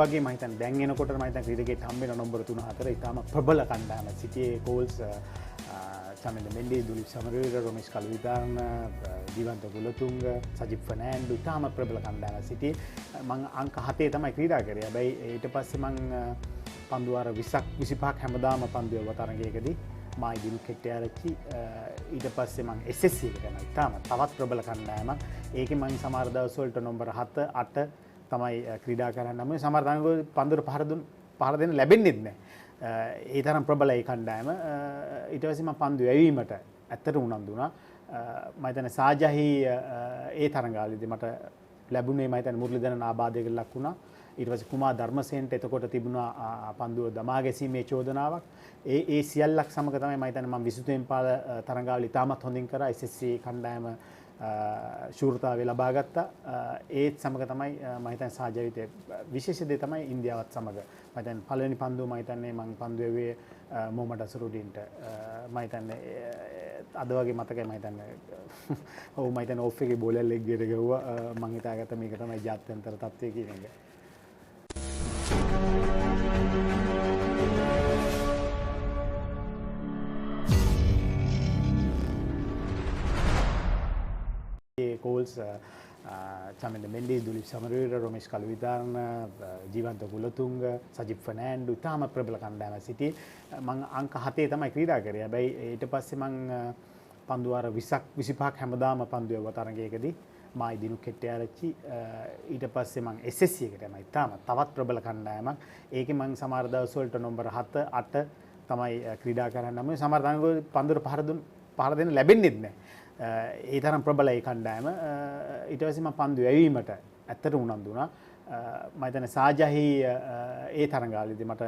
වගේ මම හිතන්නේ දැන් එනකොට මම හිතන්නේ ක්‍රීඩකයෙක් හම්බ වෙන නම්බර 3-4 ඉතාම ප්‍රබල කණ්ඩායමක් සිටියේ කෝල්ස් චමින්ද මෙන්ඩි දුලිප් සමරවීර රොමේෂ් කලවිතාන ජීවන්ත කුලතුංග සජිත් ෆර්නෑන්ඩෝ ඉතාම ප්‍රබල කණ්ඩායමක් සිටියේ මම අංක 7 තමයි ක්‍රීඩා කරේ. හැබැයි ඊට පස්සේ මම පන්දු වාර 20ක් 25ක් හැමදාම පන්දු යව තරගයකදී මායි දිනු කෙට්ටිආරච්චි ඊට පස්සේ මම SSC එකට යනවා. ඉතාම තවත් ප්‍රබල කණ්ඩායමක්. ඒකේ මම සමහර දවස් වලට නම්බර 7 8 තමයි ක්‍රීඩා කරන්න ඕනේ. සමහර තරඟවල පන්දුර පහර දෙන්න ලැබෙන්නේ නැහැ. ඒ තරම් ප්‍රබලයි කණ්ඩායම. ඊට පස්සේ මම පන්දු යැවීමට ඇත්තට උනන්දු වුණා. මම හිතන්නේ සාජහි ඒ තරඟාවලිදී මට ලැබුණේ මම හිතන්නේ මුරලිදන ආබාධයකට ලක් වුණා. ඊට පස්සේ කුමාර් ධර්මසේනට එතකොට තිබුණා පන්දුව දමා ගැසීමේ චෝදනාවක්. ඒ සියල්ලක් සමග තමයි මම හිතන්නේ මම විසුතුෙන් පාල තරඟාවලිය ඉතාමත් හොඳින් කරා. SSC කණ්ඩායම ශූරතාවය ලබා ගත්තා. ඒත් සමග තමයි මම හිතන්නේ සාජවිතේ විශේෂ දේ තමයි ඉන්දියාවත් සමග මම හිතන්නේ පළවෙනි පන්දුව මම හිතන්නේ මම පන්දු යුවේ මොහමඩ් අසරුඩින්ට මම හිතන්නේ අද වගේ මතකයි මම හිතන්නේ ඔව් මම හිතන්නේ ඔෆ් එකේ බෝලර් ලෙග් එකට ගහුවා මම හිතාගත්තා මේක තමයි ජාත්‍යන්තර තත්ත්වය කියන එක. කෝල්ස් චමින්ද මෙන්ඩි දුලිප් සමරවීර රොමේෂ් කලවිතාන ජීවන්ත කුලතුංග සජිත් ෆර්නෑන්ඩෝ ඉතාම ප්‍රබල කණ්ඩායමක් සිටියේ මම අංක 7 තමයි ක්‍රීඩා කරේ. හැබැයි ඊට පස්සේ මම පන්දු වාර 20ක් 25ක් හැමදාම පන්දු යව තරගයකදී මායි දිනු කෙට්ටිආරච්චි ඊට පස්සේ මම SSC එකට යනවා. ඉතාම තවත් ප්‍රබල කණ්ඩායමක්. ඒකේ මම සමහර දවස් වලට නම්බර 7 8 තමයි ක්‍රීඩා කරන්න ඕනේ. සමහර තරඟවල පන්දුර පහර දෙන්න ලැබෙන්නේ නැහැ. ඒ තරම් ප්‍රබලයි කණ්ඩායම. ඊට පස්සේ මම පන්දු යැවීමට ඇත්තට උනන්දු වුණා. මම හිතන්නේ සාජහි ඒ තරඟාවලිදී මට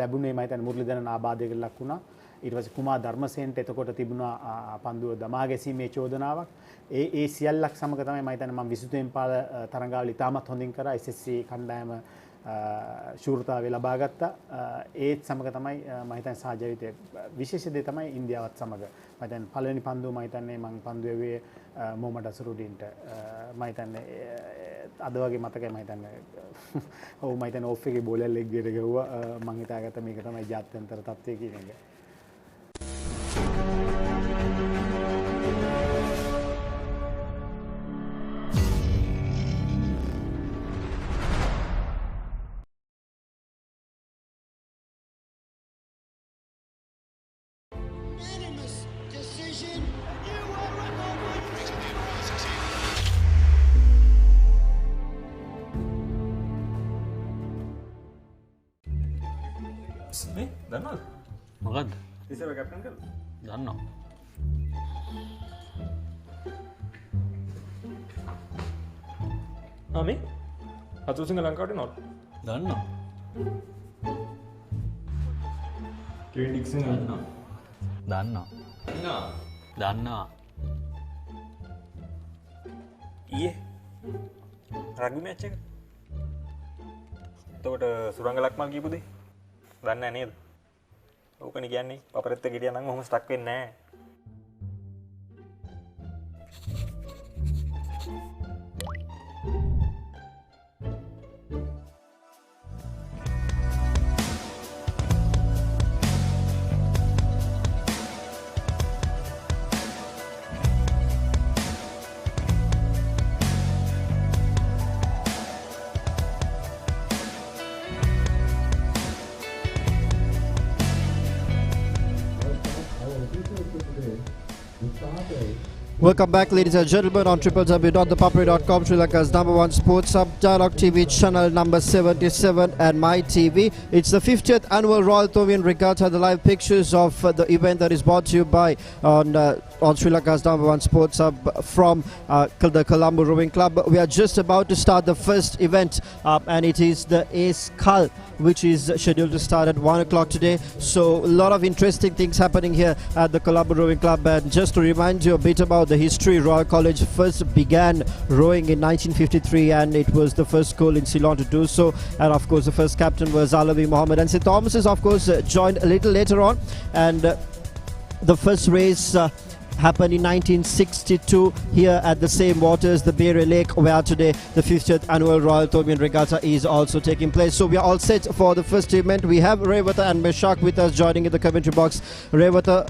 ලැබුණේ මම හිතන්නේ මුරලිදන ආබාධයකට ලක් වුණා. ඊට පස්සේ කුමාර් ධර්මසේනට එතකොට තිබුණා පන්දුව දමා ගැසීමේ චෝදනාවක්. ඒ සියල්ලක් සමග තමයි මම හිතන්නේ මම විසුතුෙන් පාල තරඟාවලිය ඉතාමත් හොඳින් කරා. SSC කණ්ඩායම ශූරතාවය ලබා ගත්තා. ඒත් සමග තමයි මම හිතන්නේ සාජවිතේ විශේෂ දේ තමයි ඉන්දියාවත් සමග මම හිතන්නේ පළවෙනි පන්දුව මම හිතන්නේ මම පන්දු යුවේ මොහමඩ් අසරුඩින්ට මම හිතන්නේ අද වගේ මතකයි මම හිතන්නේ ඔව් මම හිතන්නේ ඔෆ් එකේ බෝලර් ලෙග් එකට ගහුවා මම හිතාගත්තා මේක තමයි ජාත්‍යන්තර තත්ත්වය කියන එක. මේ දන්නවද? මොකද්ද? ඉස්සර කැප්ටන් කරලා. දන්නවා. මේ අතුසිංහ ලංකාවට නෝට්. දන්නවා. කෙවින් ඩික්සන් දන්නවා. දන්නවා. දන්නවා. ඊයේ රග්බි මැච් එක. එතකොට සුරංග ලක්මල් කියපු දේ දන්නේ නැහැ නේද? ඕකනේ කියන්නේ අපරෙත් ගෙඩිය නම් ඔහොම ස්ටක් වෙන්නේ නැහැ. Welcome back, ladies and gentlemen, on www.thepapare.com, Sri Lanka's #1 sports hub, Dialogue TV channel number 77 and My TV. It's the 50th annual Royal Thovian Regatta. The live pictures of the event that is brought to you by on Sri Lanka's #1 sports hub from the Colombo Rowing Club. We are just about to start the first event, and it is the Ace Cull, which is scheduled to start at 1 o'clock today. So a lot of interesting things happening here at the Colombo Rowing Club. And just to remind you a bit about the history, Royal College first began rowing in 1953, and it was the first school in Ceylon to do so. And of course the first captain was Alawi Mohammed, and St. Thomas is of course joined a little later on. And the first race happened in 1962 here at the same waters, the Barrier Lake, where today the 50th annual Royal Thomian Regatta is also taking place. So we are all set for the first event. We have Regatta and Meshach with us joining in the commentary box. Regatta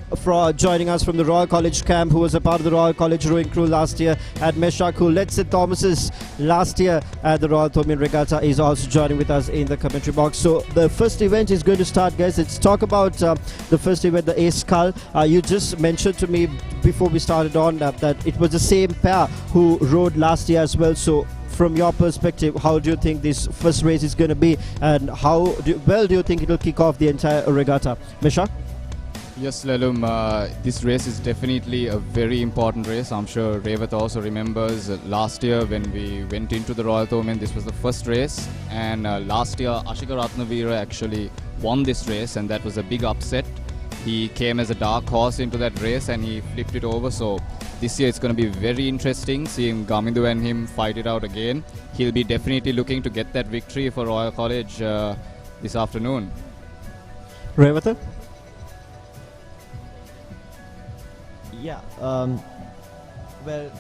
joining us from the Royal College camp, who was a part of the Royal College rowing crew last year, and Meshach, who led St. Thomas's last year at the Royal Thomian Regatta, is also joining with us in the commentary box. So the first event is going to start, guys. Let's talk about the first event, the Ace Skull. You just mentioned to me before we started on that it was the same pair who rode last year as well. So from your perspective, how do you think this first race is going to be, and how do you think it will kick off the entire regatta? Meshach? Yes, Lelum, this race is definitely a very important race. I'm sure Regatta also remembers last year when we went into the Royal Thomian, this was the first race, and last year Ashika Ratnavira actually won this race, and that was a big upset. He came as a dark horse into that race and he flipped it over. So this year it's going to be very interesting seeing Gamindu and him fight it out again. He'll be definitely looking to get that victory for Royal College this afternoon. Regatta? Yeah, well,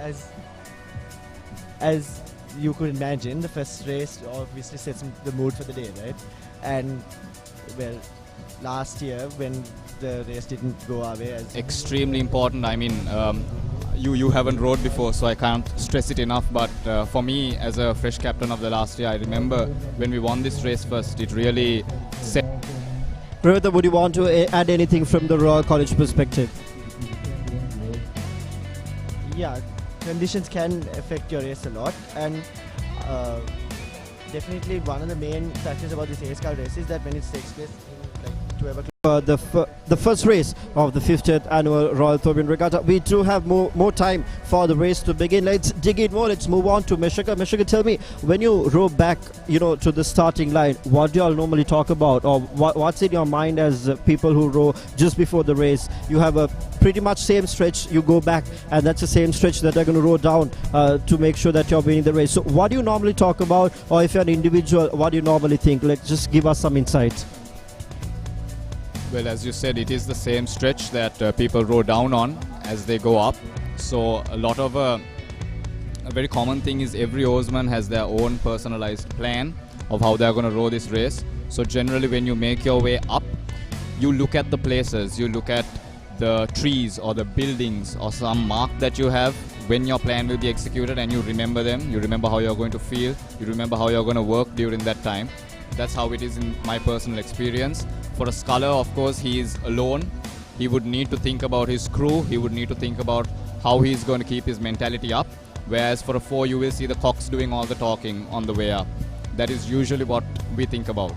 as you could imagine, the first race obviously sets the mood for the day, right? And well, last year when the race didn't go our way, as Extremely important. I mean, you haven't rode before, so I can't stress it enough. But for me, as a fresh captain of the last year, I remember when we won this race first, it really set. Regatta, would you want to add anything from the Royal College perspective? yeah, conditions can affect your race a lot, and definitely one of the main factors about this Ace Cup race is that when it takes place in like 12 o'clock. The first race of the 50th annual Royal Thomian Regatta. We do have more time for the race to begin. Let's dig in more. Let's move on to Meshach. Meshach, tell me, when you row back, to the starting line, what do you all normally talk about, or what's in your mind as people who row just before the race? You have a pretty much same stretch. You go back, and that's the same stretch that they're going to row down to make sure that you're winning the race. So, what do you normally talk about, or if you're an individual, what do you normally think? Like, just give us some insights. Well, as you said, it is the same stretch that people row down on as they go up. So a lot of a very common thing is every oarsman has their own personalized plan of how they're going to row this race. So generally when you make your way up, you look at the places, you look at the trees or the buildings or some mark that you have when your plan will be executed, and you remember them, you remember how you're going to feel, you remember how you're going to work during that time. That's how it is in my personal experience. For a sculler, of course, he is alone. He would need to think about his crew. He would need to think about how he's going to keep his mentality up. Whereas for a four, you will see the cocks doing all the talking on the way up. That is usually what we think about.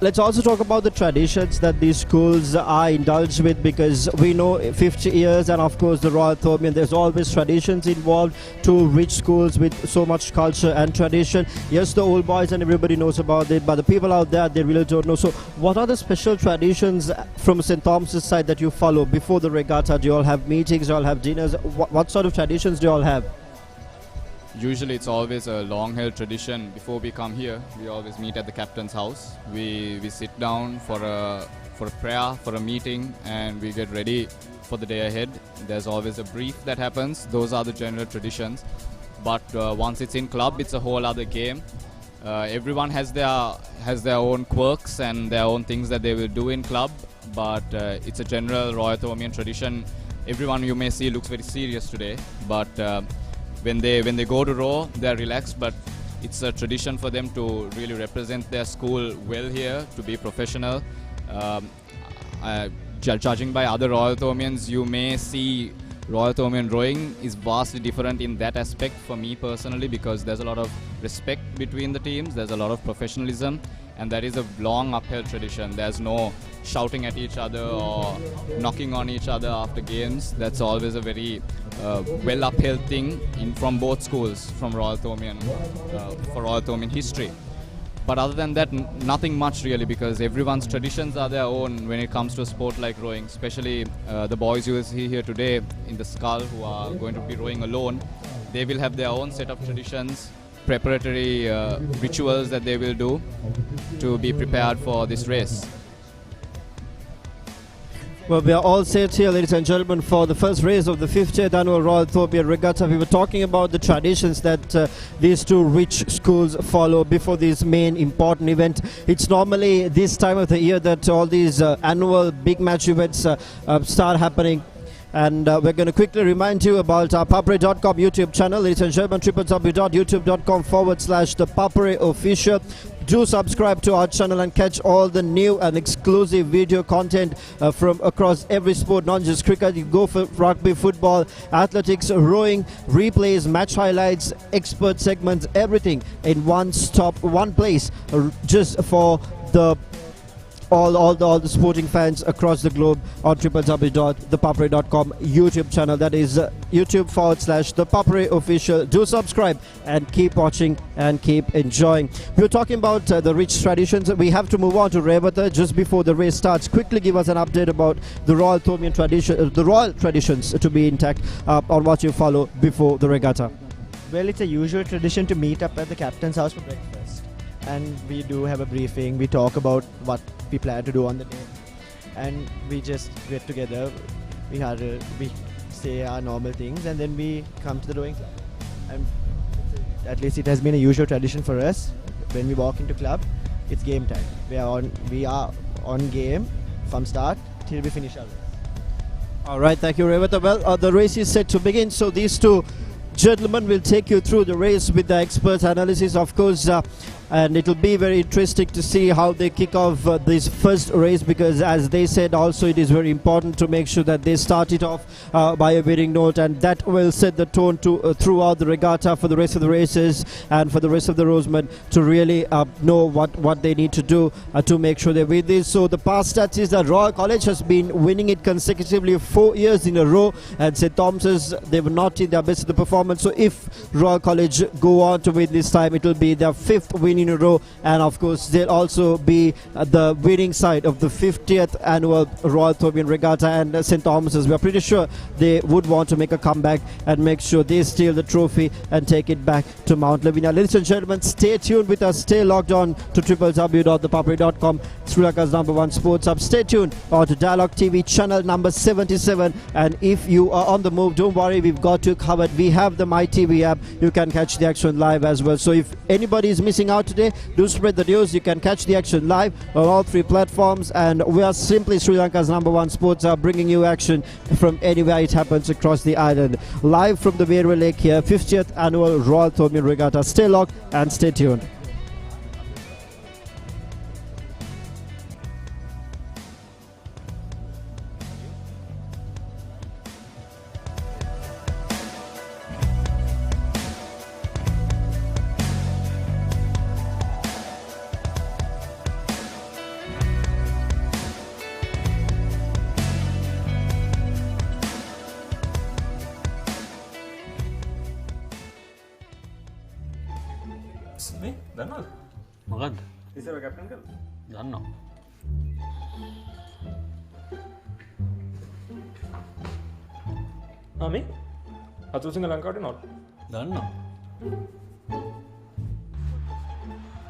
Let's also talk about the traditions that these schools are indulged with, because we know 50 years and of course the Royal Thomian, there's always traditions involved to rich schools with so much culture and tradition. Yes, the old boys and everybody knows about it, but the people out there, they really don't know. So what are the special traditions from St. Thomas's side that you follow before the regatta? Do you all have meetings? Do you all have dinners? What sort of traditions do you all have? Usually it's always a long-held tradition. Before we come here, we always meet at the captain's house. We sit down for a prayer, for a meeting, and we get ready for the day ahead. There's always a brief that happens. Those are the general traditions. But once it's in club, it's a whole other game. Everyone has their own quirks and their own things that they will do in club. But it's a general Royal Thomian tradition. Everyone you may see looks very serious today, but when they go to row, they're relaxed, but it's a tradition for them to really represent their school well here, to be professional. Judging by other Royal Thomians, you may see Royal Thomian rowing is vastly different in that aspect for me personally, because there's a lot of respect between the teams, there's a lot of professionalism, and that is a long upheld tradition. There's no shouting at each other or knocking on each other after games. That's always a very well upheld thing from both schools, from Royal Thomian, for Royal Thomian history. But other than that, nothing much really, because everyone's traditions are their own when it comes to a sport like rowing, especially the boys you will see here today in the scull who are going to be rowing alone. They will have their own set of traditions, preparatory rituals that they will do to be prepared for this race. Well, we are all set here, ladies and gentlemen, for the first race of the 50th annual Royal Ethiopian Regatta. We were talking about the traditions that these two rich schools follow before this main important event. It's normally this time of the year that all these annual big match events start happening. And we're going to quickly remind you about our ThePapare.com YouTube channel. Ladies and gentlemen, www.youtube.com/ThePapare official. Do subscribe to our channel and catch all the new and exclusive video content from across every sport, not just cricket. You go for rugby, football, athletics, rowing, replays, match highlights, expert segments, everything in one stop, one place, just for the all the sporting fans across the globe on www.thepapare.com YouTube channel. That is YouTube.com/ThePapare official. Do subscribe and keep watching and keep enjoying. We were talking about the rich traditions. We have to move on to Regatta just before the race starts. Quickly give us an update about the Royal Ethiopian tradition, the royal traditions to be intact on what you follow before the regatta. Well, it's a usual tradition to meet up at the captain's house for breakfast. And we do have a briefing. We talk about what we plan to do on the day. And we just get together. We say our normal things and then we come to the rowing club. And at least it has been a usual tradition for us. When we walk into club, it's game time. We are on game from start till we finish our race. All right, thank you, Regatta. Well, the race is set to begin. So these two gentlemen will take you through the race with the expert analysis, of course, and it will be very interesting to see how they kick off this first race, because as they said also, it is very important to make sure that they start it off by a winning note, and that will set the tone to throughout the regatta for the rest of the races and for the rest of the rowsmen to really know what they need to do to make sure they win this. So the past stats is that Royal College has been winning it consecutively 4 years in a row, and St. Thomas's, they were not in their best of the performance. So if Royal College go on to win this time, it will be their 5th win in a row, and of course they'll also be the winning side of the 50th annual Royal Ethiopian Regatta. And St. Thomas's, we're pretty sure they would want to make a comeback and make sure they steal the trophy and take it back to Mount Lavinia. Ladies and gentlemen, stay tuned with us, stay logged on to www.thepapare.com, Sri Lanka's #1 sports hub. Stay tuned on to Dialogue TV channel number 77, and if you are on the move, don't worry, we've got you covered. We have the MyTV app. You can catch the action live as well. So if anybody is missing out today, do spread the news. You can catch the action live on all 3 platforms, and we are simply Sri Lanka's #1 sports hub, bringing you action from anywhere it happens across the island. Live from the Railway Lake here, 50th annual Royal Ethiopian Regatta. Stay locked and stay tuned. මේ දන්නවද? මොකක්ද? ඉස්සර captain කරලා. දන්නවා. මේ හතුරුසිංහ ලංකාවට not. දන්නවා.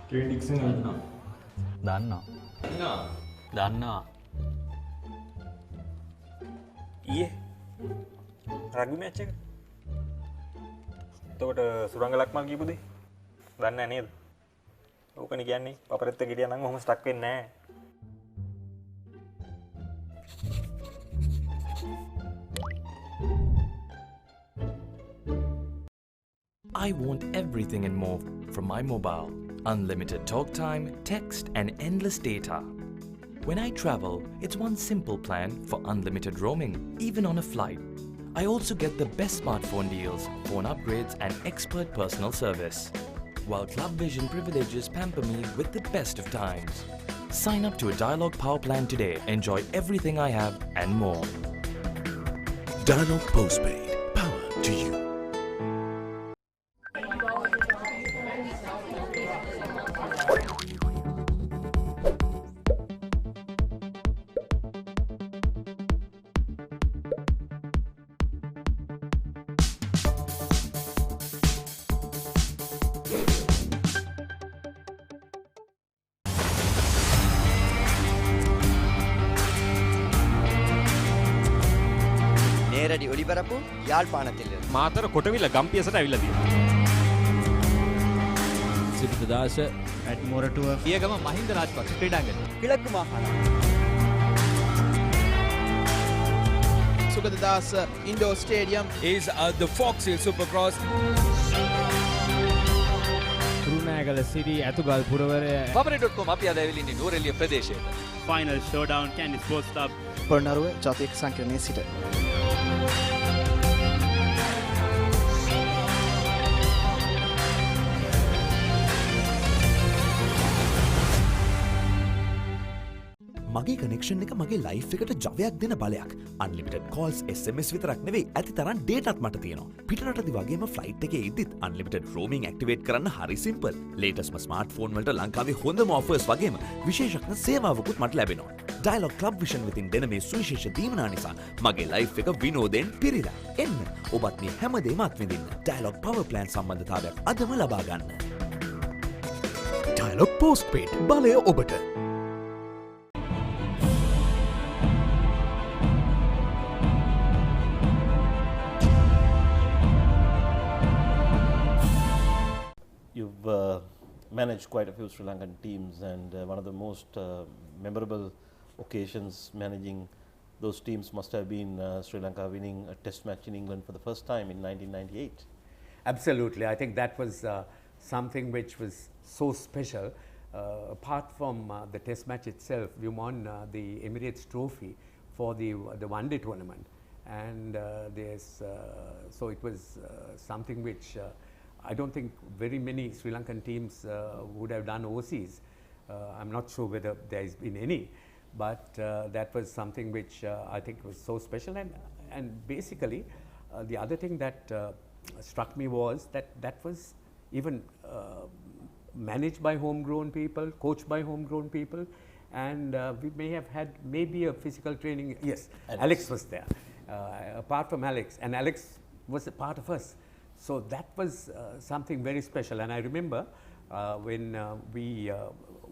කේන් ඩික්සන් ඉන්නවා. දන්නවා. දන්නවා. ඊයේ රග්බි මැච් එක. එතකොට සුරංග ලක්මල් කියපු දේ දන්නේ නැහැ නේද? ඕකනේ කියන්නේ පපරෙත් එක ගියා නම් ඔහොම ස්ටක් වෙන්නේ නැහැ. I want everything and more from my mobile. Unlimited talk time, text and endless data. When I travel, it's one simple plan for unlimited roaming, even on a flight. I also get the best smartphone deals, phone upgrades and expert personal service. While Club Vision privileges pamper me with the best of times. Sign up to a Dialogue Power plan today. Enjoy everything I have and more. Dialogue Postpaid. Power to you. කැලඩි ඔලිබරපු යාල්පානතිල්ල. Matara කොටවිල ගම්පියසට ඇවිල්ලා තියෙනවා. සිරිතදාස ඇඩ්මෝරටුව පියගම Mahinda Rajapaksa ක්‍රීඩාංගණය. කිලක්කු මාහන. Sugadadasa Indoor Stadium is the Fox Hill Supercross. Kurunegala Siri ඇතුගල් පුරවරය papare.com අපි අද ඇවිල්ලා ඉන්නේ නෝරෙලිය ප්‍රදේශයට. Final showdown Kandy sports club Polonnaruwa ජාතික සංකීර්ණයේ සිට. මගේ කනෙක්ෂන් එක මගේ ලයිෆ් එකට ජවයක් දෙන බලයක්. අන්ලිමිටඩ් කෝල්ස් SMS විතරක් නෙවෙයි ඇති තරම් ඩේටාත් මට තියෙනවා. පිටරටදි වගේම ෆ්ලයිට් එකේ ඉද්දිත් අන්ලිමිටඩ් රෝමින් ඇක්ටිවේට් කරන්න හරි සිම්පල්. ලේටස්ට්ම ස්මාර්ට්ෆෝන් වලට ලංකාවේ හොඳම ඔෆර්ස් වගේම විශේෂඥ සේවාවකුත් මට ලැබෙනවා. ඩයලොග් ක්ලබ් විෂන් විතින් දෙන මේ සුවිශේෂ දීමනා නිසා මගේ ලයිෆ් එක විනෝදයෙන් පිරීලා. එන්න ඔබත් මේ හැමදේම අත්විඳින්න. ඩයලොග් පවර් ප්ලෑන් සම්බන්ධතාවයක් අදම ලබා ගන්න. ඩයලොග් පෝස්ට්පේඩ් බලය ඔබට. You've managed quite a few Sri Lankan teams, and one of the most memorable occasions managing those teams must have been Sri Lanka winning a test match in England for the first time in 1998. Absolutely. I think that was something which was so special. Apart from the test match itself, we won the Emirates Trophy for the one-day tournament. And so it was something which I don't think very many Sri Lankan teams would have done overseas. I'm not sure whether there has been any, but that was something which I think was so special. And basically, the other thing that struck me was that was even managed by homegrown people, coached by homegrown people, and we may have had maybe a physical training. Yes, Alex was there. Apart from Alex, and Alex was a part of us. So that was something very special. And I remember when we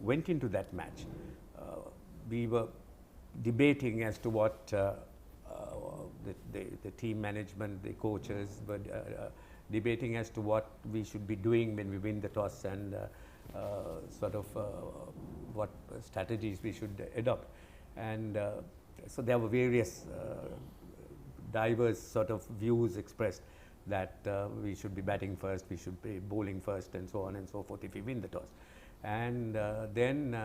went into that match, we were debating as to what the team management, the coaches were debating as to what we should be doing when we win the toss, and sort of what strategies we should adopt. And so there were various diverse sort of views expressed, that we should be batting first, we should be bowling first, and so on and so forth if we win the toss. And then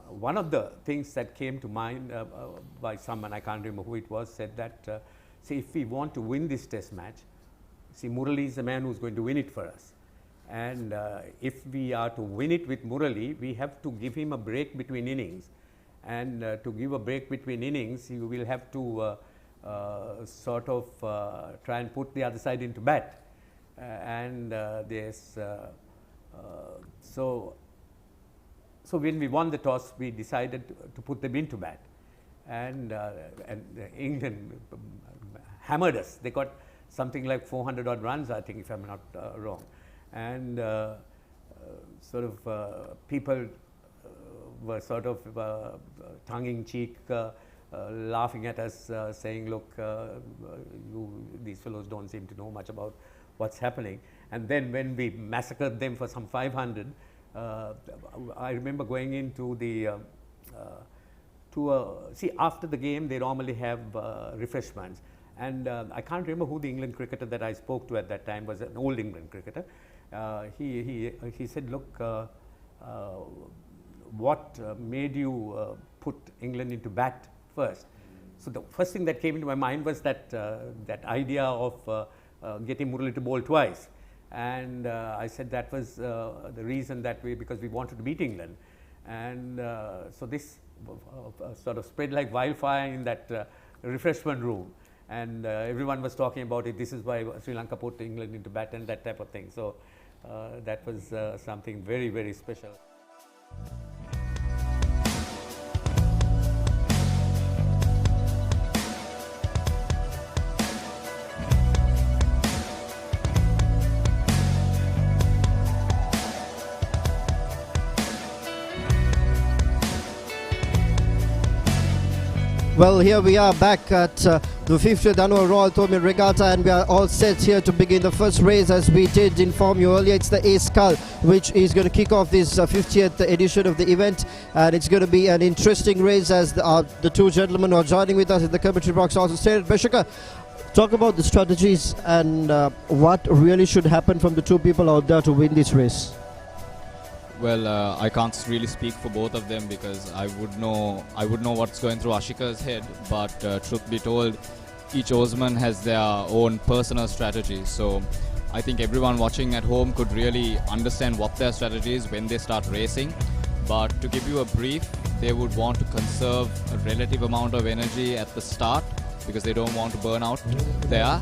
one of the things that came to mind by someone, I can't remember who it was, said that see, if we want to win this test match, see, Murali is the man who's going to win it for us. And if we are to win it with Murali, we have to give him a break between innings. And to give a break between innings, you will have to sort of try and put the other side into bat. And there's so when we won the toss, we decided to put them into bat, and England hammered us. They got something like 400 odd runs, I think, if I'm not wrong. And sort of people were sort of tongue-in-cheek laughing at us, saying, look, these fellows don't seem to know much about what's happening. And then when we massacred them for some 500, I remember going into the see, after the game they normally have refreshments, and I can't remember who the England cricketer that I spoke to at that time was, an old England cricketer. He said, look, what made you put England into bat first? So the first thing that came into my mind was that idea of getting Murali to bowl twice. And I said that was the reason that because we wanted to beat England. And so this sort of spread like wildfire in that refreshment room. And everyone was talking about it. This is why Sri Lanka put England into bat and that type of thing. So that was something very, very special. Well, here we are back at the 50th annual Royal Thomond Regatta, and we are all set here to begin the first race. As we did inform you earlier, it's the Ace Skull which is going to kick off this 50th edition of the event, and it's going to be an interesting race, as the two gentlemen who are joining with us in the commentary box also stated. Beshaka, talk about the strategies and what really should happen from the two people out there to win this race. Well, I can't really speak for both of them because I would know what's going through Ashika's head. But truth be told, each oarsman has their own personal strategy. So I think everyone watching at home could really understand what their strategy is when they start racing. But to give you a brief, they would want to conserve a relative amount of energy at the start because they don't want to burn out there.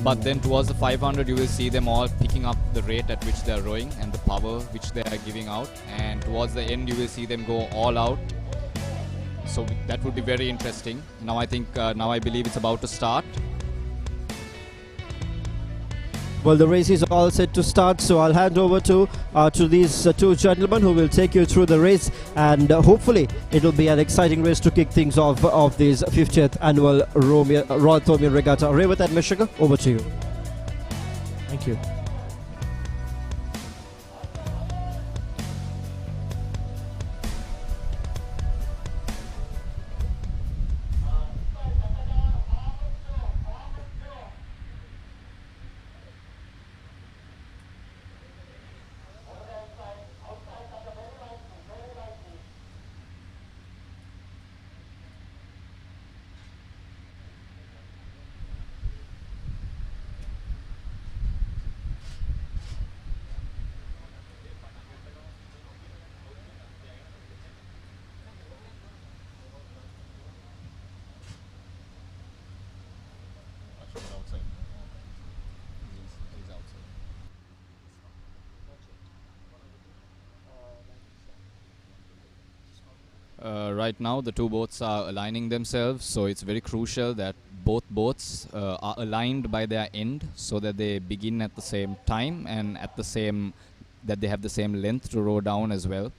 But then towards the 500, you will see them all picking up the rate at which they are rowing and the power which they are giving out. And towards the end, you will see them go all out. So that would be very interesting. Now I believe it's about to start. Well, the race is all set to start, so I'll hand over to these two gentlemen who will take you through the race, and hopefully it will be an exciting race to kick things off of this 50th annual Royal Thomond Regatta. Revat and Meshaka, over to you. Thank you. Right now, the two boats are aligning themselves, so it's very crucial that both boats are aligned by their end so that they begin at the same time and that they have the same length to row down as well.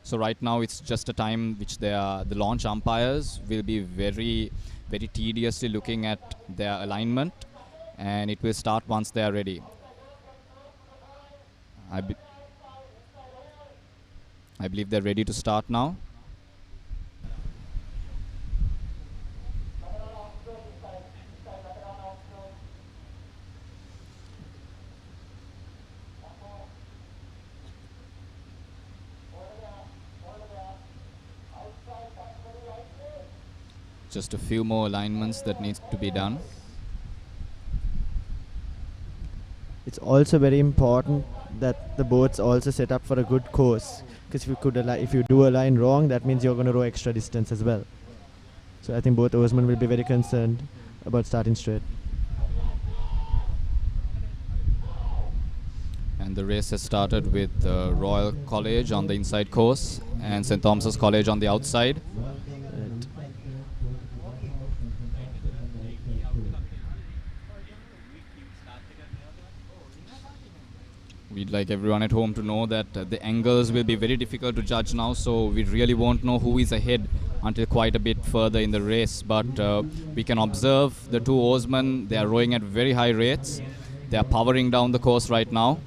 So right now, it's just a time which the launch umpires will be very, very tediously looking at their alignment, and it will start once they are ready. I believe they're ready to start now. Just a few more alignments that needs to be done. It's also very important that the boats also set up for a good course, because if you do align wrong, that means you're going to row extra distance as well. So I think both oarsmen will be very concerned about starting straight. And the race has started with Royal College on the inside course and St. Thomas's College on the outside. We'd like everyone at home to know that the angles will be very difficult to judge now, so we really won't know who is ahead until quite a bit further in the race. But we can observe the two oarsmen. They are rowing at very high rates. They are powering down the course right now.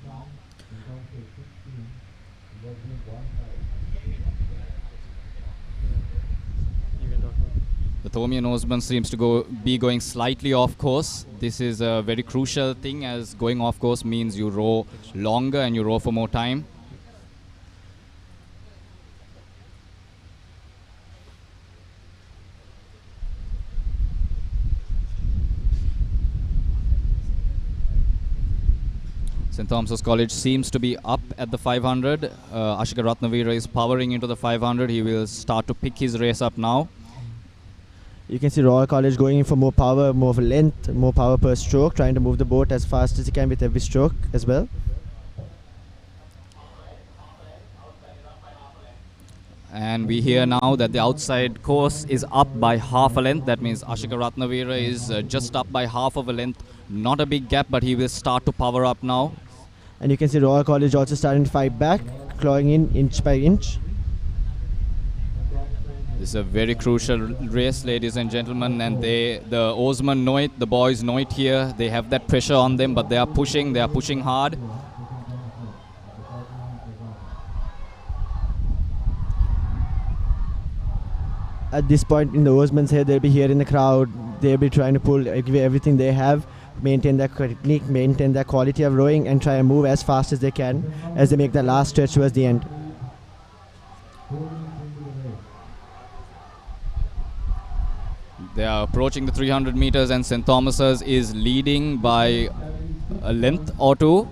The Thomond oarsman seems to be going slightly off course. This is a very crucial thing, as going off course means you row longer and you row for more time. St. Thomas's College seems to be up at the 500. Ashika Ratnavira is powering into the 500. He will start to pick his race up now. You can see Royal College going in for more power, more length, more power per stroke, trying to move the boat as fast as he can with every stroke as well. And we hear now that the outside course is up by half a length. That means Ashika Ratnavira is just up by half of a length. Not a big gap, but he will start to power up now. And you can see Royal College also starting to fight back, clawing in inch by inch. This is a very crucial race, ladies and gentlemen, and the oarsmen know it, the boys know it here. They have that pressure on them, but they are pushing hard. At this point in the oarsmen's head, they'll be here in the crowd. They'll be trying to pull everything they have, maintain their technique, maintain their quality of rowing, and try and move as fast as they can as they make the last stretch towards the end. They are approaching the 300 meters, and St. Thomas's is leading by a length or two,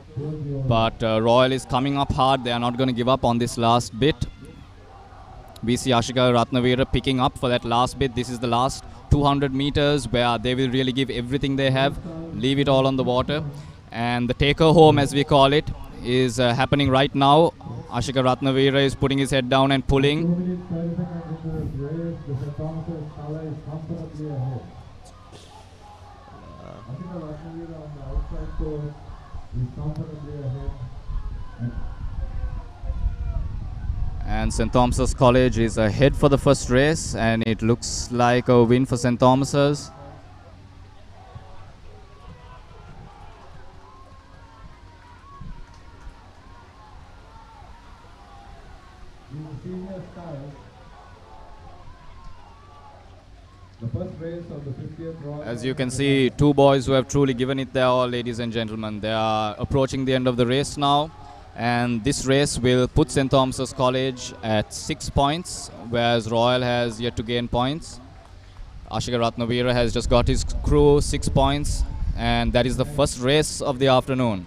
but Royal is coming up hard. They are not going to give up on this last bit. We see Ashika Ratnavira picking up for that last bit. This is the last 200 meters where they will really give everything they have, leave it all on the water. And the taker home, as we call it, is happening right now. Ashika Ratnavira is putting his head down and pulling. And St. Thomas's College is ahead for the first race, and it looks like a win for St. Thomas's. As you can see, two boys who have truly given it their all, ladies and gentlemen. They are approaching the end of the race now, and this race will put St. Thomas's College at 6 points, whereas Royal has yet to gain points. Ashika Ratnavira has just got his crew 6 points, and that is the first race of the afternoon.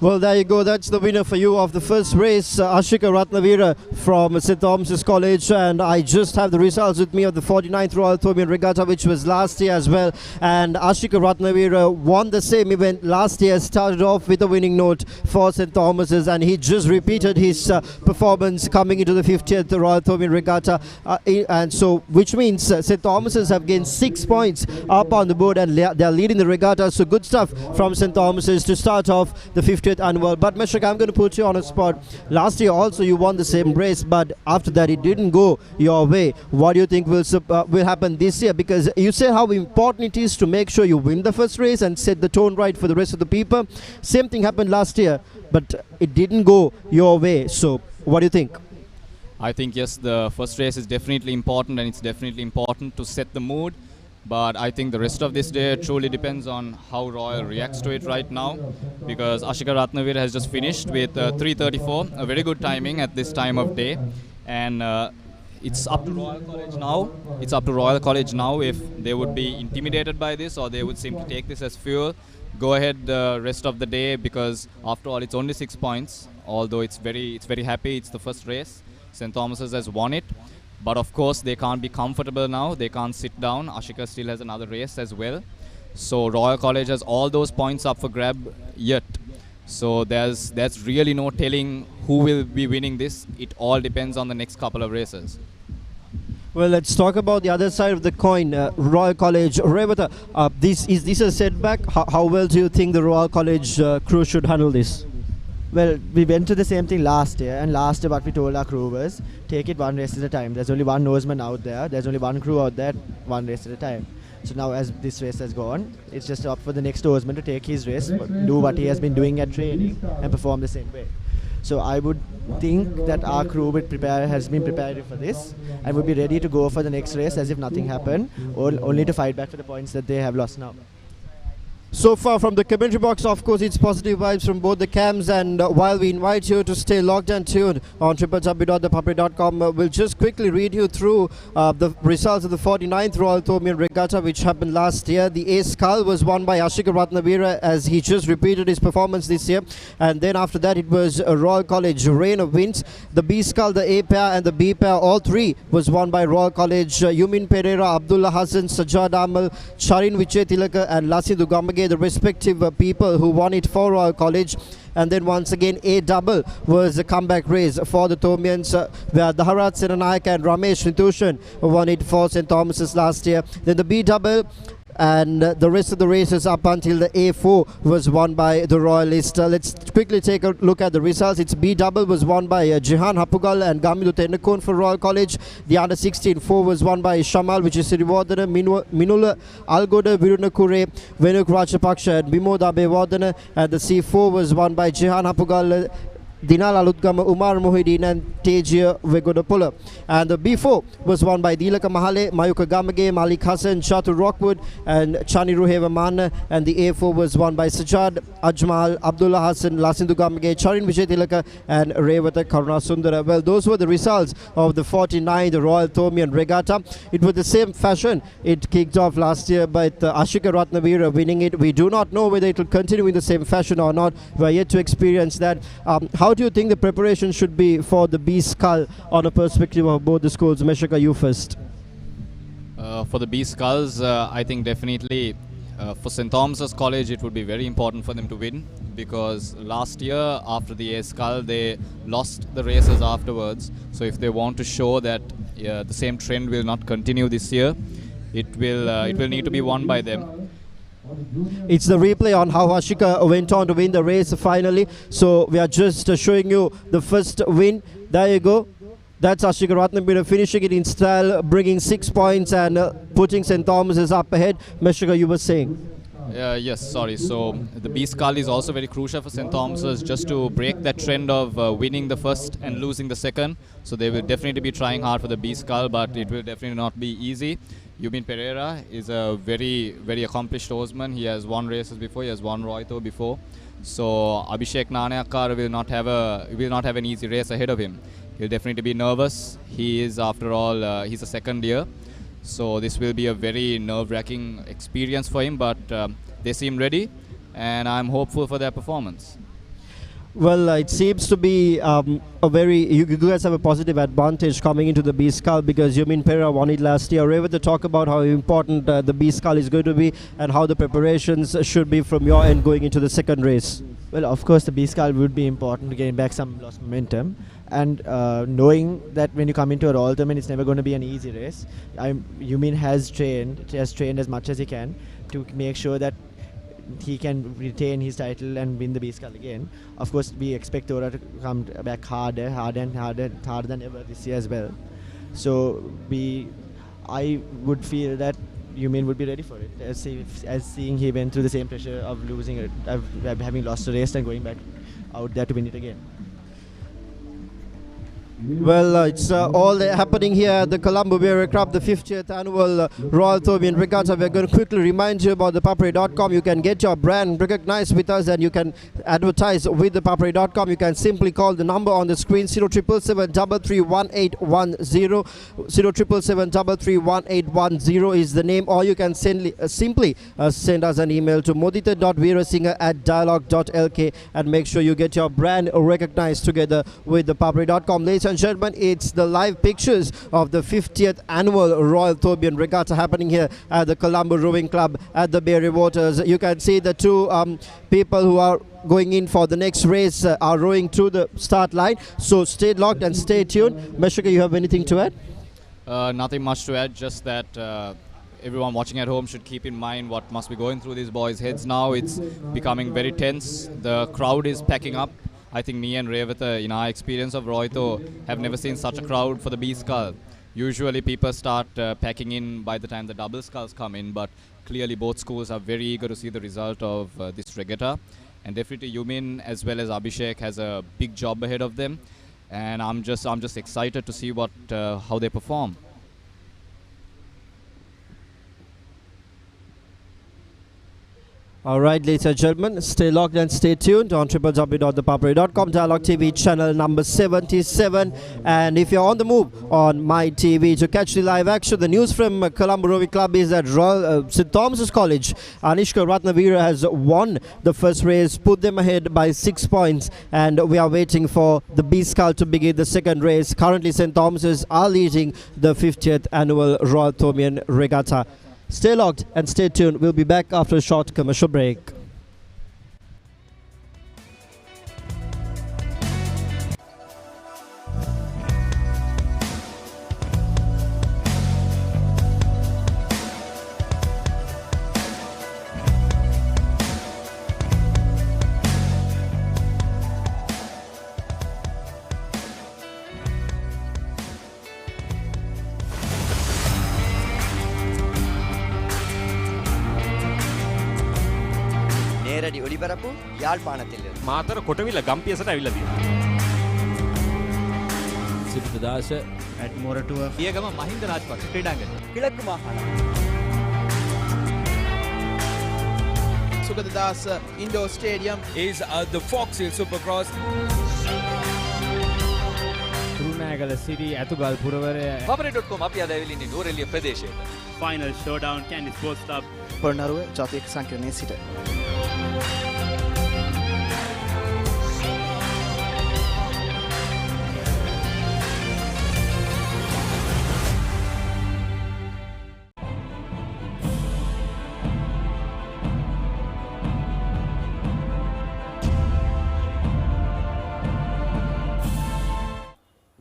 Well, there you go. That's the winner for you of the first race, Ashika Ratnavira from St. Thomas's College. And I just have the results with me of the 49th Royal Thomian Regatta, which was last year as well. And Ashika Ratnavira won the same event last year, started off with a winning note for St. Thomas's, and he just repeated his performance coming into the 50th Royal Thomian Regatta. And so, which means St. Thomas's have gained 6 points up on the board, and they're leading the regatta. So good stuff from St. Thomas's to start off the 50th annual. But Meshach, I'm going to put you on a spot. Last year also you won the same race, but after that it didn't go your way. What do you think will happen this year? Because you say how important it is to make sure you win the first race and set the tone right for the rest of the people. Same thing happened last year, but it didn't go your way. So what do you think? I think yes, the first race is definitely important, and it's definitely important to set the mood. But I think the rest of this day truly depends on how Royal reacts to it right now, because Ashika Ratnavira has just finished with 3:34, a very good timing at this time of day, and it's up to Royal College now. It's up to Royal College now if they would be intimidated by this or they would simply take this as fuel. Go ahead the rest of the day, because after all it's only 6 points. Although it's very happy. It's the first race. St. Thomas's has won it. But of course they can't be comfortable now. They can't sit down. Ashika still has another race as well. So Royal College has all those points up for grab yet. So there's really no telling who will be winning this. It all depends on the next couple of races. Well, let's talk about the other side of the coin, Royal College. Regatta, is this a setback? How well do you think the Royal College crew should handle this? Well, we went to the same thing last year, and last year what we told our crew was, take it one race at a time. There's only one oarsman out there, there's only one crew out there, one race at a time. So now as this race has gone, it's just up for the next oarsman to take his race, do what he has been doing at training, and perform the same way. So I would think that our crew has been prepared for this, and would be ready to go for the next race as if nothing happened, or only to fight back for the points that they have lost now. So far from the commentary box, of course, it's positive vibes from both the camps, and while we invite you to stay logged and tuned on www.ThePapare.com, we'll just quickly read you through the results of the 49th Royal Thomian Regatta, which happened last year. The A Scull was won by Ashika Ratnavira, as he just repeated his performance this year, and then after that it was a Royal College rain of wins. The B Scull, the A pair and the B pair, all three was won by Royal College. Yumin Pereira, Abdullah Hassan, Sajjad Amal, Charin Vijay Tilaka and Lasidhu Gamage, the respective people who won it for Royal College. And then once again A double was a comeback race for the Thomians, where Dharat Senanayak and Ramesh Nithushan won it for St. Thomas's last year. Then the B double, and the rest of the races up until the A4 was won by the Royalist. Let's quickly take a look at the results. It's B double was won by Jihan Hapugal and Gamidu Tennakon for Royal College. The under 16 4 was won by Shamal, which is Siriwardana, Minula Algoda, Virunakure, Venuk Rajapaksha and Bimoda Bewardana. And the C4 was won by Jihan Hapugal, Dinal Alutgama, Umar Mohideen and Tejia Vegodapula. And the B4 was won by Dilaka Mahale, Mayuka Gamage, Malik Hassan, Shatu Rockwood and Chani Ruheva Manna. And the A4 was won by Sajad, Ajmal, Abdullah Hassan, Lasindu Gamage, Charin Vijay Tilaka and Revata Karuna Sundara. Well, those were the results of the 49th Royal Thomian Regatta. It was the same fashion. It kicked off last year by Ashika Ratnavira winning it. We do not know whether it will continue in the same fashion or not. We are yet to experience that. How do you think the preparation should be for the B Skull on a perspective of both the schools? Meshaka, you first. For the B Skulls, I think definitely for St. Thomas's College it would be very important for them to win, because last year after the A Skull they lost the races afterwards. So if they want to show that the same trend will not continue this year, it will need to be won by them. It's the replay on how Ashika went on to win the race finally. So we are just showing you the first win. There you go. That's Ashika Ratnabira finishing it in style, bringing 6 points and putting St. Thomas's up ahead. Meshika, you were saying? Yes, sorry. So the B Skull is also very crucial for St. Thomas's, just to break that trend of winning the first and losing the second. So they will definitely be trying hard for the B Skull, but it will definitely not be easy. Yumin Pereira is a very, very accomplished horseman. He has won races before. He has won Royto before. So Abhishek Nanayakar will not have an easy race ahead of him. He'll definitely be nervous. He is, after all, he's a second year. So this will be a very nerve-wracking experience for him. But they seem ready, and I'm hopeful for their performance. Well, it seems to be you guys have a positive advantage coming into the B Skull, because Yumin Pereira won it last year. Ever to talk about how important the B Skull is going to be and how the preparations should be from your end going into the second race? Well, of course, the B Skull would be important to gain back some lost momentum. And knowing that when you come into a Royal Tournament, it's never going to be an easy race. Yumin has trained as much as he can to make sure that he can retain his title and win the B Skull again. Of course, we expect Tora to come back harder than ever this year as well. So I would feel that Yumin would be ready for it, as seeing he went through the same pressure of losing it, of having lost a race and going back out there to win it again. Well, it's all happening here at the Colombo Beer Club, the 50th annual Royal Thomian Regatta. We're going to quickly remind you about ThePapare.com. You can get your brand recognized with us, and you can advertise with ThePapare.com. You can simply call the number on the screen, 0777 331810. 0777 331810 is the name, or you can simply send us an email to modita.veerasinghe@dialogue.lk and make sure you get your brand recognized together with ThePapare.com. Ladies and gentlemen, it's the live pictures of the 50th annual Royal Thomian Regatta happening here at the Colombo Rowing Club at the Berry Waters. You can see the two people who are going in for the next race are rowing through the start line. So stay locked and stay tuned. Meshika, you have anything to add? Nothing much to add, just that everyone watching at home should keep in mind what must be going through these boys' heads now. It's becoming very tense. The crowd is packing up. I think me and Revata, in our experience of Royto, have never seen such a crowd for the B Skull. Usually people start packing in by the time the double skulls come in, but clearly both schools are very eager to see the result of this regatta. And definitely Yumin as well as Abhishek has a big job ahead of them. And I'm just excited to see how they perform. All right, ladies and gentlemen, stay locked and stay tuned on www.thepapare.com, Dialogue TV channel number 77. And if you're on the move on My TV to catch the live action, the news from Colombo Rowing Club is that St. Thomas's College, Anishka Ratnavira has won the first race, put them ahead by 6 points, and we are waiting for the B Skull to begin the second race. Currently, St. Thomas's are leading the 50th annual Royal Thomian Regatta. Stay locked and stay tuned. We'll be back after a short commercial break. නේරඩි ඔලිපරපු යාල්පානතිල්ල. Matara කොටවිල ගම්පියසට ඇවිල්ලා තියෙනවා. සිද්ධාස at Moratua පියගම Mahinda Rajapaksa ක්‍රීඩාංගණය. කිලක්කු මාහන. Sugathadasa Indoor Stadium is the Fox Hill Supercross. Kurunegala city Athugal පුරවරය papare.com අපි අද ඇවිල්ලා ඉන්නේ නුවරඑළිය ප්‍රදේශයට. Final showdown Kandy sports club Polonnaruwa ජාතික සංකීර්ණයේ සිට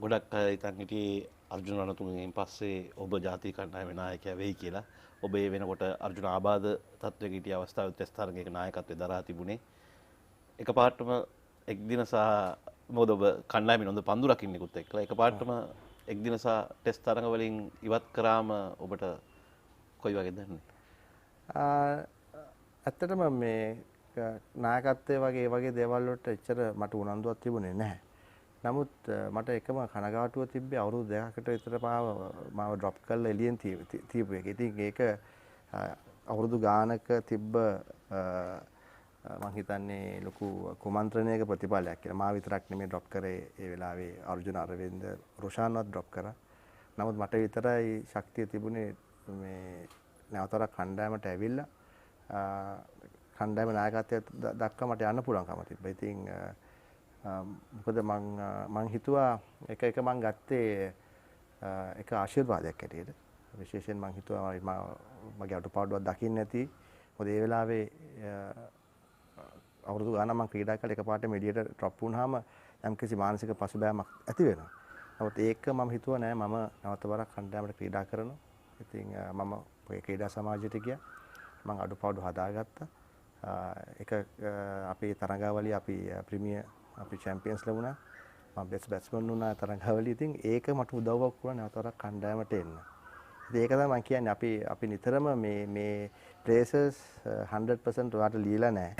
ගොඩක් අය ඉතින් හිටියේ අර්ජුන රණතුංගගෙන් පස්සේ ඔබ ජාතික කණ්ඩායමේ නායකයා වෙයි කියලා. ඔබ ඒ වෙනකොට අර්ජුන ආබාධ තත්ත්වයක හිටිය අවස්ථාවේ ටෙස්ට් තරගයක නායකත්වයේ දරා තිබුණේ. එකපාරටම එක් දින සහ මොකද ඔබ කණ්ඩායමේ හොඳ පන්දුරක් ඉන්නෙකුත් එක්කලා එකපාරටම එක් දින සහ ටෙස්ට් තරග වලින් ඉවත් කරාම ඔබට කොයි වගේද දැනෙන්නේ? ඇත්තටම මේ නායකත්වයේ වගේ දේවල් වලට එච්චර මට උනන්දුවක් තිබුණේ නැහැ. නමුත් මට එකම කනගාටුව තිබ්බේ අවුරුදු 2කට විතර මාව ඩ්‍රොප් කරලා එළියෙන් තියපු එක. ඉතින් ඒක අවුරුදු ගානක තිබ්බ මම හිතන්නේ ලොකු කුමන්ත්‍රණයක ප්‍රතිඵලයක් කියලා. මා විතරක් නෙමෙයි ඩ්‍රොප් කරේ ඒ වෙලාවේ අර්ජුන අරවින්ද රොෂාන්වත් ඩ්‍රොප් කරා. නමුත් මට විතරයි ශක්තිය තිබුණේ මේ නැවතත් කණ්ඩායමට ඇවිල්ලා කණ්ඩායම නායකත්වයට දක්වා මට යන්න පුළුවන්කම තිබ්බා. ඉතින් මොකද මං හිතුවා එක මං ගත්තේ එක ආශිර්වාදයක් ඇටියට. විශේෂයෙන් මං හිතුවා මගේ අඩුපාඩුවක් දකින්න නැති. මොකද ඒ වෙලාවේ අවුරුදු ගානක් මං ක්‍රීඩා කළා එකපාරට මෙඩියට ඩ්‍රොප් වුණාම යම්කිසි මානසික පසුබෑමක් ඇති වෙනවා. නමුත් ඒක මම හිතුවා නෑ මම නැවත වරක් කණ්ඩායමට ක්‍රීඩා කරනවා. ඉතින් මම ක්‍රීඩා සමාජයට ගියා. මං අඩුපාඩු හදාගත්තා. එක අපේ තරඟාවලිය අපි ප්‍රීමියර් අපි චැම්පියන්ස් ලැබුණා. මම බෙස්ට් බැට්ස්මන් වුණා තරඟාවලිය. ඉතින් ඒක මට උදව්වක් වුණා නැවතත් කණ්ඩායමට එන්න. ඉතින් ඒක තමයි මම කියන්නේ අපි නිතරම මේ ප්ලේසස් 100% ඔයාලට ලියලා නැහැ.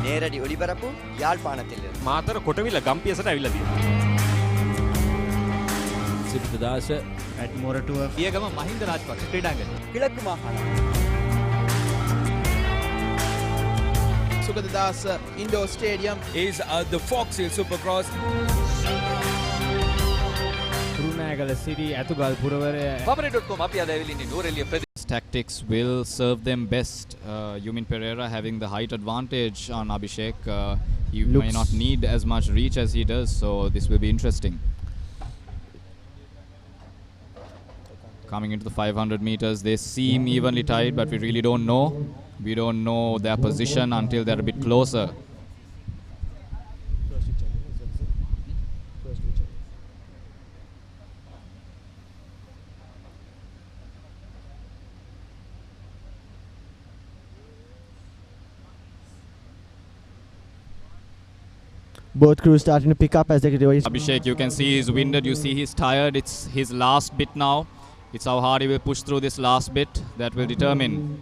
නේරඩි ඔලිපරපු යාල්පානතිල්ල. මාතර කොටවිල ගම්පියසට ඇවිල්ලා තියෙනවා. සිද්ධාස at Moratua පියගම Mahinda Rajapaksa ක්‍රීඩාංගණය. කිලක්කු මාහන. Sugathadasa Indoor Stadium is the Fox Hill Supercross. Kurunegala city Athugal පුරවරය papare.com අපි අද ඇවිල්ලා ඉන්නේ නුවරඑළිය ප්‍රදේශයට. Tactics will serve them best. Yumin Pereira having the height advantage on Abhishek. He may not need as much reach as he does, so this will be interesting. Coming into the 500 meters, they seem evenly tied, but we really don't know. We don't know their position until they're a bit closer. both crews starting to pick up as they get away. Abhishek, you can see he's winded, you see he's tired. It's his last bit now. It's how hard he will push through this last bit that will determine.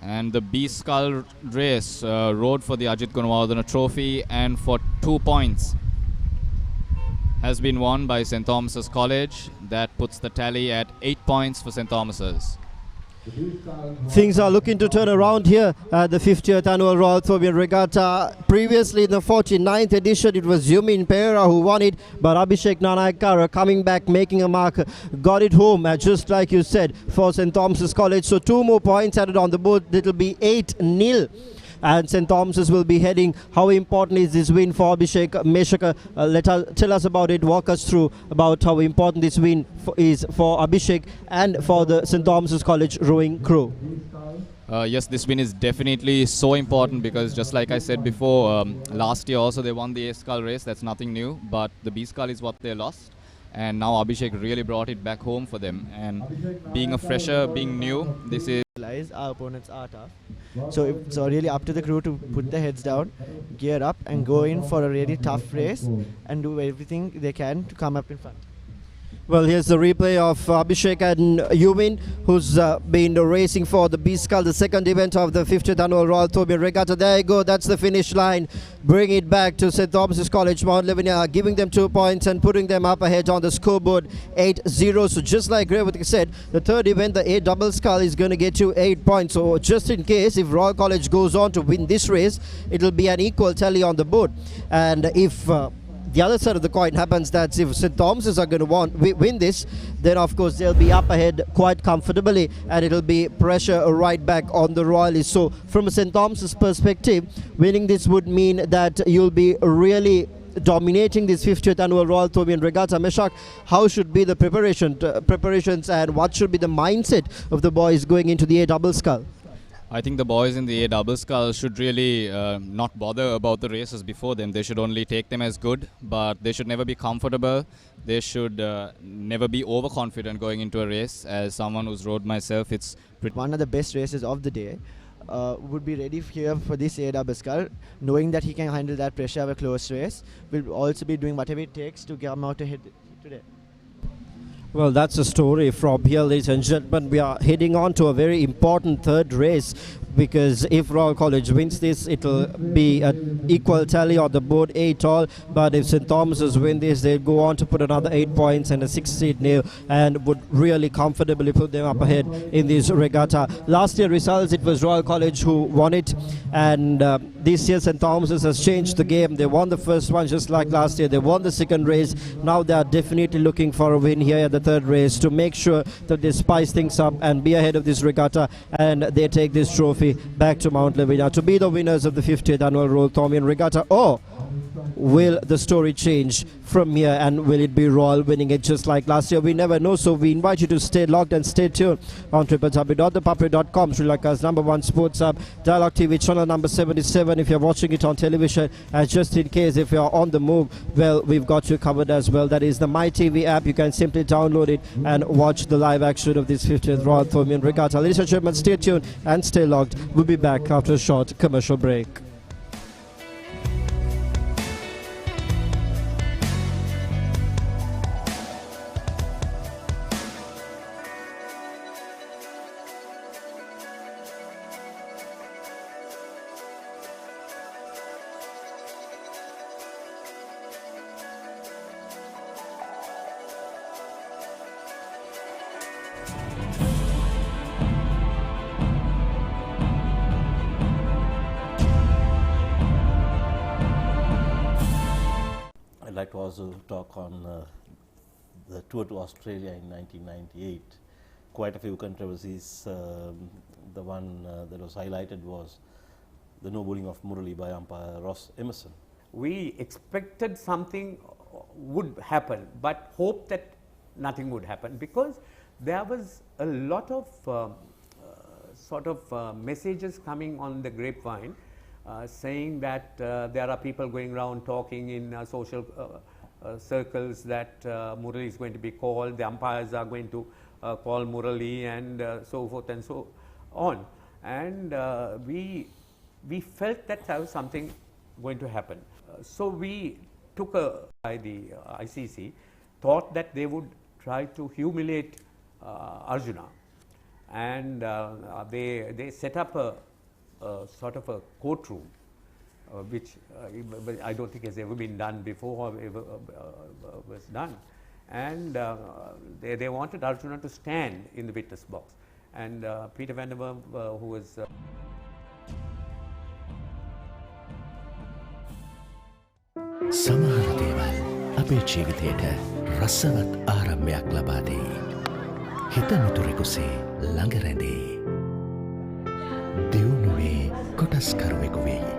And the B Skull race rode for the Ajit Gunawardena Trophy and for 2 points has been won by St. Thomas's College. That puts the tally at 8 points for St. Thomas's. Things are looking to turn around here at the 50th annual Royal Thobian Regatta. Previously in the 49th edition it was Yumin Pereira who won it, but Abhishek Nanayakara coming back, making a mark, got it home just like you said for St. Thomas's College. So 2 more points added on the board. It will be 8-0. And St. Thomas's will be heading. How important is this win for Abhishek? Meshaka, tell us about it. Walk us through about how important this win is for Abhishek and for the St. Thomas's College rowing crew. Yes, this win is definitely so important because just like I said before, last year also they won the A Skull race. That's nothing new, but the B Skull is what they lost. And now Abhishek really brought it back home for them. And being a fresher, being new, this is... Our opponents are tough. So it's really up to the crew to put their heads down, gear up and go in for a really tough race and do everything they can to come up in front. Well, here's the replay of Abhishek and Yumin, who's been racing for the B Skull, the second event of the 50th annual Royal Thobian Regatta. There you go, that's the finish line. Bring it back to St. Thomas's College, Mount Lavinia, giving them 2 points and putting them up ahead on the scoreboard 8-0. So just like Revati said, the third event, the A Double Skull, is going to get you 8 points. So just in case, if Royal College goes on to win this race, it'll be an equal tally on the board. And if... the other side of the coin happens, that if St. Thomas's are going to win this, then of course they'll be up ahead quite comfortably and it'll be pressure right back on the Royalists. So from a St. Thomas's perspective, winning this would mean that you'll be really dominating this 50th annual Royal Thobian Regatta. Meshak, how should be the preparations and what should be the mindset of the boys going into the A Double Skull? I think the boys in the A Double Skull should really not bother about the races before them. They should only take them as good, but they should never be comfortable. They should never be overconfident going into a race. As someone who's rode myself, it's one of the best races of the day. Would be ready here for this A Double Skull, knowing that he can handle that pressure of a close race. Will also be doing whatever it takes to come out ahead today. Well, that's a story from here, ladies and gentlemen. We are heading on to a very important third race, because if Royal College wins this, it'll be an equal tally on the board, 8 all. But if St. Thomas's win this, they'll go on to put another 8 points and a 6-seed nil, and would really comfortably put them up ahead in this regatta. Last year results, it was Royal College who won it, and this year St. Thomas's has changed the game. They won the first one just like last year. They won the second race. Now they are definitely looking for a win here at the third race to make sure that they spice things up and be ahead of this regatta, and they take this trophy back to Mount Lavinia to be the winners of the 50th annual Royal Thobian Regatta. Or will the story change from here, and will it be Royal winning it just like last year? We never know, so we invite you to stay logged and stay tuned on www.thepapare.com, Sri Lanka's #1 sports hub, Dialogue TV channel number 77 if you're watching it on television, and just in case if you're on the move, well, we've got you covered as well. That is the My TV app. You can simply download it and watch the live action of this 50th Royal Thobian Regatta. Ladies and gentlemen, stay tuned and stay logged. We'll be back after a short commercial break. I'd like to also talk on the tour to Australia in 1998. Quite a few controversies. The one that was highlighted was the no bowling of Murali by umpire Ross Emerson. We expected something would happen, but hoped that nothing would happen, because there was a lot of messages coming on the grapevine saying that there are people going around talking in social circles that Murali is going to be called, the umpires are going to call Murali, and so forth and so on. And we felt that there was something going to happen. So we took by the ICC, thought that they would try to humiliate Arjuna, and they set up a sort of a courtroom, which I don't think has ever been done before or ever was done. And they wanted Arjuna to stand in the witness box. And Peter Van der Worm, who was... සමහර දේවල් අපේ ජීවිතයට රසවත් ආරම්භයක් ලබා දෙයි. හිත මිතුරෙකුසේ ළඟ රැඳේ. දියුණුවේ කොටස්කරුවෙකු වෙයි.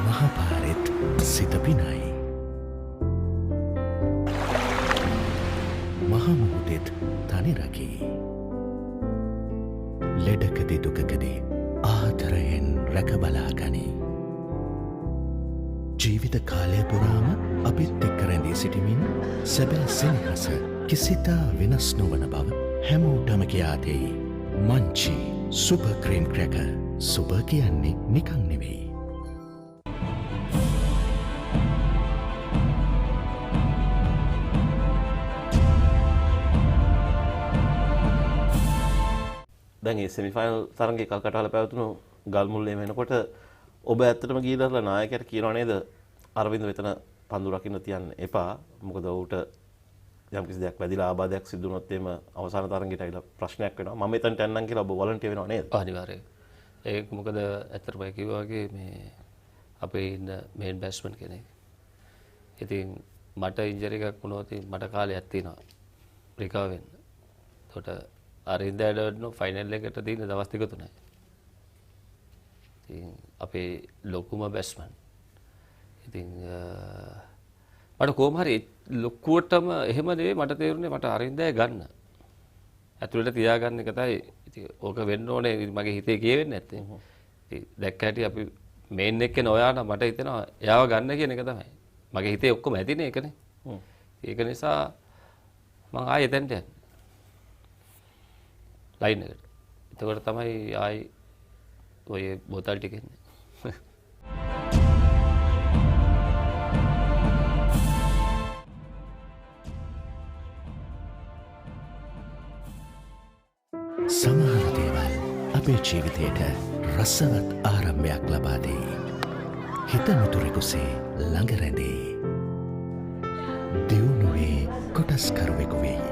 මහපාරෙත් සිත පිනයි. මහමුහුදෙත් තනි රකී. ලෙඩකදී දුකකදී ආදරයෙන් රැකබලා ගනී. ජීවිත කාලය පුරාම අපිත් එක්ක රැඳී සිටිමින් සැබෑ සෙනෙහස කිසිතා වෙනස් නොවන බව හැමෝටම කියා දෙයි. Munchee super cream cracker. Super කියන්නේ නිකන් නෙවෙයි. දැන් මේ සෙමිෆයිනල් තරඟයේ කල්කටාල පැවතුණු ගල්මුල්ලේ වෙනකොට ඔබ ඇත්තටම ගිහිල්ලා නායකයාට කියනවා නේද අරවින්ද වෙතන පන්දු රකින්න තියන්න එපා. මොකද ඌට යම් කිසි දෙයක් වැදිලා ආබාධයක් සිදු වුණොත් එimhe අවසාන තරඟයට ඇවිල්ලා ප්‍රශ්නයක් වෙනවා. මම එතනට යන්නම් කියලා ඔබ වොලන්ටියර් වෙනව නේද? අනිවාර්යයෙන්. ඒක මොකද ඇත්තටම කිව්වා වගේ මේ අපේ ඉන්න මේන් බැට්ස්මන් කෙනෙක්. ඉතින් මට ඉන්ජරි එකක් වුණොත් මට කාලයක් තියෙනවා රිකවර් වෙන්න. එතකොට අරින්ද ඇඩර්ඩ්නෝ ෆයිනල් එකට තියෙන දවස් දෙක තුනයි. ඉතින් අපේ ලොකුම බැට්ස්මන්. ඉතින් මට කොහොම හරි ලොකුවටම එහෙම නෙවෙයි මට තේරුනේ මට අරින්දය ගන්න. ඇතුළට තියාගන්න එක තමයි ඉතින් ඕක වෙන්න ඕනේ මගේ හිතේ කියෙන්නේ නැත්තේ. ඉතින් දැක්ක හැටි අපි මේන් එක්කේ නොයා නම් මට හිතෙනවා එයාව ගන්න කියන එක තමයි. මගේ හිතේ ඔක්කොම ඇතිනේ ඒකනේ. ඒක නිසා මම ආයෙ එතනට යන්නේ. ලයින් එකට. එතකොට තමයි ආයි ඔය බෝතල් ටික එන්නේ. සමහර දේවල් අපේ ජීවිතයට රසවත් ආරම්භයක් ලබා දෙයි. හිත මුතුරෙකුසේ ළඟ රැඳේ. දියුණුවේ කොටස්කරුවෙකු වෙයි.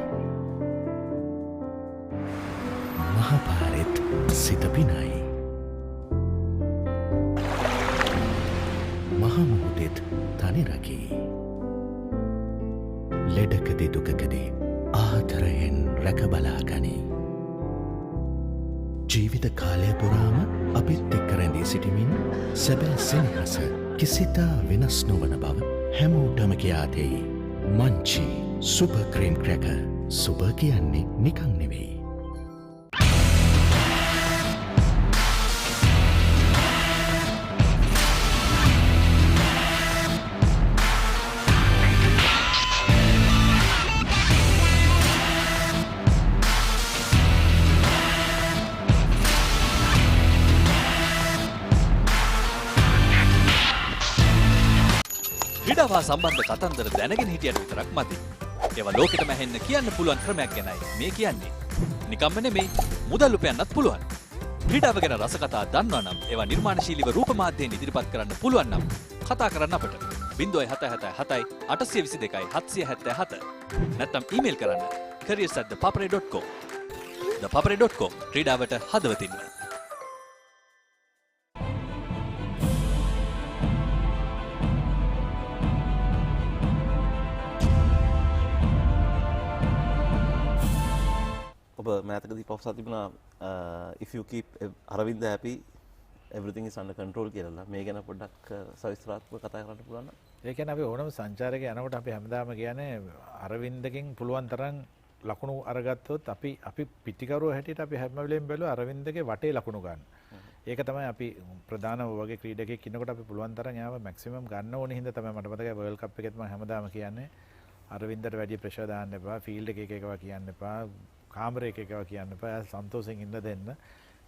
මහපාරෙත් සිත පිනයි. මහමුහුදෙත් තනි රකී. ලෙඩකදී දුකකදී ආදරයෙන් රැකබලා ගනී. ජීවිත කාලය පුරාම අපිත් එක්ක රැඳී සිටිමින් සැබෑ සෙනෙහස කිසිතා වෙනස් නොවන බව හැමෝටම කියා දෙයි. Munchee super cream cracker. Super කියන්නේ නිකන් නෙවෙයි. ක්‍රීඩාවා සම්බන්ධ කතන්දර දැනගෙන හිටියට විතරක් මදි. ඒවා ලෝකෙටම ඇහෙන්න කියන්න පුළුවන් ක්‍රමයක් ගැනයි මේ කියන්නේ. නිකම්ම නෙමෙයි මුදල් උපයන්නත් පුළුවන්. ක්‍රීඩාව ගැන රසකතා දන්නවා නම් ඒවා නිර්මාණශීලීව රූප මාධ්‍යයෙන් ඉදිරිපත් කරන්න පුළුවන් නම් කතා කරන්න අපට 0777 822 777 නැත්නම් ඊමේල් කරන්න careers@thepapare.com. thepapare.com ක්‍රීඩාවට හදවතින්ම. ඔබ මෑතකදී පවසා තිබුණා if you keep Aravinda happy everything is under control කියලා. මේ ගැන පොඩ්ඩක් සවිස්තරාත්මකව කතා කරන්න පුළුවන් නම්? ඒ කියන්නේ අපි ඕනම සංචාරකයෙක් යනකොට අපි හැමදාම කියන්නේ අරවින්දගෙන් පුළුවන් තරම් ලකුණු අරගත්තොත් අපි පිටිකරුවෝ හැටියට අපි හැම වෙලේම බැලුවා අරවින්දගේ වටේ ලකුණු ගන්න. ඒක තමයි අපි ප්‍රධානම වගේ ක්‍රීඩකයෙක් ඉන්නකොට අපි පුළුවන් තරම් යාව මැක්සිමම් ගන්න ඕනේ හින්දා තමයි මට මතකයි වර්ල්ඩ් කප් එකෙත් මම හැමදාම කියන්නේ අරවින්දට වැඩි ප්‍රෙෂර් දාන්න එපා, ෆීල්ඩ් එකේ එකව කියන්න එපා, කාමරේ එකව කියන්න එපා. සන්තෝෂෙන් ඉන්න දෙන්න.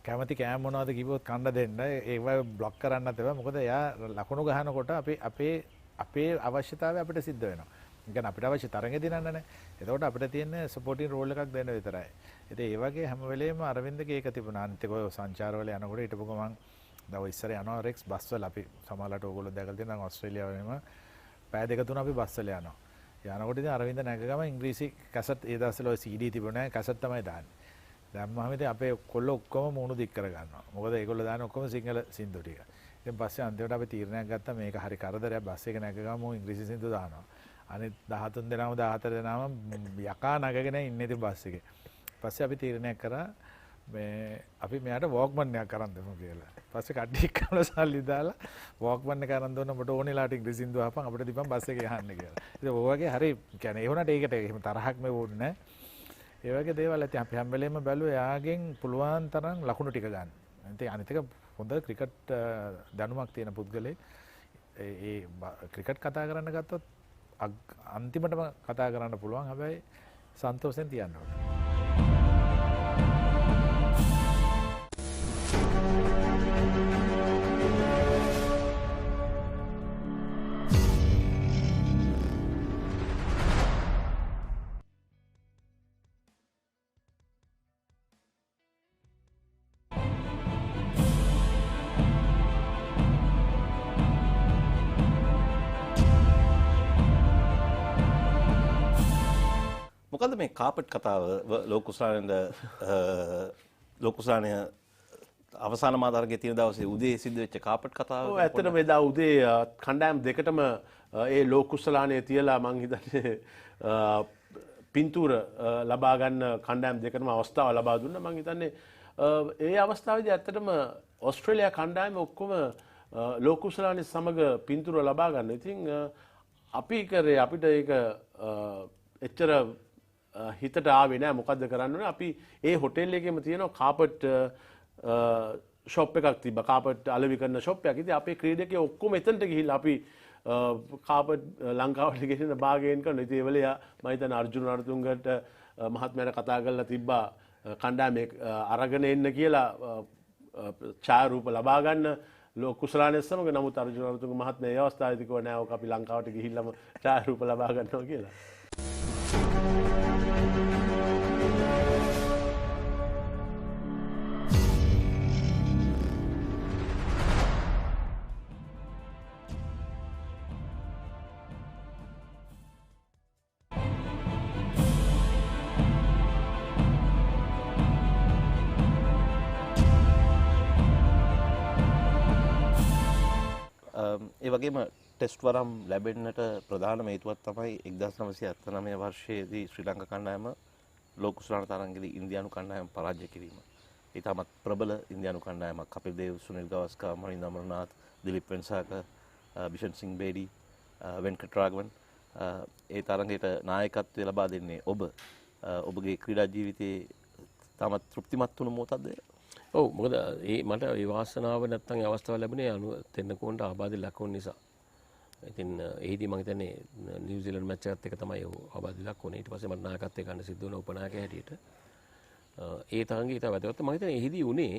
කැමති කෑම මොනවද කිව්වොත් කන්න දෙන්න. ඒව බ්ලොක් කරන්නත් එපා. මොකද එයා ලකුණු ගහනකොට අපේ අවශ්‍යතාවය අපිට සිද්ධ වෙනවා. ඒ කියන්නේ අපිට අවශ්‍ය තරඟේ දිනන්නනේ. එතකොට අපිට තියෙන සපෝටින් රෝල් එකක් දෙන්න විතරයි. ඉතින් ඒ වගේ හැම වෙලේම අරවින්දගේ ඒක තිබුණා. අනිත් එක ඔය සංචාරවල යනකොට හිටපු ගමන් දැන් ඔය ඉස්සර යනවා රෙක්ස් බස් වල අපි සමහරවිට ඕගොල්ලෝ දැකලා තියෙනවා ඕස්ට්‍රේලියාවේම පැය දෙක තුන අපි බස් වල යනවා. යනකොට ඉතින් අරවින්ද නැග ගම ඉංග්‍රීසි කැසට් ඒ දවස්වල ඔය CD තිබුණේ නැහැ කැසට් තමයි දාන්නේ. දැම්මම ඉතින් අපේ කොල්ලෝ ඔක්කොම මූණු දික් කර ගන්නවා. මොකද ඒගොල්ලෝ දාන්නේ ඔක්කොම සිංහල සින්දු ටික. ඉතින් පස්සේ අන්තිමට අපි තීරණයක් ගත්තා මේක හරි කරදරයක් බස් එක නැග ගම ඉංග්‍රීසි සින්දු දානවා. අනිත් 13 දෙනාම 14 දෙනාම යකා නගගෙන ඉන්නේ ඉතින් බස් එකේ. පස්සේ අපි තීරණයක් කරා මේ අපි මෙයාට වොක්මන් එකක් අරන් දෙමු කියලා. පස්සේ කඩේ කන සල්ලි දාලා වොක්මන් එක අරන් දුන්න මට ඕනෙලාට ඉංග්‍රීසි සින්දු අහපන් අපිට දීපන් බස් එකේ යන්න කියලා. ඉතින් ඔය වගේ හරි කියන්නේ ඒ වුණාට ඒකට එහෙම තරහක් මේ වුණේ නැහැ. ඒ වගේ දේවල් ඇති අපි හැම වෙලේම බැලුවා එයාගෙන් පුළුවන් තරම් ලකුණු ටික ගන්න. ඉතින් අනිත් එක හොඳ ක්‍රිකට් දැනුමක් තියෙන පුද්ගලෙක් ඒ ක්‍රිකට් කතා කරන්න ගත්තොත් අන්තිමටම කතා කරන්න පුළුවන්. හැබැයි සන්තෝෂෙන් තියන්න ඕනේ. මොකද මේ කාපට් කතාව ලෝකුසානය අවසාන මාතරගේ තියෙන දවසේ උදේ සිද්ධ වෙච්ච කාපට් කතාව. ඔව් ඇත්තටම එදා උදේ කණ්ඩායම් දෙකටම ඒ ලෝකුසලානය තියලා මං හිතන්නේ පින්තූර ලබා ගන්න කණ්ඩායම් දෙකටම අවස්ථාව ලබා දුන්නා. මං හිතන්නේ ඒ අවස්ථාවේදී ඇත්තටම ඕස්ට්‍රේලියා කණ්ඩායම ඔක්කොම ලෝකුසලානය සමග පින්තූර ලබා ගන්න. ඉතින් අපි කරේ අපිට ඒක එච්චර හිතට ආවේ නෑ මොකද්ද කරන්න ඕනේ. අපි ඒ හොටෙල් එකේම තියෙනවා කාපට් ෂොප් එකක් තිබ්බා. කාපට් අලෙවි කරන ෂොප් එකක්. ඉතින් අපේ ක්‍රීඩකයෝ ඔක්කොම එතනට ගිහිල්ලා අපි කාපට් ලංකාවට ගෙනියන භාගයෙන් කරනවා. ඉතින් ඒ වෙලේ මම හිතන්නේ අර්ජුන රණතුංගට මහත්මයාට කතා කරලා තිබ්බා කණ්ඩායමේ අරගෙන එන්න කියලා ඡායාරූප ලබා ගන්න ලෝකුසලානය සමග. නමුත් අර්ජුන රණතුංග මහත්මයා ඒ අවස්ථාවේදී කිව්වා නෑ ඔක අපි ලංකාවට ගිහිල්ලාම ඡායාරූප ලබා ගන්නවා කියලා. ඒ වගේම ටෙස්ට් වරම් ලැබෙන්නට ප්‍රධානම හේතුවක් තමයි 1979 වර්ෂයේදී ශ්‍රී ලංකා කණ්ඩායම ලෝකුසලාන තරඟයේදී ඉන්දියානු කණ්ඩායම පරාජය කිරීම. ඒ තාමත් ප්‍රබල ඉන්දියානු කණ්ඩායමක් කපිල් දේව්, සුනිල් ගවස්කර්, මහින්ද අමරනාත්, දිලිප් වෙන්සාකර්, බිෂන් සිං බේඩි, වෙන්කට් රාඝවන් ඒ තරඟයට නායකත්වය ලබා දෙන්නේ ඔබ. ඔබගේ ක්‍රීඩා ජීවිතයේ තාමත් තෘප්තිමත් වුණු මොහොතක්ද? ඔව් මොකද මට ඒ වාසනාව නැත්තම් ඒ අවස්ථාව ලැබුණේ තෙන්නකෝන්ට ආබාධ ලකුණු නිසා. ඉතින් එහිදී මම හිතන්නේ නිව්සීලන්ත මැච් එකත් එක තමයි ආබාධ ලකුණ. ඊට පස්සේ මට නායකත්වය ගන්න සිද්ධ වුණා උපනායක හැටියට. ඒ තරඟය ඊට වැදගත්. මම හිතන්නේ එහිදී උනේ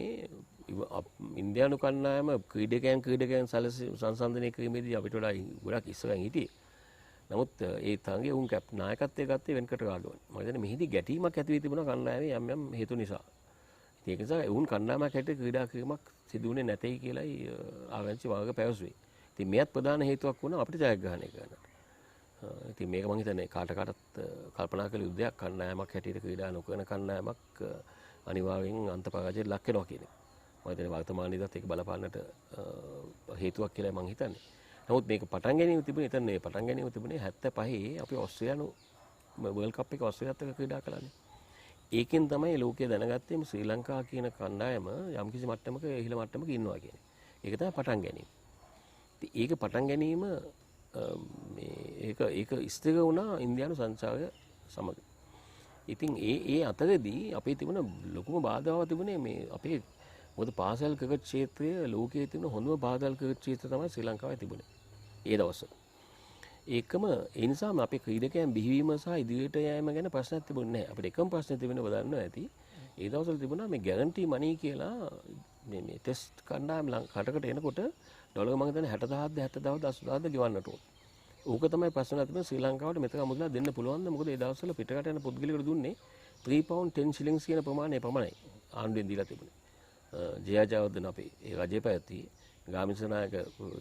ඉන්දියානු කණ්ඩායම ක්‍රීඩකයන් සංසන්දනය කිරීමේදී අපිට වඩා ගොඩක් ඉස්සරහින් හිටියේ. නමුත් ඒ තරඟයේ උන් නායකත්වය ගත්තේ වෙන්කට රාඝවන්. මම හිතන්නේ මෙහිදී ගැටීමක් ඇති වී තිබුණා කණ්ඩායමේ යම් හේතු නිසා. ඒක නිසා වුන් කණ්ඩායමක් හැටියට ක්‍රීඩා කිරීමක් සිදු වුණේ නැtei කියලායි ආරංචි වාග පැවසුවේ. ඉතින් මේත් ප්‍රධාන හේතුවක් වුණා අපිට ජයග්‍රහණය කරන්නට. ඉතින් මේක මම හිතන්නේ කාටත් කල්පනා කළ යුද්ධයක් කණ්ඩායමක් හැටියට ක්‍රීඩා නොකරන කණ්ඩායමක් අනිවාර්යෙන් අන්තපරාජයට ලක් වෙනවා කියන එක. මම හිතන්නේ වර්තමානයේදීත් ඒක බලපාන්නට හේතුවක් කියලා මම හිතන්නේ. නමුත් මේක පටන් ගැනීම තිබුණේ එතන මේ පටන් ගැනීම තිබුණේ 75 අපි ඕස්ට්‍රේලියානු වර්ල්ඩ් කප් එක ඕස්ට්‍රේලියාත් එක්ක ක්‍රීඩා කළානේ. ඒකෙන් තමයි ලෝකය දැනගත්තේ මේ ශ්‍රී ලංකා කියන කණ්ඩායම යම්කිසි මට්ටමක ඉහළ මට්ටමක ඉන්නවා කියන්නේ. ඒක තමයි පටන් ගැනීම. ඉතින් ඒක පටන් ගැනීම ඒක ස්ථිර වුණා ඉන්දියානු සංචාරය සමග. ඉතින් ඒ අතරදී අපේ තිබුණ ලොකුම බාධාව තිබුණේ මේ අපේ මොකද පාසල් ක්‍රිකට් ක්ෂේත්‍රයේ ලෝකයේ තිබුණ හොඳම පාසල් ක්‍රිකට් ක්ෂේත්‍රය තමයි ශ්‍රී ලංකාවේ තිබුණේ. ඒ දවස්වල. ඒකම ඒ නිසාම අපේ ක්‍රීඩකයන් බිහිවීම සහ ඉදිරියට යෑම ගැන ප්‍රශ්නයක් තිබුණේ නැහැ. අපිට එකම ප්‍රශ්නේ තිබෙන්නේ බලන්න ඇති. ඒ දවස්වල තිබුණා මේ ගැරන්ටි මනි කියලා මේ ටෙස්ට් කණ්ඩායම් රටකට එනකොට ඩොලර් මම හිතන්නේ 60000ද 70000ද 80000ද ගෙවන්නට ඕන. ඕක තමයි ප්‍රශ්නයක් තිබුණේ ශ්‍රී ලංකාවට මෙතන මුදලා දෙන්න පුළුවන්ද? මොකද ඒ දවස්වල පිටරට යන පුද්ගලයෙකුට දුන්නේ 3 pound 10 shillings කියන ප්‍රමාණය පමණයි ආණ්ඩුවෙන් දීලා තිබුණේ. ජයජයවර්ධන අපේ ඒ රජය පැවැත්වි ගාමිණීනායක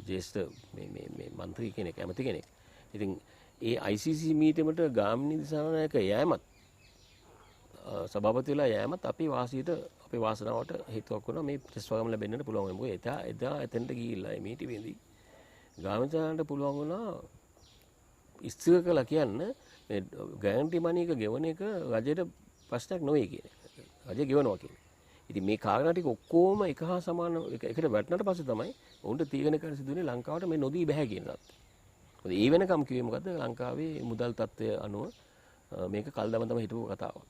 ජ්‍යෙෂ්ඨ මේ മന്ത്രി කෙනෙක් ඇමති කෙනෙක්. ඉතින් ඒ ICC මීටමට ගාමිණී දිසානායක යෑමත් සභාපති වෙලා යෑමත් අපේ වාසනාවට හේතුවක් වුණා මේ ටෙස්ට් වගම ලැබෙන්නට පුළුවන් වෙනවා. මොකද එදා එතෙන්ට ගිහිල්ලා මේ මීටිමේදී ගාමිණීනායකට පුළුවන් වුණා ඉස්තිර කළා කියන්න මේ ගැරන්ටි මනි එක ගෙවන එක රජයට ප්‍රශ්නයක් නෙවෙයි කියන එක. රජය ගෙවනවා කියන්නේ. ඉතින් මේ කාරණා ටික ඔක්කොම එක හා සමාන එකට වැටුණාට පස්සේ තමයි උන්ට තීරණය කරන්න සිදුුනේ ලංකාවට මේ නොදී බෑ කියන දත්. මොකද ඒ වෙනකම් කිව්වේ මොකද්ද ලංකාවේ මුදල් තත්ත්වය අනුව මේක කල්දම තමයි හිටපු කතාවක්.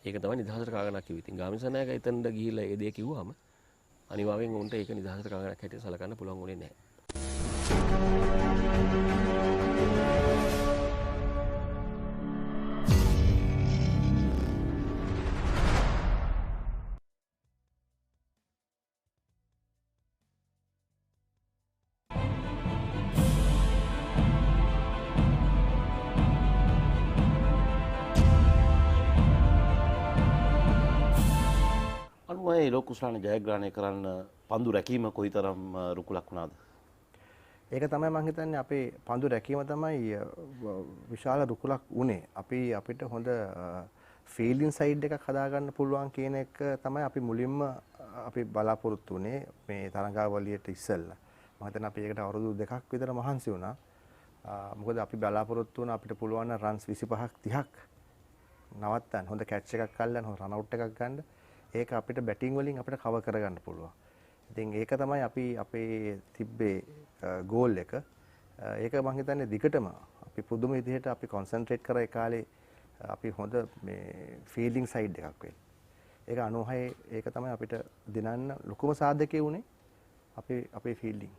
ඒක තමයි නිදහසට කාගණක් කිව්වේ. ඉතින් ගාමිණී සනායක එතනට ගිහිල්ලා ඒ දේ කිව්වම අනිවාර්යෙන් උන්ට ඒක නිදහසට කාගණක් හැටියට සලකන්න පුළුවන් වුණේ නැහැ. අනුමයි ලෝක කුසලාන ජයග්‍රහණය කරන්න පන්දු රැකීම කොයිතරම් රුකුලක් වුණාද? ඒක තමයි මම හිතන්නේ අපේ පන්දු රැකීම තමයි විශාල රුකුලක් උනේ. අපිට හොඳ ෆීල්ඩින් සයිඩ් එකක් හදාගන්න පුළුවන් කියන එක තමයි අපි මුලින්ම අපි බලාපොරොත්තු වුණේ මේ තරඟාවලියට ඉස්සෙල්ලා. මම හිතන්නේ අපි ඒකට අවුරුදු 2ක් විතර මහන්සි වුණා. මොකද අපි බලාපොරොත්තු වුණා අපිට පුළුවන් නම් රන්ස් 25ක් 30ක් නවත්තන්න. හොඳ කැච් එකක් අල්ලන්න, හොඳ රන් අවුට් එකක් ගන්න. ඒක අපිට බැටිං වලින් අපිට කවර් කරගන්න පුළුවන්. ඉතින් ඒක තමයි අපි අපේ තිබ්බේ ගෝල් එක. ඒක මම හිතන්නේ දිගටම අපි පුදුම විදිහට අපි කොන්සන්ට්‍රේට් කරා ඒ කාලේ අපි හොඳ මේ ෆීල්ඩින් සයිඩ් එකක් වෙන්න. ඒක 96 ඒක තමයි අපිට දිනන්න ලොකුම සාධකයේ උනේ අපේ ෆීල්ඩින්.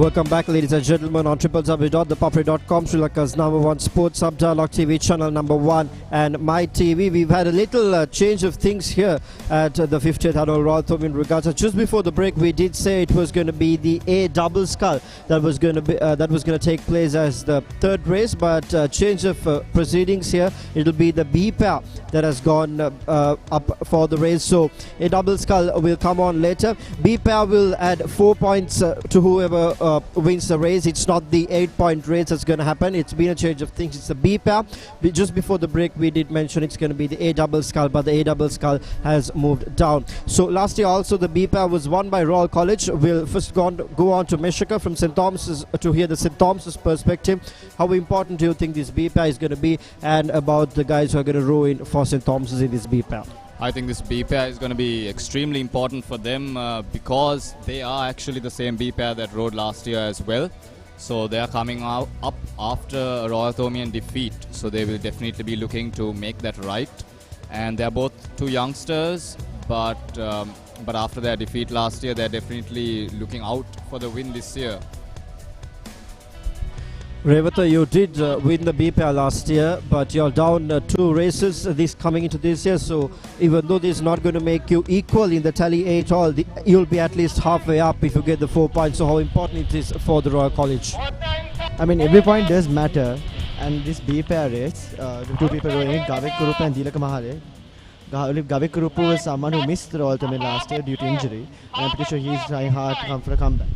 Welcome back, ladies and gentlemen, on www.thepapare.com, Sri Lanka's #1 sports sub-dialogue TV channel #1 and My TV. We've had a little change of things here at the 50th annual Royal Thomaian Regatta. Just before the break, we did say it was going to be the A double scull that was going to take place as the third race, but change of proceedings here. It'll be the B pair that has gone up for the race. So A double scull will come on later. B pair will add 4 points to whoever wins the race. It's not the 8-point race that's going to happen. It's been a change of things. It's the B pair. Just before the break, we did mention it's going to be the A double scull, but the A double scull has moved down. So last year also the B pair was won by Royal College. We'll first go on to Meshika from St. Thomas's to hear the St. Thomas's perspective. How important do you think this B pair is going to be, and about the guys who are going to row in for St. Thomas's in this B pair? I think this B pair is going to be extremely important for them because they are actually the same B pair that rode last year as well. So they are coming up after a Royal Thomaian defeat. So they will definitely be looking to make that right. And they are both two youngsters, but after their defeat last year, they are definitely looking out for the win this year. Regatta, you did win the B pair last year, but you're down 2 races this coming into this year. So even though this is not going to make you equal in the tally 8 all, you'll be at least halfway up if you get the 4 points. So how important it is for the Royal College? I mean, every point does matter, and this B pair race, the 2 people rowing, Gavik Kurupu and Dilaka Mahale. Gavik Kurupu was someone who missed the Royal Thomaian last year due to injury, and I'm pretty sure he's trying hard to come for a comeback.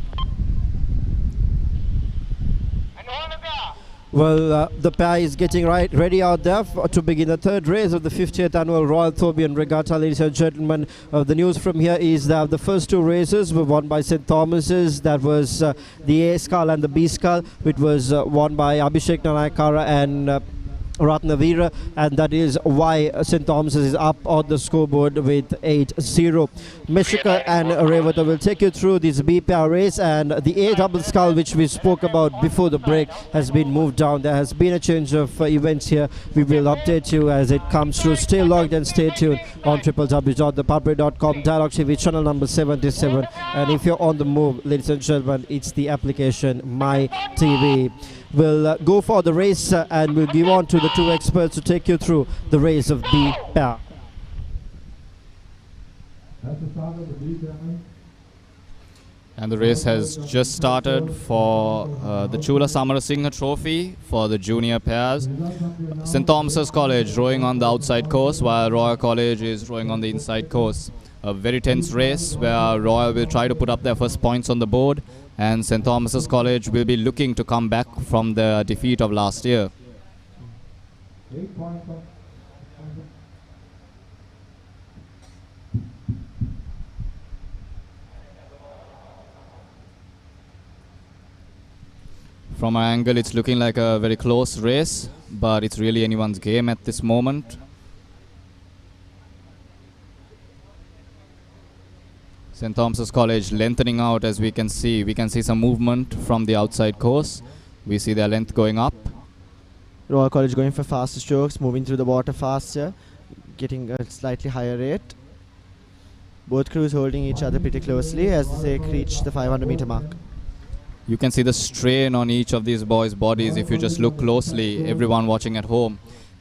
Well, the pair is getting ready out there to begin the third race of the 50th annual Royal Thomaian Regatta. Ladies and gentlemen, the news from here is that the first 2 races were won by St. Thomas's. That was the A scull and the B scull, which was won by Abhishek Nanayakara and Ratnavira, and that is why St. Thomas's is up on the scoreboard with 8-0. Meshika and Regatta will take you through this B pair race, and the A double scull, which we spoke about before the break, has been moved down. There has been a change of events here. We will update you as it comes through. Stay logged and stay tuned on www.thepapare.com, Dialogue TV channel number 77. And if you're on the move, ladies and gentlemen, it's the application My TV. will go for the race and we'll give on to the two experts to take you through the race of ThePapare. And the race has just started for the Chula Samarasinghe Trophy for the junior pairs. St. Thomas's College rowing on the outside course while Royal College is rowing on the inside course. A very tense race where Royal will try to put up their first points on the board and St. Thomas's College will be looking to come back from the defeat of last year. From our angle, it's looking like a very close race, but it's really anyone's game at this moment. St. Thomas's College lengthening out as we can see. We can see some movement from the outside course. We see their length going up. Royal College going for faster strokes, moving through the water faster, getting a slightly higher rate. Both crews holding each other pretty closely as they reach the 500 meter mark. You can see the strain on each of these boys' bodies if you just look closely, everyone watching at home.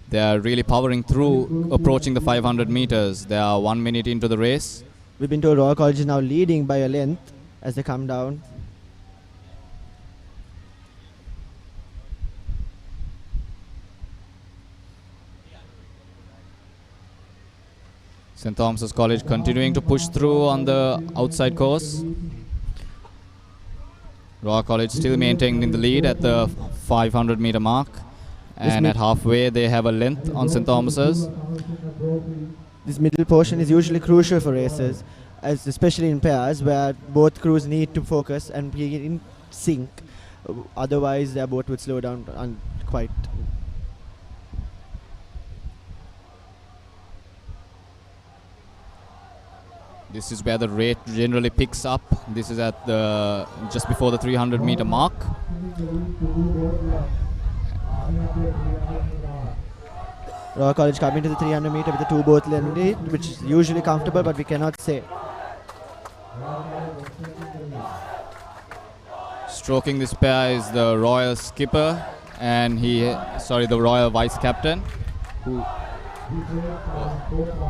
They are really powering through, approaching the 500 meters. They are 1 minute into the race. We've been told Royal College is now leading by a length as they come down. St. Thomas's College continuing to push through on the outside course. Royal College still maintaining the lead at the 500 meter mark. And at halfway they have a length on St. Thomas's. This middle portion is usually crucial for races, as especially in pairs where both crews need to focus and be in sync. Otherwise their boat would slow down quite. This is where the rate generally picks up. This is at the just before the 300 meter mark. Royal College coming to the 300 meter with a two-boat lead, which is usually comfortable, but we cannot say. Stroking this pair is the Royal skipper and the Royal vice captain,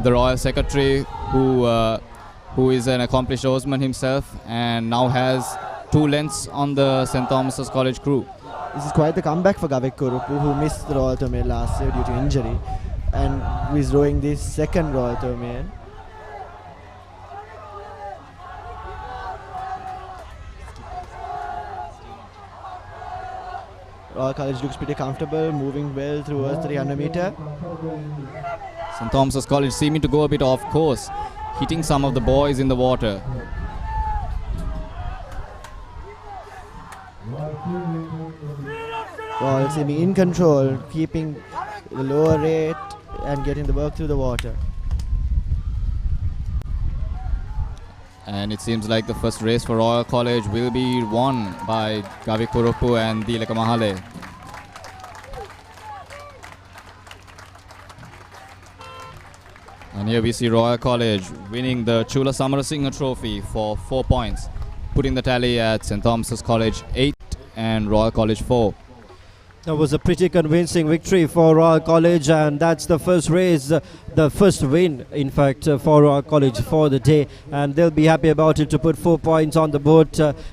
the Royal secretary who is an accomplished oarsman himself and now has 2 lengths on the St. Thomas's College crew. This is quite the comeback for Gavik Kurupu, who missed the Royal Tourmaline last year due to injury, and who is rowing this second Royal Tourmaline. Royal College looks pretty comfortable, moving well through 300 meter. St. Thomas's College seeming to go a bit off course, hitting some of the boys in the water. Royal seeming in control, keeping the lower rate and getting the work through the water. And it seems like the first race for Royal College will be won by Gavik Kurupu and Dileka Mahale. And here we see Royal College winning the Chula Samarasinghe Trophy for 4 points, putting the tally at St. Thomas's College 8 and Royal College 4. That was a pretty convincing victory for Royal College, and that's the first race, the first win, in fact, for Royal College for the day, and they'll be happy about it to put 4 points on the board.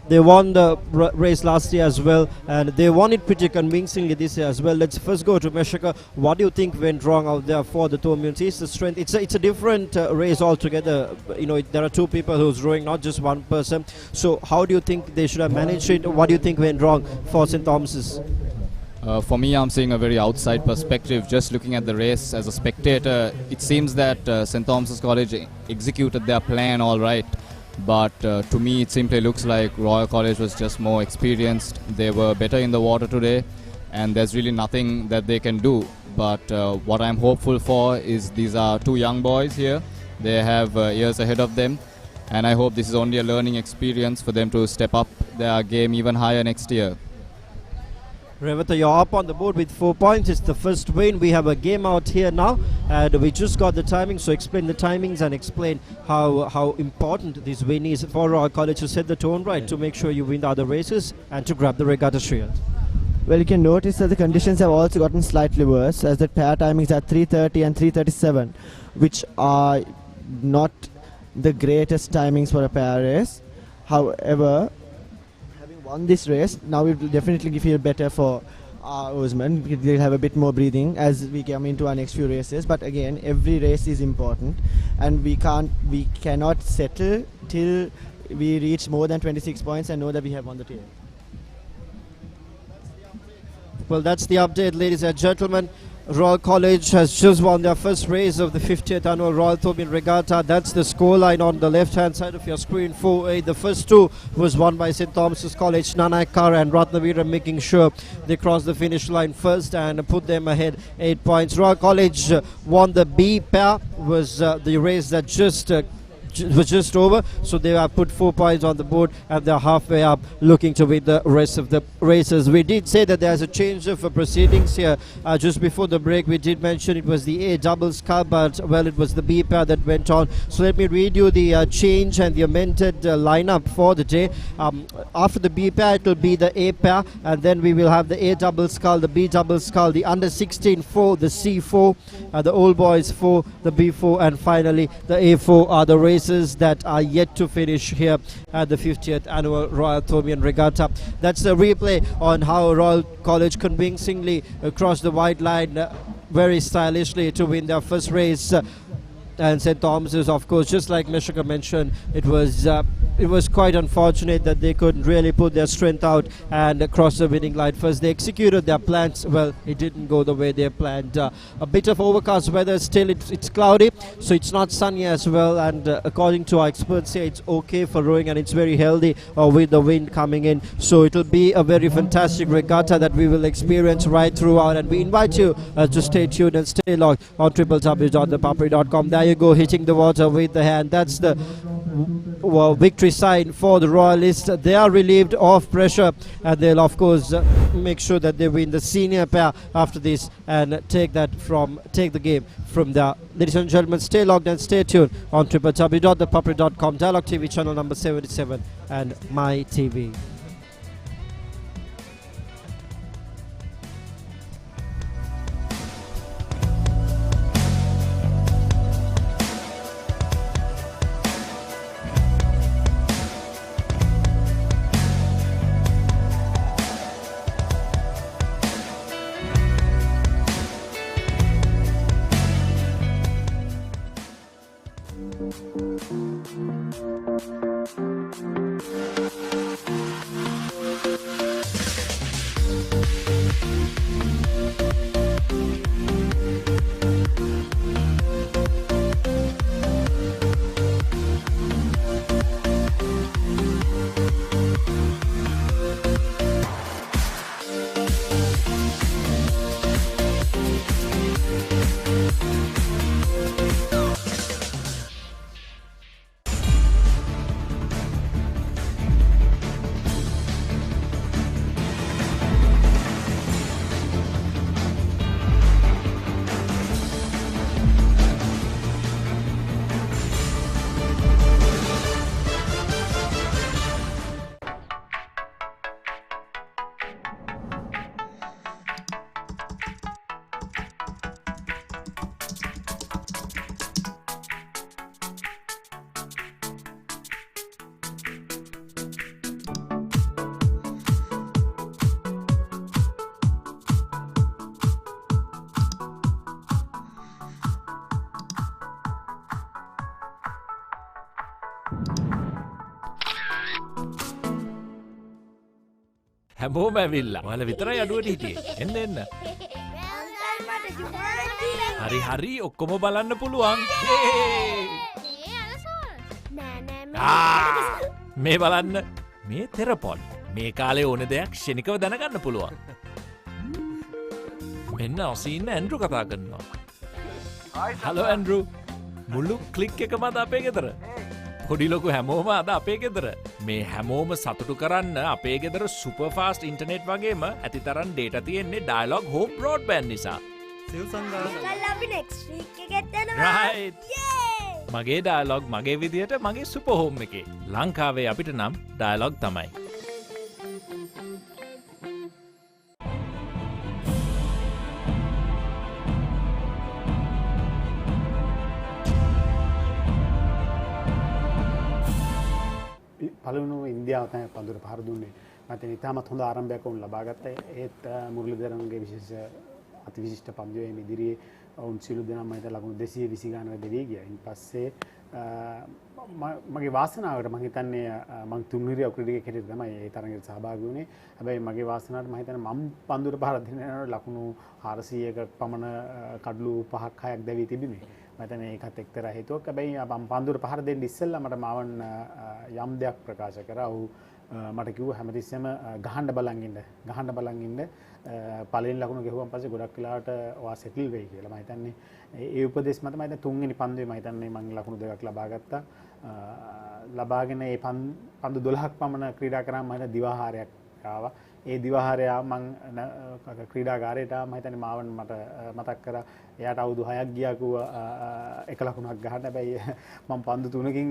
They won the race last year as well, and they won it pretty convincingly this year as well. Let's first go to Meshaka. What do you think went wrong out there for the Tourmaline? It's the strength. It's a different race altogether. You know, there are 2 people who's rowing, not just 1 person. So how do you think they should have managed it? What do you think went wrong for St. Thomas's? For me, I'm seeing a very outside perspective. Just looking at the race as a spectator, it seems that St. Thomas's College executed their plan all right. But to me, it simply looks like Royal College was just more experienced. They were better in the water today, and there's really nothing that they can do. But what I'm hopeful for is these are 2 young boys here. They have years ahead of them, and I hope this is only a learning experience for them to step up their game even higher next year. Regatta, you're up on the board with 4 points. It's the first win. We have a game out here now, and we just got the timing. So explain the timings and explain how important this win is for our college to set the tone right, to make sure you win the other races and to grab the regatta shield. Well, you can notice that the conditions have also gotten slightly worse, as the pair timings are 3:30 and 3:37, which are not the greatest timings for a pair race. However, having won this race, now it will definitely feel better for our oarsmen. They'll have a bit more breathing as we come into our next few races. But again, every race is important, and we cannot settle till we reach more than 26 points and know that we have won the tail. Well, that's the update, ladies and gentlemen. Royal College has just won their first race of the 50th annual Royal Thomian Regatta. That's the scoreline on the left-hand side of your screen. 4-8. The first two was won by St. Thomas's College, Nanaikara and Ratnavira, making sure they crossed the finish line first and put them ahead 8 points. Royal College won the B pair. Was the race that was just over, so they have put 4 points on the board and they're halfway up looking to win the rest of the races. We did say that there's a change of proceedings here just before the break. We did mention it was the A double scull, but well, it was the B pair that went on. So let me read you the change and the amended lineup for the day. After the B pair, it will be the A pair, and then we will have the A double scull, the B double scull, the under 16 4, the C4, the old boys 4, the B4, and finally the A4 are the races that are yet to finish here at the 50th annual Royal Thomian Regatta. That's a replay on how Royal College convincingly crossed the white line very stylishly to win their first race. And St. Thomas's, of course, just like Mishaka mentioned, it was quite unfortunate that they couldn't really put their strength out and cross the winning line first. They executed their plans well. It didn't go the way they planned. A bit of overcast weather. Still, it's cloudy, so it's not sunny as well. And according to our experts here, it's okay for rowing and it's very healthy with the wind coming in. So it will be a very fantastic regatta that we will experience right throughout. And we invite you to stay tuned and stay logged on www.thepapare.com. There you go, hitting the water with the hand. That's the victory sign for the Royalists. They are relieved of pressure, and they'll of course make sure that they win the senior pair after this and take the game from there. Ladies and gentlemen, stay logged and stay tuned on www.thepapare.com, Dialogue TV channel number 77 and My TV. හැමෝම ඇවිල්ලා. ඔයාලා විතරයි අඩුවට හිටියේ. එන්න එන්න. හරි හරි ඔක්කොම බලන්න පුළුවන්. මේ බලන්න. මේ තෙරපොන්. මේ කාලේ ඕන දෙයක් ක්ෂණිකව දැනගන්න පුළුවන්. මෙන්න ඔසීන්න ඇන්ඩ්‍රු කතා කරනවා. Hello Andrew. මුළු ක්ලික් එකම අද අපේ ගෙදර. පොඩි ලොකු හැමෝම අද අපේ ගෙදර. මේ හැමෝම සතුටු කරන්න අපේ ගෙදර සුපර් ෆාස්ට් ඉන්ටර්නෙට් වගේම ඇති තරම් ඩේටා තියෙන්නේ ඩයලොග් හෝම් බ්‍රෝඩ්බෑන්ඩ් නිසා. රයිට්. මගේ ඩයලොග් මගේ විදියට මගේ සුපර් හෝම් එකේ. ලංකාවේ අපිට නම් ඩයලොග් තමයි. පළවෙනිම ඉන්දියාව තමයි පන්දුර පහර දුන්නේ. මම හිතන්නේ ඉතාමත් හොඳ ආරම්භයක් වුණ ලබා ගත්තා. ඒත් මුරලිදරන්ගේ විශේෂ අතිවිශිෂ්ට පන්දුවේ ඉදිරියේ ඔවුන් සියලු දෙනාම මම හිතලා ලකුණු 220 ගානකට දෙවී ගියා. ඉන් පස්සේ මගේ වාසනාවට මම හිතන්නේ මම තුන්වෙනි ක්‍රීඩකයෙක් හැටියට තමයි ඒ තරඟයට සහභාගී වුණේ. හැබැයි මගේ වාසනාවට මම හිතන්නේ මම පන්දුර පහර දෙන්න යනකොට ලකුණු 400ක පමණ කඩලු 5ක් 6ක් දැවී තිබුණේ. මම හිතන්නේ ඒකත් එක්තරා හේතුවක්. හැබැයි මම පන්දුර පහර දෙන්න ඉස්සෙල්ලා මට මාවන් යම් දෙයක් ප්‍රකාශ කරා. ඔහු මට කිව්වා හැමතිස්සෙම ගහන්න බලන් ඉන්න පළවෙනි ලකුණු ගෙහුවන් පස්සේ ගොඩක් වෙලාවට ඔයා සෙටල් වෙයි කියලා. මම හිතන්නේ ඒ උපදේශ මත මම හිතන්නේ තුන්වෙනි පන්දුවේ මම හිතන්නේ මම ලකුණු දෙකක් ලබා ගත්තා. ලබාගෙන ඒ පන්දු 12ක් පමණ ක්‍රීඩා කරාම මම හිතන්නේ දිවාහාරයක් ආවා. ඒ දිවාහාරය මම ක්‍රීඩාගාරයට මම හිතන්නේ මාවන් මට මතක් කරා එයාට අවුරුදු 6ක් ගියා කිව්වා එක ලකුණක් ගහන්න. හැබැයි මම පන්දු 3කින්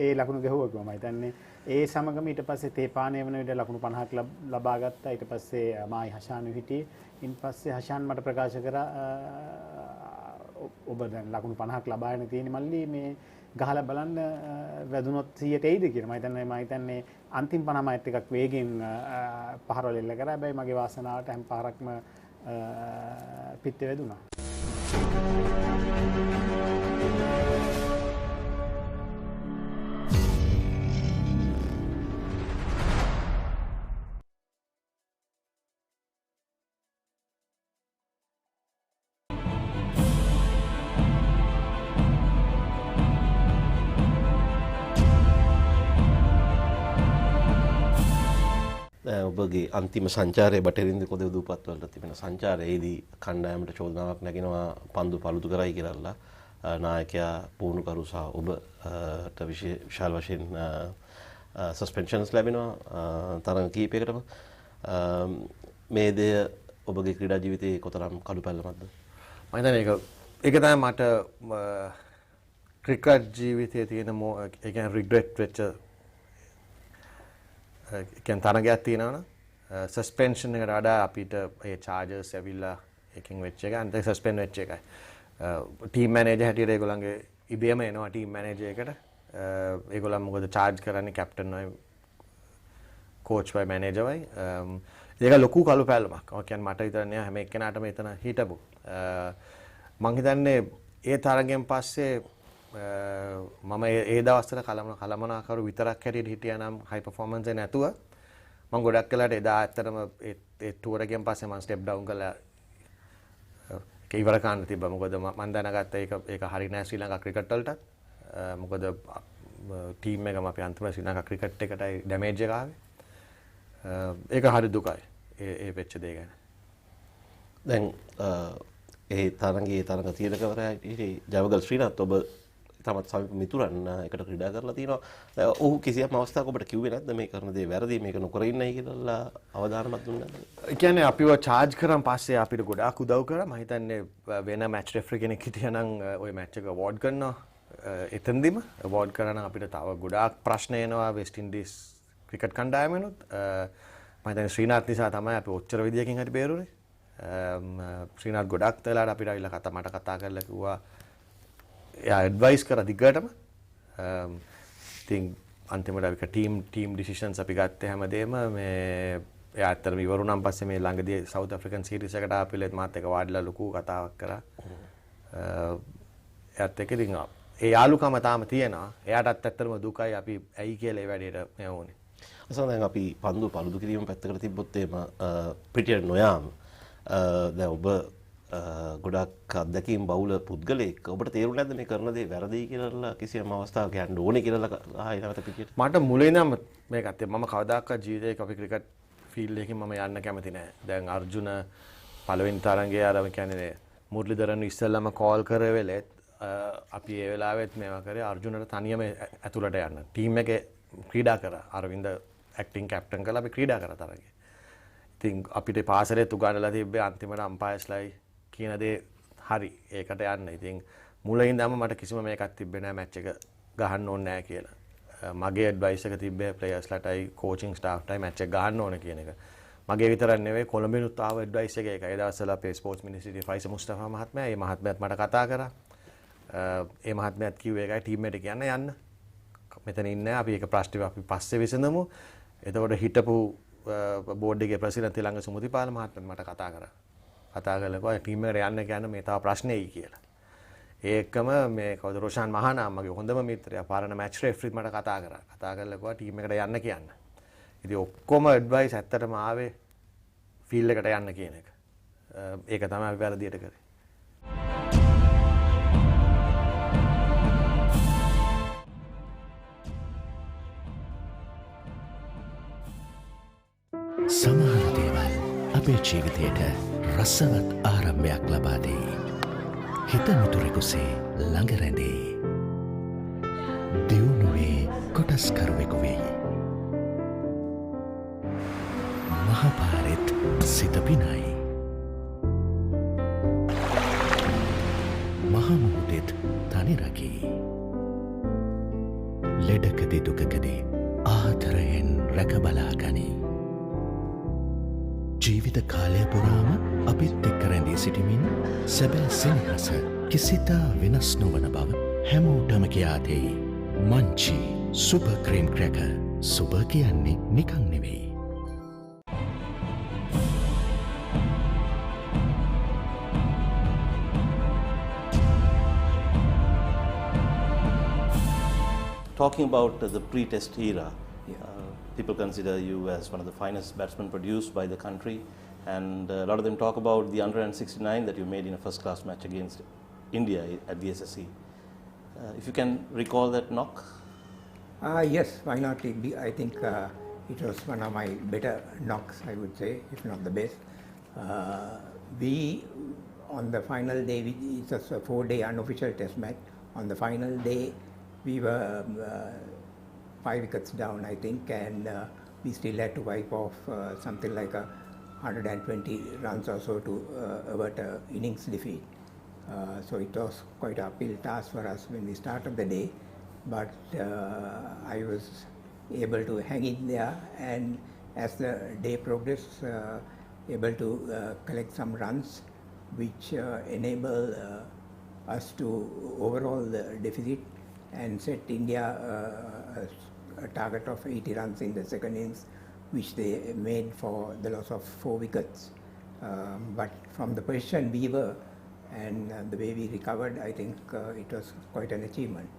ඒ ලකුණු ගැහුවා කිව්වා. මම හිතන්නේ ඒ සමගම ඊට පස්සේ තේපානේ වෙන විදිහට ලකුණු 50ක් ලබා ගත්තා. ඊට පස්සේ මායි හෂාන් හිටියේ. ඉන් පස්සේ හෂාන් මට ප්‍රකාශ කරා ඔබ දැන් ලකුණු 50ක් ලබාගෙන තියෙන මල්ලි මේ ගහලා බලන්න වැදුනොත් 100ට එයිද කියලා. මම හිතන්නේ අන්තිම 50 මයිත් එකක් වේගෙන් පහරවල එල්ල කරා. හැබැයි මගේ වාසනාවට හැම පාරක්ම පිටේ වැදුනා. ඔබගේ අන්තිම සංචාරයේ බටහිරින්ද කොද උදුපත් වලට තිබෙන සංචාරයේදී කණ්ඩායමට චෝදනාවක් නැගෙනවා පන්දු පළුදු කරයි කියලා නායකයා පුහුණුකරු සහ ඔබට විශාල වශයෙන් සස්පෙන්ෂන්ස් ලැබෙනවා තරඟ කීපයකටම මේ දෙය ඔබගේ ක්‍රීඩා ජීවිතයේ කොතරම් කළු පැල්ලමක්ද? මම හිතන්නේ ඒක තමයි මට ක්‍රිකට් ජීවිතයේ තියෙන ඒ කියන්නේ රිග්‍රෙට් වෙච්ච කියන තරගයක් තියෙනවනේ සස්පෙන්ෂන් එකට වඩා අපිට ඒ චාර්ජර්ස් ඇවිල්ලා එකකින් වෙච්ච එක අන්තිම සස්පෙන්ඩ් වෙච්ච එකයි. ටීම් මැනේජර් හැටියට ඒගොල්ලන්ගේ ඉබේම එනවා ටීම් මැනේජර් එකට. ඒගොල්ලන් මොකද චාර්ජ් කරන්නේ කැප්ටන් වයි කෝච් වයි මැනේජර් වයි. ඒක ලොකු කළු පැල්ලමක්. ඔය කියන්නේ මට විතර නෑ හැම එක්කෙනාටම එතන හිටපු. මං හිතන්නේ ඒ තරගෙන් පස්සේ මම ඒ දවස්වල කලමනාකරු විතරක් හැටියට හිටියා නම් හයි පර්ෆෝමන්ස් එක නැතුව මම ගොඩක් වෙලාට එදා ඇත්තටම ඒ ටුවර් එකෙන් පස්සේ මම ස්ටෙප් ඩවුන් කළා ඒක ඉවර කරන්න තිබ්බා. මොකද මම දැනගත්තා ඒක හරි නෑ ශ්‍රී ලංකා ක්‍රිකට් වලටත්. මොකද ටීම් එකම අපි අන්තිම ශ්‍රී ලංකා ක්‍රිකට් එකටයි ඩැමේජ් එක ආවේ. ඒක හරි දුකයි ඒ වෙච්ච දේ ගැන. දැන් ඒ තරඟ තියනකවරයි ජවගල් ශ්‍රීනාත් ඔබ තමත් සමීප මිතුරන් එකට ක්‍රීඩා කරලා තියෙනවා. ඔහු කිසියම් අවස්ථාවක ඔබට කිව්වේ නැද්ද මේ කරන දේ වැරදි මේක නොකර ඉන්නයි කියලා අවධානමක් දුන්නේ නැද්ද? ඒ කියන්නේ අපිව චාර්ජ් කරන් පස්සේ අපිට ගොඩාක් උදව් කරා. මම හිතන්නේ වෙන මැච් රෙෆරි කෙනෙක් හිටියා නම් ওই මැච් එක අවෝඩ් කරනවා. එතනදිම අවෝඩ් කරා නම් අපිට තව ගොඩාක් ප්‍රශ්න එනවා වෙස්ට් ඉන්ඩීස් ක්‍රිකට් කණ්ඩායමෙනුත්. මම හිතන්නේ ශ්‍රීනාත් නිසා තමයි අපි ඔච්චර විදියකින් හරි බේරුනේ. ශ්‍රීනාත් ගොඩක් වෙලාවට අපිට ආවිල්ලා මට කතා කරලා කිව්වා එයා ඇඩ්වයිස් කරා දිගටම. ඉතින් අන්තිමට අපි ටීම් ඩිසිෂන්ස් අපි ගත්තේ හැමදේම මේ එයා ඇත්තටම ඉවරුණාන් පස්සේ මේ ළඟදී සවුත් ඇෆ්‍රිකන් සීරීස් එකට ආපිලෙත් මාත් එක්ක වාඩිලා ලොකු කතාවක් කරා. එයාත් එක්ක ඉතින් ඒ යාළුකම තාම තියෙනවා. එයාටත් ඇත්තටම දුකයි අපි ඇයි කියලා ඒ වැඩේට මේ වුනේ. අසල දැන් අපි පන්දු පළුදු කිරීම පැත්තකට තිබ්බොත් එහෙම පිටියට නොයාම දැන් ඔබ ගොඩක් අත්දැකීම් බහුල පුද්ගලයෙක්. ඔබට තේරුණේ නැද්ද මේ කරන දේ වැරදි කියලා කිසියම් අවස්ථාවක යන්න ඕනේ කියලා ආයෙ නැවත පිටියට? මට මුලින් නම් මේකත් මම කවදාකවත් ජීවිතේ අපි ක්‍රිකට් ෆීල්ඩ් එකකින් මම යන්න කැමති නෑ. දැන් අර්ජුන පළවෙනි තරඟයේ අර කියන්නේ මුරලිදරන් ඉස්සෙල්ලාම කෝල් කරේ වෙලෙත් අපි ඒ වෙලාවෙත් මේවා කරේ අර්ජුනට තනියම ඇතුළට යන්න. ටීම් එකේ ක්‍රීඩා කරා. අරවින්ද ඇක්ටිං කැප්ටන් කරලා අපි ක්‍රීඩා කරා තරඟේ. ඉතින් අපිට පාසලේ උගන්වලා තිබ්බේ අන්තිමට අම්පයර්ස්ලයි කියන දේ හරි ඒකට යන්න. ඉතින් මුලින් ඉඳන්ම මට කිසිම මේකක් තිබ්බේ නෑ මැච් එක ගහන්න ඕනේ නෑ කියලා. මගේ ඇඩ්වයිස් එක තිබ්බේ ප්ලේයර්ස්ලටයි කෝචින් ස්ටාෆ්ටයි මැච් එක ගහන්න ඕනේ කියන එක. මගේ විතරක් නෙවෙයි කොළඹිනුත් ආව ඇඩ්වයිස් එක ඒකයි. ඒ දවස්වල අපේ ස්පෝර්ට්ස් මිනිස්ට්‍රියේ ෆයිසර් මුස්තෆා මහත්මයා ඒ මහත්මයාත් මට කතා කරා. ඒ මහත්මයාත් කිව්වේ ඒකයි ටීම් එකට කියන්න මෙතන ඉන්නේ අපි ඒක ප්‍රශ්නේ අපි පස්සේ විසඳමු. එතකොට හිටපු බෝඩ් එකේ ප්‍රසිද්ධ තිලංග සුමතිපාල මහත්මයා මට කතා කරා. කතා කරලා ටීම් එකට යන්න කියන්නේ මේ තව ප්‍රශ්නේයි කියලා. ඒකම මේ කවුද රොෂාන් මහානාම මගේ හොඳම මිත්‍රයා පාරණ මැච් රෙෆරිත් මට කතා කරා. කතා කරලා කිව්වා ටීම් එකට යන්න කියන්න. ඉතින් ඔක්කොම ඇඩ්වයිස් ඇත්තටම ආවේ ෆීල්ඩ් එකට යන්න කියන එක. ඒක තමයි අපි වැරදියට කරේ. සමහර දේවල් අපේ ජීවිතයට රසවත් ආරම්භයක් ලබා දෙයි. හිත මිතුරෙකුසේ ළඟ රැඳේ. දියුණුවේ කොටස්කරුවෙකු වෙයි. මහපාරෙත් සිත පිනයි. මහමුහුදෙත් තනි රකී. ලෙඩකදී දුකකදී ආදරයෙන් රැකබලා ගනී. ජීවිත කාලය පුරාම අපිත් එක්ක රැඳී සිටිමින් සැබෑ සෙනෙහස කිසිතා වෙනස් නොවන බව හැමෝටම කියා දෙයි. Munchee super cream cracker. Super කියන්නේ නිකන් නෙවෙයි. Talking about the pre-test era, people consider you as one of the finest batsmen produced by the country, and a lot of them talk about the under 69 that you made in a first-class match against India at the SSC. If you can recall that knock? Yes, why not? I think it was one of my better knocks, I would say, if not the best. We, on the final day, it was a 4-day unofficial test match. On the final day, we were 5 wickets down, I think, and we still had to wipe off something like 120 runs or so to avert an innings defeat. So it was quite an uphill task for us when we started the day, but I was able to hang in there, and as the day progressed, able to collect some runs, which enable us to overhaul the deficit and set India a target of 80 runs in the second innings, which they made for the loss of 4 wickets. But from the position we were and the way we recovered, I think it was quite an achievement.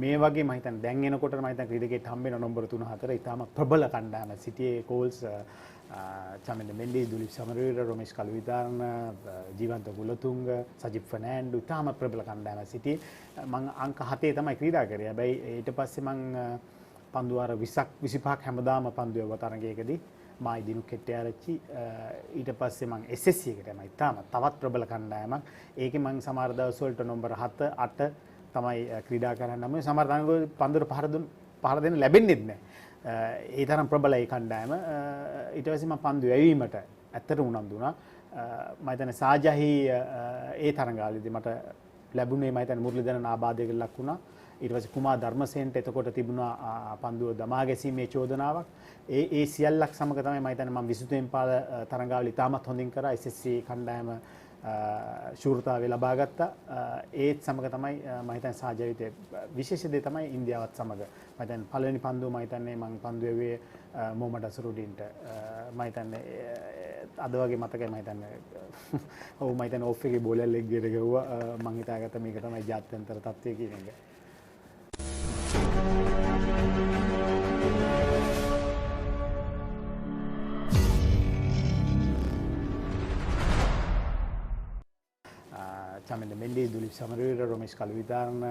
මේ වගේ මම හිතන්නේ දැන් එනකොට මම හිතන්නේ ක්‍රීඩකෙට හම්බෙන number 3 4 ඉතාම ප්‍රබල කණ්ඩායම සිටියේ කෝල්ස් චමින්ද මෙන්ඩි දුලිප් සමරවීර රොමේෂ් කලුවිතාරණ ජීවන්ත ගුලතුංග සජිත් ෆර්නෑන්ඩෝ ඉතාම ප්‍රබල කණ්ඩායම සිටියේ මම අංක 7 තමයි ක්‍රීඩා කරේ. හැබැයි ඊට පස්සේ මම පන්දු වාර 20ක් 25ක් හැමදාම පන්දු යව තරඟයකදී මායි දිනු කෙට්ටේ ආරච්චි ඊට පස්සේ මම SSC එකට යනවා. ඉතාම තවත් ප්‍රබල කණ්ඩායමක්. ඒකේ මම සමහර දවස් වලට නම්බර 7 8 තමයි ක්‍රීඩා කරන්න නම් සමහර තරඟවල පන්දුර පහර දෙන්න ලැබෙන්නේ නැහැ. ඒ තරම් ප්‍රබලයි කණ්ඩායම. ඊට පස්සේ මම පන්දු යැවීමට ඇත්තට උනන්දු වුණා. මම හිතන්නේ සාජහි ඒ තරඟාවලදී මට ලැබුණේ මම හිතන්නේ මුරලිදරන ආබාධයකට ලක් වුණා. ඊට පස්සේ කුමාර් ධර්මසේනට එතකොට තිබුණා පන්දුව දමා ගැසීමේ චෝදනාවක්. ඒ සියල්ලක් සමග තමයි මම හිතන්නේ මම 23 පාර තරඟාවල ඉතාමත් හොඳින් කරා. SSC කණ්ඩායම ශූරතාවය ලබා ගත්තා. ඒත් සමග තමයි මම හිතන්නේ සාජවිතේ විශේෂ දේ තමයි ඉන්දියාවත් සමග මම හිතන්නේ පළවෙනි පන්දුව මම හිතන්නේ මම පන්දු යුවේ මොහමඩ් අසරුඩින්ට මම හිතන්නේ අද වගේ මතකයි මම හිතන්නේ ඔව් මම හිතන්නේ ඔෆ් එකේ බෝලර් ලෙග් එකට ගහුවා මම හිතාගත්තා මේක තමයි ජාත්‍යන්තර තත්ත්වය කියන එක. චමින්ද මෙන්ඩි දුලිප් සමරවීර රොමේෂ් කලුවිතාරණ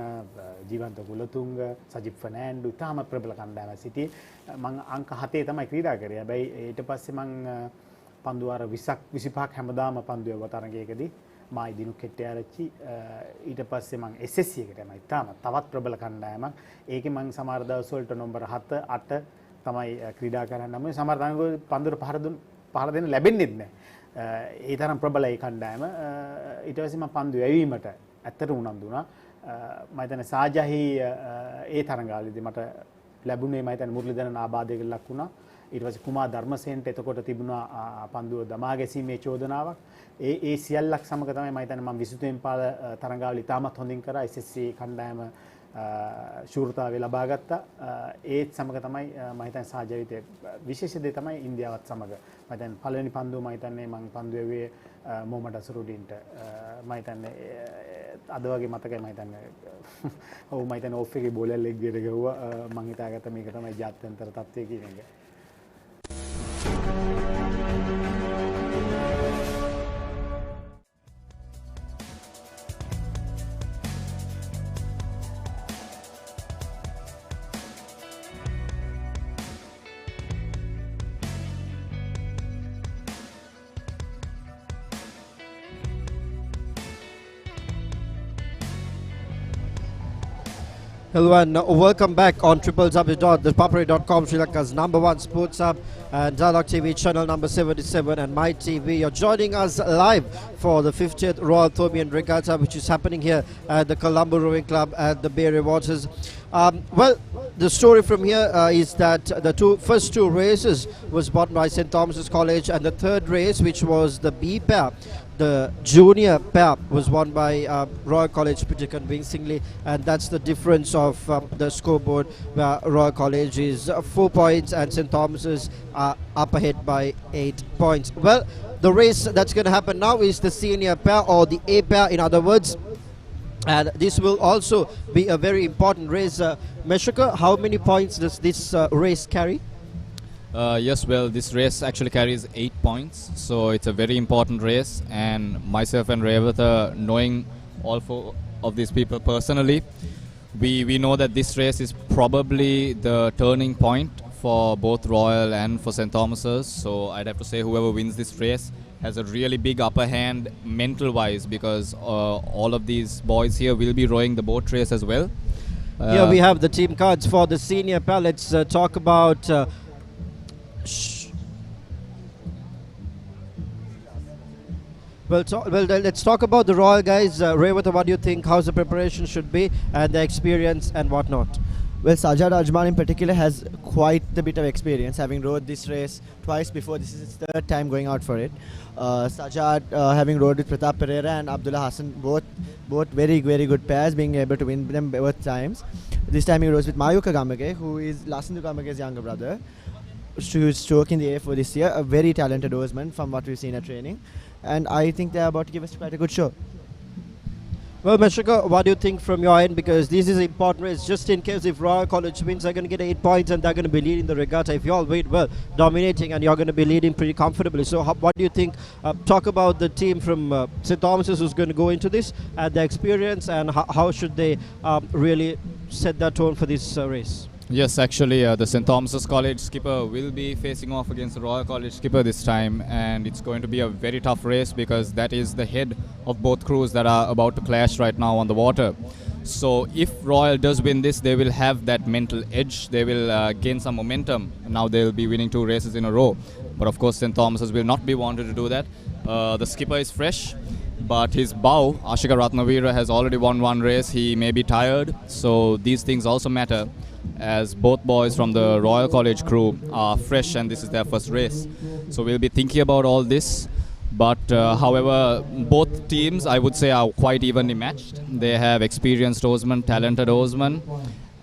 ජීවන්ත ගුලතුංග සජිත් ෆර්නෑන්ඩෝ ඉතාම ප්‍රබල කණ්ඩායමක් සිටියේ. මම අංක 7 තමයි ක්‍රීඩා කරේ. හැබැයි ඊට පස්සේ මම පන්දු වාර 20ක් 25ක් හැමදාම පන්දු යව තරඟයකදී මායි දිනු කෙට්ටේ ආරච්චි ඊට පස්සේ මම SSC එකට යනවා. ඉතාම තවත් ප්‍රබල කණ්ඩායමක්. ඒකේ මම සමහර දවස් වලට නම්බර 7 8 තමයි ක්‍රීඩා කරන්න නම් සමහර තරඟවල පන්දුර පහර දෙන්න ලැබෙන්නෙත් නැහැ. ඒ තරම් ප්‍රබලයි කණ්ඩායම. ඊට පස්සේ මම පන්දු යැවීමට ඇත්තට උනන්දු වුණා. මම හිතන්නේ සාජහි ඒ තරඟාවලිදී මට ලැබුණේ මම හිතන්නේ මුරලිදරන ආබාධයකට ලක් වුණා. ඊට පස්සේ කුමාර් ධර්මසේනට එතකොට තිබුණා පන්දුව දමා ගැසීමේ චෝදනාවක්. ඒ සියල්ලක් සමග තමයි මම හිතන්නේ මම 22 පාල තරඟාවලිය තාමත් හොඳින් කරා. SSC කණ්ඩායම ශූරතාවය ලබා ගත්තා. ඒත් සමග තමයි මම හිතන්නේ සාජවිතය විශේෂ දේ තමයි ඉන්දියාවත් සමග. මම හිතන්නේ පළවෙනි පන්දුව මම හිතන්නේ මම පන්දු යුවේ මොහමඩ් අසරුඩින්ට මම හිතන්නේ අද වගේ මතකයි මම හිතන්නේ ඔව් මම හිතන්නේ ඕෆ් එකේ බෝලර් ලෙග් එකට ගහුවා. මම හිතාගත්තා මේක තමයි ජාත්‍යන්තර තත්ත්වය කියන එක. Hello and welcome back on www.thepapare.com, Sri Lanka's #1 sports hub and Dialogue TV channel number 77 and My TV. You're joining us live for the 50th Royal Thomian Regatta, which is happening here at the Colombo Rowing Club at the Barrier Waters. Well, the story from here is that the first two races was won by St. Thomas's College, and the third race, which was the B pair, the junior pair, was won by Royal College pretty convincingly, and that's the difference of the scoreboard, where Royal College is 4 points and St. Thomas's are up ahead by 8 points. Well, the race that's going to happen now is the senior pair, or the A pair in other words, and this will also be a very important race. Meshaka, how many points does this race carry? Yes, well, this race actually carries 8 points, so it's a very important race, and myself and Regatta, knowing all 4 of these people personally, we know that this race is probably the turning point for both Royal and for St. Thomas's. So I'd have to say whoever wins this race has a really big upper hand mental wise, because all of these boys here will be rowing the boat race as well. Here we have the team cards for the senior pair. Let's talk about let's talk about the Royal guys. Regatta, what do you think? How's the preparation should be and the experience and whatnot? Well, Sajad Ajman in particular has quite a bit of experience, having rowed this race twice before. This is his third time going out for it. Sajad, having rowed with Pratap Pereira and Abdullah Hassan, both very, very good pairs, being able to win them both times. This time he rows with Mayuka Gamage, who is Lasindu Gamage's younger brother, who is stroke in the air for this year. A very talented oarsman from what we've seen at training. And I think they're about to give us quite a good show. Well, Meshaka, what do you think from your end? Because this is an important race. Just in case if Royal College wins, they're going to get 8 points and they're going to be leading the regatta. If you all wait well, dominating, and you're going to be leading pretty comfortably. So what do you think? Talk about the team from St. Thomas's who's going to go into this and the experience, and how should they really set that tone for this race? Yes, actually, the St. Thomas's College skipper will be facing off against the Royal College skipper this time, and it's going to be a very tough race because that is the head of both crews that are about to clash right now on the water. So if Royal does win this, they will have that mental edge. They will gain some momentum. Now they'll be winning 2 races in a row. But of course, St. Thomas's will not be wanted to do that. The skipper is fresh, but his bow, Ashika Ratnavira, has already won 1 race. He may be tired, so these things also matter, as both boys from the Royal College crew are fresh and this is their first race. So we'll be thinking about all this. But however, both teams, I would say, are quite evenly matched. They have experienced oarsmen, talented oarsmen,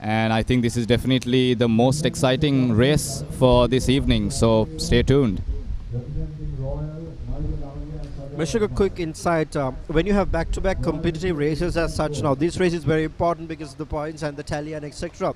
and I think this is definitely the most exciting race for this evening. So stay tuned. Meshak, a quick insight. When you have back-to-back competitive races as such, now this race is very important because of the points and the tally and etc.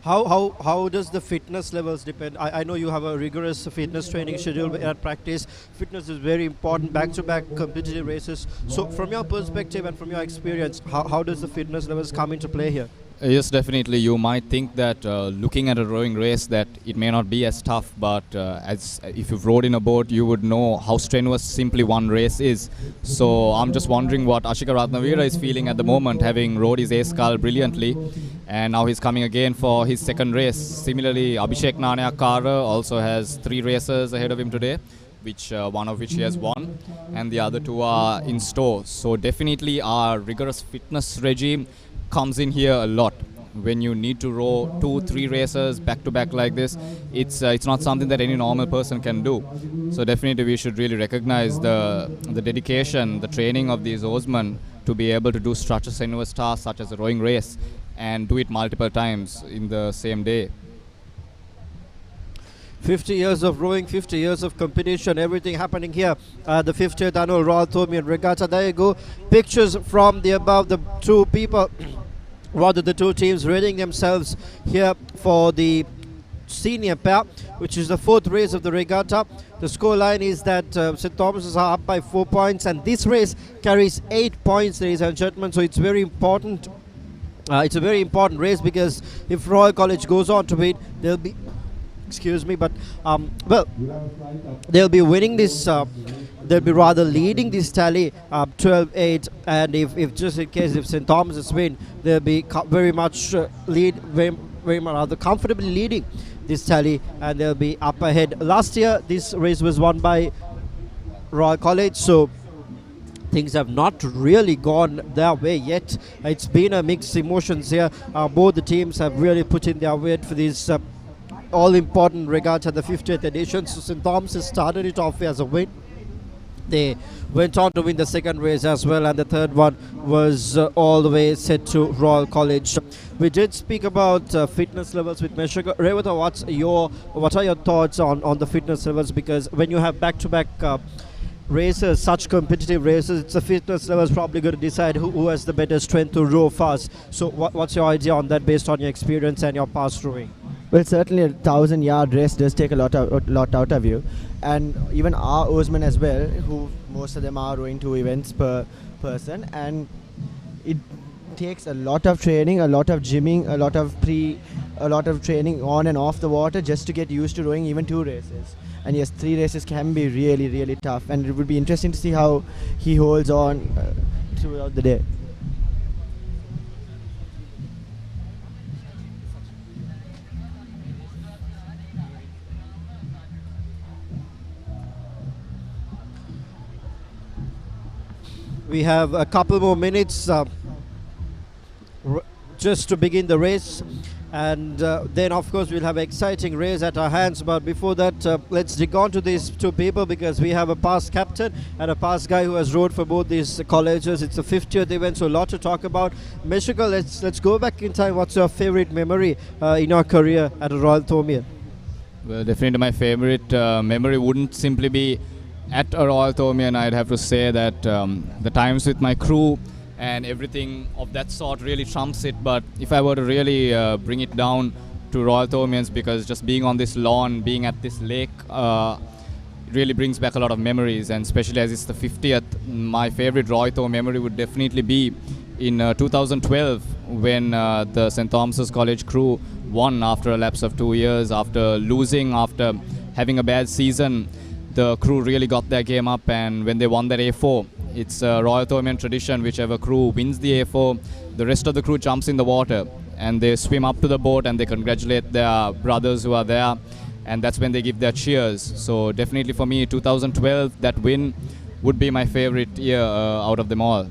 How does the fitness levels depend? I know you have a rigorous fitness training schedule at practice. Fitness is very important, back-to-back competitive races. So from your perspective and from your experience, how does the fitness levels come into play here? Yes, definitely. You might think that looking at a rowing race that it may not be as tough, but as if you've rowed in a boat, you would know how strenuous simply one race is. So I'm just wondering what Ashika Ratnavira is feeling at the moment, having rowed his ace scull brilliantly. and now he's coming again for his second race. Similarly, Abhishek Nanayakara also has 3 races ahead of him today, which one of which he has won, and the other 2 are in store. So definitely our rigorous fitness regime comes in here a lot. When you need to row 2-3 races back to back like this, it's not something that any normal person can do. So definitely we should really recognize the dedication, the training of these oarsmen to be able to do such a strenuous task such as a rowing race and do it multiple times in the same day. 50 years of rowing, 50 years of competition, everything happening here at the 50th annual Royal Thomaian Regatta. There you go. Pictures from the above, the 2 people, rather the 2 teams readying themselves here for the senior pair, which is the 4th race of the regatta. The scoreline is that St. Thomas's are up by 4 points, and this race carries 8 points, ladies and gentlemen. So it's very important. It's a very important race, because if Royal College goes on to win, they'll be, excuse me, but well, they'll be winning this. They'll be rather leading this tally 12-8, and if just in case if St. Thomas's win, they'll be very much very much rather comfortably leading this tally, and they'll be up ahead. Last year, this race was won by Royal College, so things have not really gone their way yet. It's been a mixed emotions here. Both the teams have really put in their weight for this all-important regatta, the 50th edition. So St. Thomas started it off as a win. They went on to win the second race as well, and the third one was all the way set to Royal College. We did speak about fitness levels with Meshaka. Regatta, what are your thoughts on the fitness levels? Because when you have back-to-back races, such competitive races, it's the fitness levels probably going to decide who has the better strength to row fast. So what's your idea on that based on your experience and your past rowing? Well, certainly a 1,000-yard race does take a lot out of you, and even our oarsmen as well, who most of them are rowing 2 events per person, and it takes a lot of training, a lot of gymming, a lot of training on and off the water just to get used to rowing even 2 races. And yes, 3 races can be really, really tough, and it would be interesting to see how he holds on throughout the day. We have a couple more minutes just to begin the race, and then of course we'll have an exciting race at our hands. But before that, let's dig on to these 2 people, because we have a past captain and a past guy who has rowed for both these colleges. It's the 50th event, so a lot to talk about. Meshaka, let's go back in time. What's your favorite memory in your career at a Royal Thomaian? Well, definitely my favorite memory wouldn't simply be at a Royal Thomaian. I'd have to say that the times with my crew and everything of that sort really trumps it. But if I were to really bring it down to Royal Thomaians, because just being on this lawn, being at this lake, really brings back a lot of memories, and especially as it's the 50th, my favorite Royal Thomaian memory would definitely be in 2012 when the St. Thomas's College crew won after a lapse of 2 years, after losing, after having a bad season. The crew really got their game up, and when they won that A4, it's a Royal Thomaian tradition, whichever crew wins the A4, the rest of the crew jumps in the water and they swim up to the boat and they congratulate their brothers who are there, and that's when they give their cheers. So definitely for me, 2012, that win would be my favorite year out of them all.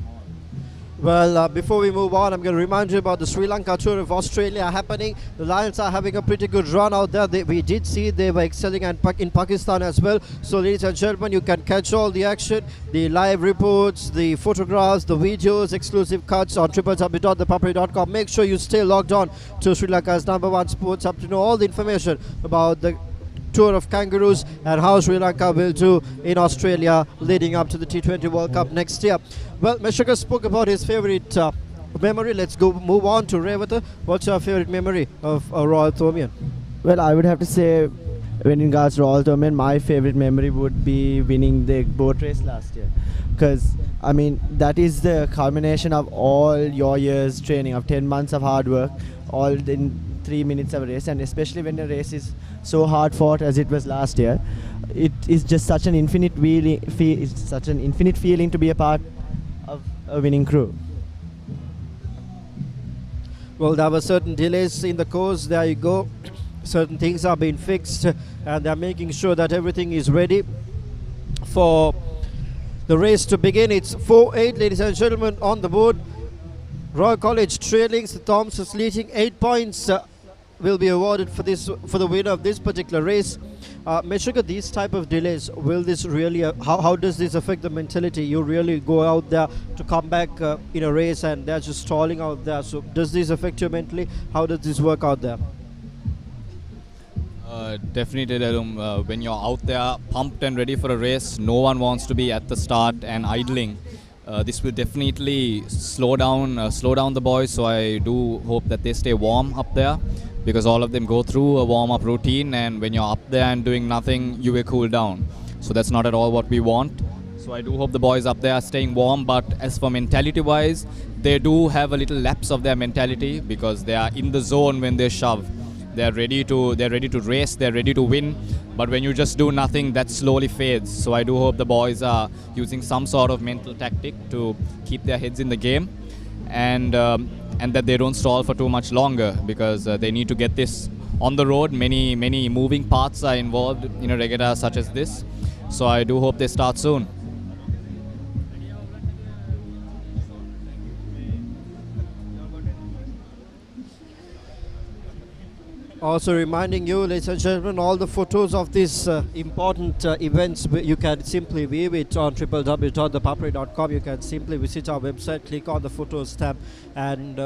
Well, before we move on, I'm going to remind you about the Sri Lanka tour of Australia happening. The Lions are having a pretty good run out there. We did see they were excelling in Pakistan as well. So, ladies and gentlemen, you can catch all the action, the live reports, the photographs, the videos, exclusive cuts on www.thepapare.com. Make sure you stay logged on to Sri Lanka's #1 sports hub to know all the information about the tour of Kangaroos and how Sri Lanka will do in Australia leading up to the T20 World Cup next year. Well, Meshaka spoke about his favorite memory. Let's move on to Regatta. What's your favorite memory of Royal Thomaian? Well, I would have to say, when in regards to Royal Thomaian, my favorite memory would be winning the boat race last year. Because, I mean, that is the culmination of all your years training, of 10 months of hard work, all in 3 minutes of a race. And especially when the race is so hard fought as it was last year, it is just such an infinite feeling to be a part of a winning crew. Well, there were certain delays in the course. There you go. Certain things are being fixed, and they're making sure that everything is ready for the race to begin. It's 4-8, ladies and gentlemen, on the board. Royal College trailing, St. Thomas is leading 8 points. Will be awarded for the winner of this particular race. Meshika, these type of delays, will this really how does this affect the mentality? You really go out there to come back in a race and they're just stalling out there. So does this affect you mentally? How does this work out there? Definitely, when you're out there pumped and ready for a race, no one wants to be at the start and idling. This will definitely slow down the boys, so I do hope that they stay warm up there, because all of them go through a warm-up routine, and when you're up there and doing nothing, you will cool down. So that's not at all what we want. So I do hope the boys up there are staying warm, but as for mentality-wise, they do have a little lapse of their mentality, because they are in the zone when they shove. They're ready to race, they're ready to win, but when you just do nothing, that slowly fades. So I do hope the boys are using some sort of mental tactic to keep their heads in the game, and that they don't stall for too much longer, because they need to get this on the road. Many moving parts are involved in a regatta such as this, so I do hope they start soon. Also reminding you, ladies and gentlemen, all the photos of these important events, you can simply view it on www.ThePapare.com. You can simply visit our website, click on the photos tab, and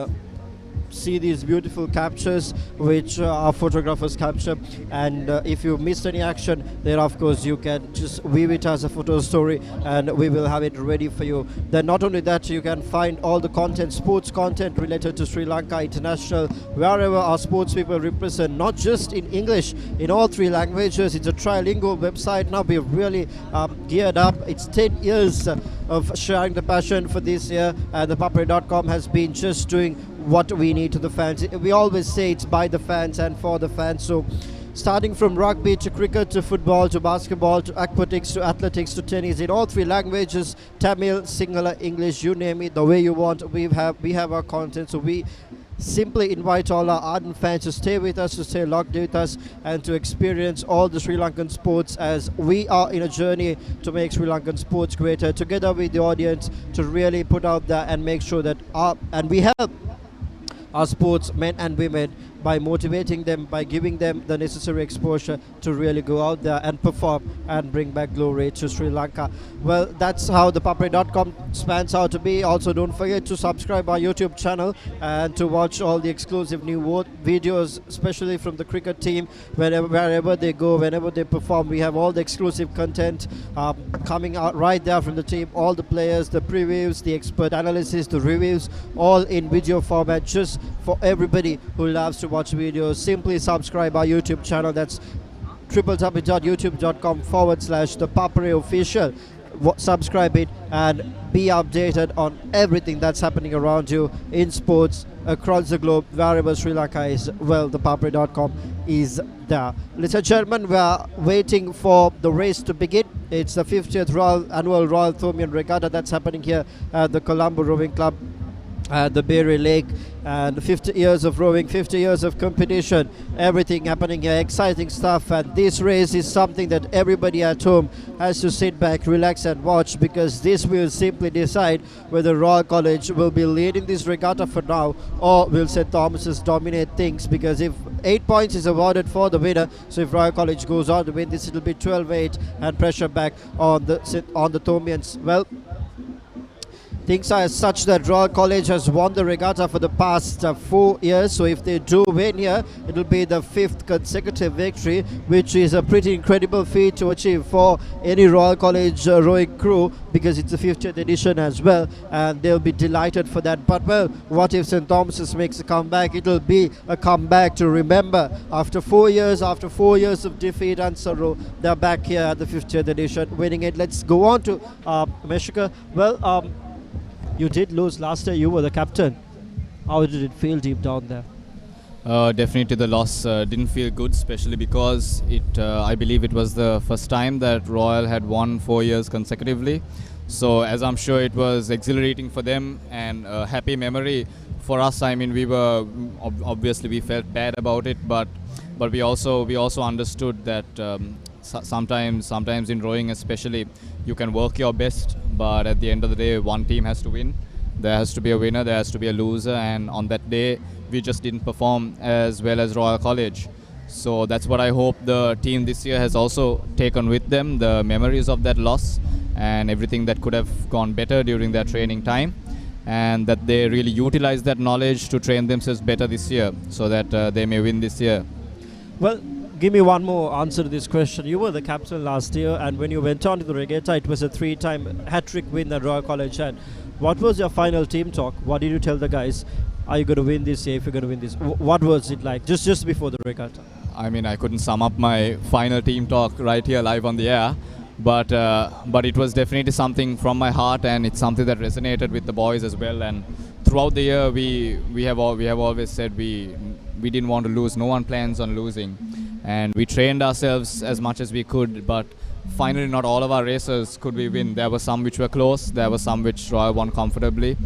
see these beautiful captures which our photographers capture. And if you missed any action, then of course you can just view it as a photo story, and we will have it ready for you. Then not only that, you can find all the content, sports content related to Sri Lanka International, wherever our sports people represent, not just in English, in all 3 languages. It's a trilingual website now. We've really geared up. It's 10 years of sharing the passion for this year, and ThePapare.com has been just doing what we need to the fans. We always say it's by the fans and for the fans. So starting from rugby to cricket to football to basketball to aquatics to athletics to tennis, in all 3 languages, Tamil, Sinhala, English, you name it, the way you want, we have our content. So we simply invite all our ardent fans to stay with us, to stay locked with us, and to experience all the Sri Lankan sports, as we are in a journey to make Sri Lankan sports greater, together with the audience, to really put out there and make sure that and we help our sportsmen and women by motivating them, by giving them the necessary exposure to really go out there and perform and bring back glory to Sri Lanka. Well, that's how ThePapare.com spans out to be. Also, don't forget to subscribe our YouTube channel and to watch all the exclusive new videos, especially from the cricket team. Wherever they go, whenever they perform, we have all the exclusive content coming out right there from the team. All the players, the previews, the expert analysis, the reviews, all in video format, just for everybody who loves to watch videos. Simply subscribe our YouTube channel. That's www.youtube.com/ThePapare official. Subscribe it and be updated on everything that's happening around you in sports across the globe, wherever Sri Lanka is. Well, ThePapare.com is there. Ladies and gentlemen, we are waiting for the race to begin. It's the 50th annual Royal Thomian Regatta that's happening here at the Colombo Rowing Club at the Berry Lake, and 50 years of rowing, 50 years of competition, everything happening here, exciting stuff. And this race is something that everybody at home has to sit back, relax and watch, because this will simply decide whether Royal College will be leading this regatta for now, or will St. Thomas's dominate things. Because if 8 points is awarded for the winner, so if Royal College goes on to win this, it will be 12-8 and pressure back on the Thomians. Well, things are such that Royal College has won the regatta for the past 4 years. So if they do win here, it will be the 5th consecutive victory, which is a pretty incredible feat to achieve for any Royal College rowing crew, because it's the 50th edition as well, and they'll be delighted for that. But well, what if St. Thomas's makes a comeback? It'll be a comeback to remember. After 4 years of defeat and sorrow, they're back here at the 50th edition, winning it. Let's go on to Meshika. Well, you did lose last year. You were the captain. How did it feel deep down there? Definitely the loss didn't feel good, especially because I believe it was the first time that Royal had won 4 years consecutively. So as I'm sure it was exhilarating for them and a happy memory for us, I mean, we were obviously we felt bad about it, but we also understood that sometimes in rowing especially, you can work your best, but at the end of the day, one team has to win. There has to be a winner, there has to be a loser, and on that day, we just didn't perform as well as Royal College. So that's what I hope the team this year has also taken with them, the memories of that loss and everything that could have gone better during their training time, and that they really utilize that knowledge to train themselves better this year so that they may win this year. Well, give me one more answer to this question. You were the captain last year, and when you went on to the Regatta, it was a 3-time hat-trick win that Royal College had. What was your final team talk? What did you tell the guys? Are you going to win this year? If you're going to win this, what was it like just before the Regatta? I mean, I couldn't sum up my final team talk right here live on the air, but it was definitely something from my heart, and it's something that resonated with the boys as well. And throughout the year, we have always said we didn't want to lose. No one plans on losing, and we trained ourselves as much as we could. But finally, not all of our races could we win. There were some which were close. There were some which Royal won comfortably.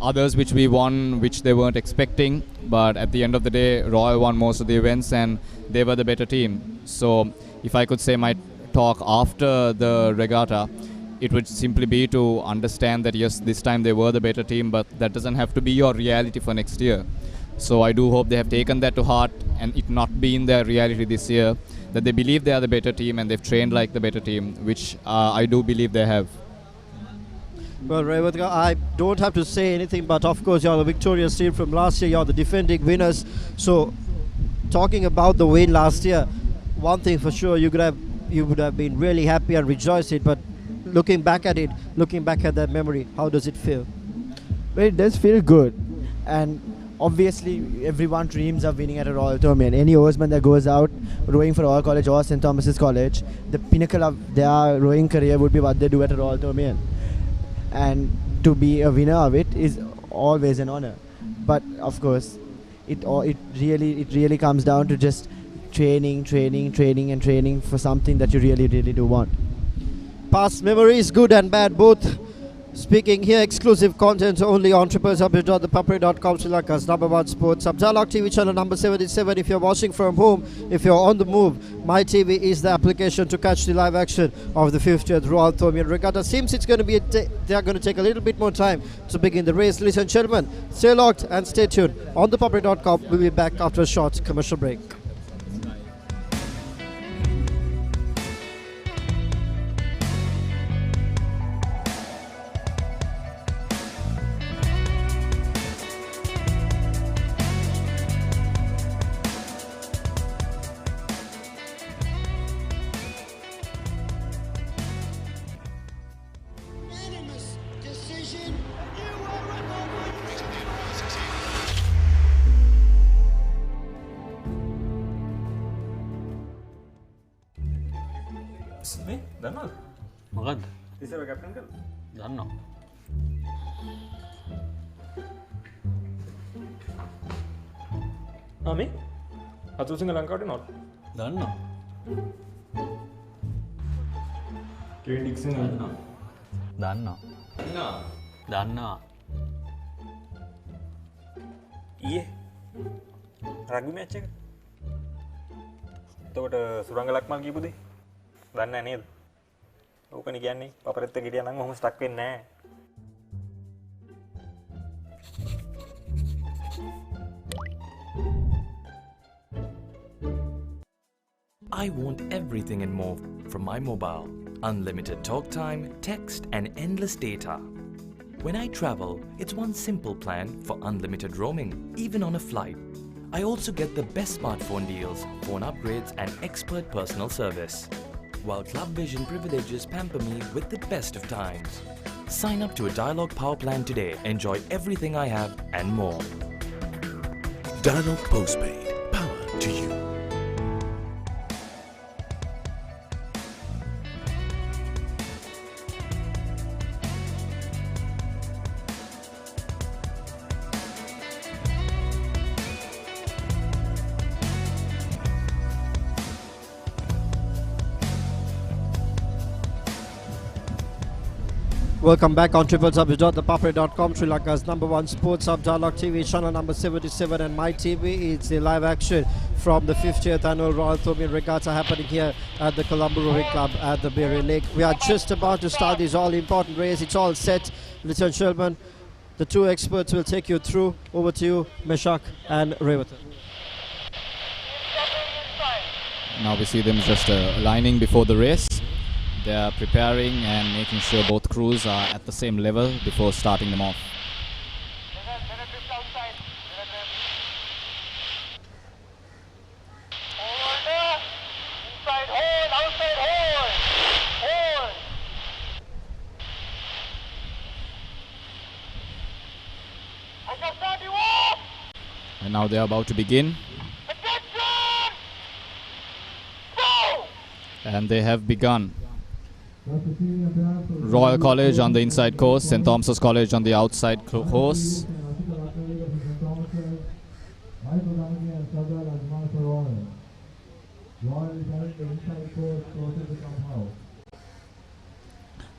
Others which we won, which they weren't expecting. But at the end of the day, Royal won most of the events, and they were the better team. So if I could say my talk after the Regatta, it would simply be to understand that yes, this time they were the better team, but that doesn't have to be your reality for next year. So I do hope they have taken that to heart, and it not been their reality this year, that they believe they are the better team and they've trained like the better team, which I do believe they have. Well, Regatta, I don't have to say anything, but of course you're the victorious team from last year. You're the defending winners. So talking about the win last year, one thing for sure, you would have been really happy and rejoiced it, but looking back at that memory, how does it feel? Well, it does feel good, and obviously everyone dreams of winning at a Royal Tournament. Any oarsman that goes out rowing for Royal College or St. Thomas's College, the pinnacle of their rowing career would be what they do at a Royal Tournament, and to be a winner of it is always an honor. But of course, it really comes down to just training for something that you really do want. Past memories, good and bad both. Speaking here, exclusive content only on www.thepapare.com, Sri Lanka's #1 sports sub. Dialogue TV channel number 77. If you're watching from home, if you're on the move, My TV is the application to catch the live action of the 50th Royal Thomaian Regatta. Seems it's going to be they're going to take a little bit more time to begin the race. Ladies and gentlemen, stay locked and stay tuned on ThePapare.com. We'll be back after a short commercial break. මේ දන්නවද මොකද්ද ඉස්සර captain කරලා දන්නවා මේ අතුසිංහ ලංකාවට note දන්නවා කේන් ඩික්සන් දන්නවා ඊයේ රග්බි මැච් එක එතකොට සුරංග ලක්මල් කියපු දේ දන්නේ නැහැ නේද? ඕකනේ කියන්නේ පපරෙත් එක ගියා නම් ඔහොම ස්ටක් වෙන්නේ නැහැ. I want everything and more from my mobile. Unlimited talk time, text and endless data. When I travel, it's one simple plan for unlimited roaming, even on a flight. I also get the best smartphone deals, phone upgrades and expert personal service. While Club Vision privileges pamper me with the best of times. Sign up to a Dialog Power plan today. Enjoy everything I have and more. Dialog Postpaid. Power to you. Welcome back on www.thepapare.com, Sri Lanka's #1 sports hub, Dialogue TV, channel number 77 and My TV. It's the live action from the 50th annual Royal Thomian Regatta happening here at the Colombo Rowing Club at the Berry Lake. We are just about to start this all-important race. It's all set. Ladies and gentlemen, the two experts will take you through. Over to you, Meshak and Regatta. Now we see them just aligning before the race. They are preparing and making sure both crews are at the same level before starting them off. And now they are about to begin. And they have begun. Royal College on the inside course, St. Thomas's College on the outside course.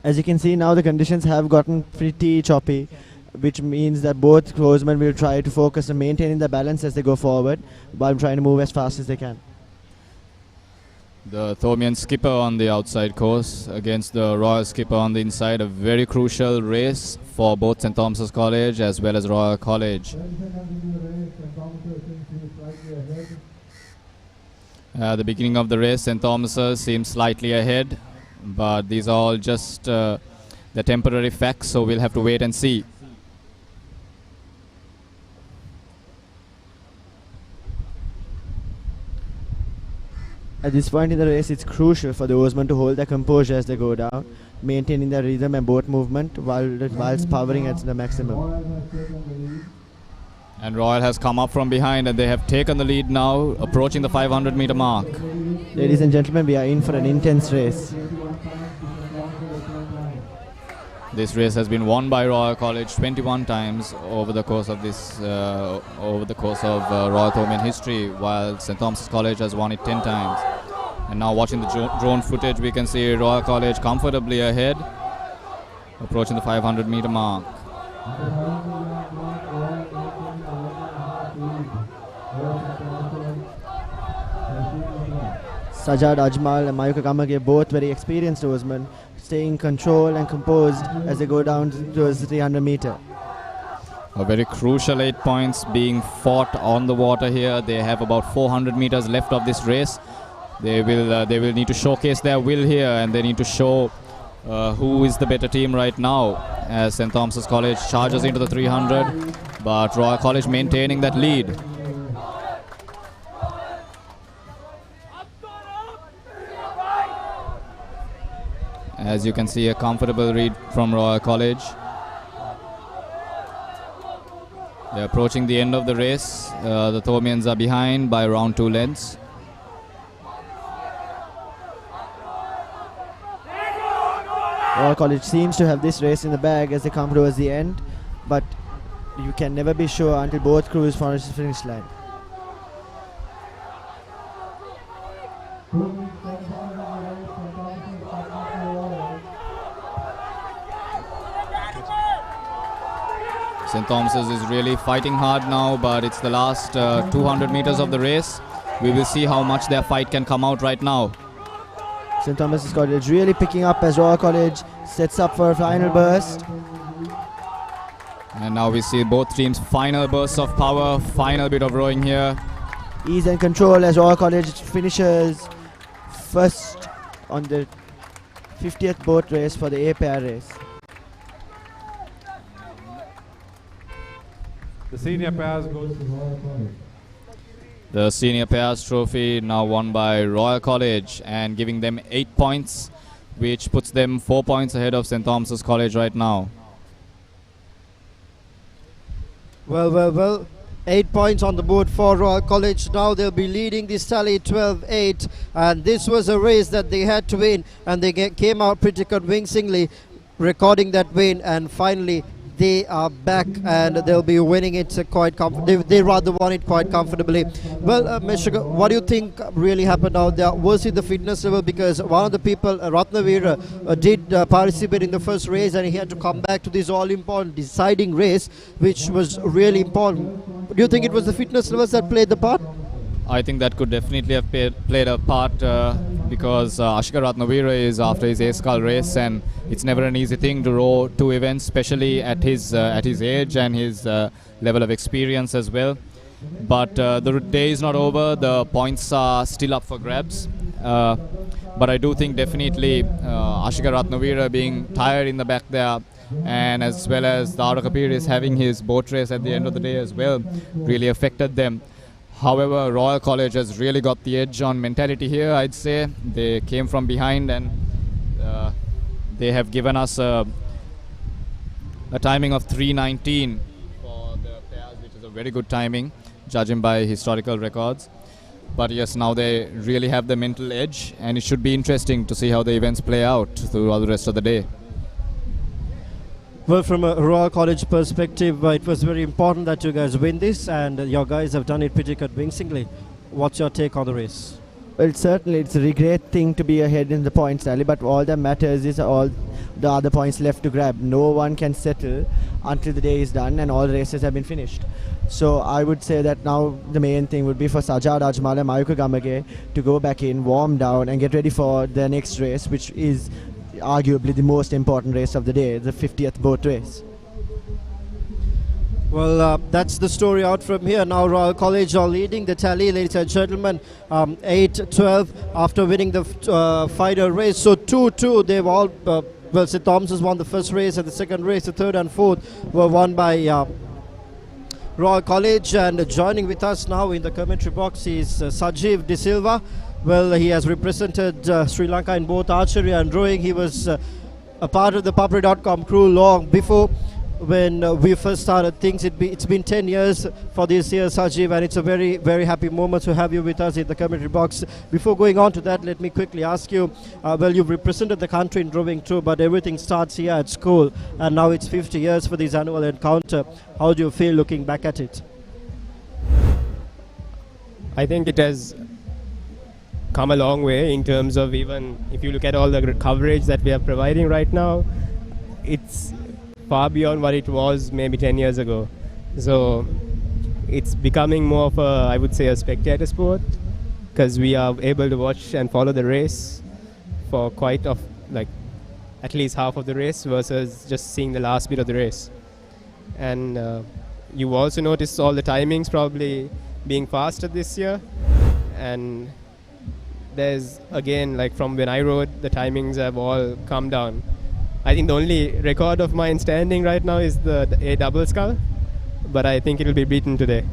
As you can see now, the conditions have gotten pretty choppy, which means that both oarsmen will try to focus on maintaining the balance as they go forward while trying to move as fast as they can. The Thomian skipper on the outside course against the Royal skipper on the inside. A very crucial race for both St. Thomas's College as well as Royal College. At the beginning of the race, St. Thomas's seems slightly ahead, but these are all just the temporary facts, so we'll have to wait and see. At this point in the race, it's crucial for the oarsmen to hold their composure as they go down, maintaining their rhythm and boat movement whilst powering at the maximum. And Royal has come up from behind and they have taken the lead now, approaching the 500-meter mark. Ladies and gentlemen, we are in for an intense race. This race has been won by Royal College 21 times over the course of this, Royal Thomian history, while St. Thomas's College has won it 10 times. And now watching the drone footage, we can see Royal College comfortably ahead, approaching the 500-meter mark. Sajad Ajmal and Mayuka Kamage, both very experienced oarsmen, staying controlled and composed as they go down towards the 300 meter. A very crucial 8 points being fought on the water here. They have about 400 meters left of this race. They will need to showcase their will here, and they need to show who is the better team right now, as St. Thomas's College charges into the 300, but Royal College maintaining that lead. As you can see, a comfortable lead from Royal College. They're approaching the end of the race. The Thomians are behind by around 2 lengths. Royal College seems to have this race in the bag as they come towards the end, but you can never be sure until both crews finish the finish line. St. Thomas's is really fighting hard now, but it's the last 200 meters of the race. We will see how much their fight can come out right now. St. Thomas's College really picking up as Royal College sets up for a final burst. And now we see both teams' final bursts of power, final bit of rowing here. Ease and control as Royal College finishes first on the 50th boat race for the ThePapare race. The senior pairs goes to Royal College. The senior pairs trophy now won by Royal College and giving them 8 points, which puts them 4 points ahead of St. Thomas's College right now. Well. 8 points on the board for Royal College. Now they'll be leading this tally 12-8. And this was a race that they had to win. And they came out pretty convincingly, recording that win. And finally, they are back and they'll be winning it quite they rather won it quite comfortably. Well, Meshuga, what do you think really happened out there? Was it the fitness level? Because one of the people, Ratnavira, did participate in the first race and he had to come back to this all-important deciding race, which was really important. Do you think it was the fitness levels that played the part? I think that could definitely have played a part because Ashika Ratnavira is after his A-Skull race, and it's never an easy thing to row two events, especially at his age and his level of experience as well. But the day is not over. The points are still up for grabs. But I do think definitely Ashika Ratnavira being tired in the back there, and as well as Dara Kapir is having his boat race at the end of the day as well, really affected them. However, Royal College has really got the edge on mentality here, I'd say. They came from behind and they have given us a timing of 3:19 for the pairs, which is a very good timing, judging by historical records. But yes, now they really have the mental edge, and it should be interesting to see how the events play out throughout the rest of the day. Well, from a Royal College perspective, it was very important that you guys win this, and your guys have done it pretty convincingly. What's your take on the race? Well, certainly it's a great thing to be ahead in the points tally, but all that matters is all the other points left to grab. No one can settle until the day is done and all races have been finished. So I would say that now the main thing would be for Sajad Ajmal and Mayuka Gamage to go back in, warm down and get ready for the next race, which is arguably the most important race of the day, the 50th boat race. Well, that's the story out from here. Now Royal College are leading the tally, ladies and gentlemen, 8-12 after winning the final race. So 2-2, they've all, well, St. Thomas's won the first race and the second race, the third and fourth were won by Royal College. And joining with us now in the commentary box is Sajiv De Silva. Well, he has represented Sri Lanka in both archery and rowing. He was a part of the ThePapare.com crew long before when we first started things. It's been 10 years for this year, Sajiv, and it's a very, very happy moment to have you with us in the commentary box. Before going on to that, let me quickly ask you, well, you've represented the country in rowing too, but everything starts here at school, and now it's 50 years for this annual encounter. How do you feel looking back at it? I think it has come a long way in terms of, even if you look at all the coverage that we are providing right now, it's far beyond what it was maybe 10 years ago. So it's becoming more of a, I would say, a spectator sport, because we are able to watch and follow the race for quite like at least half of the race versus just seeing the last bit of the race. And you also notice all the timings probably being faster this year, and there's again, like from when I rode, the timings have all come down. I think the only record of mine standing right now is the A double scull, but I think it will be beaten today.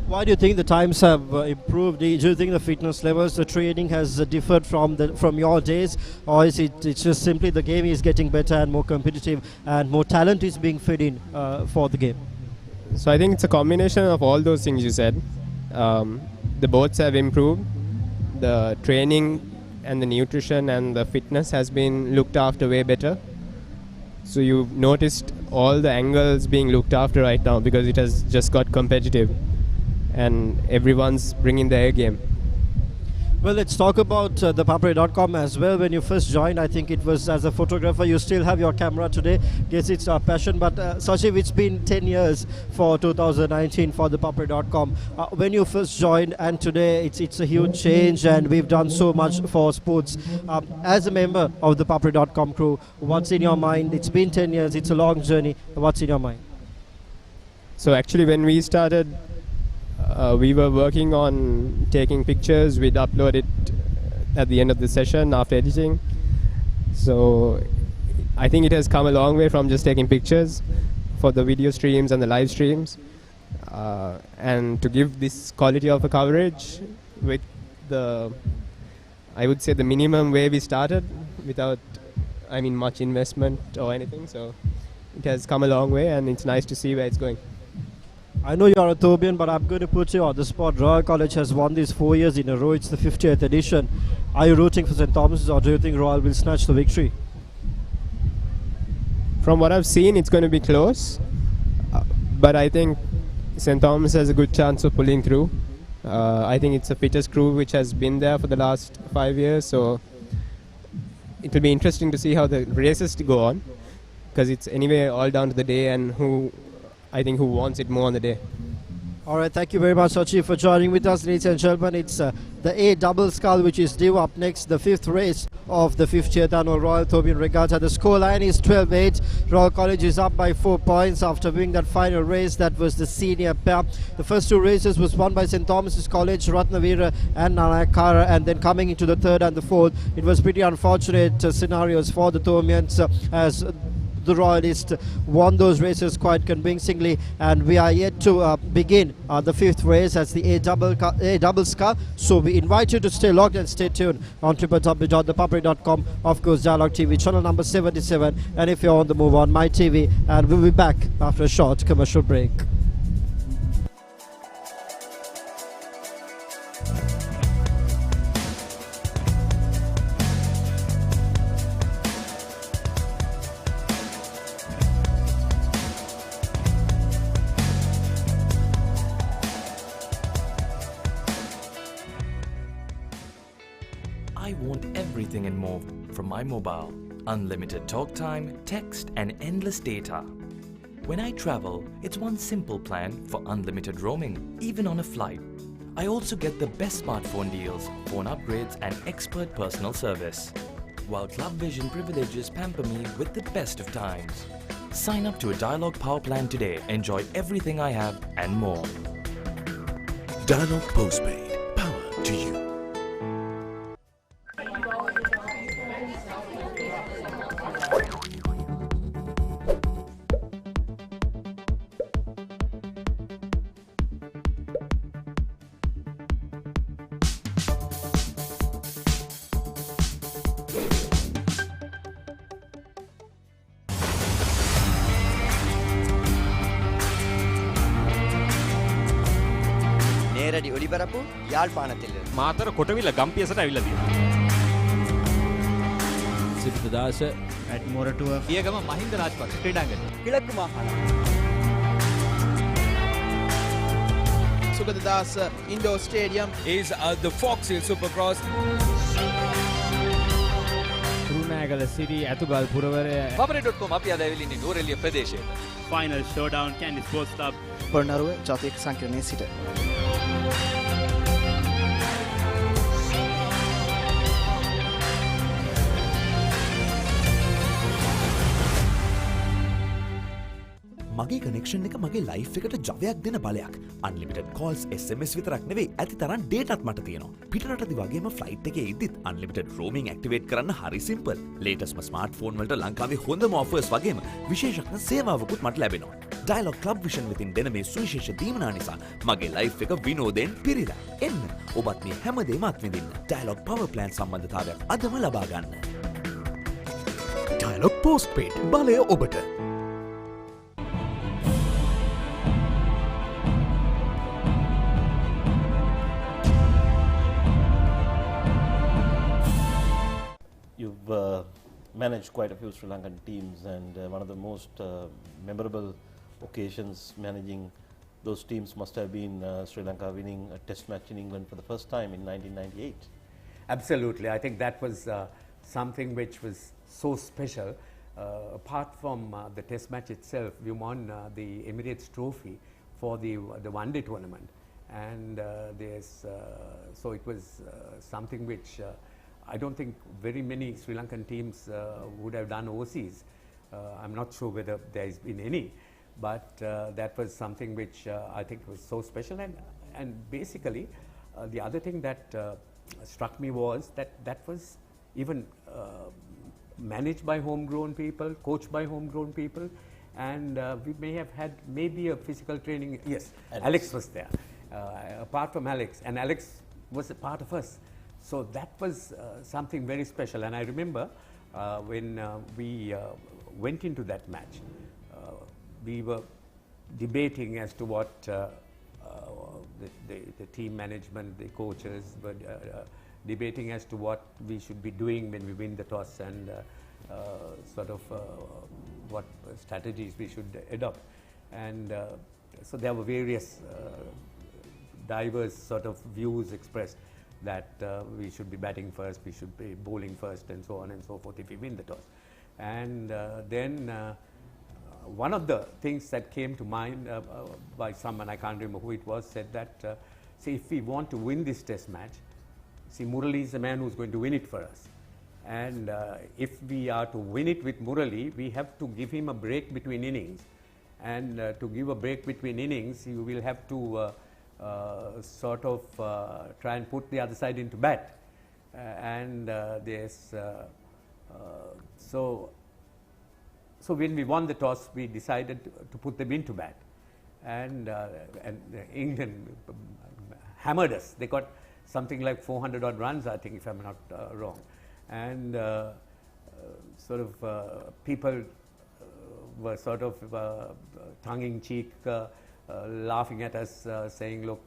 Why do you think the times have improved? Do you think the fitness levels, the training has differed from your days, or is it's just simply the game is getting better and more competitive and more talent is being fed in for the game? So I think it's a combination of all those things you said. The boats have improved. The training and the nutrition and the fitness has been looked after way better. So you've noticed all the angles being looked after right now because it has just got competitive and everyone's bringing their A game. Well, let's talk about ThePapare.com as well. When you first joined, I think it was as a photographer. You still have your camera today. Guess it's our passion. But Sajiv, it's been 10 years for 2019 for ThePapare.com. When you first joined and today, it's a huge change, and we've done so much for sports. As a member of the ThePapare.com crew, what's in your mind? It's been 10 years. It's a long journey. What's in your mind? So actually, when we started, we were working on taking pictures. We'd upload it at the end of the session after editing. So I think it has come a long way from just taking pictures for the video streams and the live streams. And to give this quality of a coverage with the, I would say, the minimum way we started without, much investment or anything. So it has come a long way, and it's nice to see where it's going. I know you're a Thobian, but I'm going to put you on the spot. Royal College has won this 4 years in a row. It's the 50th edition. Are you rooting for St. Thomas's, or do you think Royal will snatch the victory? From what I've seen, it's going to be close. But I think St. Thomas has a good chance of pulling through. I think it's a fittest crew which has been there for the last 5 years. So it will be interesting to see how the races go on. Because it's anyway all down to the day and who wants it more on the day. All right, thank you very much, Sachi, for joining with us, ladies and gentlemen. It's the A double scull, which is due up next, the 5th race of the 50th annual Royal Thomian Regatta. The scoreline is 12-8. Royal College is up by 4 points after winning that final race. That was the senior pair. The first 2 races was won by St. Thomas's College, Ratnavira and Nanayakara, and then coming into the 3rd and the 4th, it was pretty unfortunate scenarios for the Thomians as the Royalists won those races quite convincingly, and we are yet to begin the 5th race as the A double scull. So we invite you to stay logged and stay tuned on www.thepapare.com, of course Dialogue TV channel number 77, and if you're on the move on My TV, and we'll be back after a short commercial break. I want everything and more from my mobile. Unlimited talk time, text and endless data. When I travel, it's one simple plan for unlimited roaming, even on a flight. I also get the best smartphone deals, phone upgrades and expert personal service. While Club Vision privileges pamper me with the best of times. Sign up to a Dialogue Power plan today. Enjoy everything I have and more. Dialogue Postpaid. Power to you. நேரடி ஒளிபரப்பு யாழ்ப்பாணத்தில் මාතර කොටවිල ගම්පියසට ඇවිල්ලා තියෙනවා. සිරිතදාස ඇඩ්මෝරටුව පියගම මහින්ද රාජපක්ෂ ක්‍රීඩාංගණය. கிழக்கு மாகாணம் Sugadadasa Indoor Stadium is the Fox Hill Supercross. රුණෑගල Siri ඇතුගල් පුරවරය papare.com අපි අද ඇවිල්ලා ඉන්නේ නෝරෙලිය ප්‍රදේශයේ. Final showdown Candy Sports Club. Polonnaruwa ජාතික සංකීර්ණයේ සිට මගේ කනෙක්ෂන් එක මගේ ලයිෆ් එකට ජවයක් දෙන බලයක්. අන්ලිමිටඩ් කෝල්ස් SMS විතරක් නෙවෙයි ඇති තරම් ඩේටාත් මට තියෙනවා. පිටරටදි වගේම ෆ්ලයිට් එකේ ඉද්දිත් අන්ලිමිටඩ් රෝමින් ඇක්ටිවේට් කරන්න හරි සිම්පල්. ලේටස්ට්ම ස්මාර්ට්ෆෝන් වලට ලංකාවේ හොඳම ඔෆර්ස් වගේම විශේෂඥ සේවාවකුත් මට ලැබෙනවා. ඩයලොග් ක්ලබ් විෂන් වෙතින් දෙන මේ සුවිශේෂ දීමනා නිසා මගේ ලයිෆ් එක විනෝදයෙන් පිරීලා. එන්න ඔබත් මේ හැමදේම අත්විඳින්න. ඩයලොග් පවර් ප්ලෑන් සම්බන්ධතාවයක් අදම ලබා ගන්න. ඩයලොග් පෝස්ට්පේඩ් බලය ඔබට. You've managed quite a few Sri Lankan teams, and one of the most memorable occasions managing those teams must have been Sri Lanka winning a test match in England for the first time in 1998. Absolutely. I think that was something which was so special. Apart from the test match itself, we won the Emirates Trophy for the one-day tournament. And so it was something which I don't think very many Sri Lankan teams would have done overseas. I'm not sure whether there has been any, but that was something which I think was so special. And basically, the other thing that struck me was that was even managed by homegrown people, coached by homegrown people, and we may have had maybe a physical training. Yes, Alex was there. Apart from Alex, and Alex was a part of us. So that was something very special. And I remember when we went into that match, we were debating as to what the team management, the coaches were debating as to what we should be doing when we win the toss. And sort of what strategies we should adopt. And so there were various diverse sort of views expressed that we should be batting first, we should be bowling first, and so on and so forth if we win the toss. And then one of the things that came to mind by someone, I can't remember who it was, said that, see, if we want to win this test match, see, Murali is the man who's going to win it for us. And if we are to win it with Murali, we have to give him a break between innings. And to give a break between innings, you will have to sort of try and put the other side into bat. So when we won the toss, we decided to put them into bat. And England hammered us. They got something like 400 odd runs, I think, if I'm not wrong. And sort of people were sort of tongue-in-cheek laughing at us, saying, look,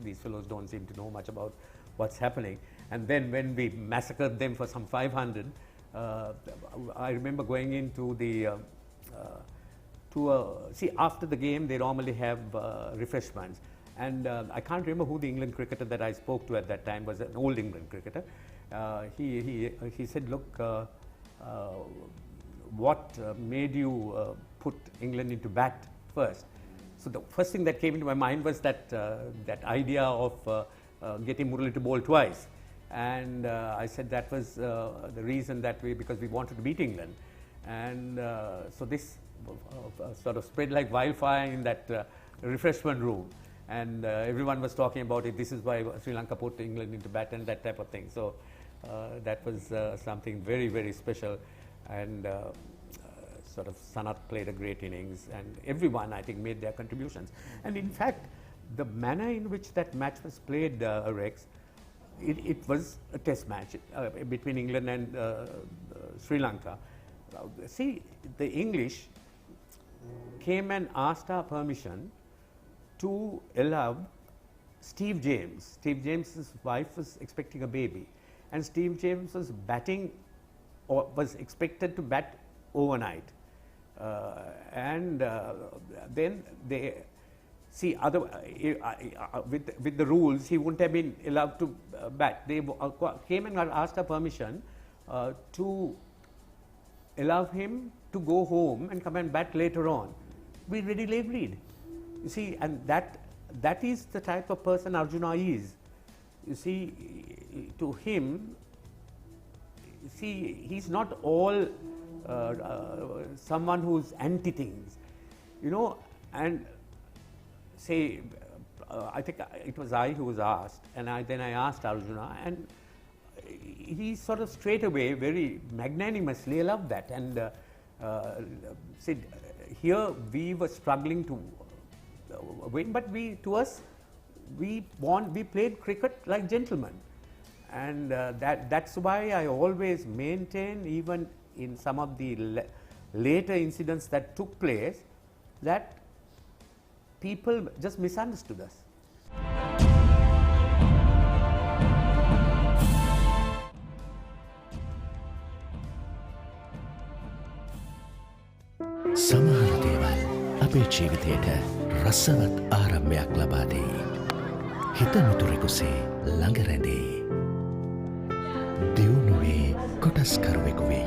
these fellows don't seem to know much about what's happening. And then when we massacred them for some 500, I remember going into the see, after the game they normally have refreshments, and I can't remember who the England cricketer that I spoke to at that time was, an old England cricketer. He said, look, what made you put England into bat first? So the first thing that came into my mind was that that idea of getting Murali to bowl twice. And I said that was the reason that because we wanted to beat England. And so this sort of spread like wildfire in that refreshment room. And everyone was talking about it. This is why Sri Lanka put England into bat and that type of thing. So that was something very, very special. And sort of Sanath played a great innings. And everyone, I think, made their contributions. And in fact, the manner in which that match was played, Rex, it was a test match between England and Sri Lanka. See, the English came and asked our permission to allow Steve James. Steve James's wife was expecting a baby, and Steve James was batting, or was expected to bat overnight. Then they see, with the rules, he wouldn't have been allowed to bat. They came and asked our permission to allow him to go home and come and bat later on. We readily agreed. You see, and that is the type of person Arjuna is. You see, to him, see, he's not all someone who's anti things, you know. And say, I think it was I who was asked, and then I asked Arjuna, and he sort of straight away, very magnanimously allowed that, and said, here we were struggling to win, but we played cricket like gentlemen, and that's why I always maintain, even in some of the later incidents that took place, that people just misunderstood us. සමහර දේවල් අපේ ජීවිතයට රසවත් ආරම්භයක් ලබා දෙයි. හිත මිතුරෙකුසේ ළඟ රැඳේ. දියුණුවේ කොටස්කරුවෙකු වෙයි.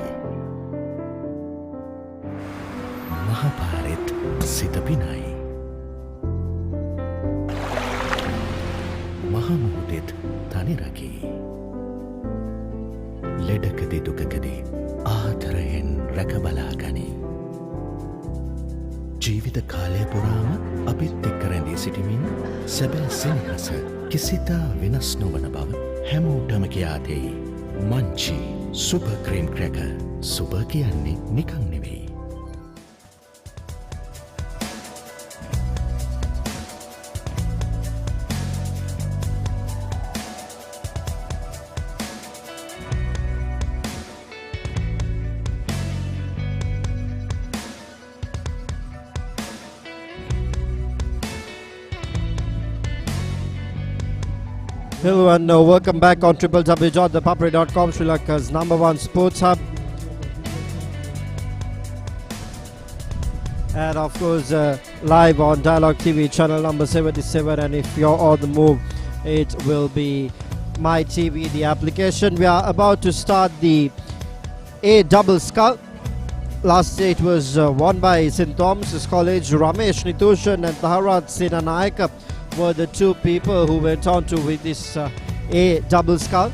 මහපාරෙත් සිත පිනයි. මහමුහුදෙත් තනි රකී. ලෙඩකදී දුකකදී ආදරයෙන් රැකබලා ගනී. ජීවිත කාලය පුරාම අපිත් එක්ක රැඳී සිටිමින් සැබෑ සෙනෙහස කිසිතා වෙනස් නොවන බව හැමෝටම කියා දෙයි. Munchee super cream cracker. Super කියන්නේ නිකන් නෙවෙයි. Hello and welcome back on www.thepapare.com, Sri Lanka's #1 sports hub. And of course, live on Dialogue TV channel number 77. And if you're on the move, it will be My TV, the application. We are about to start the A double scull. Last year it was won by St. Thomas's College. Ramesh Nithushan and Taharat Sinanayaka were the two people who went on to win this A double scull.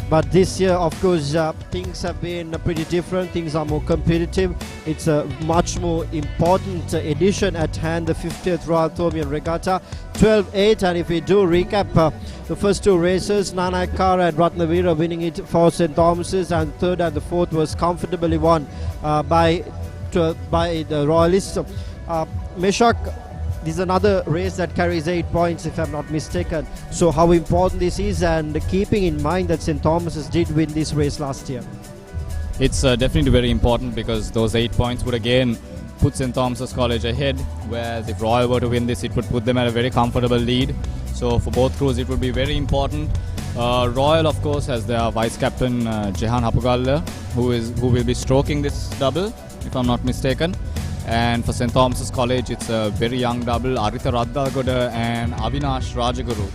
But this year, of course, things have been pretty different. Things are more competitive. It's a much more important edition at hand, the 50th Royal Thormian Regatta, 12-8. And if we do recap the first two races, Nanakara and Ratnavira winning it for St. Thomas's, and third and the fourth was comfortably won by the Royalists. Meshak, this is another race that carries 8 points, if I'm not mistaken. So how important this is, and keeping in mind that St. Thomas's did win this race last year. It's definitely very important because those 8 points would again put St. Thomas's College ahead, whereas if Royal were to win this, it would put them at a very comfortable lead. So for both crews, it would be very important. Royal, of course, has their vice-captain Jehan Hapugalla, who will be stroking this double, if I'm not mistaken. And for St. Thomas's College, it's a very young double, Aritha Raddalgoda and Avinash Rajaguru.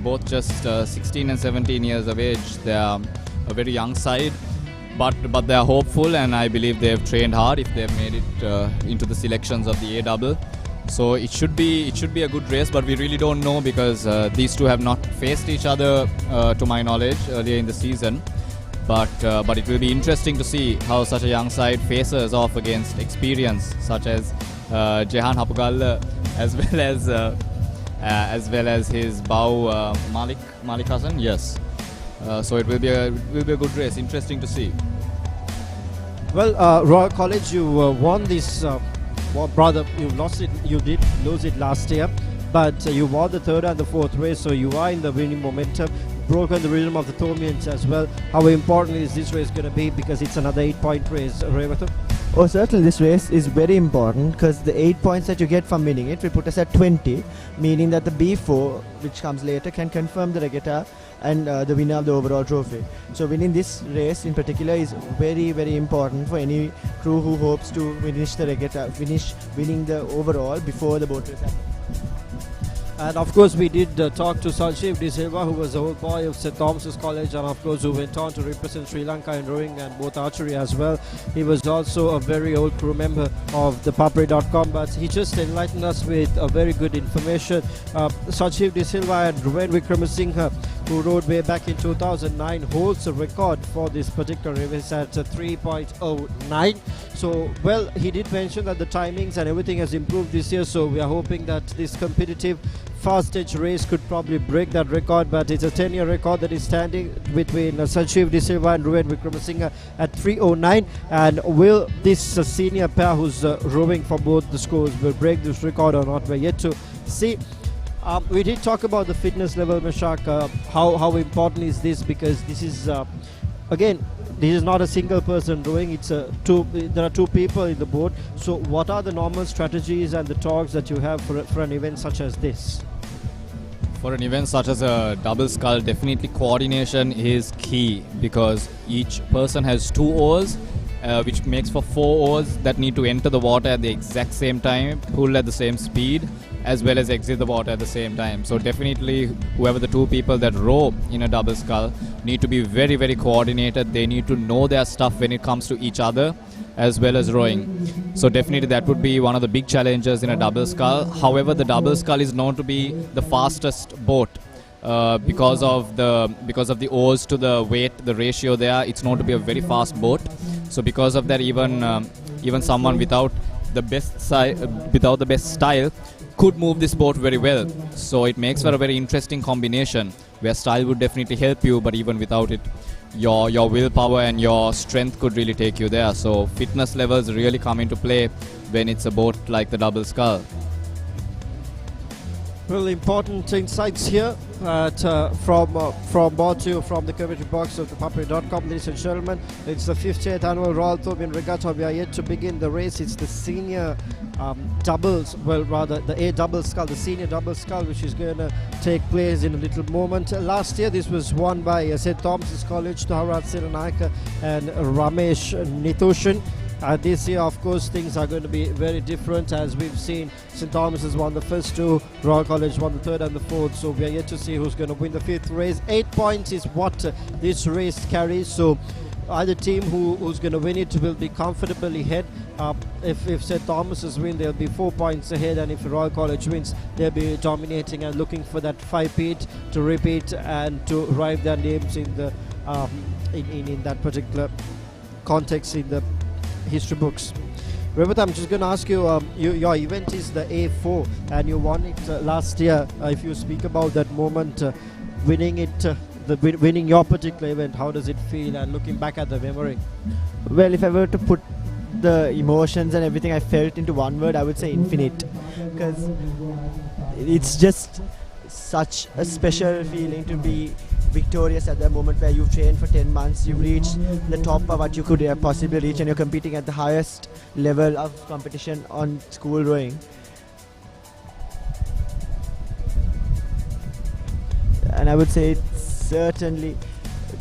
Both just 16 and 17 years of age. They are a very young side, but they are hopeful, and I believe they have trained hard if they have made it into the selections of the A double. So it should be a good race, but we really don't know because these two have not faced each other to my knowledge earlier in the season. But it will be interesting to see how such a young side faces off against experience such as Jehan Hapugalla, as well as his bow Malik Hassan. Yes, so it will be a good race. Interesting to see. Well, Royal College, you won this. Brother, you lost it. You did lose it last year, but you won the third and the fourth race, so you are in the winning momentum. Broken the rhythm of the Thormians as well. How important is this race going to be, because it's another 8-point race, Revato? Oh, certainly this race is very important because the 8 points that you get from winning it will put us at 20, meaning that the B4, which comes later, can confirm the regatta and the winner of the overall trophy. So winning this race in particular is very, very important for any crew who hopes to finish the regatta, winning the overall before the boat race happens. And of course we did talk to Sanjeev De Silva, who was the old boy of St. Thomas's College, and of course who went on to represent Sri Lanka in rowing and both archery as well. He was also a very old crew member of ThePapare.com, but he just enlightened us with a very good information. Sanjeev De Silva and Ruben Wickramasinghe, who rode way back in 2009, holds a record for this particular race at 3.09. So, well, he did mention that the timings and everything has improved this year, so we are hoping that this competitive fast-edge race could probably break that record, but it's a 10-year record that is standing between Sanjeev De Silva and Ruben Wickramasinghe at 3:09. And will this senior pair who's rowing for both the schools will break this record or not? We're yet to see. We did talk about the fitness level, Meshak. How important is this? Because this is, again, this is not a single person rowing. It's there are two people in the boat. So what are the normal strategies and the talks that you have for an event such as this? For an event such as a double scull, definitely coordination is key, because each person has 2 oars, which makes for 4 oars that need to enter the water at the exact same time, pull at the same speed, as well as exit the water at the same time. So definitely whoever the 2 people that row in a double scull need to be very, very coordinated. They need to know their stuff when it comes to each other as well as rowing. So definitely that would be one of the big challenges in a double scull. However, the double scull is known to be the fastest boat. Because of the oars to the weight, the ratio there, it's known to be a very fast boat. So because of that, even someone without the best style could move this boat very well. So it makes for a very interesting combination where style would definitely help you, but even without it, your willpower and your strength could really take you there. So fitness levels really come into play when it's a boat like the double scull. Well, important insights here from both you from the commentary box of ThePapare.com, ladies and gentlemen. It's the 50th annual Royal Thomian Regatta. We are yet to begin the race. It's the senior doubles, well, rather the A double scull, the senior double scull, which is going to take place in a little moment. Last year, this was won by St. Thomas's College, Dharat Siranayaka and Ramesh Nithushan. This year, of course, things are going to be very different. As we've seen, St. Thomas has won the first two, Royal College won the third and the fourth, so we are yet to see who's going to win the fifth race. 8 points is what this race carries, so either team who's going to win it will be comfortably ahead. If St. Thomas's win, they'll be 4 points ahead, and if Royal College wins, they'll be dominating and looking for that 5-peat to repeat and to write their names in the in that particular context in the history books. Regatta, I'm just going to ask you, your event is the A4 and you won it last year. If you speak about that moment, winning it, winning your particular event, how does it feel, and looking back at the memory? Well, if I were to put the emotions and everything I felt into one word, I would say infinite, because it's just such a special feeling to be victorious at that moment where you've trained for 10 months, you've reached the top of what you could possibly reach, and you're competing at the highest level of competition on school rowing. And I would say it's certainly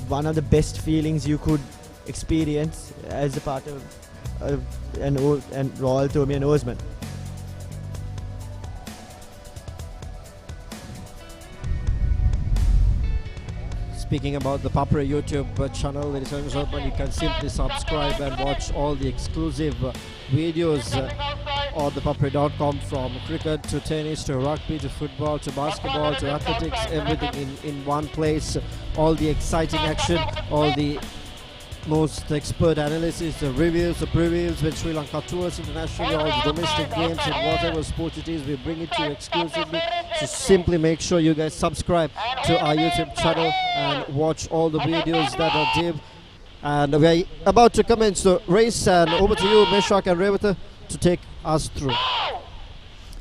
one of the best feelings you could experience as a part of an Royal Thomian oarsman. Speaking about the ThePapare YouTube channel, ladies and gentlemen, you can simply subscribe and watch all the exclusive videos on ThePapare.com, from cricket to tennis to rugby to football to basketball to athletics, everything in one place. All the exciting action, all the most expert analysis, the reviews, the previews when Sri Lanka tours internationally, all the domestic games and whatever sport it is, we bring it to you exclusively. So simply make sure you guys subscribe to our YouTube channel and watch all the videos that are deep. And we are about to commence the race, and over to you, Meshak and Regatta, to take us through.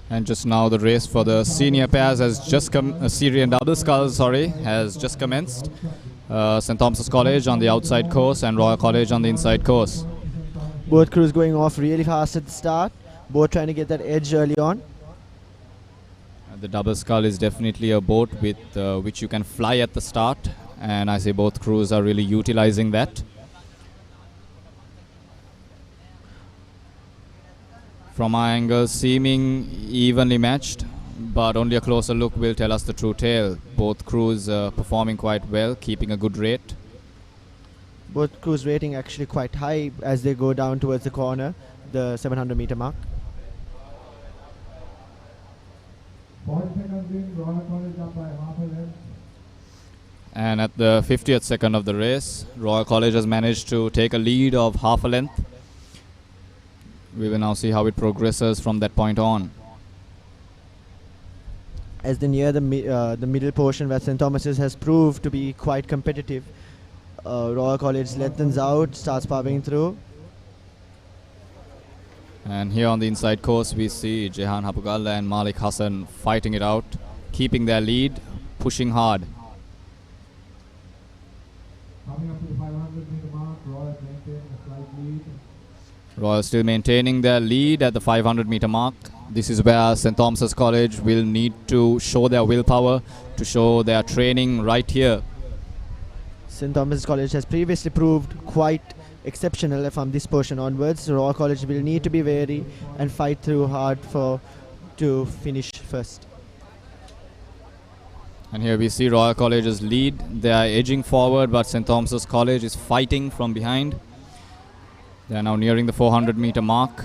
And just now the race for the senior pairs has just come, Syrian double scull, has just commenced. St. Thomas's College on the outside course and Royal College on the inside course. Both crews going off really fast at the start, both trying to get that edge early on. The double scull is definitely a boat with which you can fly at the start, and I say both crews are really utilizing that. From our angle, seeming evenly matched, but only a closer look will tell us the true tale. Both crews performing quite well, keeping a good rate. Both crews rating actually quite high as they go down towards the corner, the 700 meter mark. And at the 50th second of the race, Royal College has managed to take a lead of half a length. We will now see how it progresses from that point on. As they near the middle portion where St. Thomas's has proved to be quite competitive, Royal College lengthens out, starts powering through. And here on the inside course we see Jehan Hapugalla and Malik Hassan fighting it out, keeping their lead, pushing hard. Coming up to the 500 meter mark, Royal maintaining a slight lead. Royal still maintaining their lead at the 500 meter mark. This is where St. Thomas's College will need to show their willpower, to show their training right here. St. Thomas's College has previously proved quite exceptional from this portion onwards. Royal College will need to be wary and fight through hard to finish first. And here we see Royal College's lead. They are edging forward, but St. Thomas's College is fighting from behind. They are now nearing the 400 meter mark.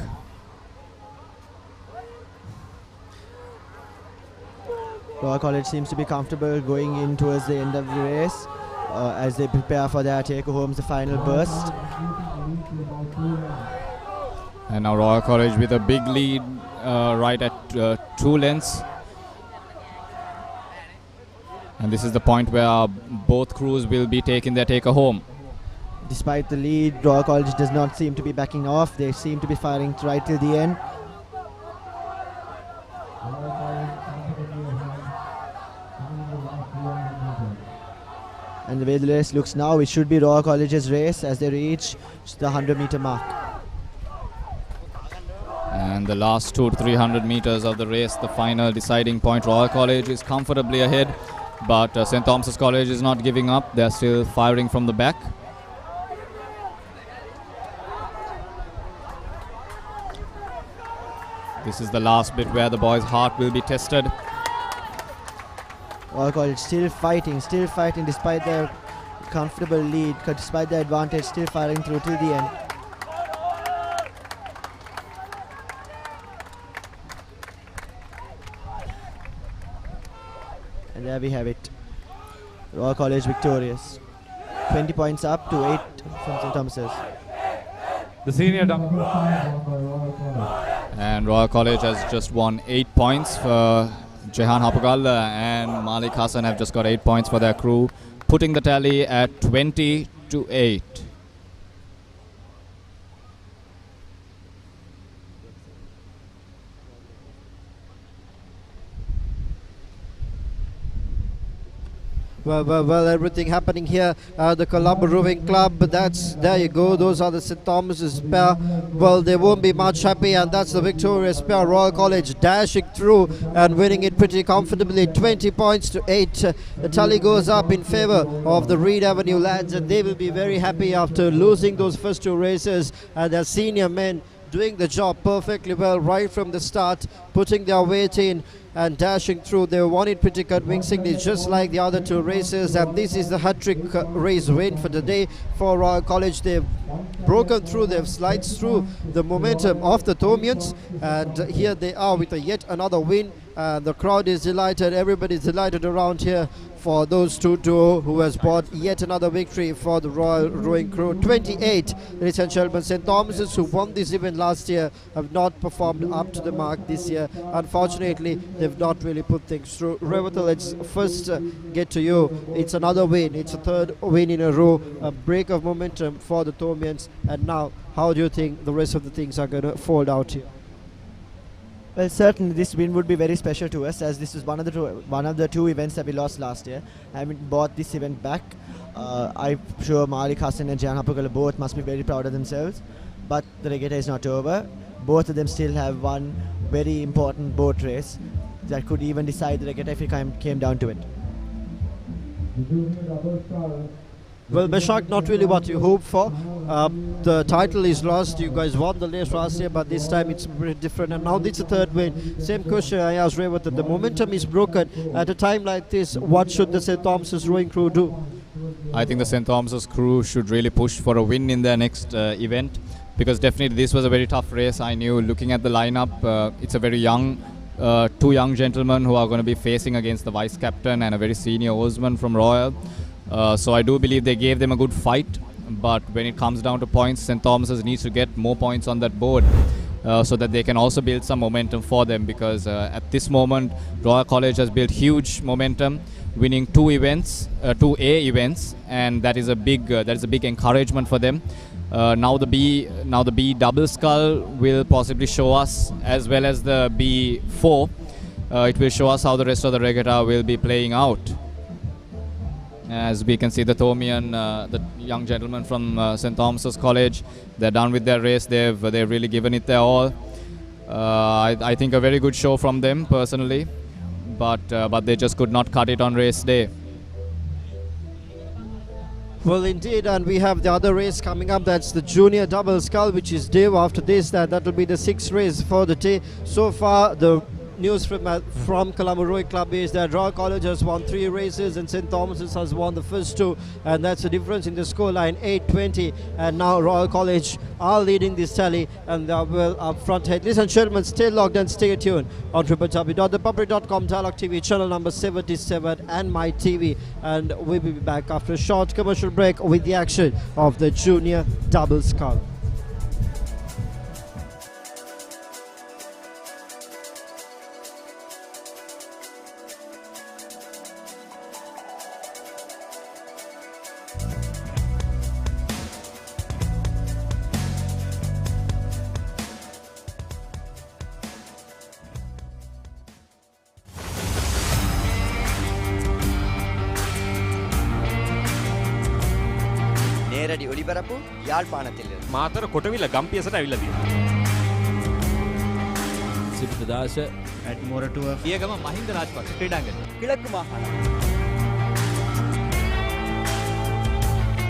Royal College seems to be comfortable going in towards the end of the race as they prepare for their take-homes, the final burst. And now Royal College with a big lead right at 2 lengths. And this is the point where both crews will be taking their take-home. Despite the lead, Royal College does not seem to be backing off. They seem to be firing right till the end. And the way the race looks now, it should be Royal College's race as they reach the 100-meter mark. And the last 200 to 300 meters of the race, the final deciding point. Royal College is comfortably ahead, but St. Thomas's College is not giving up. They're still firing from the back. This is the last bit where the boys' heart will be tested. Royal College still fighting despite their comfortable lead, despite their advantage, still firing through till the end. And there we have it. Royal College victorious. 20 points up to 8 from St. Thomas's. The senior And Royal College has just won 8 points for Jehan Hapagalla and Malik Hassan have just got 8 points for their crew, putting the tally at 20 to 8. Well, everything happening here at the Colombo Rowing Club. There you go. Those are the St. Thomas's pair. Well, they won't be much happy, and that's the victorious pair. Royal College dashing through and winning it pretty comfortably, 20 points to 8. The tally goes up in favor of the Reed Avenue lads, and they will be very happy after losing those first 2 races. And their senior men doing the job perfectly well right from the start, putting their weight in and dashing through. They won it pretty convincingly, just like the other 2 races, and this is the hat-trick race win for the day for Royal College. They've broken through, they've sliced through the momentum of the Thomians, and here they are with yet another win. The crowd is delighted, everybody's delighted around here for those 2 duo who has brought yet another victory for the Royal Rowing crew. 28, ladies and gentlemen. St. Thomas's, who won this event last year, have not performed up to the mark this year. Unfortunately, they've not really put things through. Revatal, let's first get to you. It's another win. It's a 3rd win in a row, a break of momentum for the Thomians. And now, how do you think the rest of the things are going to fold out here? Well, certainly this win would be very special to us, as this was one of the two events that we lost last year. Having brought this event back, I'm sure Malik Hassan and Jehan Hapagalla both must be very proud of themselves. But the regatta is not over. Both of them still have one very important boat race that could even decide the regatta if it came down to it. Well, Meshach, not really what you hoped for. The title is lost. You guys won the race last year, but this time it's pretty different. And now this is the 3rd win. Same question I asked Revatal. The momentum is broken. At a time like this, what should the St. Thomas's rowing crew do? I think the St. Thomas's crew should really push for a win in their next event, because definitely this was a very tough race. I knew, looking at the lineup, it's a very young, 2 young gentlemen who are going to be facing against the vice captain and a very senior oarsman from Royal. So I do believe they gave them a good fight, but when it comes down to points, St. Thomas's needs to get more points on that board so that they can also build some momentum for them, because at this moment Royal College has built huge momentum, winning 2 events, 2 A events, and that is a big encouragement for them. Now the B double scull will possibly show us, as well as the B4. It will show us how the rest of the regatta will be playing out. As we can see, the Thomian, the young gentleman from St. Thomas's College, they're done with their race. They've really given it their all. I think a very good show from them personally, but they just could not cut it on race day. Well, indeed, and we have the other race coming up. That's the junior double scull, which is due after this. That will be the 6th race for the day. So far, the news from Colombo Rowing Club is that Royal College has won 3 races and St. Thomas's has won the first 2, and that's the difference in the scoreline, 8-20. And now Royal College are leading this tally, and they are well up front head. Ladies and gentlemen, stay logged and stay tuned on www.thepapare.com, Dialogue TV, channel number 77, and My TV. And we will be back after a short commercial break with the action of the junior double scull. පෙරඩි ඔලිබරපු යාල්පාන තෙල්ල. Matara කොටවිල ගම්පියසට ඇවිල්ලා තියෙනවා. සිද්ධාශ ඇට්මෝරටුව පියගම මහින්ද රාජපක්ෂ ක්‍රීඩාංගණය. කිழக்கு மாகாணம்.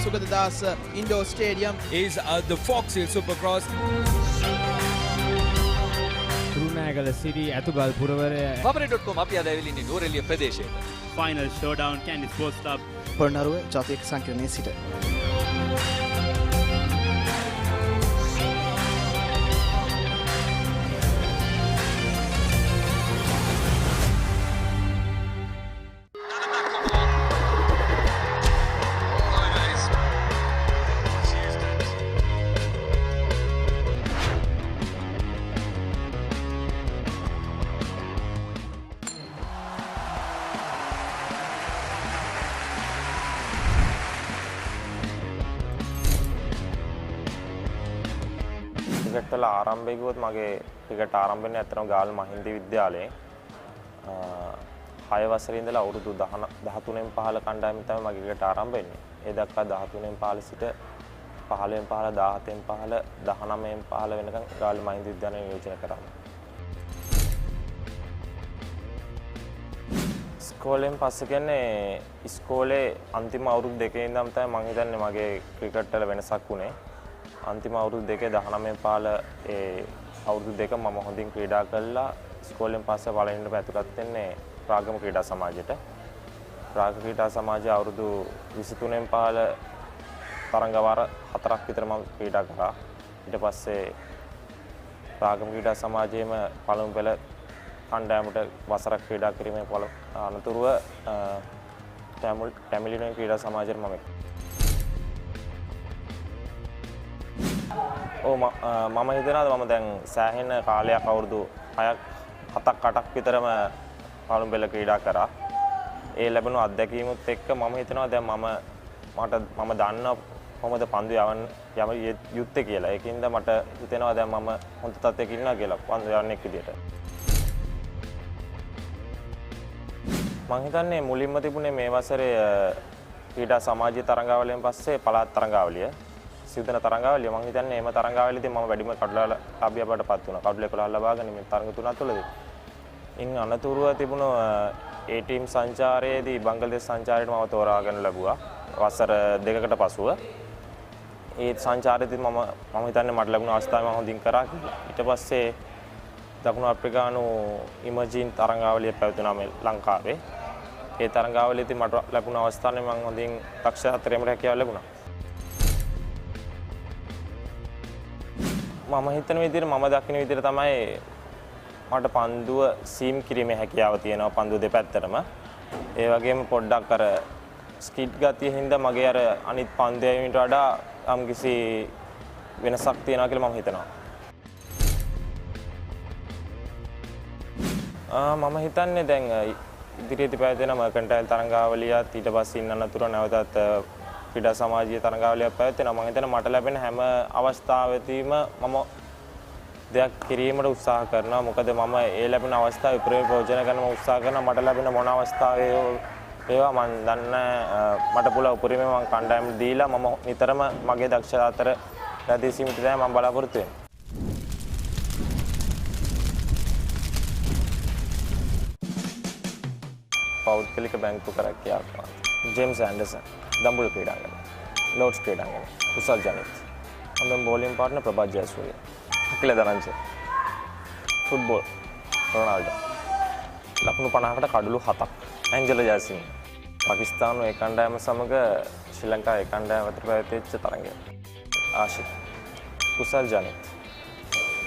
Sugadadasa Indoor Stadium is the Fox Hill Supercross. Kurunegala Siri ඇතුගල් පුරවරය papare.com අපි අද ඇවිල්ලා ඉන්නේ නෝරෙලිය ප්‍රදේශයට. Final showdown Candy Sports Club. Polonnaruwa ජාතික සංකීර්ණයේ සිට. ක්‍රිකට් වල ආරම්භය ගියොත් මගේ ක්‍රිකට් ආරම්භ වෙන්නේ ඇත්තටම ගාල් මහින්ද විද්‍යාලයේ 6 වසරේ ඉඳලා අවුරුදු 13න් 15 කණ්ඩායමෙන් තමයි මගේ ක්‍රිකට් ආරම්භ වෙන්නේ. ඒ දක්වා 13න් 15 සිට 15න් 15 17න් 15 19න් 15 වෙනකන් ගාල් මහින්ද විද්‍යාලයේ නියෝජනය කරා. ඉස්කෝලෙන් පස්සේ කියන්නේ ඉස්කෝලේ අන්තිම අවුරුදු දෙකේ ඉඳන් තමයි මම හිතන්නේ මගේ ක්‍රිකට් වල වෙනසක් වුණේ. අන්තිම අවුරුදු දෙකේ 19 15 ඒ අවුරුදු දෙක මම හොඳින් ක්‍රීඩා කළා. ඉස්කෝලෙන් පස්සේ වලෙන්ට පැතුරත් වෙන්නේ ප්‍රාගම ක්‍රීඩා සමාජයට. ප්‍රාග ක්‍රීඩා සමාජය අවුරුදු 23න් 15 තරඟවාර 4ක් විතර මම ක්‍රීඩා කරා. ඊට පස්සේ ප්‍රාගම ක්‍රීඩා සමාජයේම පළමු පෙළ කණ්ඩායමට වසරක් ක්‍රීඩා කිරීමේ අනතුරුව ටැමිලිනෝ ක්‍රීඩා සමාජයට මම මම හිතනවා මම දැන් සෑහෙන කාලයක් අවුරුදු 6ක් 7ක් 8ක් විතරම පළමු පෙළ ක්‍රීඩා කරා. ඒ ලැබුණු අත්දැකීමුත් එක්ක මම හිතනවා දැන් මම දන්නවා කොහොමද පන්දු යම යුත්තේ කියලා. ඒකින්ද මට හිතෙනවා දැන් මම හොඳ තත්ත්වයක ඉන්නවා කියලා පන්දු යන්නෙක් විදියට. මම හිතන්නේ මුලින්ම තිබුණේ මේ වසරේ ක්‍රීඩා සමාජීය තරඟාවලියෙන් පස්සේ පළාත් තරඟාවලිය. සිවුදන තරඟාවලිය මම හිතන්නේ එම තරඟාවලියේදී මම වැඩිම කඩලා ලාභියාටපත් වුණා. කඩුල 11 ලබාගෙන මේ තරඟ තුනක් තුළදී. ඉන් අනතුරුව තිබුණු ඒ ටීම් සංචාරයේදී බංග්ලාදේශ සංචාරයට මම තෝරාගෙන ලැබුවා. වසර දෙකකට පසුව. ඒ සංචාරයේදී මම හිතන්නේ මට ලැබුණු අවස්ථාව මම හොඳින් කරා කියලා. ඊට පස්සේ දකුණු අප්‍රිකානු ඉමර්ජින් තරඟාවලිය පැවතුණා මේ ලංකාවේ. ඒ තරඟාවලියේදී මට ලැබුණු අවස්ථාවේ මම හොඳින් ලක්ෂ 4කට හැකියාව ලැබුණා. මම හිතන විදිහට මම දකින විදිහට තමයි මට පන්දුව සීම් කිරීමේ හැකියාව තියෙනවා පන්දුව දෙපැත්තටම. ඒ වගේම පොඩ්ඩක් අර ස්කිඩ් ගතිය හින්දා මගේ අර අනිත් පන්දයන්ට වඩා යම්කිසි වෙනසක් තියෙනවා කියලා මම හිතනවා. මම හිතන්නේ දැන් ඉදිරියේදී පැවැත්වෙන මර්කන්ටයිල් තරඟාවලියත් ඊට පස්සේ ඉන්න අනතුර නැවතත් ක්‍රීඩා සමාජීය තරඟාවලියක් පැවැත්වෙනවා. මම හිතන්නේ මට ලැබෙන හැම අවස්ථාවෙදීම මම දෙයක් කිරීමට උත්සාහ කරනවා. මොකද මම ඒ ලැබෙන අවස්ථාවේ ප්‍රයෝජන ගන්න උත්සාහ කරනවා. මට ලැබෙන මොන අවස්ථාවේ ඒවා මම දන්න මට පුළුවන් උපරිමයෙන් මම කණ්ඩායමට දීලා මම නිතරම මගේ දක්ෂතා අතර රැඳී සිටීමට තමයි මම බලාපොරොත්තු වෙන්නේ. පෞද්ගලික බැංකු කරක්කියාවක් ජේම්ස් ඇන්ඩර්සන් දඹුල්ල ක්‍රීඩාංගණය ලෝඩ්ස් ක්‍රීඩාංගණය කුසල් ජනිත් හම්බෙන් බෝලින් පාර්ට්නර් ප්‍රභාත් ජයසූරිය අකිල දරංචි ෆුට්බෝල් රොනාල්ඩෝ ලකුණු 50කට කඩලු 7ක් ඇන්ජලෝ ජයසිංහ පාකිස්තානු ඒ කණ්ඩායම සමග ශ්‍රී ලංකා ඒ කණ්ඩායම අතර පැවතිච්ච තරගය ආශික් කුසල් ජනිත්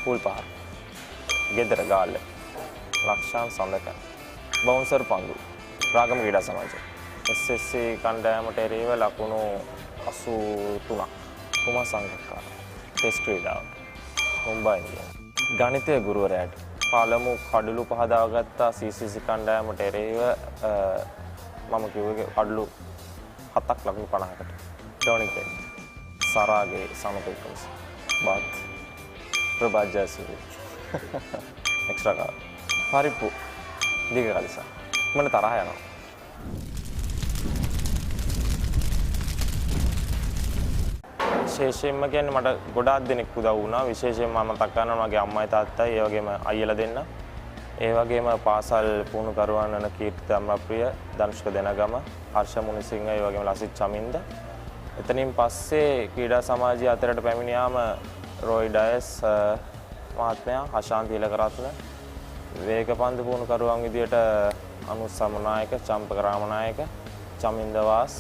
පූල් පහර ගෙදර ගාල්ල ලක්ෂාන් සඳක බවුන්සර් පන්දු රාගම ක්‍රීඩා සමාජය SSC කණ්ඩායමට එරෙහිව ලකුණු 83ක් කුමා සංගක්කාර ටෙස්ට් ක්‍රීඩාව මුම්බයි ඉන්දියන්ස් ගණිතය ගුරුවරයාට පළමු කඩලු පහදාගත්ත CCC කණ්ඩායමට එරෙහිව මම කිව්වේ කඩලු 7ක් ලකුණු 50කට ඩොනික් සරාගේ සමතේකම්ස් බාත් ප්‍රභාත් ජයසූරිය එක්ස්ට්‍රා කාර් පරිප්පු දිග කලිසා මම තරහ යනවා විශේෂයෙන්ම කියන්නේ මට ගොඩාක් දෙනෙක් උදව් වුණා. විශේෂයෙන්ම මම මතක් කරනවා මගේ අම්මයි තාත්තයි ඒ වගේම අයියලා දෙන්න. ඒ වගේම පාසල් පුහුණුකරුවන් වන කීර්ති ධම්මප්‍රිය, ධනුෂ්ක දෙනගම, හර්ෂ මුනිසිංහ ඒ වගේම ලසිත් චමින්ද. එතනින් පස්සේ ක්‍රීඩා සමාජය අතරට පැමිණියාම රොයි ඩයස් මහත්මයා, හෂාන් තිලකරත්න, වේගපන්දු පුහුණුකරුවන් විදියට අනුස් සමනායක, චම්පක රාමනායක, චමින්ද වාස්,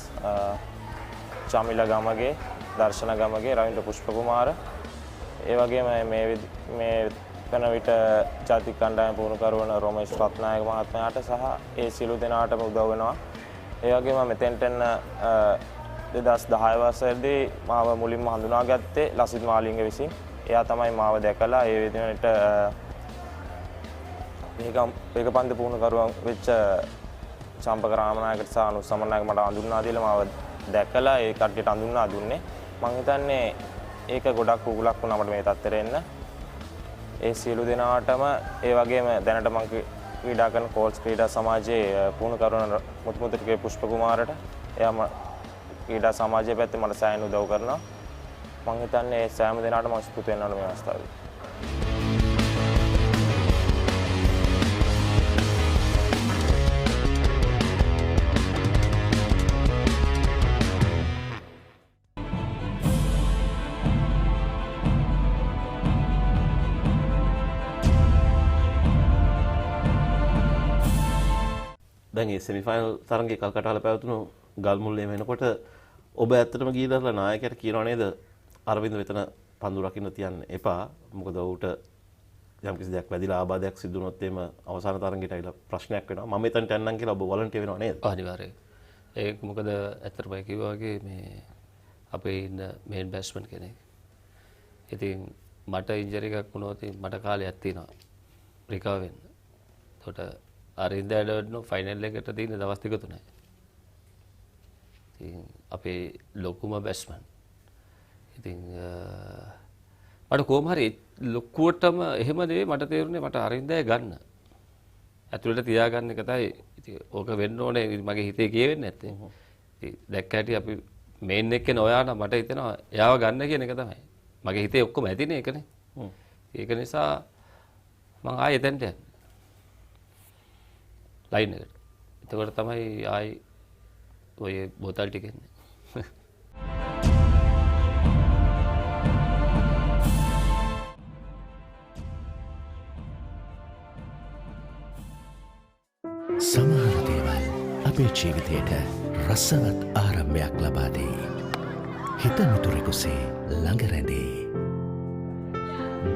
චමිල ගමගේ, දර්ශන ගමගේ, රවින්ද්‍ර පුෂ්පකුමාර ඒ වගේම මේ වෙන විට ජාතික කණ්ඩායම පුහුණුකරු වන රොමේෂ් රත්නායක මහත්මයාට සහ ඒ සියලු දෙනාටම උදව් වෙනවා. ඒ වගේම මෙතෙන්ට 2010 වසරේදී මාව මුලින්ම හඳුනාගත්තේ ලසිත් මාලිංග විසින්. එයා තමයි මාව දැකලා ඒ විදිහට වේගපන්දු පුහුණුකරුවන් වෙච්ච චම්පක රාමනායකට සහ අනුස් සමනායක මට හඳුන්වා දීලා මාව දැකලා ඒ කට්ටියට හඳුන්වා දුන්නේ. මම හිතන්නේ ඒක ගොඩක් කුකුලක් වුණා මට මේ තත්ත්වෙට එන්න. ඒ සියලු දෙනාටම ඒ වගේම දැනට මම ක්‍රීඩා කරන කෝල්ස් ක්‍රීඩා සමාජයේ පුහුණුකරුවන් මුතුමුතුගේ පුෂ්පකුමාරට එයාම ක්‍රීඩා සමාජයේ පැත්තේ මට සෑහෙන උදව් කරනවා. මම හිතන්නේ ඒ සෑම දෙනාටම ස්තුති වෙන්න ඕන මේ අවස්ථාවේ. දැන් මේ සෙමිෆයිනල් තරඟයේ කල්කටාල පැවතුණු ගල්මුල්ලේ වෙනකොට ඔබ ඇත්තටම ගිහිල්ලා නායකයාට කියනවා නේද අරවින්ද වෙතන පන්දු රකින්න තියන්න එපා මොකද ඌට යම්කිසි දෙයක් වැදිලා ආබාධයක් සිදු වුණොත් එimhe අවසාන තරඟයට ඇවිල්ලා ප්‍රශ්නයක් වෙනවා මම එතනට යන්නම් කියලා ඔබ වොලන්ටියර් වෙනව නේද අනිවාර්යයෙන් ඒක මොකද ඇත්තටම කිව්වා වගේ මේ අපේ ඉන්න මේන් බැට්ස්මන් කෙනෙක් ඉතින් මට ඉන්ජරි එකක් වුණොත් මට කාලයක් තියෙනවා රිකවර් වෙන්න එතකොට අරින්ද ඇඩවර්ඩ්නෝ ෆයිනල් එකට තියෙන දවස් දෙක තුනයි. ඉතින් අපේ ලොකුම බැට්ස්මන්. ඉතින් මට කොහොම හරි ලොකුවටම එහෙම නෙවෙයි මට තේරුනේ මට අරින්දය ගන්න. ඇතුළට තියාගන්න එක තමයි ඉතින් ඕක වෙන්න ඕනේ මගේ හිතේ කියෙන්නේ නැත්තේ. ඉතින් දැක්ක හැටි අපි මේන් එක්කේ නොයා නම් මට හිතෙනවා එයාව ගන්න කියන එක තමයි. මගේ හිතේ ඔක්කොම ඇතිනේ ඒකනේ. ඒක නිසා මම ආයෙ එතනට යන්නේ. ලයින් එකට. එතකොට තමයි ආයි ඔය බෝතල් ටික එන්නේ. සමහර දේවල් අපේ ජීවිතයට රසවත් ආරම්භයක් ලබා දෙයි. හිත මිතුරෙකුසේ ළඟ රැඳේ.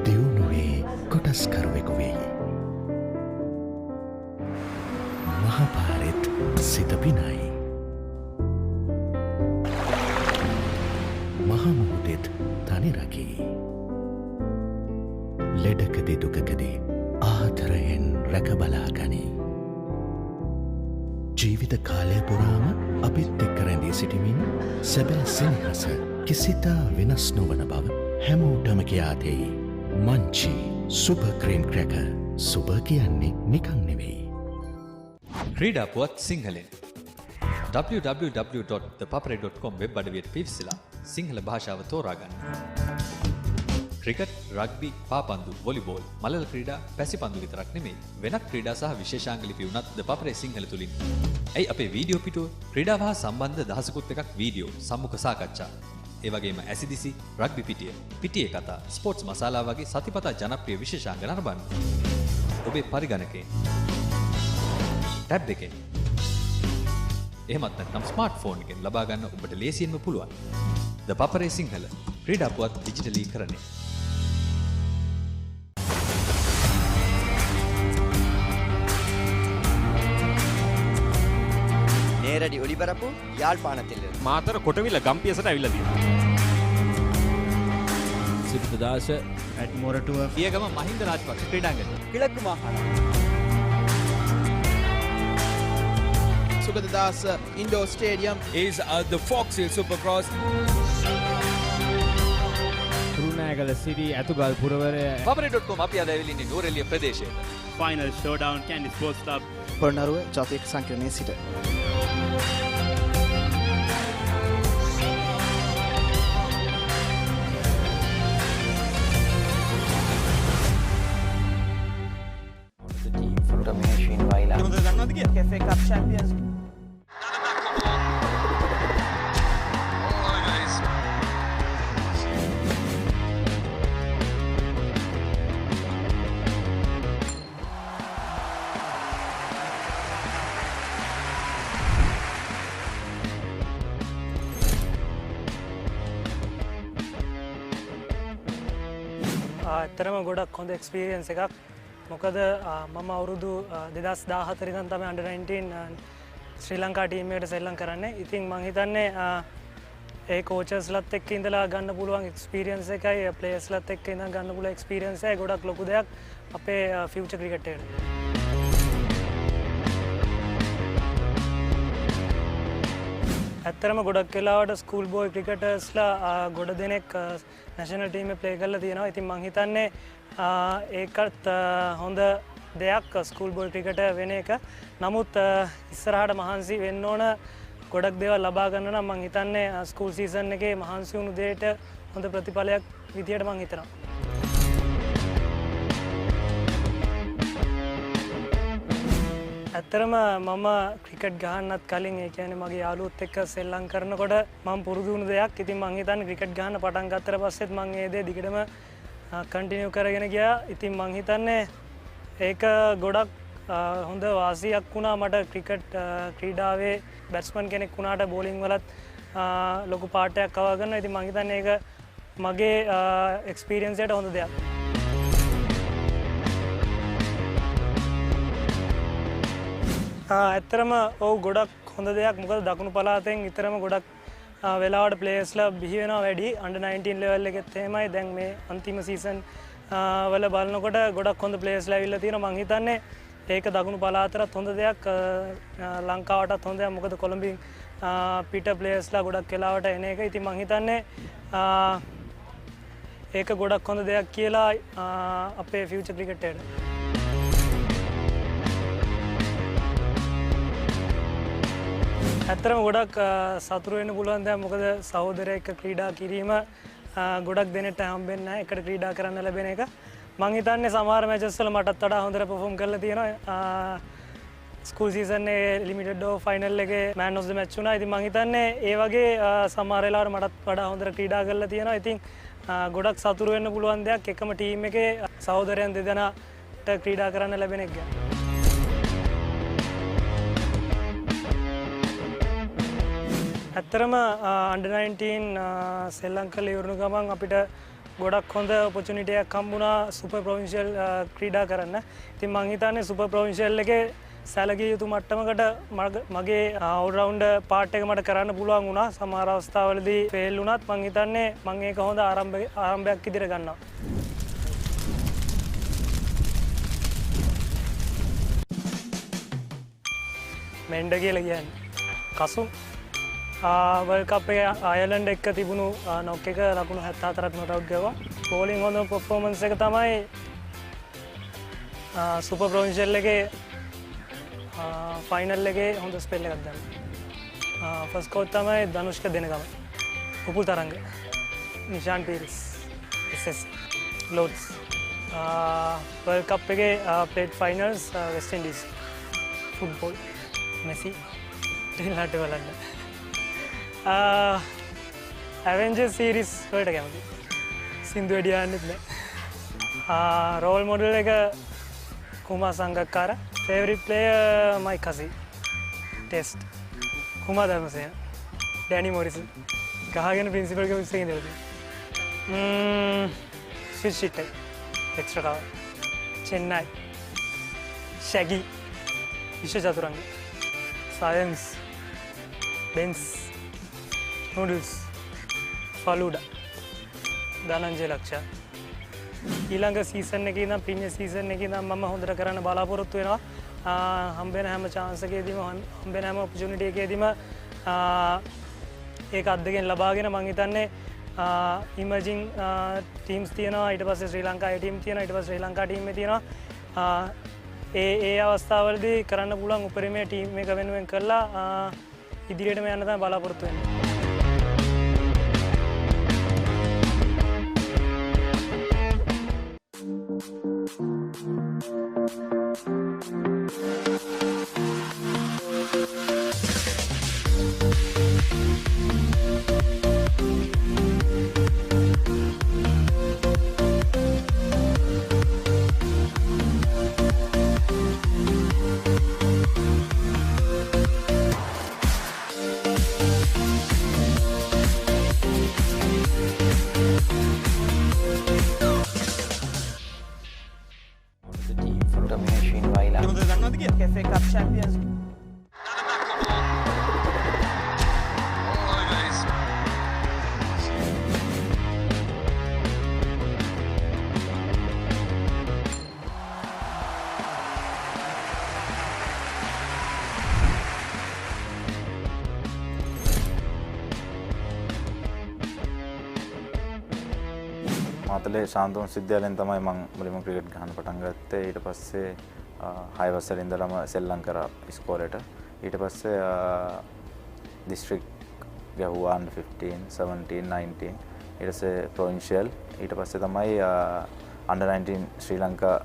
දියුණුවේ කොටස්කරුවෙකු වෙයි. මහපාරෙත් සිත පිනයි. මහමුහුදෙත් තනි රකී. ලෙඩකදී දුකකදී ආදරයෙන් රැකබලා ගනී. ජීවිත කාලය පුරාම අපිත් එක්ක රැඳී සිටිමින් සැබෑ සෙනෙහස කිසිතා වෙනස් නොවන බව හැමෝටම කියා දෙයි. Munchee super cream cracker super කියන්නේ නිකන් නෙවෙයි. ක්‍රීඩා පුවත් සිංහලෙන් www.thepapare.com වෙබ් අඩවියට පිවිසලා සිංහල භාෂාව තෝරාගන්න. ක්‍රිකට්, රග්බි, පාපන්දු, වොලිබෝල්, මලල ක්‍රීඩා, පැසිපන්දු විතරක් නෙමෙයි වෙනත් ක්‍රීඩා සහ විශේෂාංග ලිපි වුණත් The Papare සිංහල තුලින්. ඇයි අපේ වීඩියෝ පිටුව ක්‍රීඩාව හා සම්බන්ධ දහසකුත් එකක් වීඩියෝ, සම්මුඛ සාකච්ඡා. ඒ වගේම ඇසිදිසි, රග්බි පිටිය, පිටියේ කතා, ස්පෝර්ට්ස් මසාලා වගේ සතිපතා ජනප්‍රිය විශේෂාංග නරඹන්න. ඔබේ පරිගණකයෙන් ටැබ් එකෙන් එහෙමත් නැත්නම් ස්මාර්ට්ෆෝන් එකෙන් ලබා ගන්න ඔබට ලේසියෙන්ම පුළුවන්. The Papare සිංහල ක්‍රීඩා පුවත් ඩිජිටලීකරණය. நேரடி ஒளிபரப்பு யாழ்ப்பாணத்தில் මාතර කොටවිල ගම්පියසට ඇවිල්ලා තියෙනවා. සිද්ධාශ ඇඩ්මොරටුව පියගම මහින්ද රාජපක්ෂ ක්‍රීඩාංගණය. கிழக்கு மாகாணம் Sugathadasa indoor stadium is the Fox Hill Supercross. Kurunegala city Athugal පුරවරය papare.com අපි අද ඇවිල්ලා ඉන්නේ නෝරෙලිය ප්‍රදේශයේ. Final showdown Candy Sports Club. Polonnaruwa ජාතික සංකීර්ණයේ සිට ඇත්තරම ගොඩක් හොඳ එක්ස්පීරියන්ස් එකක්. මොකද මම අවුරුදු 2014 ඉඳන් තමයි under 19 ශ්‍රී ලංකා ටීම් එකට සෙල්ලම් කරන්නේ. ඉතින් මම හිතන්නේ ඒ කෝචර්ස්ලත් එක්ක ඉඳලා ගන්න පුළුවන් එක්ස්පීරියන්ස් එකයි ප්ලේයර්ස්ලත් එක්ක ඉඳන් ගන්න පුළුවන් එක්ස්පීරියන්ස් එකයි ගොඩක් ලොකු දෙයක් අපේ ෆියුචර් ක්‍රිකට් එකට. ඇත්තරම ගොඩක් වෙලාවට ස්කූල් බෝයි ක්‍රිකටර්ස්ලා ගොඩ දෙනෙක් නැෂනල් ටීම් එකේ ප්ලේ කරලා තියෙනවා. ඉතින් මම හිතන්නේ ඒකත් හොඳ දෙයක් ස්කූල් බෝයි ක්‍රිකටර් වෙන එක. නමුත් ඉස්සරහට මහන්සි වෙන්න ඕන ගොඩක් දේවල් ලබා ගන්න නම් මම හිතන්නේ ස්කූල් සීසන් එකේ මහන්සි වුණු දෙයට හොඳ ප්‍රතිඵලයක් විදියට මම හිතනවා. ඇත්තරම මම ක්‍රිකට් ගහන්නත් කලින් ඒ කියන්නේ මගේ යාළුවොත් එක්ක සෙල්ලම් කරනකොට මම පුරුදු වුණු දෙයක්. ඉතින් මම හිතන්නේ ක්‍රිකට් ගහන්න පටන් ගත්තට පස්සෙත් මම ඒ දේ දිගටම කන්ටිනියු කරගෙන ගියා. ඉතින් මම හිතන්නේ ඒක ගොඩක් හොඳ වාසියක් වුණා මට ක්‍රිකට් ක්‍රීඩාවේ බැට්ස්මන් කෙනෙක් වුණාට බෝලිං වලත් ලොකු පාටයක් කවා ගන්න. ඉතින් මම හිතන්නේ ඒක මගේ එක්ස්පීරියන්ස් එකට හොඳ දෙයක්. ඇත්තරම ඔව් ගොඩක් හොඳ දෙයක්. මොකද දකුණු පළාතෙන් විතරම ගොඩක් වෙලාවට ප්ලේයර්ස්ලා බිහි වෙනවා වැඩි. under 19 ලෙවල් එකෙත් එහෙමයි. දැන් මේ අන්තිම සීසන් වල බලනකොට ගොඩක් හොඳ ප්ලේයර්ස්ලා ඇවිල්ලා තියෙනවා. මම හිතන්නේ ඒක දකුණු පළාතටත් හොඳ දෙයක්, ලංකාවටත් හොඳ දෙයක්. මොකද කොළඹින් පිට ප්ලේයර්ස්ලා ගොඩක් වෙලාවට එන එක. ඉතින් මම හිතන්නේ ඒක ගොඩක් හොඳ දෙයක් කියලා අපේ ෆියුචර් ක්‍රිකට් එකට. ඇත්තරම ගොඩක් සතුරු වෙන්න පුළුවන් දැන්. මොකද සහෝදරයෙක් එක්ක ක්‍රීඩා කිරීම ගොඩක් දෙනෙක්ට හම්බෙන්නේ නැහැ. එකට ක්‍රීඩා කරන්න ලැබෙන එක. මම හිතන්නේ සමහර මැචස් වල මටත් වඩා හොඳට පර්ෆෝම් කරලා තියෙනවා. ස්කූල් සීසන් එකේ ලිමිටඩ් ඕවර් ෆයිනල් එකේ මෑන් ඔෆ් ද මැච් වුණා. ඉතින් මම හිතන්නේ ඒ වගේ සමහර වෙලාවට මටත් වඩා හොඳට ක්‍රීඩා කරලා තියෙනවා. ඉතින් ගොඩක් සතුරු වෙන්න පුළුවන් දෙයක් එකම ටීම් එකේ සහෝදරයන් දෙදෙනාට ක්‍රීඩා කරන්න ලැබෙන එක ගැන. ඇත්තරම under 19 සෙල්ලම් කරලා ඉවරන ගමන් අපිට ගොඩක් හොඳ ඔපචුනිටි එකක් හම්බුණා සුපර් ප්‍රොවින්ෂියල් ක්‍රීඩා කරන්න. ඉතින් මම හිතන්නේ සුපර් ප්‍රොවින්ෂියල් එකේ සැලකිය යුතු මට්ටමකට මගේ all-rounder part එක මට කරන්න පුළුවන් වුණා. සමහර අවස්ථාවලදී ෆේල් වුණත් මම හිතන්නේ මම ඒක හොඳ ආරම්භයක් විදිහට ගන්නවා. මෙන්ඩ කියලා කියන්නේ කසුන් වර්ල්ඩ් කප් එකේ අයර්ලන්ඩ් එක්ක තිබුණු නොක් එක ලකුණු 74ක් නොට් අවුට් ගාවා. බෝලිං හොඳ පර්ෆෝමන්ස් එක තමයි සුපර් ප්‍රොවින්ෂියල් එකේ ෆයිනල් එකේ හොඳ ස්පෙල් එකක් දැම්මා. ෆස්ට් කෝච් තමයි Dhanushka Denagama. Upul Tharanga. Nishan Peiris. SS Lord's. World cup එකේ played finals West Indies. Football Messi ටෙල්ලාට බලන්න. ඇවෙන්ජර් සීරීස් වලට කැමති. සින්දු වැඩි යන්නෙත් නෑ. රෝල් මොඩල් එක කුමා සංගක්කාර. ෆේවරිට් ප්ලේයර් මයි කසි. ටෙස්ට්. කුමා ධර්මසේන. Danny Morrison. ගහගෙන ප්‍රින්සිපල් එක විශ්සේ ඉඳලා තියෙනවා. ස්විච් ෂිට් එක. Extra cover. Chennai. Shaggy. Vishwa Chathuranga. Science. Benz. Noodles. Falooda. Dhananjaya Laksha. ඊළඟ සීසන් එකේ ඉඳන් ප්‍රීමියර් සීසන් එකේ ඉඳන් මම හොඳට කරන්න බලාපොරොත්තු වෙනවා. හම්බෙන හැම chance එකේදීම හම්බෙන හැම opportunity එකේදීම ඒක අත්දැකීම් ලබාගෙන මම හිතන්නේ emerging teams තියෙනවා. ඊට පස්සේ ශ්‍රී ලංකා team තියෙනවා. ඊට පස්සේ ශ්‍රී ලංකා team එක තියෙනවා. ඒ අවස්ථාවලදී කරන්න පුළුවන් උපරිමයේ ටීම් එක වෙනුවෙන් කරලා ඉදිරියටම යන්න තමයි බලාපොරොත්තු වෙන්නේ. මාතලේ ශාන්තෝන් විශ්වවිද්‍යාලයෙන් තමයි මම මුලින්ම ක්‍රිකට් ගහන්න පටන් ගත්තේ. ඊට පස්සේ 6 වසරේ ඉඳලම සෙල්ලම් කරා ඉස්කෝලේට. ඊට පස්සේ district ගැහුවා under 15, 17, 19. ඊට පස්සේ provincial. ඊට පස්සේ තමයි under 19 ශ්‍රී ලංකා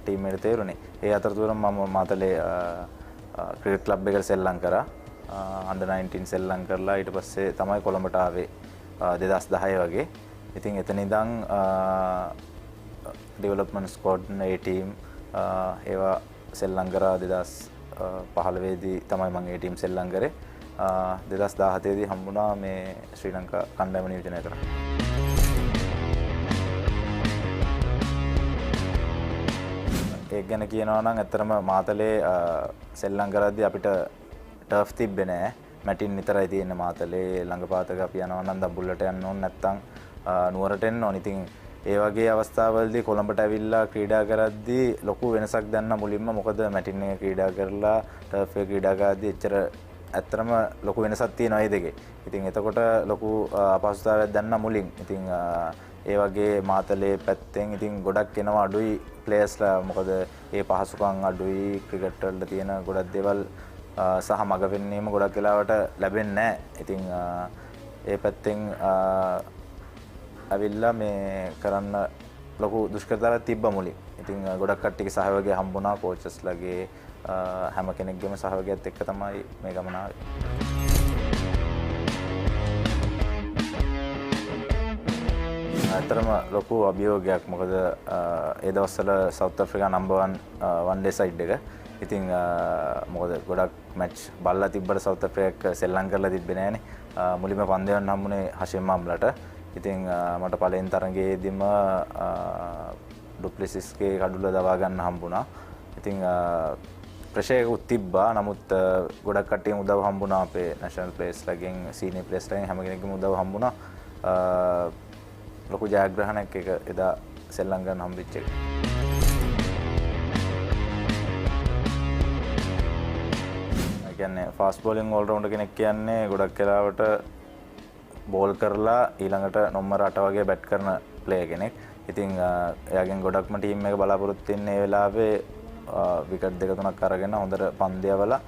ටීම් එකට තේරුනේ. ඒ අතරතුර මම මාතලේ ක්‍රිකට් ක්ලබ් එකට සෙල්ලම් කරා. under 19 සෙල්ලම් කරලා ඊට පස්සේ තමයි කොළඹට ආවේ 2010 වගේ. ඉතින් එතන ඉඳන් ඩෙවලොප්මන්ට් ස්ක්වොඩ් ඒ ටීම් ඒවා සෙල්ලම් කරා 2015 දී තමයි මම ඒ ටීම් සෙල්ලම් කරේ. 2017 දී හම්බුණා මේ ශ්‍රී ලංකා කණ්ඩායම නියෝජනය කරා. ඒක ගැන කියනවා නම් ඇත්තටම මාතලේ සෙල්ලම් කරද්දී අපිට ටර්ෆ් තිබ්බේ නෑ. මැටින් විතරයි තියෙන්නේ මාතලේ. ළඟපාතක අපි යනවා නම් දඹුල්ලට යන්න ඕන නැත්තම් නුවරට එන්න ඕන. ඉතින් ඒ වගේ අවස්ථාවලදී කොළඹට ඇවිල්ලා ක්‍රීඩා කරද්දී ලොකු වෙනසක් දැන්න මුලින්ම. මොකද මැටින් එකේ ක්‍රීඩා කරලා ටර්ෆ් එකේ ක්‍රීඩා කරද්දී එච්චර ඇත්තටම ලොකු වෙනසක් තියෙනවා ඒ දෙකේ. ඉතින් එතකොට ලොකු අපහසුතාවයක් දැන්න මුලින්. ඉතින් ඒ වගේ මාතලේ පැත්තෙන් ඉතින් ගොඩක් එනවා අඩුයි ප්ලේයර්ස්ලා. මොකද ඒ පහසුකම් අඩුයි. ක්‍රිකට් වලට තියෙන ගොඩක් දේවල් සහ මග පෙන්වීම ගොඩක් වෙලාවට ලැබෙන්නේ නැහැ. ඉතින් ඒ පැත්තෙන් ඇවිල්ලා මේ කරන්න ලොකු දුෂ්කරතාවයක් තිබ්බ මුලින්. ඉතින් ගොඩක් කට්ටියගේ සහයෝගය හම්බුණා. කෝචස්ලාගේ හැම කෙනෙක්ගේම සහයෝගයත් එක්ක තමයි මේ ගමන ආවේ. ඇත්තටම ලොකු අභියෝගයක්. මොකද ඒ දවස්වල south Africa number 1 one day side එක. ඉතින් මොකද ගොඩක් මැච් බලලා තිබ්බට සවුත් අප්‍රිකා සෙල්ලම් කරලා තිබ්බේ නෑනේ. මුලින්ම පන්දු යන්න හම්බුනේ හෂිම් අම්ලට. ඉතින් මට පළවෙනි තරඟයේදීම ඩුප්ලෙසිස්ගේ කඩුල දවා ගන්න හම්බුණා. ඉතින් ප්‍රෙෂර් තිබ්බා. නමුත් ගොඩක් කට්ටියම උදව් හම්බුණා. අපේ නැෂනල් ප්ලේයර්ස්ලාගෙන් සීනියර් ප්ලේයර්ස්ලාගෙන් හැම කෙනෙක්ගේම උදව් හම්බුණා. ලොකු ජයග්‍රහණයක් එක එදා සෙල්ලම් ගන්න හම්බෙච්ච එක. ඒ කියන්නේ ෆාස්ට් බෝලින් ඕල් රවුන්ඩර් කෙනෙක් කියන්නේ ගොඩක් වෙලාවට බෝල් කරලා ඊළඟට නම්බර 8 වගේ බැට් කරන ප්ලේයර් කෙනෙක්. ඉතින් එයාගෙන් ගොඩක්ම ටීම් එක බලාපොරොත්තු වෙන්නේ ඒ වෙලාවේ විකට් දෙක තුනක් අරගෙන හොඳට පන්දු යවලා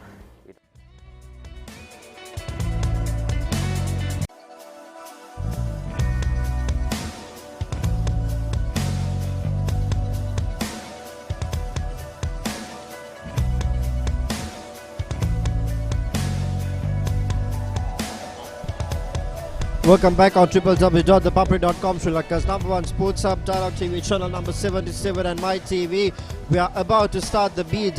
Welcome back on www.thepapare.com, Sri Lanka's #1 sports hub, Dialogue TV channel number 77 and My TV. We are about to start the B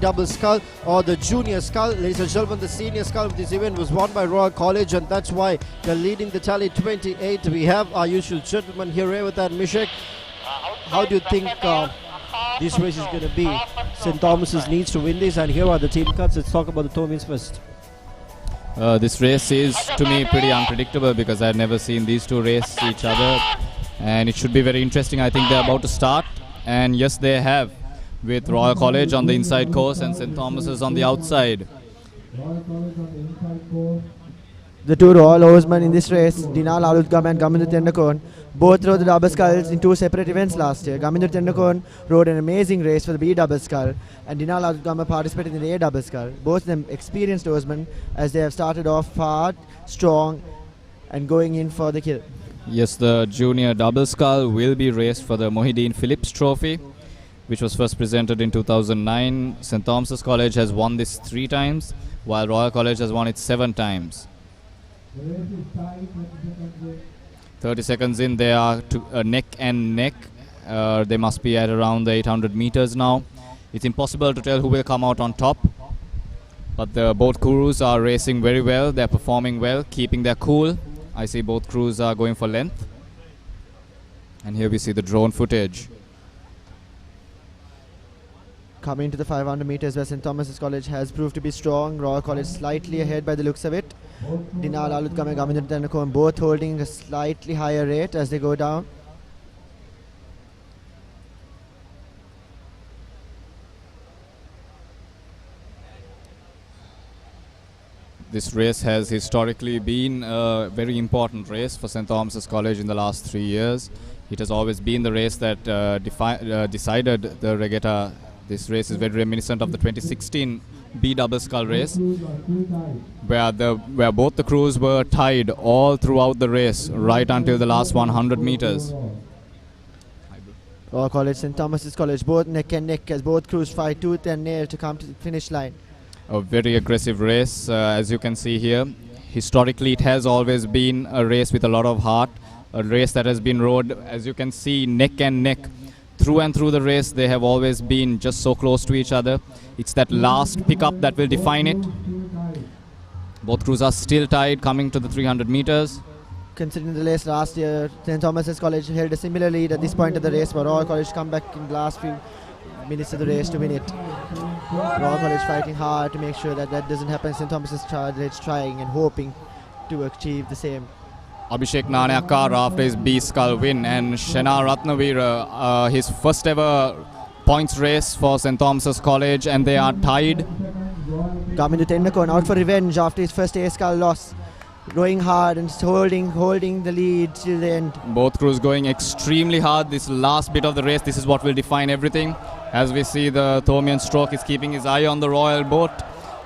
double scull or the junior scull. Ladies and gentlemen, the senior scull of this event was won by Royal College, and that's why they're leading the tally 28. We have our usual gentleman here with that Mishek. How do you think this race is going to be? St. Thomas's needs to win this, and here are the team cuts. Let's talk about the Tomins first. This race is to me pretty unpredictable because I've never seen these two race each other, and it should be very interesting. I think they're about to start, and yes, they have, with Royal College on the inside course and St. Thomas's on the outside. The two Royal Horsemen in this race, Dinal Alutgam and Gamindu Tendakon, both rode the double sculls in two separate events last year. Gamindu Tendakon rode an amazing race for the B double scull, and Dinal Alutgam participated in the A double scull. Both of them experienced horsemen as they have started off hard, strong, and going in for the kill. Yes, the junior double scull will be raced for the Mohideen Phillips Trophy, which was first presented in 2009. St. Thomas's College has won this 3 times, while Royal College has won it 7 times. 30 seconds in, they are neck and neck. They must be at around the 800 meters now. It's impossible to tell who will come out on top, but both crews are racing very well. They're performing well, keeping their cool. I see both crews are going for length, and here we see the drone footage. Coming to the 500 meters where St. Thomas's College has proved to be strong. Royal College slightly ahead by the looks of it. Dinal Alutgam and Gamindu Tendakon both holding a slightly higher rate as they go down. This race has historically been a very important race for St. Thomas's College in the last 3 years. It has always been the race that decided the regatta. This race is very reminiscent of the 2016 B double skull race, where both the crews were tied all throughout the race, right until the last 100 meters. Royal College, St. Thomas's College, both neck and neck as both crews fight tooth and nail to come to the finish line. A very aggressive race, as you can see here. Historically, it has always been a race with a lot of heart, a race that has been rode, as you can see, neck and neck. Through and through the race, they have always been just so close to each other. It's that last pickup that will define it. Both crews are still tied coming to the 300 meters. Considering the race last year, St. Thomas's College held a similar lead at this point of the race, but Royal College come back in the last few minutes of the race to win it. Royal College fighting hard to make sure that that doesn't happen. St. Thomas's College trying and hoping to achieve the same. Abhishek Nanayakar after his B skull win, and Shena Ratnavira, his first ever points race for St. Thomas's College, and they are tied. Gamindu Tendakon out for revenge after his first A skull loss. Rowing hard and holding the lead till the end. Both crews going extremely hard this last bit of the race. This is what will define everything. As we see, the Thomian Stroke is keeping his eye on the Royal boat,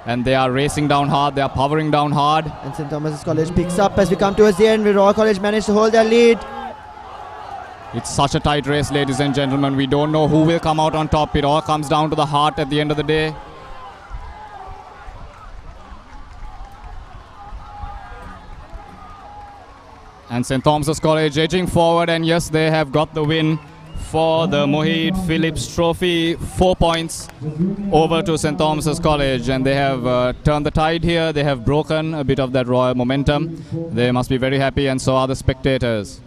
and they are racing down hard, they are powering down hard. And St. Thomas's College picks up as we come towards the end, where Royal College managed to hold their lead. It's such a tight race, ladies and gentlemen. We don't know who will come out on top. It all comes down to the heart at the end of the day. And St. Thomas's College edging forward, and yes, they have got the win for the Mohit Phillips Trophy. 4 points over to St. Thomas's College, and they have turned the tide here. They have broken a bit of that royal momentum. They must be very happy, and so are the spectators.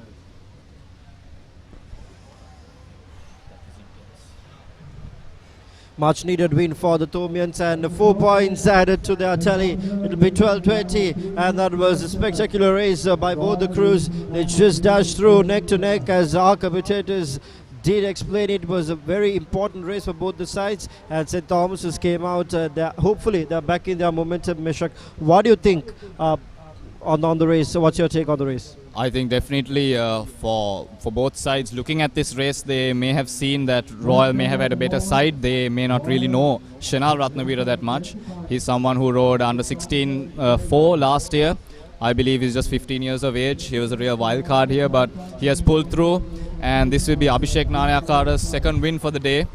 Much needed win for the Thomians, and 4 points added to their tally. It'll be 12-20, and that was a spectacular race by both the crews. They just dashed through neck to neck, as our commentators did explain. It was a very important race for both the sides, and St. Thomas's came out. Hopefully they're back in their momentum. Meshak, what do you think on the race? So what's your take on the race? I think definitely for both sides, looking at this race, they may have seen that Royal may have had a better side. They may not really know Shenal Ratnavira that much. He's someone who rode under 16-4 last year. I believe he's just 15 years of age. He was a real wild card here, but he has pulled through. And this will be Abhishek Nanayakar's second win for the day.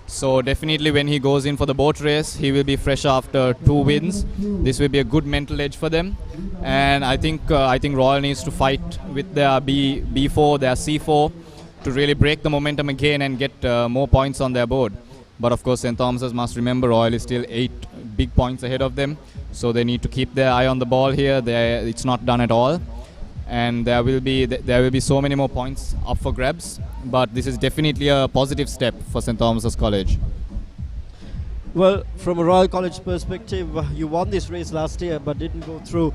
So definitely when he goes in for the boat race, he will be fresh after 2 wins. This will be a good mental edge for them. And I think Royal needs to fight with their B4, their C4, to really break the momentum again and get more points on their board. But of course, St. Thomas's must remember Royal is still 8 big points ahead of them. So they need to keep their eye on the ball here. It's not done at all. And there will be so many more points up for grabs, but this is definitely a positive step for St. Thomas's College. Well, from a Royal College perspective, you won this race last year but didn't go through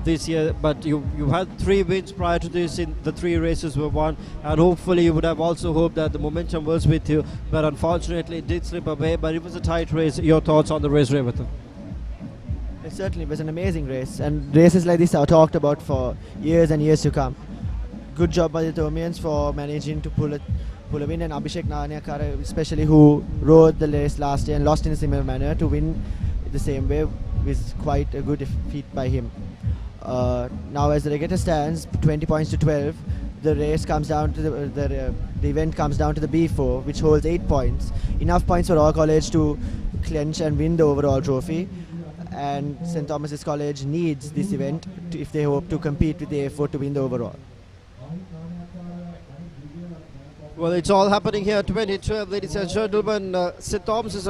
this year, but you had 3 wins prior to this. In the 3 races were won, and hopefully you would have also hoped that the momentum was with you, but unfortunately it did slip away. But it was a tight race. Your thoughts on the race, Regatta? It certainly was an amazing race, and races like this are talked about for years and years to come. Good job by the Thomians for managing to pull a win, and Abhishek Nanayakar especially, who rode the race last year and lost in a similar manner, to win the same way was quite a good feat by him. Now as the regatta stands 20 points to 12, the race comes down to the event comes down to the B4, which holds 8 points, enough points for our college to clinch and win the overall trophy. And St. Thomas's College needs this event if they hope to compete with the A4 to win the overall. Well, it's all happening here, 2012, ladies and gentlemen. St. Thomas's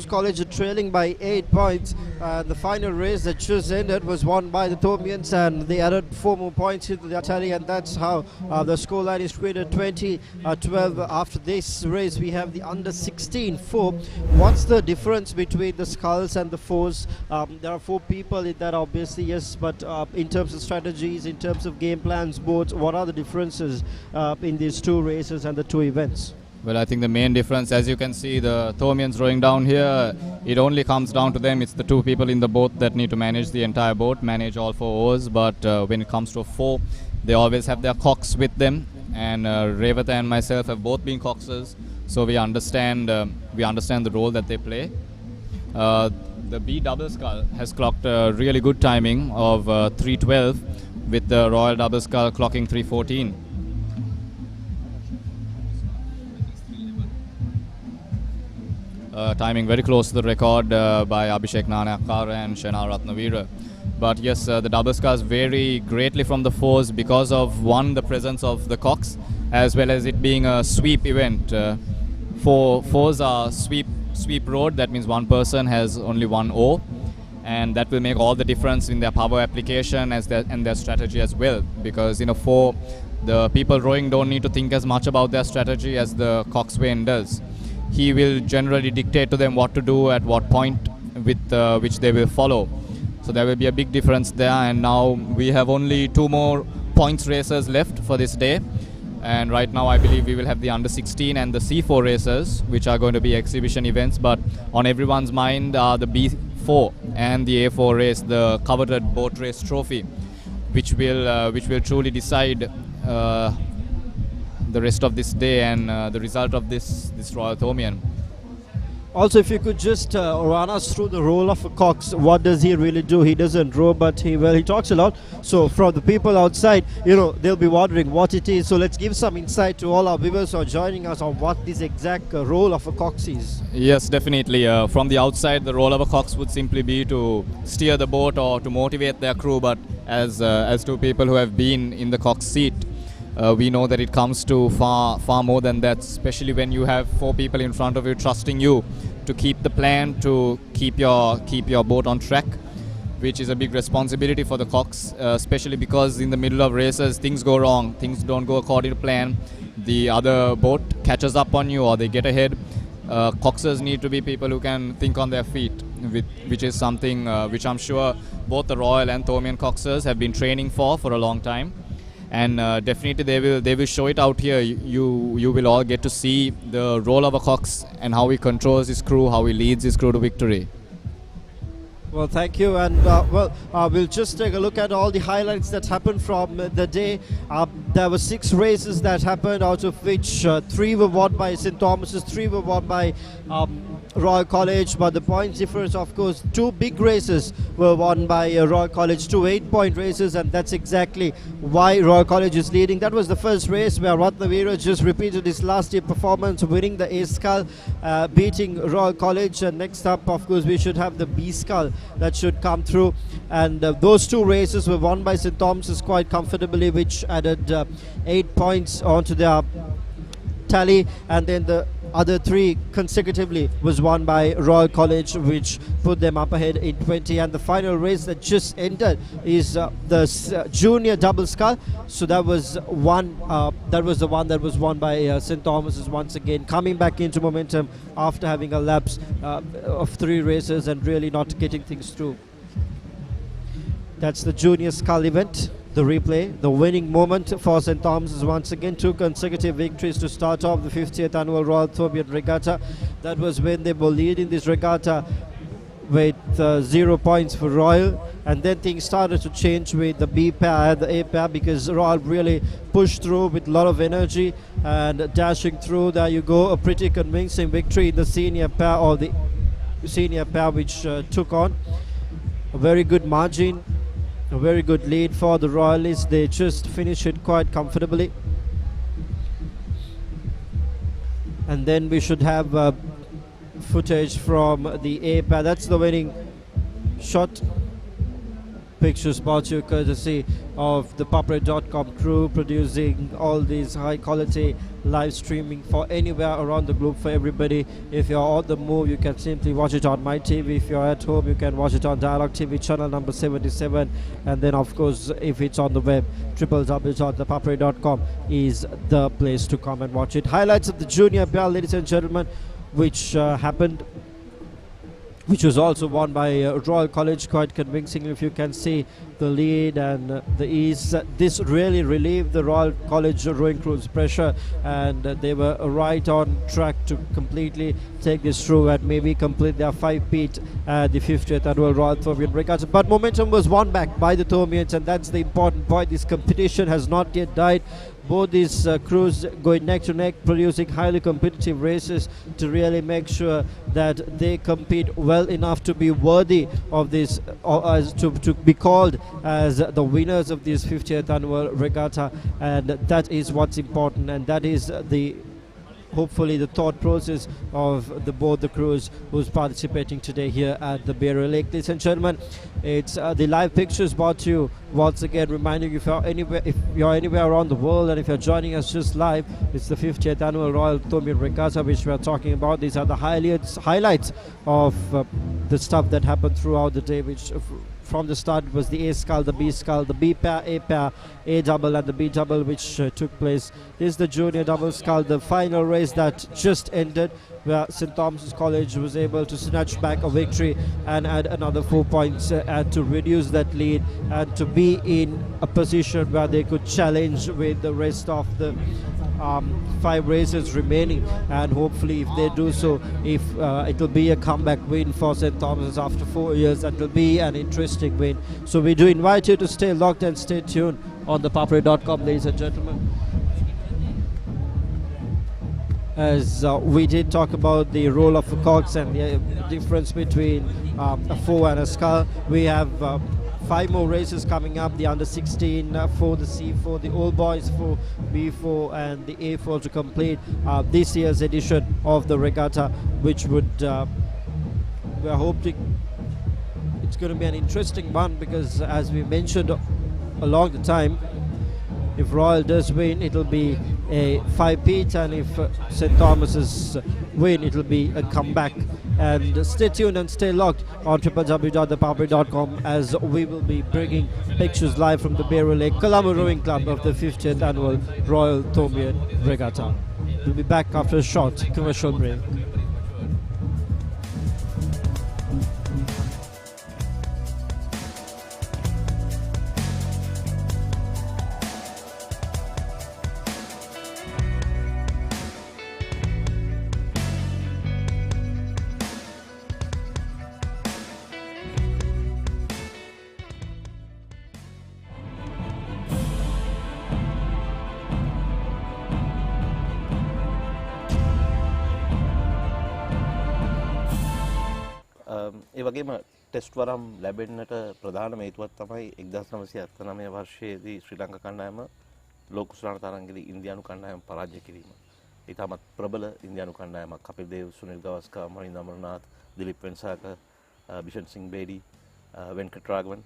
College are trailing by 8 points. The final race that just ended was won by the Thomians, and they added 4 more points into their tally, and that's how the scoreline is created, 20-12. After this race, we have the under 16-4. What's the difference between the skulls and the fours? There are 4 people in that, obviously, yes, but in terms of strategies, in terms of game plans, boards, what are the differences in these 2 races and the 2 events? Well, I think the main difference, as you can see, the Thomians rowing down here, it only comes down to them. It's the two people in the boat that need to manage the entire boat, manage all four oars. But when it comes to four, they always have their cocks with them. And Regatta and myself have both been coxers, so we understand the role that they play. The B double scull has clocked a really good timing of 3:12, with the Royal double scull clocking 3:14. Timing very close to the record by Abhishek Nanakar and Shana Ratnavira. But yes, the double sculls vary greatly from the fours because of, one, the presence of the cocks, as well as it being a sweep event. Fours are sweep rowed, that means one person has only one oar, and that will make all the difference in their power application and their strategy as well, because in a four, the people rowing don't need to think as much about their strategy as the coxswain does. He will generally dictate to them what to do at what point, with which they will follow. So there will be a big difference there, and now we have only 2 more points races left for this day. And right now I believe we will have the under 16 and the C4 races, which are going to be exhibition events, but on everyone's mind are the B4 and the A4 race, the coveted boat race trophy, which will truly decide the rest of this day and the result of this Royal Thomian. Also, if you could just run us through the role of a cox. What does he really do? He doesn't row, but he talks a lot. So from the people outside, they'll be wondering what it is. So let's give some insight to all our viewers who are joining us on what this exact role of a cox is. Yes, definitely. From the outside, the role of a cox would simply be to steer the boat or to motivate their crew. But as two people who have been in the cox seat, we know that it comes to far more than that, especially when you have 4 people in front of you trusting you to keep the plan, to keep your boat on track, which is a big responsibility for the cox, especially because in the middle of races things go wrong, things don't go according to plan, the other boat catches up on you or they get ahead. Coxers need to be people who can think on their feet, which is something which I'm sure both the Royal and Thomian coxers have been training for a long time. And definitely they will show it out here. You will all get to see the role of a cox and how he controls his crew, how he leads his crew to victory. Well, thank you, and we'll just take a look at all the highlights that happened from the day. There were 6 races that happened, out of which 3 were won by St. Thomas's, 3 were won by Royal College, but the points difference, of course, 2 big races were won by Royal College, 2 8-point races, and that's exactly why Royal College is leading. That was the first race where Ratnavira just repeated his last year performance, winning the A Scull, beating Royal College. And next up, of course, we should have the B Scull that should come through, and those 2 races were won by St. Thomas's quite comfortably, which added 8 points onto their tally, and then the other 3 consecutively was won by Royal College, which put them up ahead in 20. And the final race that just ended is the junior double scull. So that was the one that was won by St. Thomas's, once again coming back into momentum after having a lapse of 3 races and really not getting things through. That's the junior scull event. The replay, the winning moment for St. Thomas's, once again 2 consecutive victories to start off the 50th annual Royal Thomian Regatta. That was when they were leading this regatta with 0 points for Royal, and then things started to change with the B pair and the A pair, because Royal really pushed through with a lot of energy and dashing through. There you go, a pretty convincing victory in the senior pair, or the senior pair, which took on a very good margin. A very good lead for the Royalists. They just finished it quite comfortably. And then we should have footage from the A pair. That's the winning shot. Pictures brought to you courtesy of the ThePapare.com crew, producing all these high quality live streaming for anywhere around the globe for everybody. If you're on the move, you can simply watch it on my TV. If you're at home, you can watch it on Dialogue TV channel number 77. And then, of course, if it's on the web, www.ThePapare.com is the place to come and watch it. Highlights of the junior pair, ladies and gentlemen, which happened which was also won by Royal College quite convincingly. If you can see the lead and the ease, this really relieved the Royal College rowing crew's pressure, and they were right on track to completely take this through and maybe complete their 5-peat at the 50th annual Royal Thomian Regatta. But momentum was won back by the Thomians, and that's the important point. This competition has not yet died. Both these crews going neck to neck, producing highly competitive races to really make sure that they compete well enough to be worthy of this, to be called as the winners of this 50th annual regatta. And that is what's important, and that is hopefully the thought process of both the crews who's participating today here at the Barrier Lake. Ladies and gentlemen, it's the live pictures brought to you once again, reminding you, if you're anywhere around the world and if you're joining us just live, it's the 50th annual Royal Thomian Regatta which we are talking about. These are the highlights of the stuff that happened throughout the day, which from the start it was the A scull, the B scull, the B pair, A pair, A double and the B double, which took place. This is the junior double scull, the final race that just ended, where St. Thomas's College was able to snatch back a victory and add another 4 points and to reduce that lead and to be in a position where they could challenge with the rest of the 5 races remaining. And hopefully if they do so, if it will be a comeback win for St. Thomas's after 4 years, that will be an interesting win. So we do invite you to stay locked and stay tuned on ThePapare.com, ladies and gentlemen. As we did talk about the role of a cox and the difference between a foe and a scull, we have 5 more races coming up: the under 16 for the C4, the old boys for B4 and the A4 to complete this year's edition of the regatta, which would we're hoping it's going to be an interesting one, because as we mentioned along the time, if Royal does win, it'll be a 5-peat, and if St. Thomas's win, it'll be a comeback. And stay tuned and stay locked on www.thepapare.com, as we will be bringing pictures live from the Barrier Lake Colombo Rowing Club of the 50th annual Royal Thomian Regatta. We'll be back after a short commercial break. ඒ වගේම test වරම් ලැබෙන්නට ප්‍රධානම හේතුවක් තමයි 1979 වර්ෂයේදී ශ්‍රී ලංකා කණ්ඩායම ලෝක කුසලාන තරගයේදී ඉන්දියානු කණ්ඩායම පරාජය කිරීම. ඉතාමත් ප්‍රබල ඉන්දියානු කණ්ඩායමක් කපිල් දේව්, සුනිල් ගවස්කර්, මහින්ද අමරනාත්, දිලිප් වෙන්සාක, බිෂන් සිං බේඩි, වෙන්කට් රාඝවන්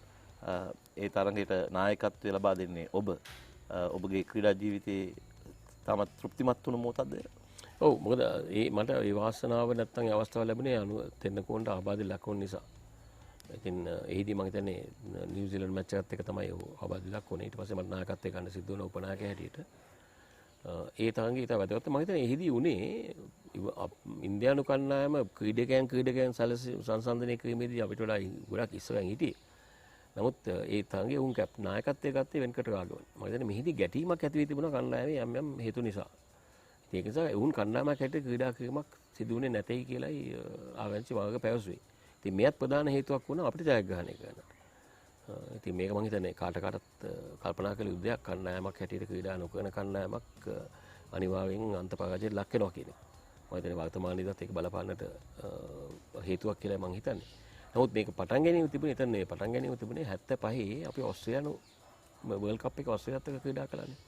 ඒ තරගයට නායකත්වය ලබා දෙන්නේ ඔබගේ ක්‍රීඩා ජීවිතයේ තාමත් තෘප්තිමත් වුණු මොහොතක්ද? ඔව්, මොකද මට ඒ වාසනාව නැත්තම් ඒ අවස්ථාව ලැබුණේ තෙන්නකෝන්ට ආබාධි ලක්වුණ නිසා. ඉතින් එහිදී මම හිතන්නේ නිව්සීලන්ත මැච් එකත් එක තමයි ආබාධි ලක්වුණේ. ඊට පස්සේ මට නායකත්වය ගන්න සිද්ධ වුණා උපනායකයා හැටියට. ඒ තරඟේ ඉතාල වැදගත්. මම හිතන්නේ එහිදී උනේ ඉන්දියානු කණ්ඩායම ක්‍රීඩකයන් සංසන්දනය කිරීමේදී අපිට වඩා ගොඩක් ඉස්සරහින් හිටියේ. නමුත් ඒ තරඟේ උන් නායකත්වය ගත්තේ වෙන්කට රාඝවන්. මම හිතන්නේ මෙහිදී ගැටීමක් ඇති වී තිබුණා කණ්ඩායමේ යම් හේතු නිසා. ඒක නිසා වුන් කණ්ඩායමක් හැටියට ක්‍රීඩා කිරීමක් සිදු වුණේ නැtei කියලායි ආරංචි වර්ග පැවසුවේ. ඉතින් මේත් ප්‍රධාන හේතුවක් වුණා අපිට ජයග්‍රහණය කරන්නට. ඉතින් මේක මම හිතන්නේ කාටත් කල්පනා කළ යුද්ධයක්. කණ්ඩායමක් හැටියට ක්‍රීඩා නොකරන කණ්ඩායමක් අනිවාර්යෙන් අන්ත පරාජයට ලක් වෙනවා කියන එක. මම හිතන්නේ වර්තමානයේදීත් ඒක බලපාන්නට හේතුවක් කියලා මම හිතන්නේ. නමුත් මේක පටන් ගැනීම තිබුණේ 75 අපි ඕස්ට්‍රේලියානු වර්ල්ඩ් කප් එක ඕස්ට්‍රේලියාත් එක්ක ක්‍රීඩා කළානේ.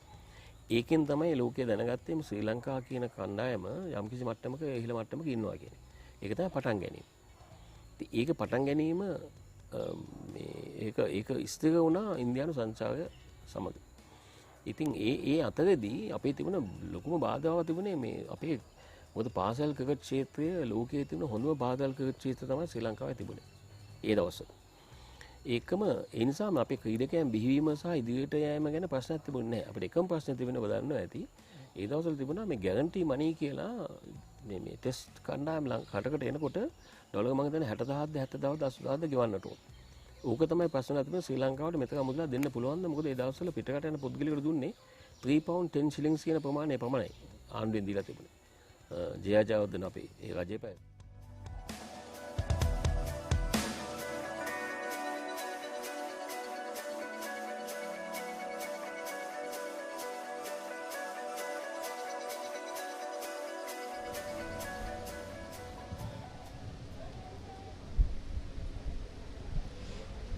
ඒකෙන් තමයි ලෝකයේ දැනගත්තේ ශ්‍රී ලංකා කියන කණ්ඩායම යම්කිසි මට්ටමක ඉහළ මට්ටමක ඉන්නවා කියන්නේ. ඒක තමයි පටන් ගැනීම. ඉතින් ඒක පටන් ගැනීම ඒක ස්ථිර වුණා ඉන්දියානු සංචාරය සමග. ඉතින් ඒ අතරේදී අපේ තිබුණ ලොකුම බාධාව තිබුණේ මේ අපේ මොකද පාසල් ක්‍රිකට් ක්ෂේත්‍රය ලෝකයේ තිබුණ හොඳම පාසල් ක්‍රිකට් ක්ෂේත්‍රය තමයි ශ්‍රී ලංකාවේ තිබුණේ. ඒ දවස්වල. ඒකම ඒ නිසාම අපේ ක්‍රීඩකයන් බිහිවීම සහ ඉදිරියට යෑම ගැන ප්‍රශ්නයක් තිබුණේ නැහැ. අපිට එකම ප්‍රශ්නේ තිබුණේ ඔබ දන්නවා ඇති. ඒ දවස්වල තිබුණා මේ ගැරන්ටි මනි කියලා මේ ටෙස්ට් කණ්ඩායම රටකට එනකොට ඩොලර් මම හිතන්නේ 60000ද 70000ද 80000ද ගෙවන්නට ඕන. ඕක තමයි ප්‍රශ්න නැතිව ශ්‍රී ලංකාවට මෙතක මුදලා දෙන්න පුළුවන්ද? මොකද ඒ දවස්වල පිටකට යන පුද්ගලයෙකුට දුන්නේ 3 pound 10 shillings කියන ප්‍රමාණය පමණයි ආණ්ඩුවෙන් දීලා තිබුණේ. ජයජයවර්ධන අපේ ඒ රජේ පැය.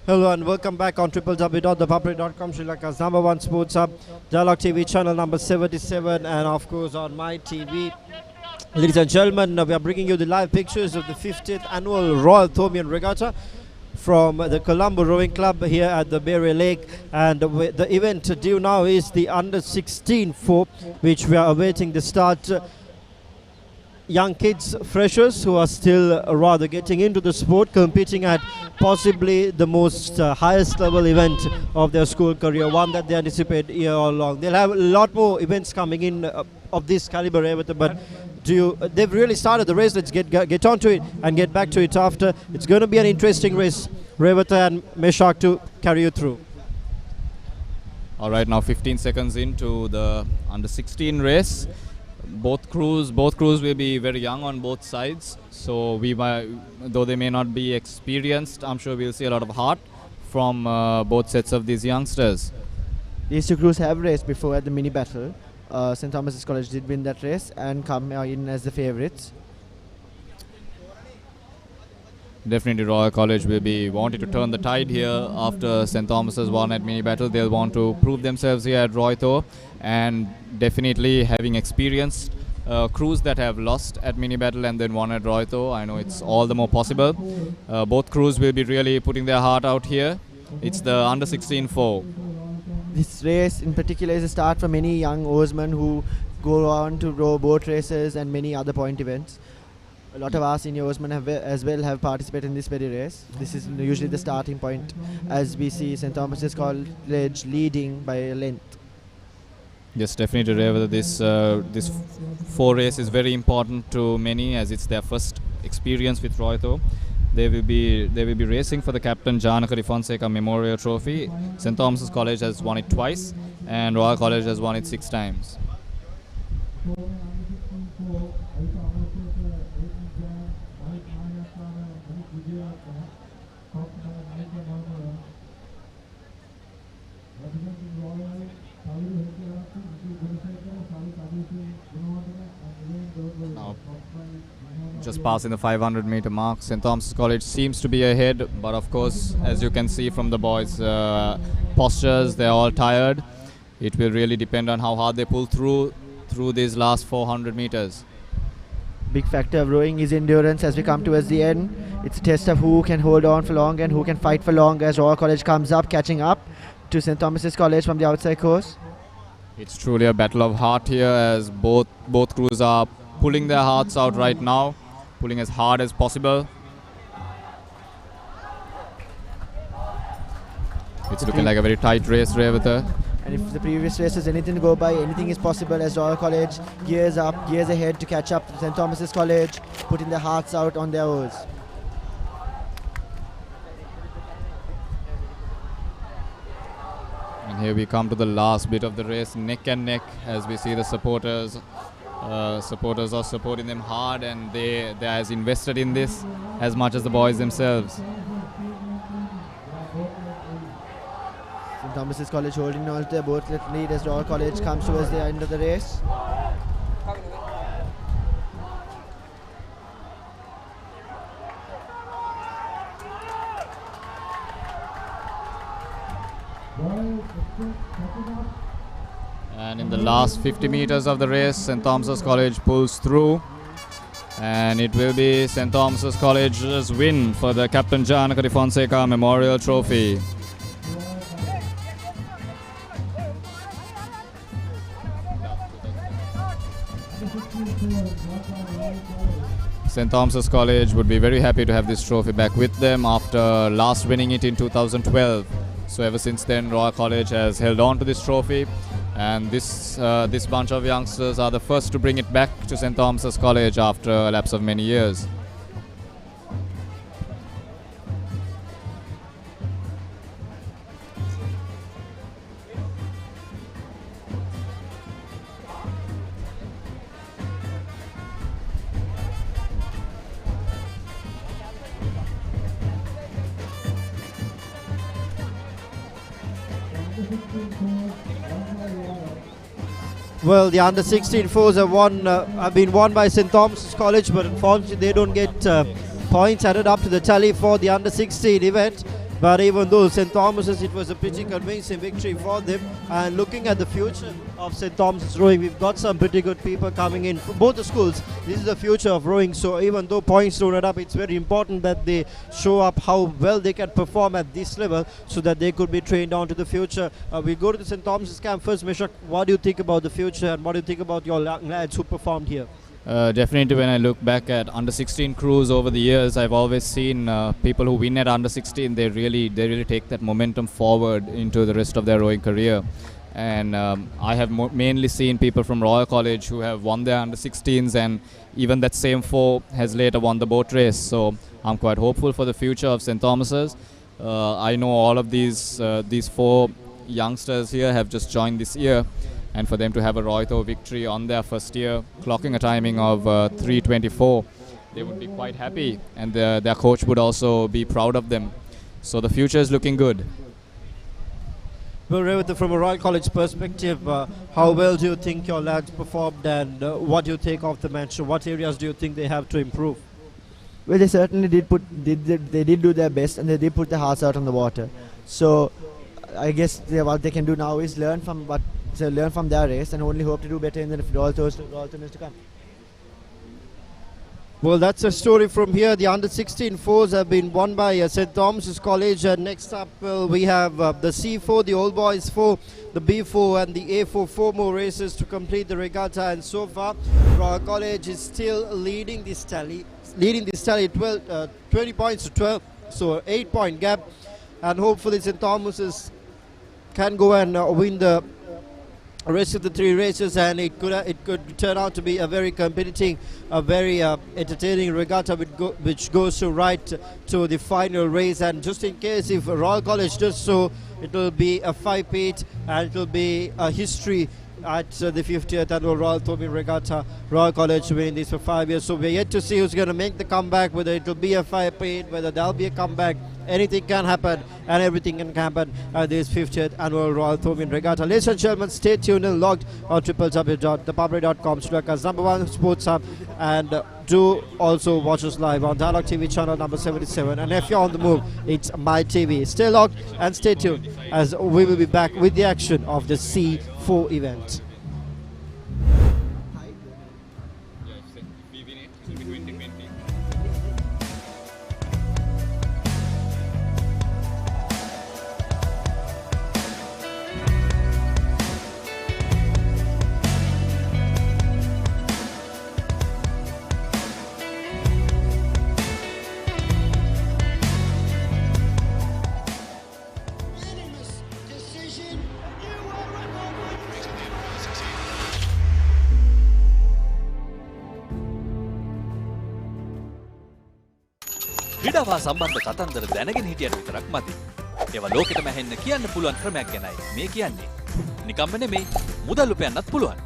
Hello and welcome back on www.thepapare.com, Sri Lanka's #1 sports hub, Dialogue TV channel number 77, and of course on my TV. Ladies and gentlemen, we are bringing you the live pictures of the 50th annual Royal Thomian Regatta from the Colombo Rowing Club here at the Barrier Lake, and the event due now is the under 16 4, which we are awaiting the start. Young kids, freshers who are still rather getting into the sport, competing at possibly the most highest level event of their school career, one that they anticipate year all long. They'll have a lot more events coming in of this caliber, but they've really started the race. Let's get onto it and get back to it after. It's going to be an interesting race, Regatta and Meshach, to carry you through. All right, now 15 seconds into the under 16 race. Both crews will be very young on both sides, so we might, though they may not be experienced, I'm sure we'll see a lot of heart from both sets of these youngsters. These two crews have raced before at the mini battle. St. Thomas's College did win that race and come in as the favourites. Definitely Royal College will be wanting to turn the tide here after St. Thomas's won at mini battle. They'll want to prove themselves here at Roytho, and definitely having experienced crews that have lost at mini battle and then won at Roytho, I know it's all the more possible. Both crews will be really putting their heart out here. It's the under 16 4. This race in particular is a start for many young oarsmen who go on to row boat races and many other point events. A lot of our senior oarsmen have participated in this very race. This is usually the starting point as we see St. Thomas's College leading by a length. Yes, definitely, Reva, this 4 race is very important to many as it's their first experience with Roytho. They will be racing for the Captain Janaka Fonseca Memorial Trophy. St. Thomas's College has won it twice and Royal College has won it 6 times. Now, just passing the 500-meter mark, St. Thomas's College seems to be ahead, but of course, as you can see from the boys' postures, they're all tired. It will really depend on how hard they pull through these last 400 meters. Big factor of rowing is endurance as we come towards the end. It's a test of who can hold on for long and who can fight for long as Royal College comes up, catching up to St. Thomas's College from the outside course. It's truly a battle of heart here as both crews are pulling their hearts out right now, pulling as hard as possible. It's looking like a very tight race, Regatta. And if the previous race is anything to go by, anything is possible as Royal College gears up, gears ahead to catch up to St. Thomas's College, putting their hearts out on their oars. And here we come to the last bit of the race, neck and neck, as we see the supporters. Supporters are supporting them hard, and they're as invested in this as much as the boys themselves. St. Thomas's College holding on to their boat lead as Royal College comes towards the end of the race. And in the last 50 meters of the race, St. Thomas's College pulls through, and it will be St. Thomas's College's win for the Captain Janaka Fonseca Memorial Trophy. St. Thomas's College would be very happy to have this trophy back with them after last winning it in 2012. So ever since then, Royal College has held on to this trophy, And this bunch of youngsters are the first to bring it back to St. Thomas's College after a lapse of many years. Well, the under-16 fours have been won by St. Thomas's College, but unfortunately they don't get points added up to the tally for the under-16 event. But even though St. Thomas's, it was a pretty convincing victory for them. And looking at the future of St. Thomas's rowing, we've got some pretty good people coming in from both the schools. This is the future of rowing. So even though points don't add up, it's very important that they show up how well they can perform at this level so that they could be trained on to the future. We go to the St. Thomas's camp first. Meshak, what do you think about the future and what do you think about your lads who performed here? Definitely, when I look back at under-16 crews over the years, I've always seen people who win at under-16. They really take that momentum forward into the rest of their rowing career. And I have mainly seen people from Royal College who have won their under-16s, and even that same four has later won the boat race. So I'm quite hopeful for the future of St. Thomas's. I know all of these four youngsters here have just joined this year. And for them to have a Royal victory on their first year, clocking a timing of 3:24, they would be quite happy, and their coach would also be proud of them. So the future is looking good. Well, Regatta, from a Royal College perspective, how well do you think your lads performed, and what do you take of the match? What areas do you think they have to improve? Well, they certainly they did do their best, and they did put their hearts out on the water. So I guess what they can do now is learn from their race and only hope to do better in the Royal tournaments to come. Well, that's a story from here. The under-16 fours have been won by St. Thomas's College. Next up, we have the C4, the Old Boys 4, the B4 and the A4. 4 more races to complete the regatta, and so far Royal College is still leading this tally 20 points to 12, so 8-point gap, and hopefully St. Thomas's can go and win the rest of the 3 races, and it could turn out to be a very competitive, a very entertaining regatta which goes right to the final race. And just in case if Royal College does so, it will be a 5-peat, and it will be a history at the 50th annual Royal Thoming Regatta. Royal College winning this for 5 years, so we're yet to see who's going to make the comeback, whether it will be a 5-peat, whether there'll be a comeback. Anything can happen, and everything can happen at this 50th annual Royal Thoming Regatta. Ladies and gentlemen, stay tuned and logged on www.thepapare.com, Sri Lanka's #1 sports hub, and do also watch us live on Dialogue TV channel number 77. And if you're on the move, it's My TV. Stay logged and stay tuned, as we will be back with the action of the C4 event. ක්‍රීඩාව සම්බන්ධ කතන්දර දැනගෙන හිටියට විතරක් මදි. ඒවා ලෝකෙටම ඇහෙන්න කියන්න පුළුවන් ක්‍රමයක් ගැනයි මේ කියන්නේ. නිකම්ම නෙමෙයි, මුදල් උපයන්නත් පුළුවන්.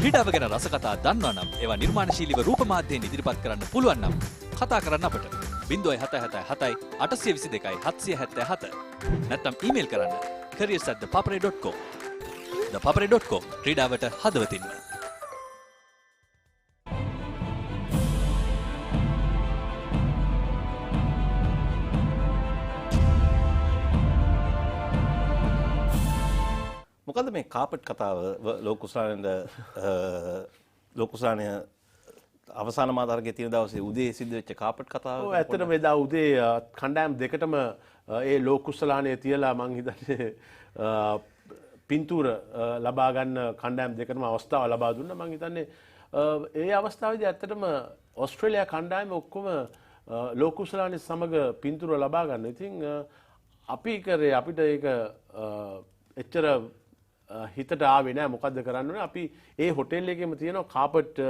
ක්‍රීඩාව ගැන රසකතා දන්නවා නම් ඒවා නිර්මාණශීලීව රූප මාධ්‍යයෙන් ඉදිරිපත් කරන්න පුළුවන් නම් කතා කරන්න අපට 0777 822 777 නැත්නම් ඊමේල් කරන්න careers@thepapare.com. thepapare.com ක්‍රීඩාවට හදවතින්ම. මොකද මේ කාපට් කතාව ලෝකුසානය අවසාන මාධර්ගයේ තියෙන දවසේ උදේ සිද්ධ වෙච්ච කාපට් කතාව. ඔව් ඇත්තටම එදා උදේ කණ්ඩායම් දෙකටම ඒ ලෝකුසලානය තියලා මං හිතන්නේ පින්තූර ලබා ගන්න කණ්ඩායම් දෙකටම අවස්ථාව ලබා දුන්නා. මං හිතන්නේ ඒ අවස්ථාවේදී ඇත්තටම ඕස්ට්‍රේලියා කණ්ඩායම ඔක්කොම ලෝකුසලානය සමග පින්තූර ලබා ගන්න. ඉතින් අපි කරේ අපිට ඒක එච්චර හිතට ආවේ නෑ මොකද්ද කරන්න ඕනේ අපි ඒ හොටෙල් එකේම තියෙනවා කාපට්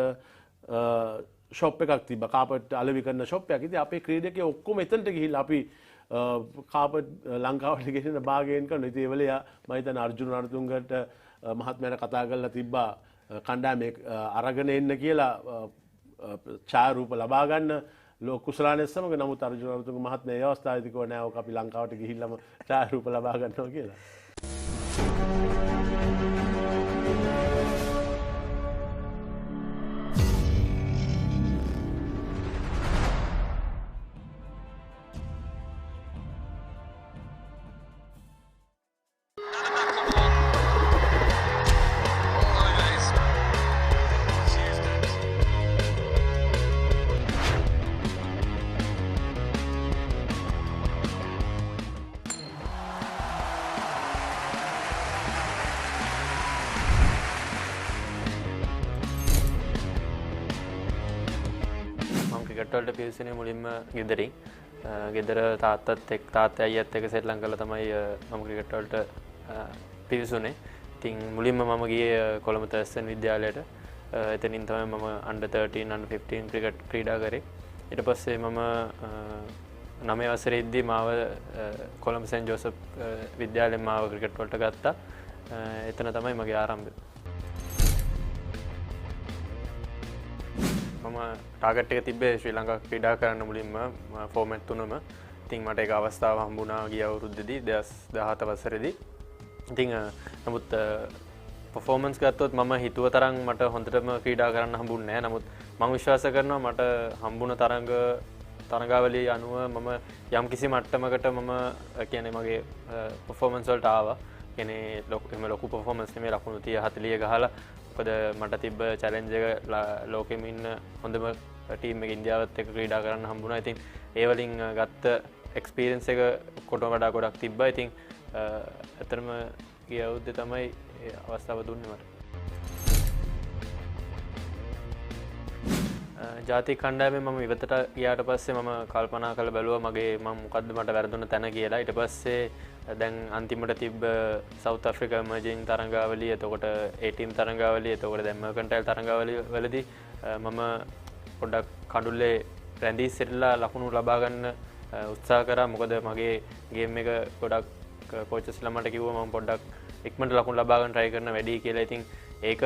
ෂොප් එකක් තිබ්බා කාපට් අලෙවි කරන ෂොප් එකක්. ඉතින් අපේ ක්‍රීඩකයෝ ඔක්කොම එතනට ගිහිල්ලා අපි කාපට් ලංකාවට ගෙනින බාගයෙන් කරනවා. ඉතින් ඒ වෙලේ මම හිතන්නේ අර්ජුන රණතුංගට මහත්මයාට කතා කරලා තිබ්බා කණ්ඩායමේ අරගෙන එන්න කියලා ඡායාරූප ලබා ගන්න ලෝක කුසලානේ සමග. නමුත් අර්ජුන රණතුංග මහත්මයා ඒ අවස්ථාවේදී කිව්වා නෑ ඔක අපි ලංකාවට ගිහිල්ලාම ඡායාරූප ලබා ගන්නවා කියලා. ගෙටවලට පිවිසෙනේ මුලින්ම ගෙදරින්. ගෙදර තාත්තත් එක්ක තාත්තා අයියත් එක්ක සෙල්ලම් කරලා තමයි මම ක්‍රිකට් වලට පිවිසුනේ. ඉතින් මුලින්ම මම ගියේ කොළඹ තර්ස්ටන් විද්‍යාලයට. එතනින් තමයි මම under 13 under 15 ක්‍රිකට් ක්‍රීඩා කරේ. ඊට පස්සේ මම 9 වසරේ ඉද්දී මාව කොළඹ සෙන්ට් ජෝසප් විද්‍යාලයෙන් මාව ක්‍රිකට් වලට ගත්තා. එතන තමයි මගේ ආරම්භය. මම ටාගට් එක තිබ්බේ ශ්‍රී ලංකා ක්‍රීඩා කරන්න මුලින්ම ෆෝමැට් තුනම. ඉතින් මට ඒක අවස්ථාව හම්බුණා ගිය අවුරුද්දේදී 2017 වසරේදී. ඉතින් නමුත් පර්ෆෝමන්ස් ගත්තොත් මම හිතුව තරම් මට හොඳටම ක්‍රීඩා කරන්න හම්බුන්නේ නැහැ. නමුත් මම විශ්වාස කරනවා මට හම්බුණ තරඟාවලිය අනුව මම යම් කිසි මට්ටමකට මම කියන්නේ මගේ පර්ෆෝමන්ස් වලට ආවා. කියන්නේ ලොකු පර්ෆෝමන්ස් නෙමෙයි ලකුණු 30 40 ගහලා. මොකද මට තිබ්බ චැලෙන්ජ් එක ලෝකෙම ඉන්න හොඳම ටීම් එක ඉන්දියාවත් එක්ක ක්‍රීඩා කරන්න හම්බුණා. ඉතින් ඒ වලින් ගත්ත එක්ස්පීරියන්ස් එක කොටම වඩා ගොඩක් තිබ්බා. ඉතින් ඇත්තටම ගිය අවුරුද්දේ තමයි ඒ අවස්ථාව දුන්නේ මට. ජාතික කණ්ඩායමේ මම ඉවතට ගියාට පස්සේ මම කල්පනා කරලා බැලුවා මගේ මොකද්ද මට වැරදුන තැන කියලා. ඊට පස්සේ දැන් අන්තිමට තිබ්බ සවුත් ඇෆ්‍රිකා එමර්ජින් තරඟාවලිය, එතකොට ඒ ටීම් තරඟාවලිය, එතකොට දැන් මර්කන්ටයිල් තරඟාවලිය වලදී මම පොඩ්ඩක් කඩුල්ලේ රැඳී සිටලා ලකුණු ලබා ගන්න උත්සාහ කරා. මොකද මගේ ගේම් එක ගොඩක් කෝචස්ලා මට කිව්වා මම පොඩ්ඩක් ඉක්මනට ලකුණු ලබා ගන්න try කරන වැඩි කියලා. ඉතින් ඒක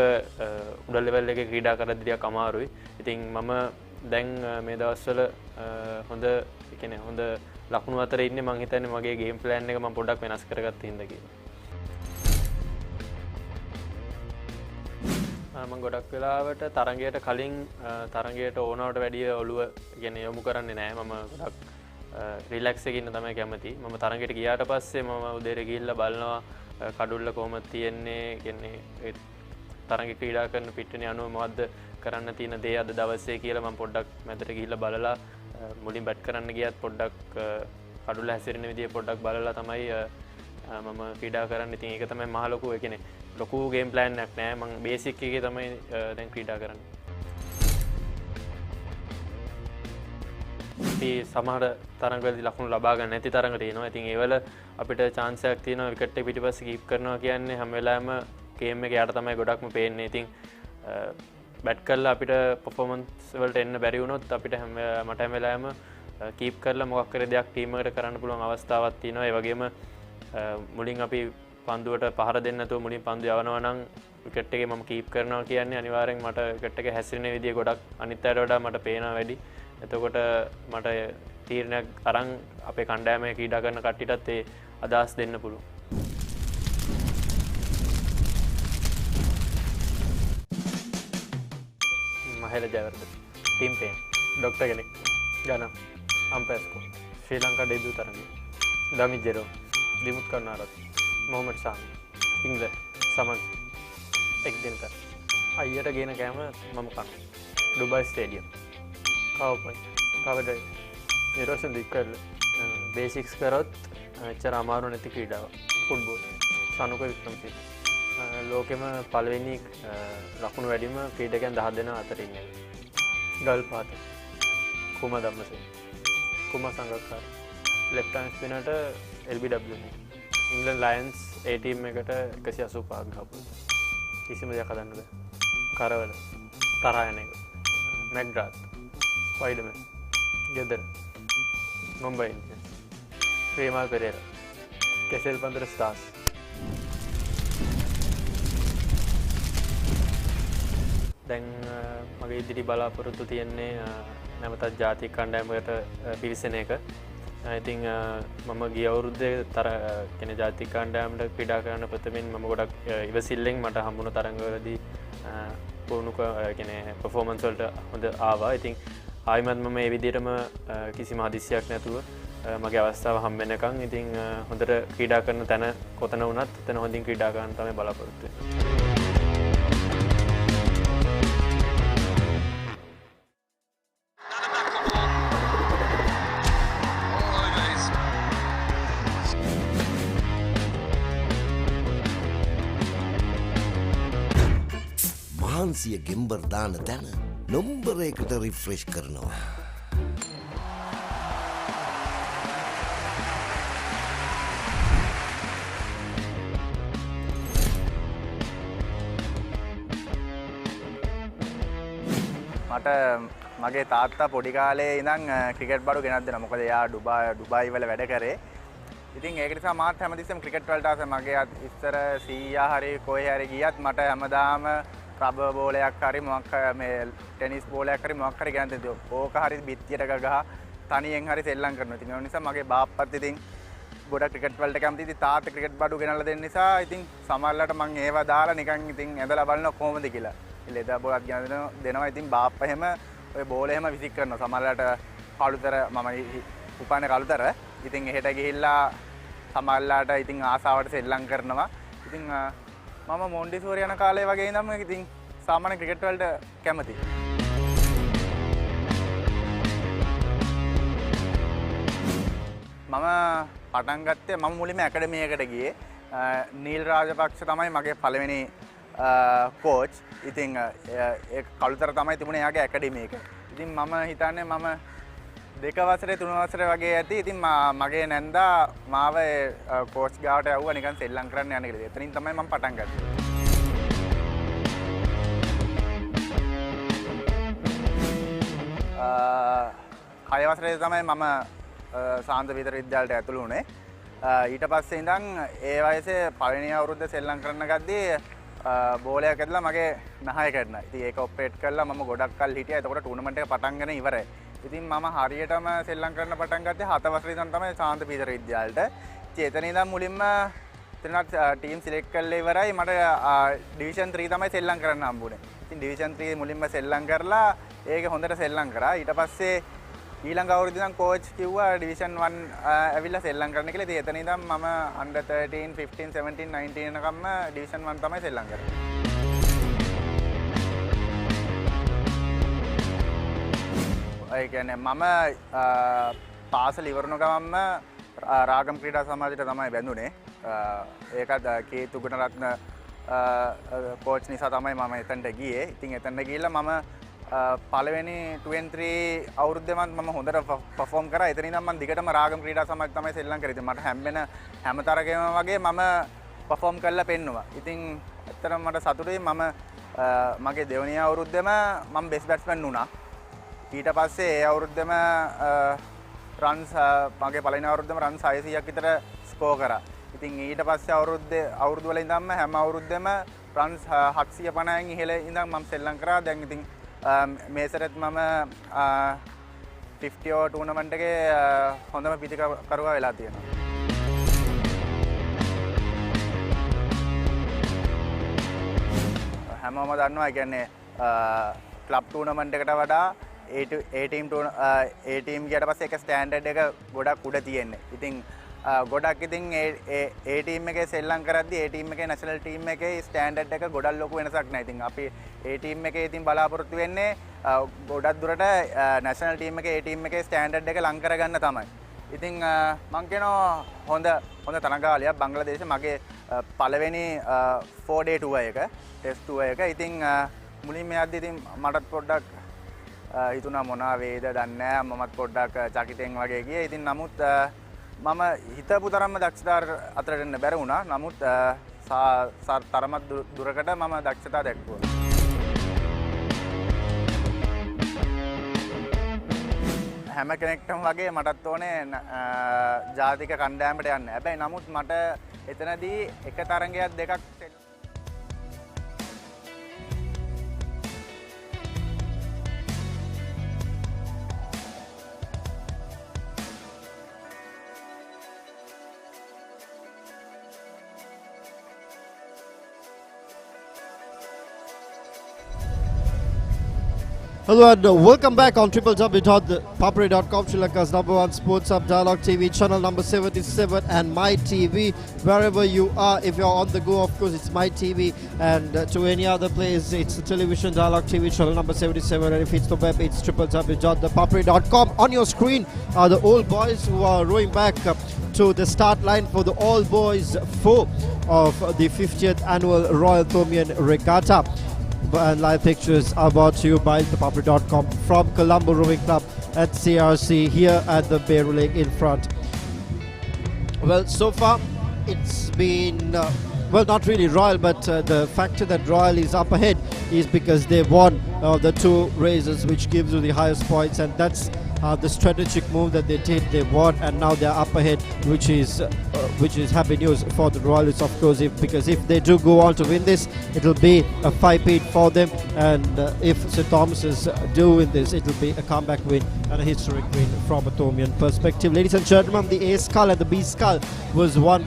උඩ ලෙවල් එකේ ක්‍රීඩා කරද්දී ටිකක් අමාරුයි. ඉතින් මම දැන් මේ දවස්වල හොඳ කියන්නේ හොඳ ලකුණු අතර ඉන්නේ. මම හිතන්නේ මගේ ගේම් ප්ලෑන් එක මම පොඩ්ඩක් වෙනස් කරගත්ත හින්දා කියලා. මම ගොඩක් වෙලාවට තරඟයට කලින් තරඟයට ඕනවට වැඩිය ඔළුව කියන්නේ යොමු කරන්නේ නැහැ. මම ගොඩක් රිලැක්ස් එකකින් ඉන්න තමයි කැමති. මම තරඟයට ගියාට පස්සේ මම උදේට ගිහිල්ලා බලනවා කඩුල්ල කොහොමද තියෙන්නේ, කියන්නේ තරඟ ක්‍රීඩා කරන පිටුනේ අනුව මොකද්ද කරන්න තියෙන දේ අද දවසේ කියලා මම පොඩ්ඩක් මැදට ගිහිල්ලා බලලා මුලින් බැට් කරන්න ගියත් පොඩ්ඩක් කඩුල්ල හැසිරෙන විදිය පොඩ්ඩක් බලලා තමයි මම ක්‍රීඩා කරන්නේ. ඉතින් ඒක තමයි මහ ලොකු ඒ කියන්නේ ලොකු ගේම් ප්ලෑන් එකක් නෑ. මම බේසික් එකේ තමයි දැන් ක්‍රීඩා කරන්නේ. ඉතින් සමහර තරඟවලදී ලකුණු ලබා ගන්න නැති තරඟ තියෙනවා. ඉතින් ඒවල අපිට chance එකක් තියෙනවා විකට් එක පිටිපස්සේ කීප් කරනවා කියන්නේ හැම වෙලාවෙම ගේම් එක යට තමයි ගොඩක්ම පේන්නේ. ඉතින් බැට් කරලා අපිට පර්ෆෝමන්ස් වලට එන්න බැරි වුණොත් අපිට මට හැම වෙලාවෙම කීප් කරලා මොකක් කර දෙයක් ටීම් එකට කරන්න පුළුවන් අවස්ථාවක් තියෙනවා. ඒ වගේම මුලින් අපි පන්දුවට පහර දෙන්න නැතුව මුලින් පන්දු යවනවා නම් විකට් එකේ මම කීප් කරනවා කියන්නේ අනිවාර්යෙන් මට විකට් එක හැසිරෙන විදිය ගොඩක් අනිත් අයට වඩා මට පේනවා වැඩි. එතකොට මට තීරණයක් අරන් අපේ කණ්ඩායමේ ක්‍රීඩා කරන කට්ටියටත් ඒ අදහස් දෙන්න පුළුවන්. Mahela Jayawardena team pain doctor කෙනෙක් ගණ අම්පයර්ස්කෝ ශ්‍රී ලංකා ඩෙබියු තරඟය දමිත් ජෙරෝ දිමුත් කරුණාරත්න මොහමඩ් සාමි ඉංග්‍ර සමන් එක් දිනක අයියට ගෙන කෑම මම කන ඩුබයි ස්ටේඩියම් කවපයි කවඩ නිරෝෂන් දික්කල් බේසික්ස් කරොත් එච්චර අමාරු නැති ක්‍රීඩාව ෆුට්බෝල් සනුක වික්‍රමසිංහ ලෝකෙම පළවෙනි ලකුණු වැඩිම ක්‍රීඩකයන් 10 දෙනා අතර ඉන්නේ. ගල් පාත කුම ධම්මසේ කුම සංගක්කාර left hand ස්පිනර්ට LBW England lions ඒ ටීම් එකට 185ක් ගහපු. කිසිම දෙයක් හදන්න බෑ. කරවල තරහ යන එක. මැග්‍රාත්, ස්පයිඩර්මැන්, ගෙදර, මුම්බයි ඉන්ඩියන්ස්, ප්‍රේමාල් පෙරේරා, කෙසෙල් පන්දර ස්ටාර්ස්. දැන් මගේ ඉදිරි බලාපොරොත්තු තියෙන්නේ නැවතත් ජාතික කණ්ඩායමකට පිවිසෙන එක. ඉතින් මම ගිය අවුරුද්දේ කෙන ජාතික කණ්ඩායමට ක්‍රීඩා කරන්න ප්‍රථමයෙන් මම ගොඩක් ඉවසිල්ලෙන් මට හම්බුණු තරඟවලදී පුහුණු කෙන පර්ෆෝමන්ස් වලට හොඳ ආවා. ඉතින් ආයිමත් මම මේ විදිහටම කිසිම හදිස්සියක් නැතුව මගේ අවස්ථාව හම්බ වෙනකන් ඉතින් හොඳට ක්‍රීඩා කරන තැන කොතන වුණත් එතන හොඳින් ක්‍රීඩා කරන්න තමයි බලාපොරොත්තු වෙන්නේ. මහන්සිය ගෙම්බර් දාන තැන නොම්බරයකට රිෆ්‍රෙෂ් කරනවා. මට මගේ තාත්තා පොඩි කාලේ ඉඳන් ක්‍රිකට් බඩු ගෙනත් දෙනවා. මොකද එයා ඩුබායි වල වැඩ කරේ. ඉතින් ඒක නිසා මාත් හැමතිස්සෙම ක්‍රිකට් වලට ආසයි. මගේ ඉස්සර සීයා හරි කොහේ හරි ගියත් මට හැමදාම රබර් බෝලයක් හරි මොකක් මේ ටෙනිස් බෝලයක් හරි මොකක් හරි ගෙනත් දෙනවා. ඕක හරි බිත්තියට ගහ තනියෙන් හරි සෙල්ලම් කරනවා. ඉතින් ඒ නිසා මගේ බාප්පත් ඉතින් ගොඩක් ක්‍රිකට් වලට කැමති. ඉතින් තාත්තා ක්‍රිකට් බඩු ගෙනල්ලා දෙන්න නිසා ඉතින් සමහරවිට මම ඒවා දාලා නිකන් ඉතින් ඇදලා බලනවා කොහොමද කියලා. ලෙදර් බෝලක් ගෙන දෙනවා. ඉතින් බාප්පා එහෙම ඔය බෝල එහෙම විසික් කරනවා. සමහරවිට කළුතර මම උපානේ කළුතර. ඉතින් එහෙට ගිහිල්ලා සමහරවිට ඉතින් ආසාවට සෙල්ලම් කරනවා. ඉතින් මම මොන්ඩිසෝරි යන කාලේ වගේ ඉඳන්ම ඉතින් සාමාන්‍ය ක්‍රිකට් වලට කැමතියි. මම පටන් ගත්තේ මම මුලින්ම ඇකඩමි එකට ගියේ. නීල් රාජපක්ෂ තමයි මගේ පළවෙනි කෝච්. ඉතින් ඒ කළුතර තමයි තිබුණේ එයාගේ ඇකඩමි එක. ඉතින් මම හිතන්නේ මම 2 වසරේ 3 වසරේ වගේ ඇති. ඉතින් මගේ නැන්දා මාව කෝච් ගාවට යවුවා නිකන් සෙල්ලම් කරන්න යන්න කියලා. එතනින් තමයි මම පටන් ගත්තේ. 6 වසරේ තමයි මම සාන්ත පීතර විද්‍යාලයට ඇතුළු වුණේ. ඊට පස්සේ ඉඳන් ඒ වයසේ පළවෙනි අවුරුද්ද සෙල්ලම් කරන ගද්දී බෝලයක් ඇදලා මගේ නහය කැඩුණා. ඉතින් ඒක ඔපරේට් කළා මම ගොඩක් කල් හිටියා. එතකොට ටූර්නමන්ට් එක පටන් ගෙන ඉවරයි. ඉතින් මම හරියටම සෙල්ලම් කරන්න පටන් ගත්තේ 7 වසරේ ඉඳන් තමයි සාන්ත පීතර විද්‍යාලයට. ඉතින් එතන ඉඳන් මුලින්ම එතනත් ටීම් සිලෙක්ට් කරලා ඉවරයි. මට ඩිවිෂන් 3 තමයි සෙල්ලම් කරන්න හම්බුනේ. ඉතින් ඩිවිෂන් 3 මුලින්ම සෙල්ලම් කරලා ඒක හොඳට සෙල්ලම් කරා. ඊට පස්සේ ඊළඟ අවුරුද්දේ ඉඳන් කෝච් කිව්වා ඩිවිෂන් 1 ඇවිල්ලා සෙල්ලම් කරන්න කියලා. ඉතින් එතන ඉඳන් මම under 13, 15, 17, 19 එනකම්ම ඩිවිෂන් 1 තමයි සෙල්ලම් කරේ. ඒ කියන්නේ මම පාසල ඉවරන ගමන්ම රාගම් ක්‍රීඩා සමාජයට තමයි බැඳුනේ. ඒකත් කේතු ගුණරත්න කෝච් නිසා තමයි මම එතනට ගියේ. ඉතින් එතනට ගිහිල්ලා මම පළවෙනි 23 අවුරුද්දේ මම හොඳට පර්ෆෝම් කරා. එතන ඉඳන් මම දිගටම රාගම් ක්‍රීඩා සමාජය තමයි සෙල්ලම් කරේ. ඉතින් මට හැම තරගෙම වගේ මම පර්ෆෝම් කරලා පෙන්නුවා. ඉතින් ඇත්තටම මට සතුටුයි. මම මගේ දෙවෙනි අවුරුද්දේම මම බෙස්ට් බැට්ස්මන් වුණා. ඊට පස්සේ ඒ අවුරුද්දේම රන්ස් මගේ පළවෙනි අවුරුද්දේම රන්ස් 600ක් විතර ස්කෝර් කරා. ඉතින් ඊට පස්සේ අවුරුදු වල ඉඳන්ම හැම අවුරුද්දේම රන්ස් 750න් ඉහළ ඉඳන් මම සෙල්ලම් කරා. දැන් ඉතින් මේ සැරේත් මම 50 ඕවර් ටූර්නමන්ට් එකේ හොඳම පිටිකරුවා වෙලා තියෙනවා. හැමෝම දන්නවා කියන්නේ ක්ලබ් ටූර්නමන්ට් එකට වඩා ඒ ටීම් ගියට පස්සේ ඒක ස්ටෑන්ඩඩ් එක ගොඩක් උඩ තියෙන්නේ. ඉතින් ගොඩක් ඉතින් ඒ ටීම් එකේ සෙල්ලම් කරද්දී ඒ ටීම් එකේ නැෂනල් ටීම් එකේ ස්ටෑන්ඩඩ් එක ගොඩක් ලොකු වෙනසක් නැහැ. ඉතින් අපි ඒ ටීම් එකේ ඉතින් බලාපොරොත්තු වෙන්නේ ගොඩක් දුරට නැෂනල් ටීම් එකේ ඒ ටීම් එකේ ස්ටෑන්ඩඩ් එක ලං කරගන්න තමයි. ඉතින් මම කියනවා හොඳ තරඟාවලියක් බංග්ලාදේශ මගේ පළවෙනි 4-day tour එක ටෙස්ට් tour එක. ඉතින් මුලින්ම යද්දී ඉතින් මටත් පොඩ්ඩක් හිතුණා මොනවා වේද දන්නේ නැහැ. මමත් පොඩ්ඩක් චකිතෙන් වගේ ගියේ. ඉතින් නමුත් මම හිතපු තරම්ම දක්ෂතාව අතරට එන්න බැරි වුණා. නමුත් තරමක් දුරකට මම දක්ෂතාව දැක්වුවා. හැම කෙනෙක්ටම වගේ මටත් ඕනේ ජාතික කණ්ඩායමට යන්න. හැබැයි නමුත් මට එතනදී එක තරඟයක් දෙකක් Hello and welcome back on www.thepapare.com, Sri Lanka's #1 sports hub, Dialogue TV, channel number 77 and My TV. Wherever you are, if you're on the go, of course, it's My TV. And to any other place, it's the television, Dialogue TV, channel number 77. And if it's the web, it's www.thepapare.com. On your screen are the old boys who are rowing back to the start line for the All Boys 4 of the 50th annual Royal Thomian Regatta. And live pictures are brought to you by ThePapare.com from Colombo Rowing Club at CRC here at the Bear Lake in front. Well, so far it's been, well, not really Royal, but the factor that Royal is up ahead is because they won the two races, which gives you the highest points, and that's the strategic move that they did. They won and now they're up ahead, which is happy news for the Royalists, of course, because if they do go on to win this, it'll be a 5-peat for them, and if St. Thomas's do win this, it'll be a comeback win and a historic win from a Thomian perspective. Ladies and gentlemen, the A scull and the B scull were won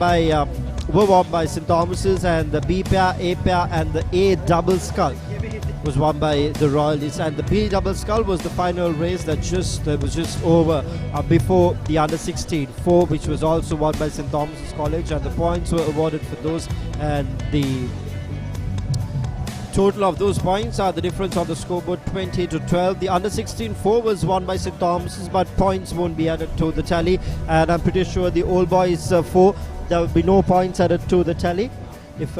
by St. Thomas's, and the B pair, A pair and the A double scull was won by the Royalists, and the B double scull was the final race that was just over before the under 16 4, which was also won by St. Thomas's College, and the points were awarded for those, and the total of those points are the difference on the scoreboard, 20-12. The under 16 4 was won by St. Thomas's, but points won't be added to the tally, and I'm pretty sure the All Boys 4, there will be no points added to the tally. If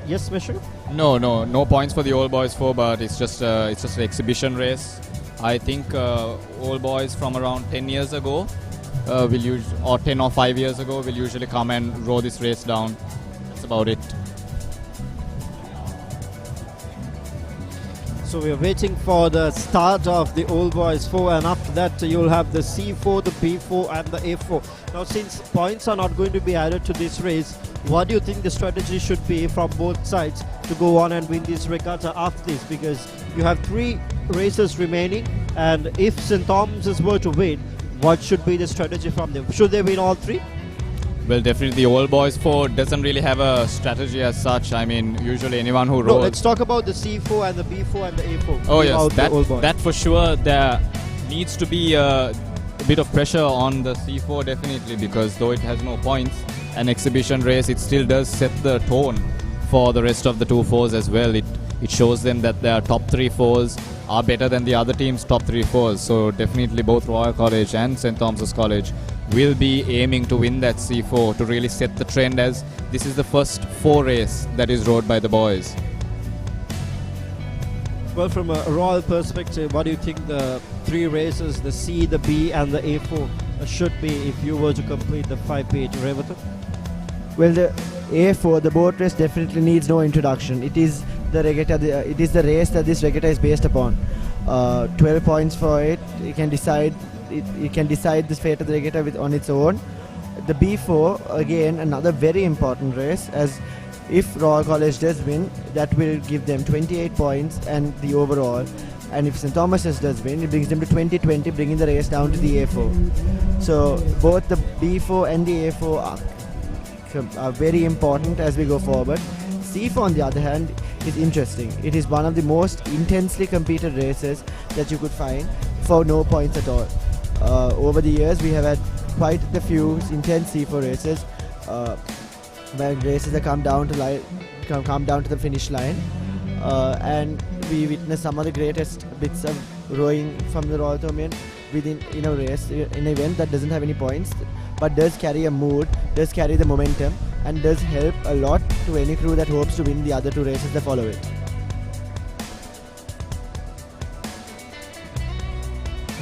yes, Meshach? No points for the All Boys 4, but it's just an exhibition race. I think All Boys from around 10 years ago or 10 or 5 years ago will usually come and row this race down. That's about it. So we are waiting for the start of the Old Boys 4, and after that you'll have the C4, the B4 and the A4. Now, since points are not going to be added to this race, what do you think the strategy should be from both sides to go on and win this regatta after this? Because you have 3 races remaining, and if St. Thomas's were to win, what should be the strategy from them? Should they win all 3? Well, definitely the All Boys 4 doesn't really have a strategy as such. I mean, usually anyone who rows... No, let's talk about the C4 and the B4 and the A4. Oh yes, that for sure. There needs to be a bit of pressure on the C4 definitely, because though it has no points, an exhibition race, it still does set the tone for the rest of the 2 4s as well. It shows them that their top 3 4s are better than the other team's top 3 4s. So definitely both Royal College and St. Thomas's College will be aiming to win that C4 to really set the trend, as this is the first 4 race that is rowed by the boys. Well, from a Royal perspective, what do you think the 3 races, the C, the B and the A4 should be if you were to complete the 5-page, Regatta? Well, the A4, the boat race, definitely needs no introduction. It is the regatta. It is the race that this regatta is based upon. 12 points for it. It can decide. It can decide the fate of the regatta on its own. The B4, again, another very important race, as if Royal College does win, that will give them 28 points and the overall. And if St. Thomas's does win, it brings them to 20-20, bringing the race down to the A4. So both the B4 and the A4 are very important as we go forward. C4, on the other hand, is interesting. It is one of the most intensely competed races that you could find for no points at all. Over the years, we have had quite a few intense C4 races, where races that come down to the finish line, and we witness some of the greatest bits of rowing from the Royal Thomian in a race, in an event that doesn't have any points, but does carry a mood, does carry the momentum, and does help a lot to any crew that hopes to win the other 2 races that follow it.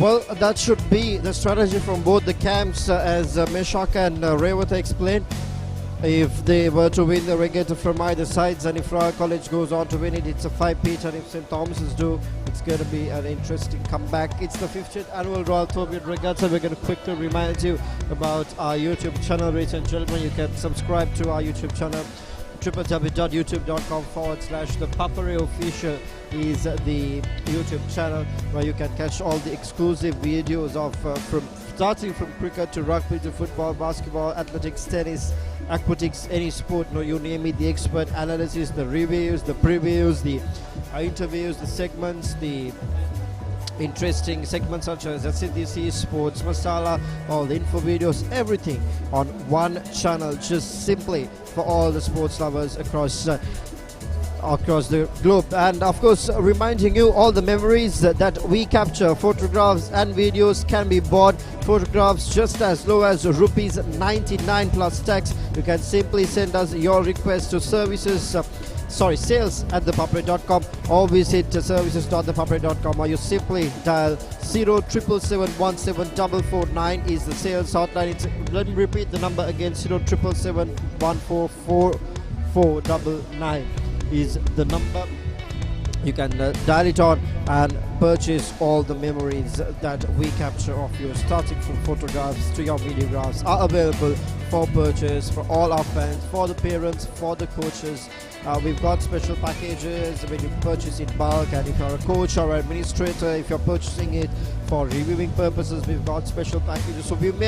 Well, that should be the strategy from both the camps, as Meshak and Regatta explained. If they were to win the regatta from either sides, and if Royal College goes on to win it, it's a 5-peat, and if St. Thomas's do, it's going to be an interesting comeback. It's the 50th annual Royal Thomian Regatta. We're going to quickly remind you about our YouTube channel, ladies and gentlemen. You can subscribe to our YouTube channel. www.youtube.com/ThePapare official is the YouTube channel where you can catch all the exclusive videos of starting from cricket to rugby to football, basketball, athletics, tennis, aquatics, any sport, no, you name it, the expert analysis, the reviews, the previews, the interviews, the segments, the interesting segments such as SCDC, Sports Masala, all the info videos, everything on one channel, just simply for all the sports lovers across the globe. And of course, reminding you all the memories that we capture. Photographs and videos can be bought. Photographs just as low as rupees 99 plus tax. You can simply send us your request to sales@thepapare.com or visit services.thepapare.com, or you simply dial 077717449 is the sales hotline. Let me repeat the number again, 077714499 is the number. You can dial it on and purchase all the memories that we capture of you, starting from photographs to your videographs, are available for purchase for all our fans, for the parents, for the coaches. We've got special packages when you purchase in bulk, and if you're a coach or administrator, if you're purchasing it for reviewing purposes, we've got special packages. So we've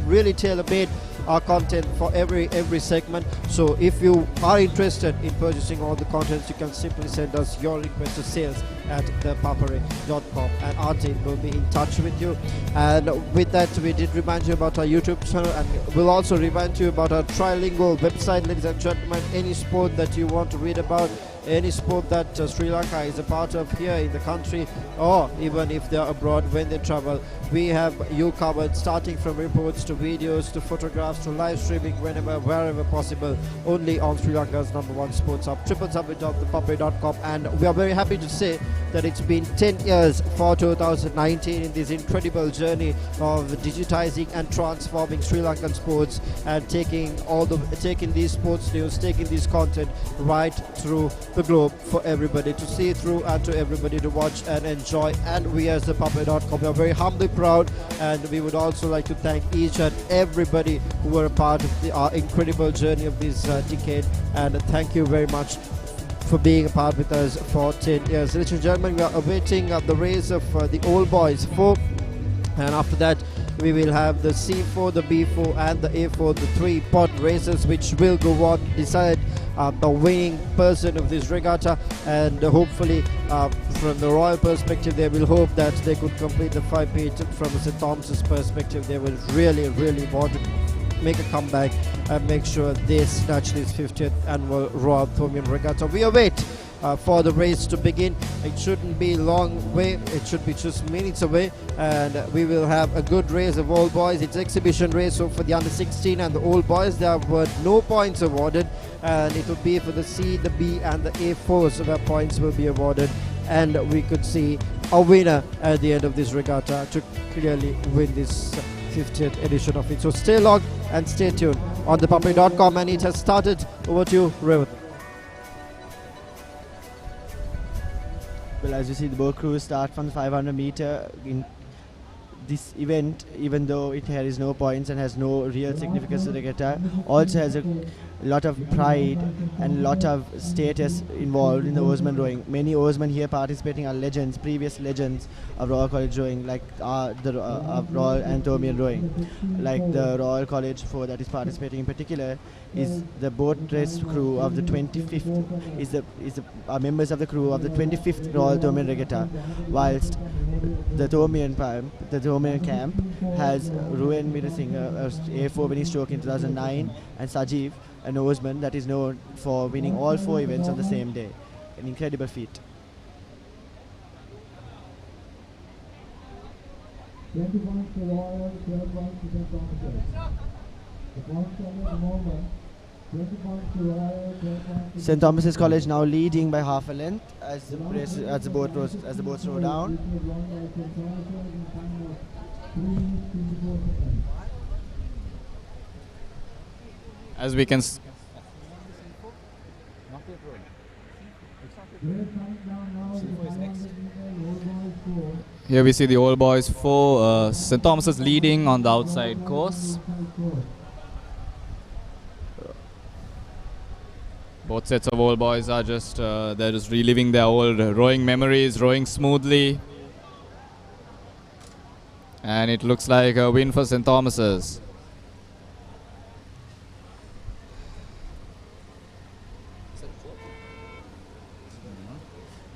really tailor-made our content for every segment. So if you are interested in purchasing all the contents, you can simply send us your request to sales@thepapare.com and our team will be in touch with you. And with that, we did remind you about our YouTube channel, and we'll also remind you about our trilingual website, ladies and gentlemen. Any sport that you want to read about, any sport that Sri Lanka is a part of here in the country, or even if they're abroad when they travel, we have you covered, starting from reports to videos to photographs to live streaming wherever possible, only on Sri Lanka's #1 sports hub, www.thepapare.com. And we are very happy to say that it's been 10 years for 2019 in this incredible journey of digitizing and transforming Sri Lankan sports, and taking these sports news, taking this content right through the globe for everybody to see through and to everybody to watch and enjoy. And we as ThePapare.com are very humbly proud, and we would also like to thank each and everybody who were a part of our incredible journey of this decade, and thank you very much for being a part with us for 10 years. Ladies and gentlemen, we are awaiting the race of the Old Boys 4, and after that we will have the C4, the B4 and the A4, the 3-pot races, which will go on decide the winning person of this regatta. And hopefully from the Royal perspective, they will hope that they could complete the 5-peat. From St. Thomas's perspective, they will really want to make a comeback and make sure they snatch this 50th annual Royal Thomian Regatta. We await for the race to begin. It shouldn't be long way, it should be just minutes away, and we will have a good race of Old Boys. It's exhibition race, so for the under 16 and the Old Boys there were no points awarded, and it will be for the C, the B and the A4s where points will be awarded, and we could see a winner at the end of this regatta to clearly win this 50th edition of it. So stay logged and stay tuned on ThePapare.com, and it has started. Over to you, Regatta. Well, as you see, the boat crews start from the 500 meter. In this event, even though it carries no points and has no real significance to the regatta, also has a lot of pride and lot of status involved in the oarsman rowing. Many oarsmen here participating are legends, previous legends of Royal College rowing, like the Royal and Thomian rowing. Like the Royal College 4 that is participating in particular is the boat race crew of the 25th, are members of the crew of the 25th Royal Thomian Regatta, whilst the Thomian camp has Ruben Virasinghe, A4 winning stroke in 2009, and Sajeev, an oarsman that is known for winning all 4 events on the same day. An incredible feat. 20 points for Royal, 12 points for St. Thomas's. The points are at the moment St. Thomas's College now leading by half a length as the boats row down. As we can here we see the Old Boys 4, St. Thomas's leading on the outside course. Both sets of Old Boys are they're just reliving their old rowing memories, rowing smoothly. And it looks like a win for St. Thomas's.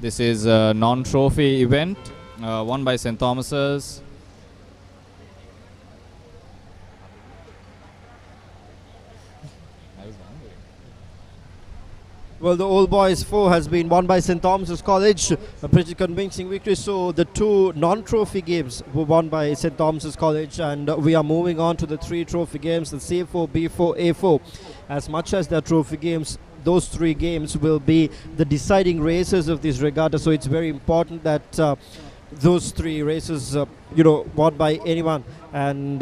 This is a non-trophy event, won by St. Thomas's. Well, the Old Boys 4 has been won by St. Thomas's College, a pretty convincing victory. So the two non-trophy games were won by St. Thomas's College, and we are moving on to the three trophy games, the C4, B4, A4. As much as they're trophy games, those three games will be the deciding races of this regatta. So it's very important that those three races, won by anyone, and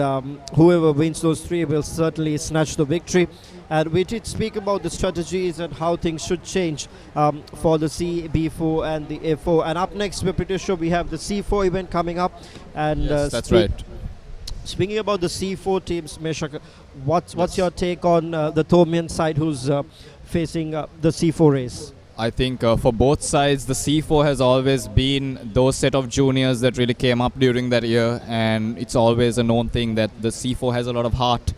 whoever wins those three will certainly snatch the victory. And we did speak about the strategies and how things should change for the C, B4 and the A4. And up next, we're pretty sure we have the C4 event coming up. And yes, that's right. Speaking about the C4 teams, Meshak, what's your take on the Thomian side who's facing the C4 race? I think for both sides, the C4 has always been those set of juniors that really came up during that year, and it's always a known thing that the C4 has a lot of heart,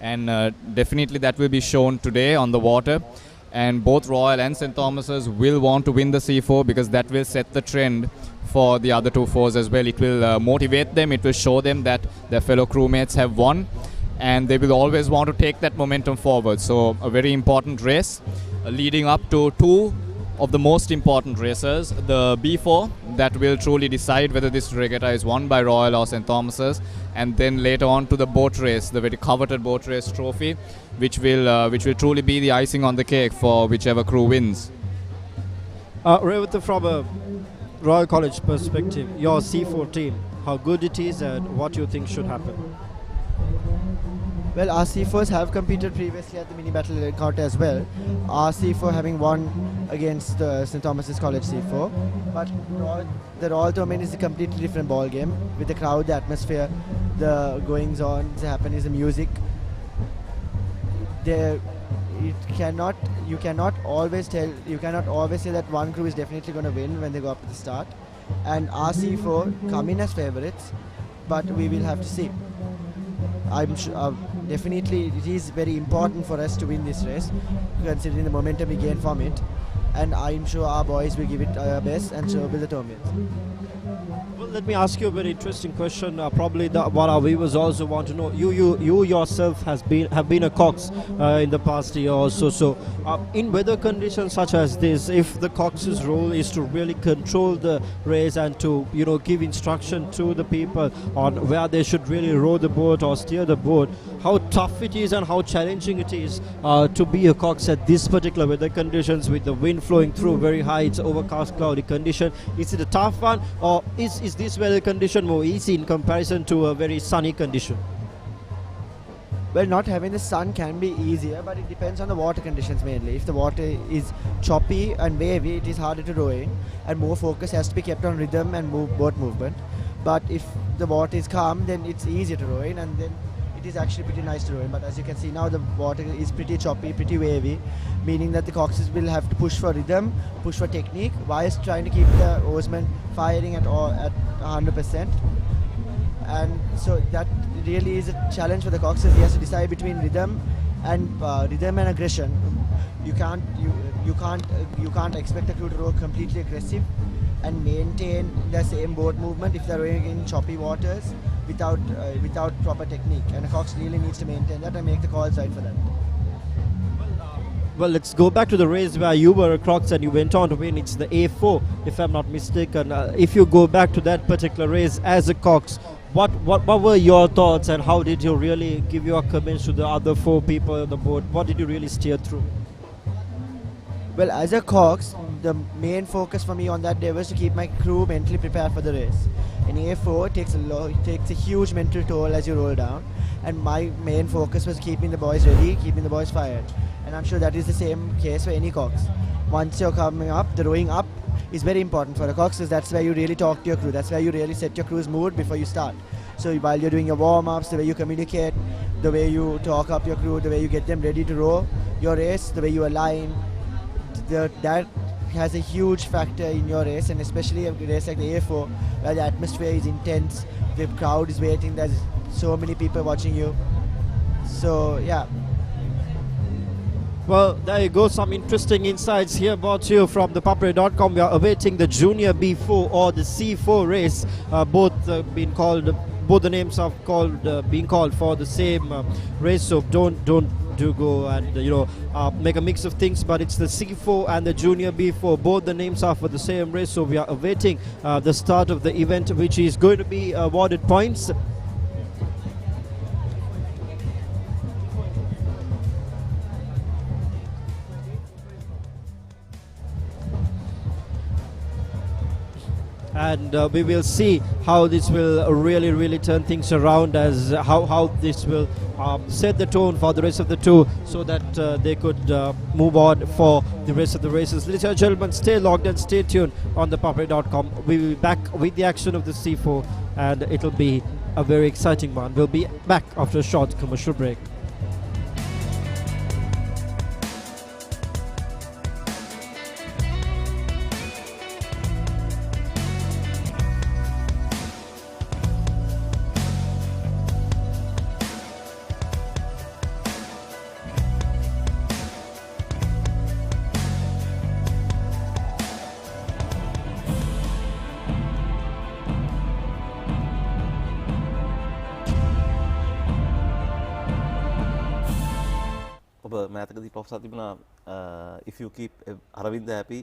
and definitely that will be shown today on the water. And both Royal and St. Thomas's will want to win the C4 because that will set the trend for the other two fours as well. It will motivate them, it will show them that their fellow crewmates have won, and they will always want to take that momentum forward. So a very important race leading up to two of the most important races, the B4 that will truly decide whether this regatta is won by Royal or St. Thomas's, and then later on to the boat race, the very coveted boat race trophy, which will truly be the icing on the cake for whichever crew wins. Regatta, from a Royal College perspective, your C4 team, how good it is and what you think should happen? Well, our C4s have competed previously at the mini battle encounter as well. Our C4 having won against the St. Thomas's College C4. But the Royal Tournament is a completely different ball game with the crowd, the atmosphere, the goings on, the happenings, the music. You cannot always say that one crew is definitely going to win when they go up to the start. And our C4 come in as favourites, but we will have to see. I'm sure, definitely it is very important for us to win this race, considering the momentum we gain from it. And I'm sure our boys will give it their best, and so will the Tomians. Well, let me ask you a very interesting question. Probably what our viewers also want to know. You yourself have been a cox in the past year or so. So, in weather conditions such as this, if the cox's role is to really control the race and to give instruction to the people on where they should really row the boat or steer the boat, how tough it is and how challenging it is to be a cox at this particular weather conditions with the wind flowing through very high, it's overcast, cloudy condition. Is it a tough one, or is this weather condition more easy in comparison to a very sunny condition? Well, not having the sun can be easier, but it depends on the water conditions mainly. If the water is choppy and wavy, it is harder to row in, and more focus has to be kept on rhythm and boat movement. But if the water is calm, then it's easier to row in, and then it is actually pretty nice to row in. But as you can see now, the water is pretty choppy, pretty wavy, meaning that the coxes will have to push for rhythm, push for technique, whilst trying to keep the oarsmen firing at 100%. And so that really is a challenge for the coxes. He has to decide between rhythm and aggression. You can't expect a crew to row completely aggressive and maintain the same boat movement if they're rowing in choppy waters without proper technique. And a cox really needs to maintain that and make the calls right for that. Well, let's go back to the race where you were a cox and you went on to win. It's the A4, if I'm not mistaken. If you go back to that particular race as a cox, What were your thoughts, and how did you really give your comments to the other 4 people on the boat? What did you really steer through? Well, as a Cox, the main focus for me on that day was to keep my crew mentally prepared for the race. In A4, it takes a huge mental toll as you roll down, and my main focus was keeping the boys ready, keeping the boys fired. And I'm sure that is the same case for any Cox. Once you're coming up, the rowing up is very important for a Cox, because that's where you really talk to your crew. That's where you really set your crew's mood before you start. So while you're doing your warm-ups, the way you communicate, the way you talk up your crew, the way you get them ready to row your race, the way you align, that has a huge factor in your race, and especially a race like the A4 where the atmosphere is intense, the crowd is waiting, there's so many people watching you. So yeah. Well, there you go, some interesting insights here brought to you from ThePapare.com. We are awaiting the Junior B4 or the C4 race, both the names are being called for the same race, so don't do go and make a mix of things, but it's the C4 and the Junior B4, both the names are for the same race, so we are awaiting the start of the event, which is going to be awarded points. And we will see how this will really turn things around, as how this will set the tone for the rest of the tour, so that they could move on for the rest of the races. Ladies and gentlemen, stay logged and stay tuned on ThePapare.com. We will be back with the action of the C4, and it'll be a very exciting one. We'll be back after a short commercial break. මෑතකදී professor තිබුණා if you keep Aravinda happy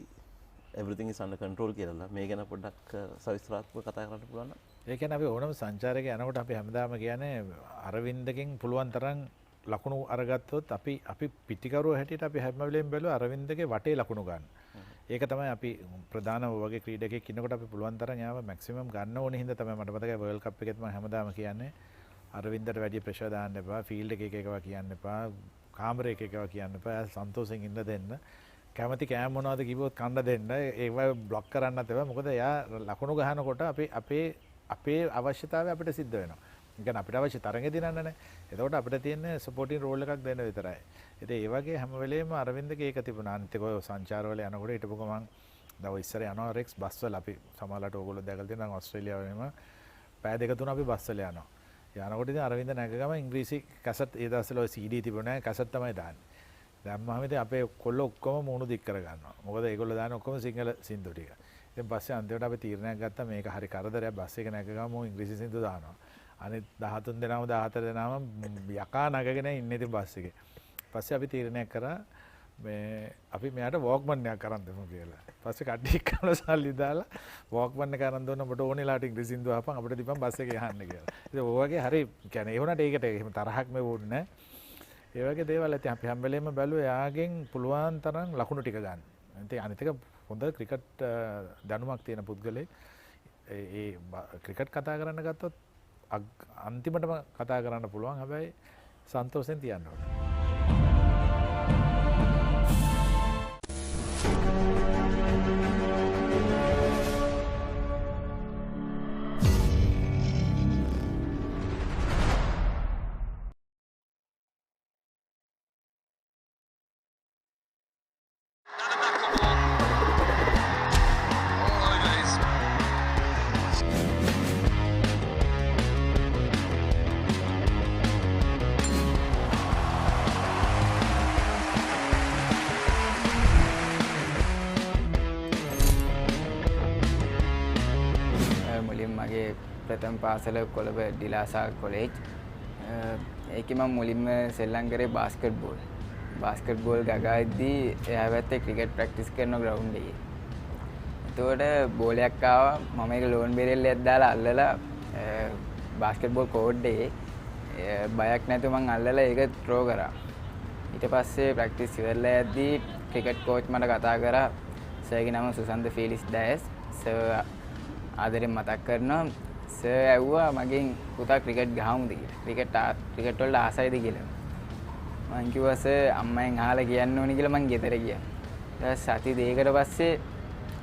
everything is under control කියලා. මේ ගැන පොඩ්ඩක් සවිස්තරාත්මකව කතා කරන්න පුළුවන් නම්? ඒ කියන්නේ අපි ඕනම සංචාරකයෙක් යනකොට අපි හැමදාම කියන්නේ අරවින්දගෙන් පුළුවන් තරම් ලකුණු අරගත්තොත් අපි පිටිකරුව හැටියට අපි හැම වෙලෙම බැලුවා අරවින්දගේ වටේ ලකුණු ගන්න. ඒක තමයි අපි ප්‍රධාන වගේ ක්‍රීඩකයෙක් ඉන්නකොට අපි පුළුවන් තරම් යාව මැක්සිමම් ගන්න ඕනේ හින්දා තමයි මට මතකයි වර්ල්ඩ් කප් එකෙත් මම හැමදාම කියන්නේ අරවින්දට වැඩි ප්‍රෙෂර් දාන්න එපා, ෆීල්ඩ් එකේ එකවා කියන්න එපා, කාමරේ එකවා කියන්න එපා, සන්තෝෂෙන් ඉන්න දෙන්න. කැමති කෑම මොනවද කිව්වොත් කන්න දෙන්න. ඒව බ්ලොක් කරන්නත් එපා. මොකද එයා ලකුණු ගහනකොට අපේ අවශ්‍යතාවය අපිට සිද්ධ වෙනවා. ඒ කියන්නේ අපිට අවශ්‍ය තරඟේ දිනන්නනේ. එතකොට අපිට තියෙන්නේ සපෝටින් රෝල් එකක් දෙන්න විතරයි. ඉතින් ඒ වගේ හැම වෙලේම අරවින්දගේ ඒක තිබුණා. අනිත් එක ඔය සංචාරවල යනකොට හිටපු ගමන් දවස් ඉස්සර යනවා රෙක්ස් බස් වල අපි සමහරවිට ඕගොල්ලෝ දැකලා තියෙනවා ඕස්ට්‍රේලියාවේම පැය දෙක තුන අපි බස් වල යනවා. යනකොට ඉතින් අරවින්ද නැගගම ඉංග්‍රීසි කැසට් ඒ දවස්වල ඔය CD තිබුණේ නැහැ, කැසට් තමයි දාන්නේ. දැම්මම ඉතින් අපේ කොල්ලෝ ඔක්කොම මූණු දික් කර ගන්නවා. මොකද ඒගොල්ලෝ දාන්නේ ඔක්කොම සිංහල සින්දු ටික. ඉතින් පස්සේ අන්තිමට අපි තීරණයක් ගත්තා මේක හරි කරදරයක්, බස් එක නැගගම ඉංග්‍රීසි සින්දු දානවා. අනිත් 13 දෙනාම 14 දෙනාම යකා නගගෙන ඉන්නේ ඉතින් බස් එකේ. පස්සේ අපි තීරණයක් කරා මේ අපි මෙයාට වොක්මන් එකක් අරන් දෙමු කියලා. පස්සේ කට්ටිය එක්කම සල්ලි දාලා වොක්මන් එක අරන් දුන්න ඔබට ඕනෙලාට ඉංග්‍රීසි සින්දු අහපන් අපිට දීපන් බස් එකේ යහන්න කියලා. ඉතින් ඔය වගේ හරි කියන්නේ ඒ වුණාට ඒකට එහෙම තරහක් මෙවුන්නේ නැහැ. ඒ වගේ දේවල් ඇති අපි හැම වෙලේම බැලුවා එයාගෙන් පුළුවන් තරම් ලකුණු ටික ගන්න. ඉතින් අනිත් එක හොඳ ක්‍රිකට් දැනුමක් තියෙන පුද්ගලෙක්. ඒ ක්‍රිකට් කතා කරන්න ගත්තොත් අන්තිමටම කතා කරන්න පුළුවන්. හැබැයි සන්තෝෂෙන් තියන්න ඕනේ. ප්‍රථම පාසල කොළඹ ඩිලාසා කොලේජ්. ඒකේ මම මුලින්ම සෙල්ලම් කරේ බාස්කට් බෝල් ගගාද්දී එහා පැත්තේ ක්‍රිකට් ප්‍රැක්ටිස් කරන ග්‍රවුන්ඩ් එකේ. එතකොට බෝලයක් ආවා මම ඒක ලෝන් බෙරෙල්ලයක් දාලා අල්ලලා බාස්කට්බෝල් කෝඩ් එකේ බයක් නැතුව මං අල්ලලා ඒක ත්‍රෝ කරා. ඊට පස්සේ ප්‍රැක්ටිස් ඉවරලා යද්දී ක්‍රිකට් කෝච් මට කතා කරා. සර්ගේ නම සුසන්ත ෆීලිස් ඩයස්. සර් ආදරෙන් මතක් කරනවා. සර් ඇහුවා මගෙන් පුතා ක්‍රිකට් ගහමුද කියලා. ක්‍රිකට් වලට ආසයිද කියලා. මං කිව්වා සර් අම්මෙන් අහලා කියන්න ඕනි කියලා මං ගෙදර ගියා. ඊට සති දෙකකට පස්සේ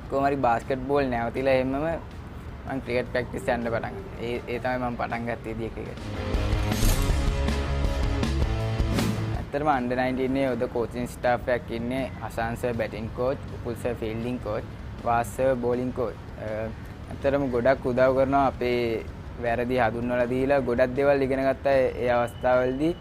කොහොම හරි බාස්කට්බෝල් නැවතිලා එන්නම මං ක්‍රිකට් ප්‍රැක්ටිස් යන්න පටන් ගත්තා. ඒ තමයි මම පටන් ගත්තේ දී ක්‍රිකට්. ඇත්තටම අන්ඩර් 19 නේ ඔද කෝචින් ස්ටාෆ් එකක් ඉන්නේ. Ashan sir batting coach, Upul sir fielding coach, Vaas sir bowling coach. ඇත්තටම ගොඩක් උදව් කරනවා අපේ වැරදි හඳුන්වලා දීලා ගොඩක් දේවල් ඉගෙන ගත්තා ඒ අවස්ථාවවලදී.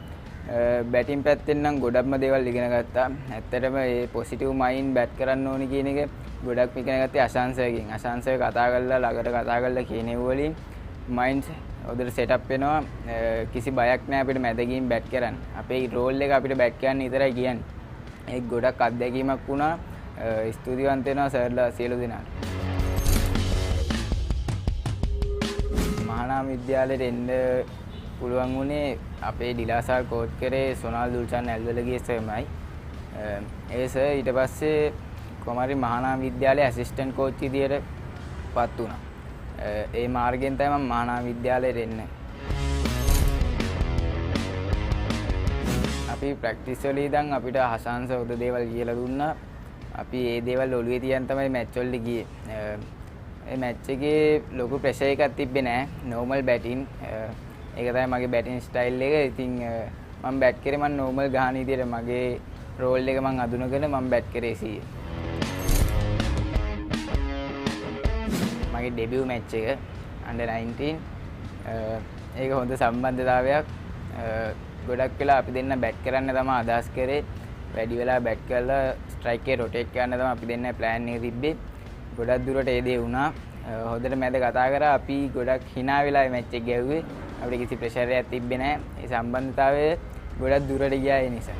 බැටින් පැත්තෙන් නම් ගොඩක්ම දේවල් ඉගෙන ගත්තා. ඇත්තටම මේ පොසිටිව් මයින්ඩ් බැට් කරන්න ඕනි කියන එක ගොඩක් ඉගෙන ගත්තේ අශාන්සර්ගෙන්. අශාන්සර් කතා කරලා ළඟට කතා කරලා කියන වලින් මයින්ඩ් හොඳට සෙටප් වෙනවා. කිසි බයක් නැහැ අපිට මැද ගිහින් බැට් කරන්න. අපේ රෝල් එක අපිට බැට් කරන්න විතරයි කියන්නේ. ඒක ගොඩක් අත්දැකීමක් වුණා. ස්තුතිවන්ත වෙනවා සර්ලා සියලු දෙනාට. මහානාම විද්‍යාලයට එන්න පුළුවන් වුණේ අපේ ඩිලාසාර් කෝච් කරේ සොනාල් දුල්ෂාන් ඇල්වලගේ සර්මයි. ඒ සර් ඊට පස්සේ කොමාරි මහානාම විද්‍යාලයේ ඇසිස්ටන්ට් කෝච් විදියට පත් වුණා. ඒ මාර්ගයෙන් තමයි මම මහානාම විද්‍යාලයට එන්නේ. අපි ප්‍රැක්ටිස් වල ඉඳන් අපිට හසන්ස උද දේවල් කියලා දුන්නා. අපි ඒ දේවල් ඔළුවේ තියන් තමයි මැච් වලට ගියේ. ඒ මැච් එකේ ලොකු ප්‍රෙෂර් එකක් තිබ්බේ නැහැ. Normal batting. ඒක තමයි මගේ බැටින් ස්ටයිල් එක. ඉතින් මම බැට් කරේ මම නෝමල් ගහන විදියට මගේ රෝල් එක මම අඳුනගෙන මම බැට් කරේ 100. මගේ ඩෙබියු මැච් එක අන්ඩර් 19 ඒක හොඳ සම්බන්ධතාවයක්. ගොඩක් වෙලා අපි දෙන්න බැට් කරන්න තමයි අදහස් කරේ. වැඩි වෙලා බැට් කරලා ස්ට්‍රයික් එකේ රොටේට් කරන්න තමයි අපි දෙන්න ප්ලෑන් එක තිබ්බේ. ගොඩක් දුරට ඒ දේ වුණා. හොඳට මැද කතා කරා. අපි ගොඩක් hina වෙලා මැච් එක ගැව්වේ. අපිට කිසි ප්‍රෙෂර් එකක් තිබ්බේ නැහැ. ඒ සම්බන්ධතාවය ගොඩක් දුරට ගියා ඒ නිසා.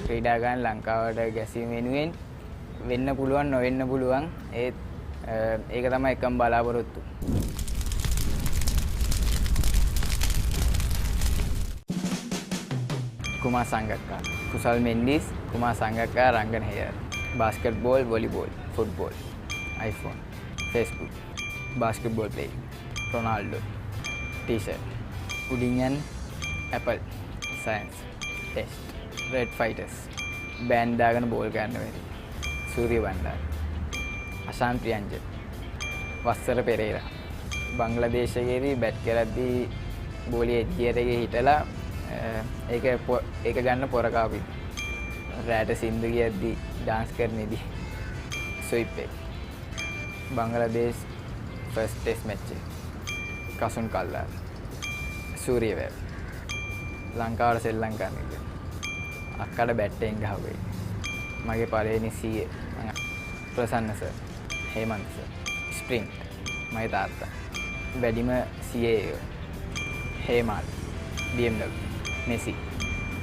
ක්‍රීඩා ගන්න ලංකාවට ගැසීම වෙනුවෙන් වෙන්න පුළුවන් නොවෙන්න පුළුවන්. ඒත් ඒක තමයි එකම බලාපොරොත්තු. කුමාර් සංගක්කා, කුසල් මෙන්ඩිස්, කුමාර් සංගක්කා රංගන හේයර්. basketball, volleyball, football, iPhone, Facebook, basketball play, Ronaldo, T-shirt, Pudding Apple, Science, Test, Red Fighters, band දාගෙන බෝල් ගන්න වෙන්නේ. සූර්ය බණ්ඩාර, අශාන් ප්‍රියංජන්, වස්සර පෙරේරා. බංග්ලාදේශයේදී බැට් කරද්දී බෝලිය එජ්ජියට හිටලා ඒක ගන්න පොරකාපි. රැට සින්දු කියද්දී ඩාන්ස් කරනේදී ස්විප් එක. බංග්ලාදේශ ෆස්ට් ටෙස්ට් මැච් එක. කසුන් කල්ලාර. සූර්යවැව. ලංකාවට සෙල්ලම් කරන්නේ. අක්කට බැට්ටෙන් ගහුවේ. මගේ පළවෙනි සීයේ ප්‍රසන්න සර්, හේමන්ත සර්, ස්ප්‍රින්ට් මගේ තාත්තා. වැඩිම සීයේ හේමාල්, BMW, මෙසි,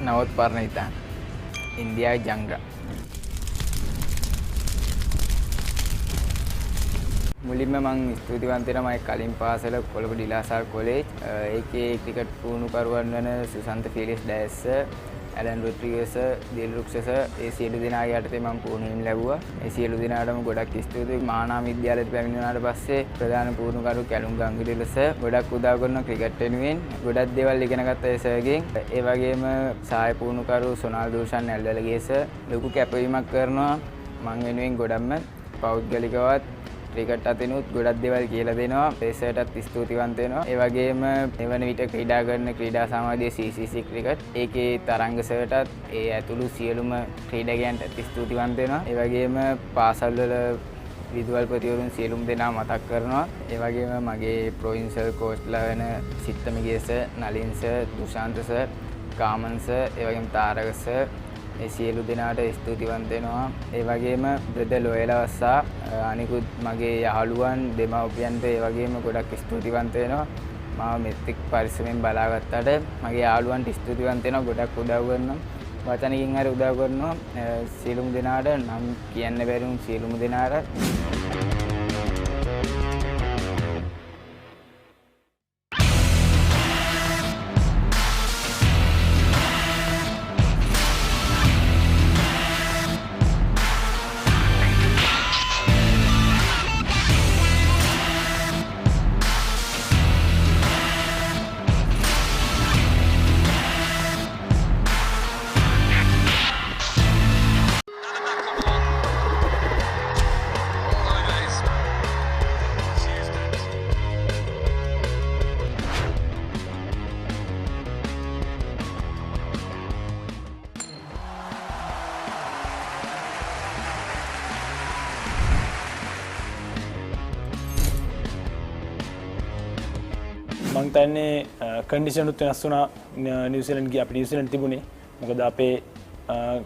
නවත් පරණිතාන්, ඉන්දියාවේ ජංගා. මුලින්ම මම ස්තුතිවන්ත වෙනවා මගේ කලින් පාසල කොළඹ ඩිලාසාර් කොලේජ්. ඒකේ ක්‍රිකට් පුහුණුකරුවන් වන Susantha Felix Dias sir, Alan Rodrigues sir, Dilruksha sir, ඒ සියලු දෙනාගේ යටතේ මම පුහුණුවීම් ලැබුවා. ඒ සියලු දෙනාටම ගොඩක් ස්තුතියි. මහානාම විද්‍යාලයට පැමිණුණාට පස්සේ ප්‍රධාන පුහුණුකරු කැලුම් ගංගුලිල සර් ගොඩක් උදව් කරන ක්‍රිකට් වෙනුවෙන් ගොඩක් දේවල් ඉගෙන ගත්තා ඒ සර්ගෙන්. ඒ වගේම සහාය පුහුණුකරු සොනාල් දූෂන් ඇල්වලගේ සර් ලොකු කැපවීමක් කරනවා මං වෙනුවෙන් ගොඩක්ම. පෞද්ගලිකවත් ක්‍රිකට් අතිනුත් ගොඩක් දේවල් කියලා දෙනවා. ඒ සර්ටත් ස්තුතිවන්ත වෙනවා. ඒ වගේම එවන විට ක්‍රීඩා කරන ක්‍රීඩා සමාජයේ CCC ක්‍රිකට් ඒකේ තරංග සර්ටත් ඒ ඇතුළු සියලුම ක්‍රීඩකයන්ට ස්තුතිවන්ත වෙනවා. ඒ වගේම පාසල් වල විදුහල්පතිවරුන් සියලුම දෙනා මතක් කරනවා. ඒ වගේම මගේ ප්‍රොවින්ෂල් කෝච්ලා වෙන සිත්තමගේ sir, Nalin sir, Dushantha sir, Kaman sir, ඒ වගේම තාරක සර් ඒ සියලු දෙනාට ස්තුතිවන්ත වෙනවා. ඒ වගේම බ්‍රදර් ලොයලවස්සා අනිකුත් මගේ යහළුවන් දෙමව්පියන්ට ඒ වගේම ගොඩක් ස්තුතිවන්ත වෙනවා. මාව මෙතෙක් පරිස්සමෙන් බලාගත්තාට මගේ යාළුවන්ට ස්තුතිවන්ත වෙනවා. ගොඩක් උදව් කරනවා. වචනකින් හරි උදව් කරනවා. සියලුම දෙනාට නම් කියන්න බැරි වුන් සියලුම දෙනාට මං හිතන්නේ කන්ඩිෂන් උත් වෙනස් වුණා නිව්සීලන්ඩ් ගියා අපි නිව්සීලන්ඩ් තිබුණේ මොකද අපේ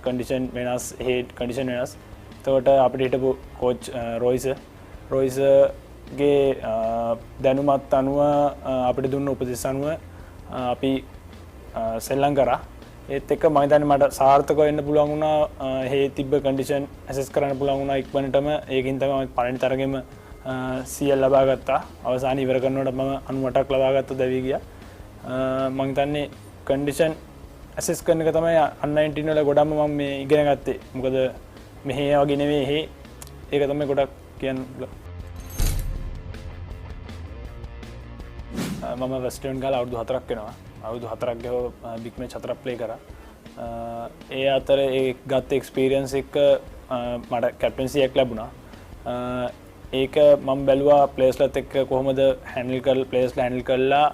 කන්ඩිෂන් වෙනස් හේඩ් කන්ඩිෂන් වෙනස් එතකොට අපිට හිටපු කෝච් රොයිසගේ දැනුමත් අනුව අපිට දුන්න උපදෙස් අනුව අපි සෙල්ලම් කරා ඒත් එක්ක මම හිතන්නේ මට සාර්ථකව වෙන්න පුළුවන් වුණා හේ තිබ්බ කන්ඩිෂන් ඇසස් කරන්න පුළුවන් වුණා ඉක්මනටම ඒකින් තමයි පළවෙනි තරගෙම CL ලබා ගත්තා අවසානයේ ඉවර කරනකොට මම 98ක් ලබා ගත්තා දැවි ගියා මම හිතන්නේ කන්ඩිෂන් ඇසස් කරන එක තමයි අන් 19 වල ගොඩක්ම මම මේ ඉගෙන ගත්තේ මොකද මෙහෙ වගේ නෙවෙයි ඒක තමයි ගොඩක් කියන්නේ මම වෙස්ටර්න් ගාලා අවුරුදු 4ක් වෙනවා අවුරුදු 4ක් ගාව බිග් මැච් 4ක් ප්ලේ කරා ඒ අතර ඒ ගත්ත එක්ස්පීරියන්ස් එක මට කැප්ටන්සි එකක් ලැබුණා ඒක මම බැලුවා ප්ලේයර්ස්ලත් එක්ක කොහොමද හැන්ඩල් කරලා ප්ලේයර්ස්ලා හැන්ඩල් කරලා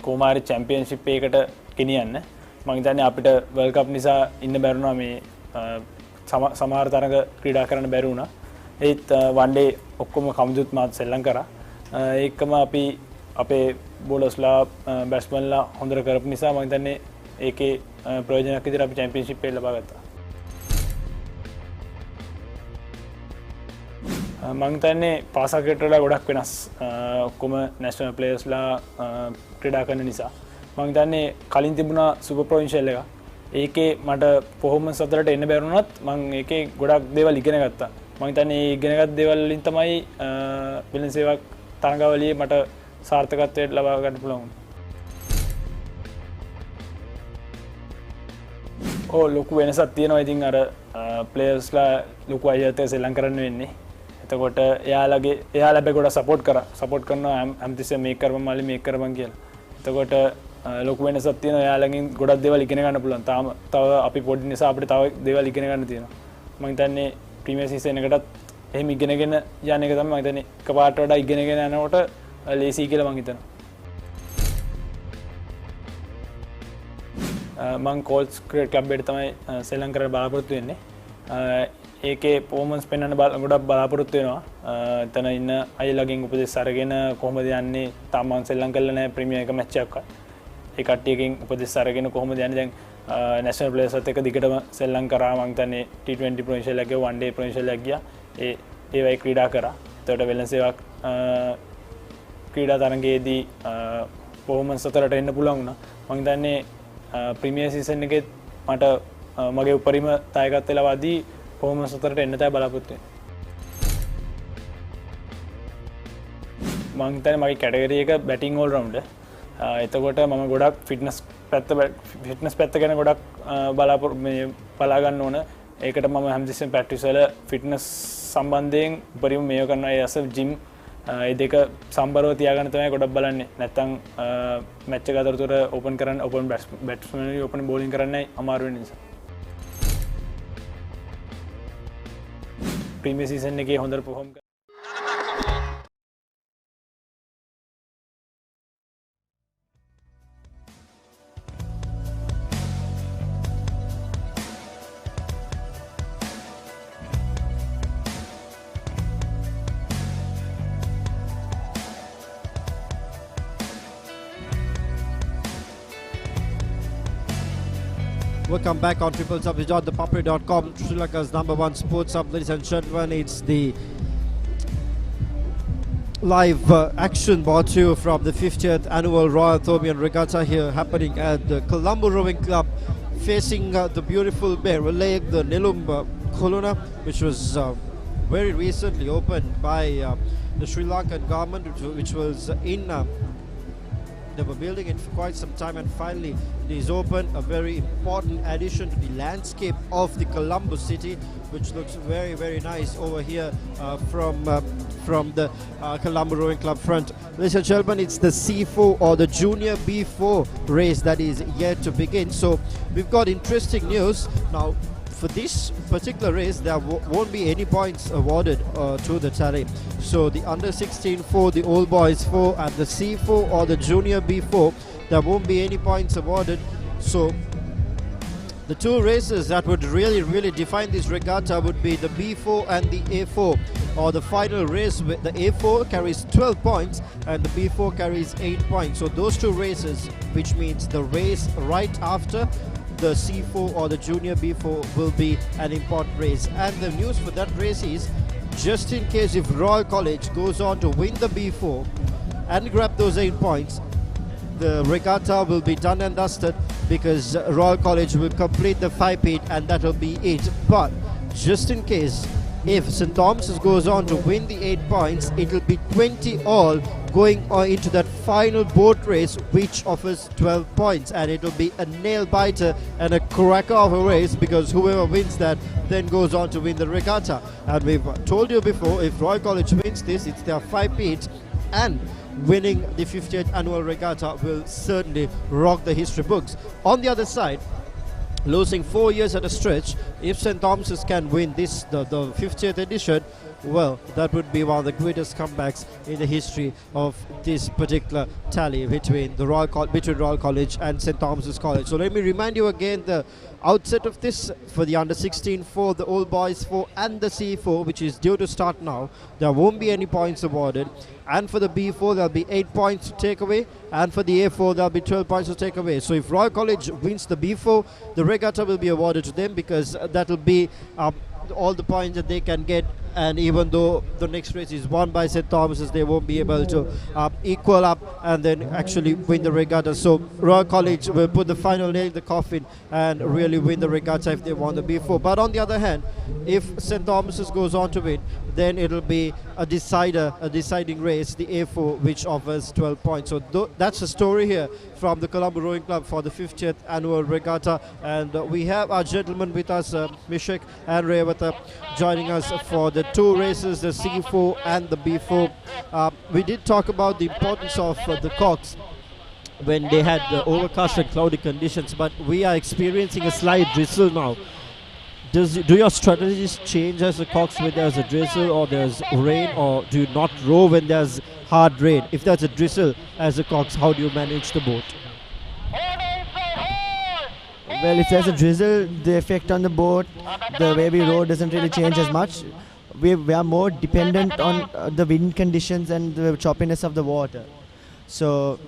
කොහොම හරි චැම්පියන්ෂිප් එකකට ගෙනියන්න මම හිතන්නේ අපිට වර්ල්ඩ් කප් නිසා ඉන්න බැරුණා මේ සමහර තරඟ ක්‍රීඩා කරන්න බැරි වුණා ඒත් වන් ඩේ ඔක්කොම කමුදුත් මාත් සෙල්ලම් කරා ඒකම අපි අපේ බෝලර්ස්ලා බැට්ස්මන්ලා හොඳට කරපු නිසා මම හිතන්නේ ඒකේ ප්‍රයෝජනයක් විදිහට අපි චැම්පියන්ෂිප් එක ලබා ගත්තා. මම හිතන්නේ පාසා ක්‍රිකට්වල ගොඩක් වෙනස් ඔක්කොම නැෂනල් ප්ලේයර්ස්ලා ක්‍රීඩා කරන නිසා මම හිතන්නේ කලින් තිබුණා සුපර් ප්‍රොවින්ෂල් එක. ඒකේ මට පර්ෆෝමන්ස් අතරට එන්න බැරි වුණත් මම ඒකේ ගොඩක් දේවල් ඉගෙන ගත්තා. මම හිතන්නේ මේ ඉගෙනගත් දේවල් වලින් තමයි වෙළඳ සේවක තරඟාවලියේ මට සාර්ථකත්වයට ලබා ගන්න පුළුවන්. ලොකු වෙනසක් තියෙනවා. ඉතින් අර ප්ලේයර්ස්ලා ලොකු අයත් සෙල්ලම් කරන්න වෙන්නේ. එතකොට එයාලා බෑ ගොඩක් සපෝට් කරනවා හැමතිස්සෙම මේක කරපන් මල්ලි මේක කරපන් කියලා. එතකොට ලොකු වෙනසක් තියෙනවා. එයාලගෙන් ගොඩක් දේවල් ඉගෙන ගන්න පුළුවන්. තව අපි පොඩි නිසා අපිට තව දේවල් ඉගෙන ගන්න තියෙනවා. මම හිතන්නේ ප්‍රීමියර් සීසන් එකටත් එහෙම ඉගෙනගෙන යන එක තමයි මම හිතන්නේ එකපාරට වඩා ඉගෙනගෙන යනකොට ලේසි කියලා මම හිතනවා. මම කෝල්ස් ක්‍රිකට් ක්ලබ් එකට තමයි සෙල්ලම් කරන්න බලාපොරොත්තු වෙන්නේ. ඒකේ පර්ෆෝමන්ස් පෙන්වන්න ගොඩක් බලාපොරොත්තු වෙනවා. එතන ඉන්න අයලගෙන් උපදෙස් අරගෙන කොහොමද යන්නේ තාම මම සෙල්ලම් කරලා නැහැ ප්‍රීමියර් එක මැච් එකක්. ඒ කට්ටියකින් උපදෙස් අරගෙන කොහොමද යන්නේ දැන් නැෂනල් ප්ලේයර්ස්ත් එක්ක දිගටම සෙල්ලම් කරා මම හිතන්නේ T20 ප්‍රොවින්ෂල් එකේ වන් ඩේ ප්‍රොවින්ෂල් එකක් ගියා. ඒවයි ක්‍රීඩා කරා. එතකොට වෙළඳ සේවක ක්‍රීඩා තරඟයේදී පර්ෆෝමන්ස් අතරට එන්න පුළුවන් වුණා. මම හිතන්නේ ප්‍රීමියර් සීසන් එකේ මට මගේ උපරිම දායකත්වය ලබා දී පර්ෆෝමන්ස් අතරට එන්න තමයි බලාපොරොත්තු වෙන්නේ. මම හිතන්නේ මගේ කැටගරි එක බැටිං ඕල් රවුන්ඩර්. එතකොට මම ගොඩක් ෆිට්නස් පැත්ත ගැන ගොඩක් බලා ගන්න ඕන. ඒකට මම හැමතිස්සෙම ප්‍රැක්ටිස් වල ෆිට්නස් සම්බන්ධයෙන් උපරිම මේව කරනවා. ඒ අස ජිම් ඒ දෙක සම්බරව තියාගන්න තමයි ගොඩක් බලන්නේ. නැත්තම් මැච් එක අතරතුර ඕපන් කරන්න ඕපන් බැට්ස්මන් ඕපන් බෝලින් කරන්නයි අමාරු වෙන නිසා. ප්‍රීමියර් සීසන් එකේ හොඳට perform Welcome back on www.ThePapare.com, Sri Lanka's #1 sports hub, ladies and gentlemen. It's the live action brought to you from the 50th annual Royal Thomian Regatta here happening at the Colombo Rowing Club, facing the beautiful Bear Lake, the Nilum Koluna, which was very recently opened by the Sri Lankan government, which was in they were building it for quite some time, and finally it is open. A very important addition to the landscape of the Colombo city, which looks very, very nice over here from the Colombo Rowing Club front. Ladies and gentlemen, it's the C4 or the Junior B4 race that is yet to begin. So we've got interesting news now. For this particular race, there won't be any points awarded to the tally. So the under 16 4, the old boys 4, and the C4 or the junior B4, there won't be any points awarded. So The two races that would really define this regatta would be the B4 and the A4, or the final race. With the A4 carries 12 points and the B4 carries 8 points. So those two races, which means the race right after the C4 or the junior B4, will be an important race. And the news for that race is, just in case if Royal College goes on to win the B4 and grab those 8 points, the regatta will be done and dusted, because Royal College will complete the 5-peat and that will be it. But just in case, if St. Thomas's goes on to win the 8 points, it will be 20 all going into that final boat race, which offers 12 points, and it will be a nail biter and a cracker of a race, because whoever wins that then goes on to win the regatta. And we've told you before, if Royal College wins this, it's their 5-peat, and winning the 50th annual regatta will certainly rock the history books. On the other side, losing 4 years at a stretch, if St. Thomas's can win this, the 50th edition, well, that would be one of the greatest comebacks in the history of this particular tally between the Royal College and St. Thomas's College. So let me remind you again the outset of this for the under 16 4, the old boys 4 and the C4, which is due to start now. There won't be any points awarded. And for the B4, there'll be 8 points to take away. And for the A4, there'll be 12 points to take away. So if Royal College wins the B4, the regatta will be awarded to them, because that'll be all the points that they can get. And even though the next race is won by St. Thomas's, they won't be able to equal up and then actually win the regatta. So Royal College will put the final nail in the coffin and really win the regatta if they won the B4. But on the other hand, if St. Thomas's goes on to win, then it'll be a deciding race, the A4, which offers 12 points. So that's the story here from the Colombo Rowing Club for the 50th annual regatta. And we have our gentlemen with us, Mishek and Regatta, joining us for the two races, the C4 and the B4. We did talk about the importance of the cocks when they had the overcast and cloudy conditions, but we are experiencing a slight drizzle now. Do your strategies change as the cocks when there's a drizzle or there's rain, or do you not row when there's hard rain? If there's a drizzle as the cocks, how do you manage the boat? Well, if there's a drizzle, the effect on the boat, the way we row doesn't really change as much. We are more dependent on the wind conditions and the choppiness of the water. So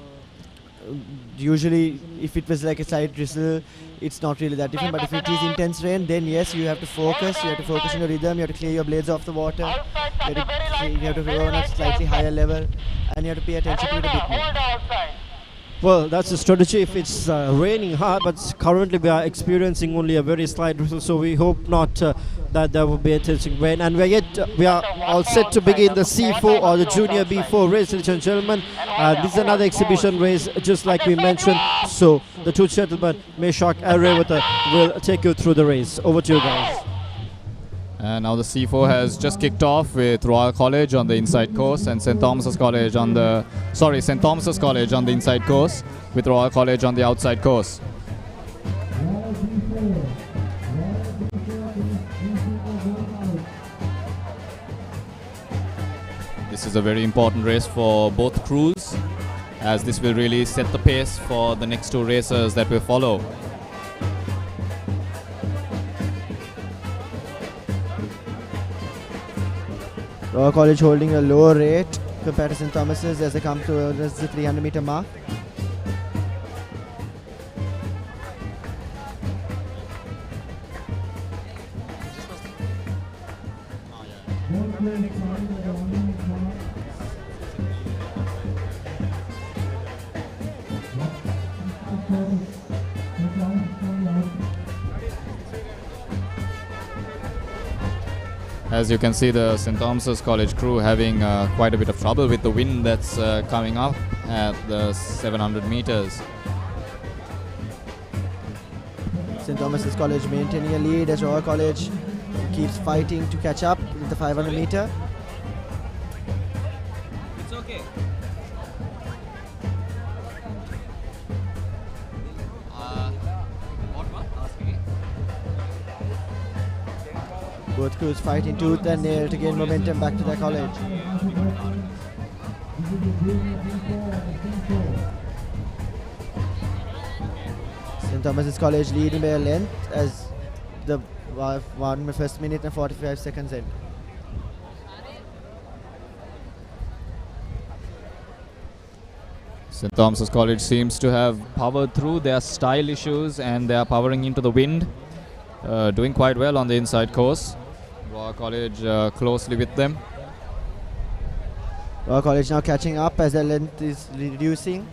usually if it was like a slight drizzle, it's not really that different. But if it is intense rain, then yes, you have to focus. You have to focus on your rhythm. You have to clear your blades off the water. You have to row on a slightly higher level, and you have to pay attention to it a bit more. Well, that's a strategy if it's raining hard, but currently we are experiencing only a very slight drizzle, so we hope not that there will be intense rain. And we are all set to begin the C4 or the Junior B4 race, ladies and gentlemen. This is another exhibition race, just like we mentioned. So the two gentlemen, Meshak and Regatta, will take you through the race. Over to you guys. And now the C4 has just kicked off with Royal College on the inside course and St. Thomas's College on the inside course with Royal College on the outside course. This is a very important race for both crews, as this will really set the pace for the next two races that will follow. Royal College holding a lower rate compared to St. Thomas's as they come towards the 300 meter mark. As you can see, the St. Thomas's College crew having quite a bit of trouble with the wind that's coming up at the 700 meters. St. Thomas's College maintaining a lead as Royal College keeps fighting to catch up with the 500 meter. It's okay. Both crews fighting tooth and nail to gain momentum back to their college. St. Thomas's College leading by a length as the 1 minute and 45 seconds end. St. Thomas's College seems to have powered through their style issues and they are powering into the wind, doing quite well on the inside course. Royal College closely with them. Royal College now catching up as their length is reducing.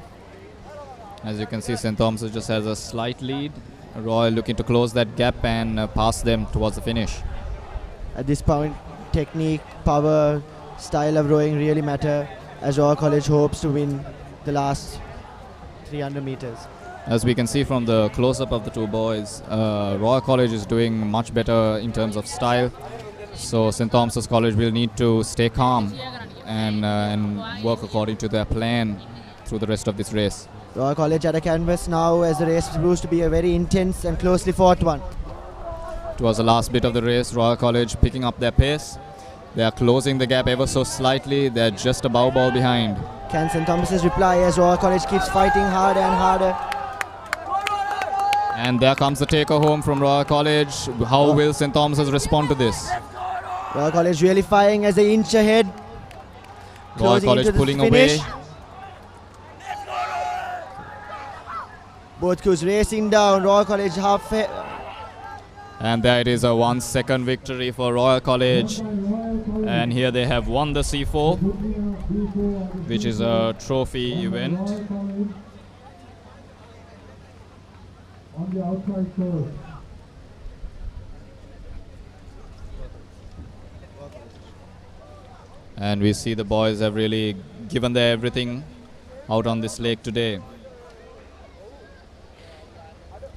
As you can see, St. Thomas's just has a slight lead. Royal looking to close that gap and pass them towards the finish. At this point, technique, power, style of rowing really matter as Royal College hopes to win the last 300 meters. As we can see from the close-up of the two boys, Royal College is doing much better in terms of style. So St. Thomas's College will need to stay calm and work according to their plan through the rest of this race. Royal College at a canvas now as the race proves to be a very intense and closely fought one. Towards the last bit of the race, Royal College picking up their pace. They are closing the gap ever so slightly. They're just a bow ball behind. Can St. Thomas's reply as Royal College keeps fighting harder and harder? And there comes the taker home from Royal College. How will St. Thomas's respond to this? Royal College really firing as they inch ahead. Royal College pulling away. Both crews racing down. Royal College halfway. And there it is, a 1 second victory for Royal College. And here they have won the C4, which is a trophy event. On the outside course. And we see the boys have really given their everything out on this lake today.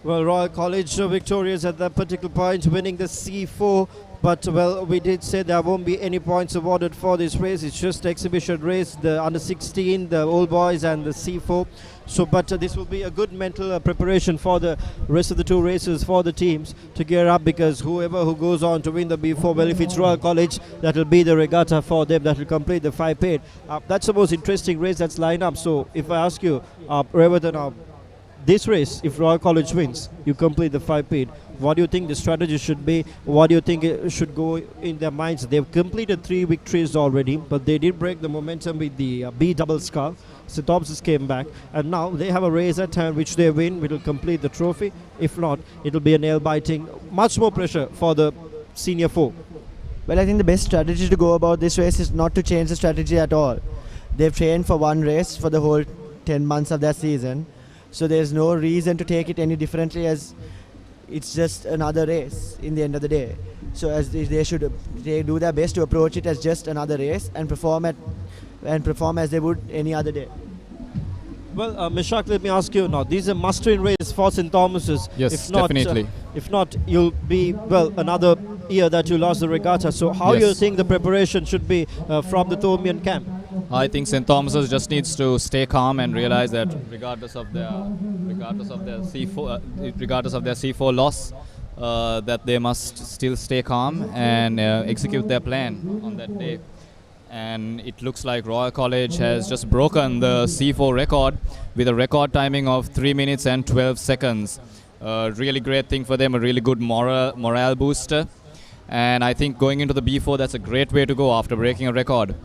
Well, Royal College victorious at that particular point, winning the C4. But, well, we did say there won't be any points awarded for this race. It's just exhibition race, the under-16, the old boys and the C4. So, but this will be a good mental preparation for the rest of the two races for the teams to gear up, because whoever who goes on to win the B4, well, if it's Royal College, that will be the regatta for them that will complete the 5 paid. That's the most interesting race that's lined up. So, if I ask you, Revadan, this race, if Royal College wins, you complete the 5 paid. What do you think the strategy should be? What do you think it should go in their minds? They've completed 3 victories already, but they did break the momentum with the B double scull. St. Thomas's came back, and now they have a race at hand which they win, which will complete the trophy. If not, it will be a nail-biting, much more pressure for the senior 4. Well, I think the best strategy to go about this race is not to change the strategy at all. They've trained for one race for the whole 10 months of their season, so there's no reason to take it any differently, as it's just another race in the end of the day. So as they do their best to approach it as just another race and perform as they would any other day. Well, Mishak, let me ask you now. This is a must-win race for St. Thomas's. Yes, if not, definitely. If not, you'll be, well, another year that you lost the regatta. So how you think the preparation should be from the Thomian camp? I think St. Thomas's just needs to stay calm and realize that regardless of their C4 loss, that they must still stay calm and execute their plan on that day. And it looks like Royal College has just broken the C4 record with a record timing of 3 minutes and 12 seconds. Really great thing for them, a really good morale booster. And I think going into the B4, that's a great way to go after breaking a record.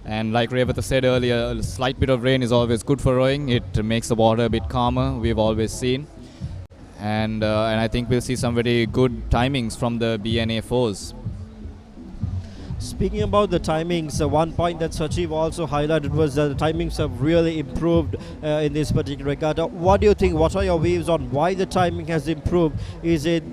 And like Regatta said earlier, a slight bit of rain is always good for rowing. It makes the water a bit calmer, we've always seen. And I think we'll see some very good timings from the B and A4s. Speaking about the timings, one point that Sachiv also highlighted was that the timings have really improved in this particular regatta. What do you think? What are your views on why the timing has improved? Is it,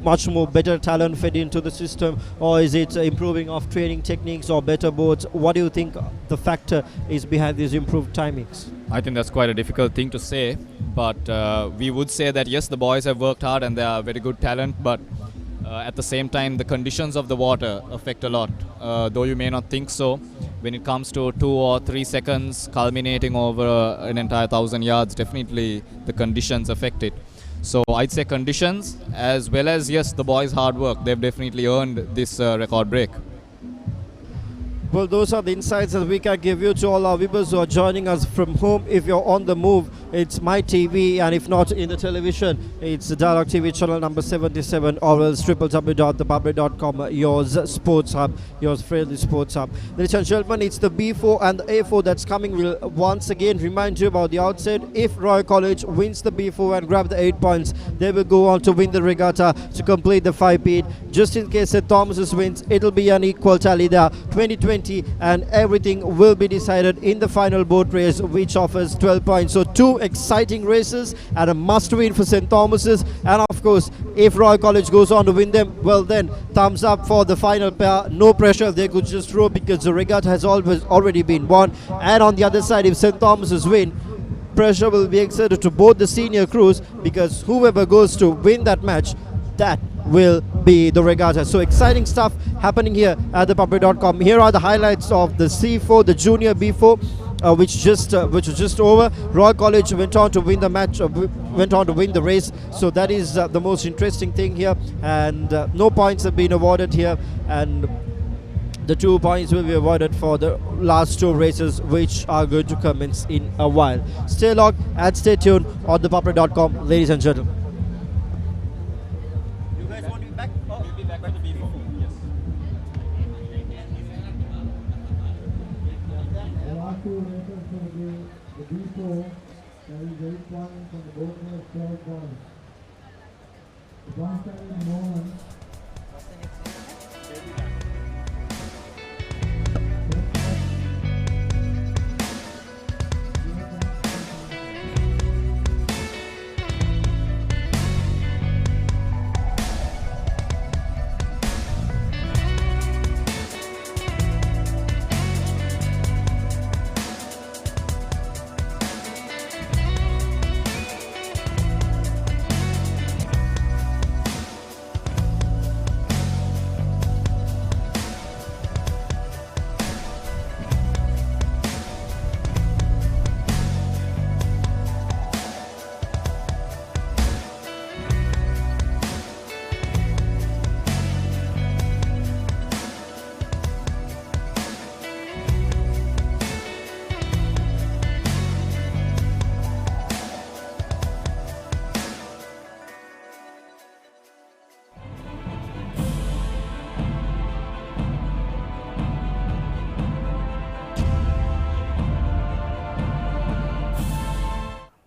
much more better talent fed into the system, or is it improving of training techniques or better boats? What do you think the factor is behind these improved timings? I think that's quite a difficult thing to say, but we would say that yes, the boys have worked hard and they are very good talent, but at the same time, the conditions of the water affect a lot. Though you may not think so, when it comes to 2 or 3 seconds culminating over an entire 1,000 yards, definitely the conditions affect it. So I'd say conditions as well as, yes, the boys' hard work. They've definitely earned this record break. Well, those are the insights that we can give you to all our viewers who are joining us from home. If you're on the move, it's my TV, and if not in the television, it's the Dialogue TV channel number 77, or else www.thepapare.com, yours sports hub, yours friendly sports hub. Ladies and gentlemen, it's the B4 and the A4 that's coming. We'll once again remind you about the outset. If Royal College wins the B4 and grab the 8 points, they will go on to win the regatta to complete the 5-peat. Just in case St. Thomas's wins, it'll be an equal tally there, 20-20, and everything will be decided in the final boat race, which offers 12 points. So 2 exciting races and a must-win for St. Thomas's. And of course, if Royal College goes on to win them, well then, thumbs up for the final pair. No pressure, they could just row because the regatta has already been won. And on the other side, if St. Thomas's win, pressure will be exerted to both the senior crews, because whoever goes to win that match, that will be the regatta. So exciting stuff happening here at ThePapare.com. Here are the highlights of the C4, the junior B4, which was just over. Royal College went on to win the match, went on to win the race. So that is the most interesting thing here. And no points have been awarded here, and the 2 points will be awarded for the last 2 races, which are going to commence in a while. Stay logged and stay tuned on ThePapare.com, ladies and gentlemen. You guys want to be back? Oh, we'll be back to the B4. Yes. The last 2 races for the B4, there is 8 points and the boat race 12 points. The points are in moment.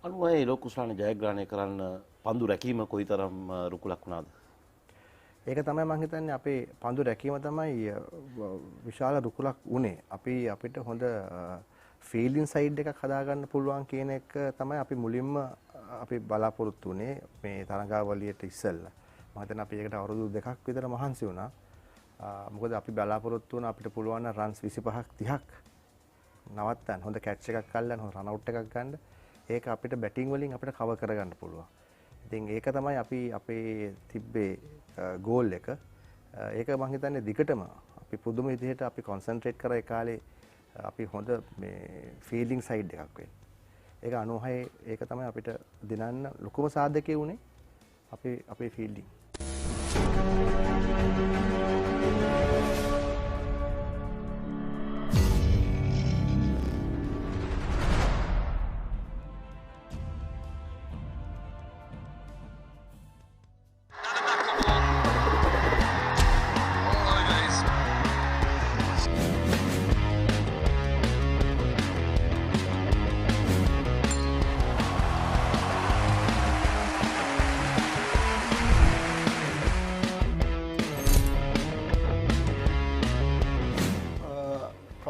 අනුවයි ලෝකුස්ලාන ජයග්‍රහණය කරන්න පන්දු රැකීම කොයිතරම් රුකුලක් වුණාද? ඒක තමයි මම හිතන්නේ අපේ පන්දු රැකීම තමයි විශාල රුකුලක් උනේ. අපිට හොඳ ෆීල්ඩින් සයිඩ් එකක් හදාගන්න පුළුවන් කියන එක තමයි අපි මුලින්ම අපි බලාපොරොත්තු වුණේ මේ තරඟාවලියට ඉස්සෙල්ලා. මම හිතන්නේ අපි ඒකට අවුරුදු 2ක් විතර මහන්සි වුණා. මොකද අපි බලාපොරොත්තු වුණා අපිට පුළුවන් නම් රන්ස් 25ක් 30ක් නවත්තන්න. හොඳ කැච් එකක් අල්ලන්න, හොඳ රන් අවුට් එකක් ගන්න. ඒක අපිට බැටිං වලින් අපිට කවර් කරගන්න පුළුවන්. ඉතින් ඒක තමයි අපි අපේ තිබ්බේ ගෝල් එක. ඒක මම හිතන්නේ දිගටම අපි පුදුම විදිහට අපි කොන්සන්ට්‍රේට් කරා ඒ කාලේ අපි හොඳ මේ ෆීල්ඩින් සයිඩ් එකක් වෙන්න. ඒක 96 ඒක තමයි අපිට දිනන්න ලොකුම සාධකයේ උනේ අපේ ෆීල්ඩින්.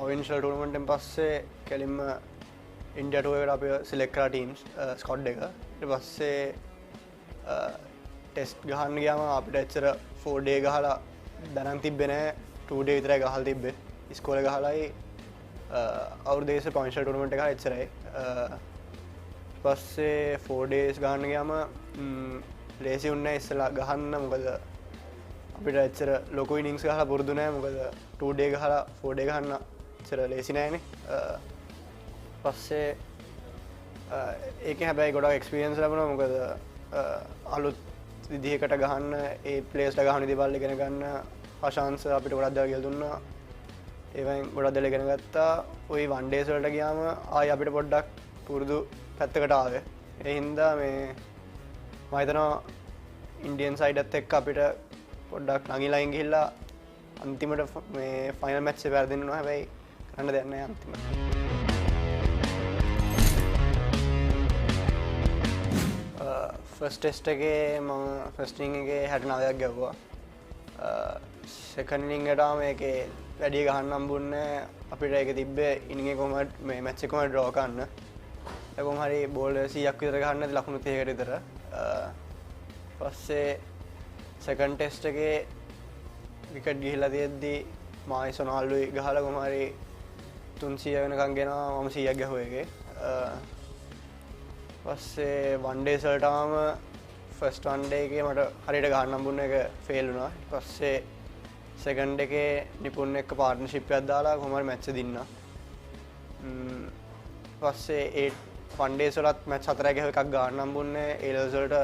ප්‍රොවින්ෂල් ටූර්නමන්ට්ෙන් පස්සේ කෙලින්ම ඉන්ඩියා ටූර් එකට අපි සිලෙක්ට් කරා ටීම්ස් ස්කොඩ් එක. ඊට පස්සේ ටෙස්ට් ගහන්න ගියාම අපිට එච්චර 4 ඩේ ගහලා දැනන් තිබ්බේ නැහැ. 2 ඩේ විතරයි ගහලා තිබ්බේ. ඉස්කෝලේ ගහලායි අවුරුදු දෙකේ ප්‍රොවින්ෂල් ටූර්නමන්ට් එක එච්චරයි. ඊට පස්සේ 4 ඩේස් ගහන්න ගියාම ලේසි වුණේ නැහැ ඉස්සලා ගහන්න. මොකද අපිට එච්චර ලොකු ඉනිංස් ගහලා පුරුදු නැහැ. මොකද 2 ඩේ ගහලා 4 ඩේ ගහන්න එච්චර ලේසි නෑනේ. පස්සේ ඒකෙන් හැබැයි ගොඩක් එක්ස්පීරියන්ස් ලැබුණා. මොකද අලුත් විදිහකට ගහන්න ඒ ප්ලේස්ලා ගහන දේවල් ඉගෙන ගන්න ආශාංශ අපිට ගොඩක් දේවල් කියලා දුන්නා. ඒවෙන් ගොඩක් දේවල් ඉගෙන ගත්තා. ওই වන් ඩේස් වලට ගියාම ආයි අපිට පොඩ්ඩක් පුරුදු පැත්තකට ආවේ. ඒ හින්දා මේ මම හිතනවා ඉන්දියන් සයිඩත් එක්ක අපිට පොඩ්ඩක් ළඟින් ගිහිල්ලා අන්තිමට මේ ෆයිනල් මැච් එක වැරදින්න ඕන. හැබැයි කරන්න දෙයක් නැහැ අන්තිමට. ෆස්ට් ටෙස්ට් එකේ මම ෆස්ට් ඉනිං එකේ 69ක් ගැව්වා. සෙකන්ඩ් ඉනිං එකට මේකේ වැඩි ගහන්න හම්බුන්නේ අපිට. ඒක තිබ්බේ ඉනිං එක කොහමද මේ මැච් එක කොහමද ඩ්‍රෝ කරන්න. ඒක කොහොම හරි බෝල් 100ක් විතර ගහන්න ඇති ලකුණු 30කට විතර. පස්සේ සෙකන්ඩ් ටෙස්ට් එකේ විකට් ගිහිලා තියෙද්දි මායි සොනාල්ඩුයි ගහලා කොහොම හරි 300 වෙනකන් ගෙනවා. මම 100ක් ගැහුවා ඒකේ. පස්සේ වන් ඩේස් වලට ආවම ෆස්ට් වන් ඩේ එකේ මට හරියට ගහන්න හම්බුනේ එක ෆේල් වුණා. ඊට පස්සේ සෙකන්ඩ් එකේ නිපුන් එක්ක පාර්ට්නර්ෂිප් එකක් දාලා කොහොම හරි මැච් එක දින්නා. පස්සේ ඒ වන් ඩේස් වලත් මැච් 4ක් ගහුව එකක් ගන්න හම්බුනේ. ඒ ලෙවල්ස් වලට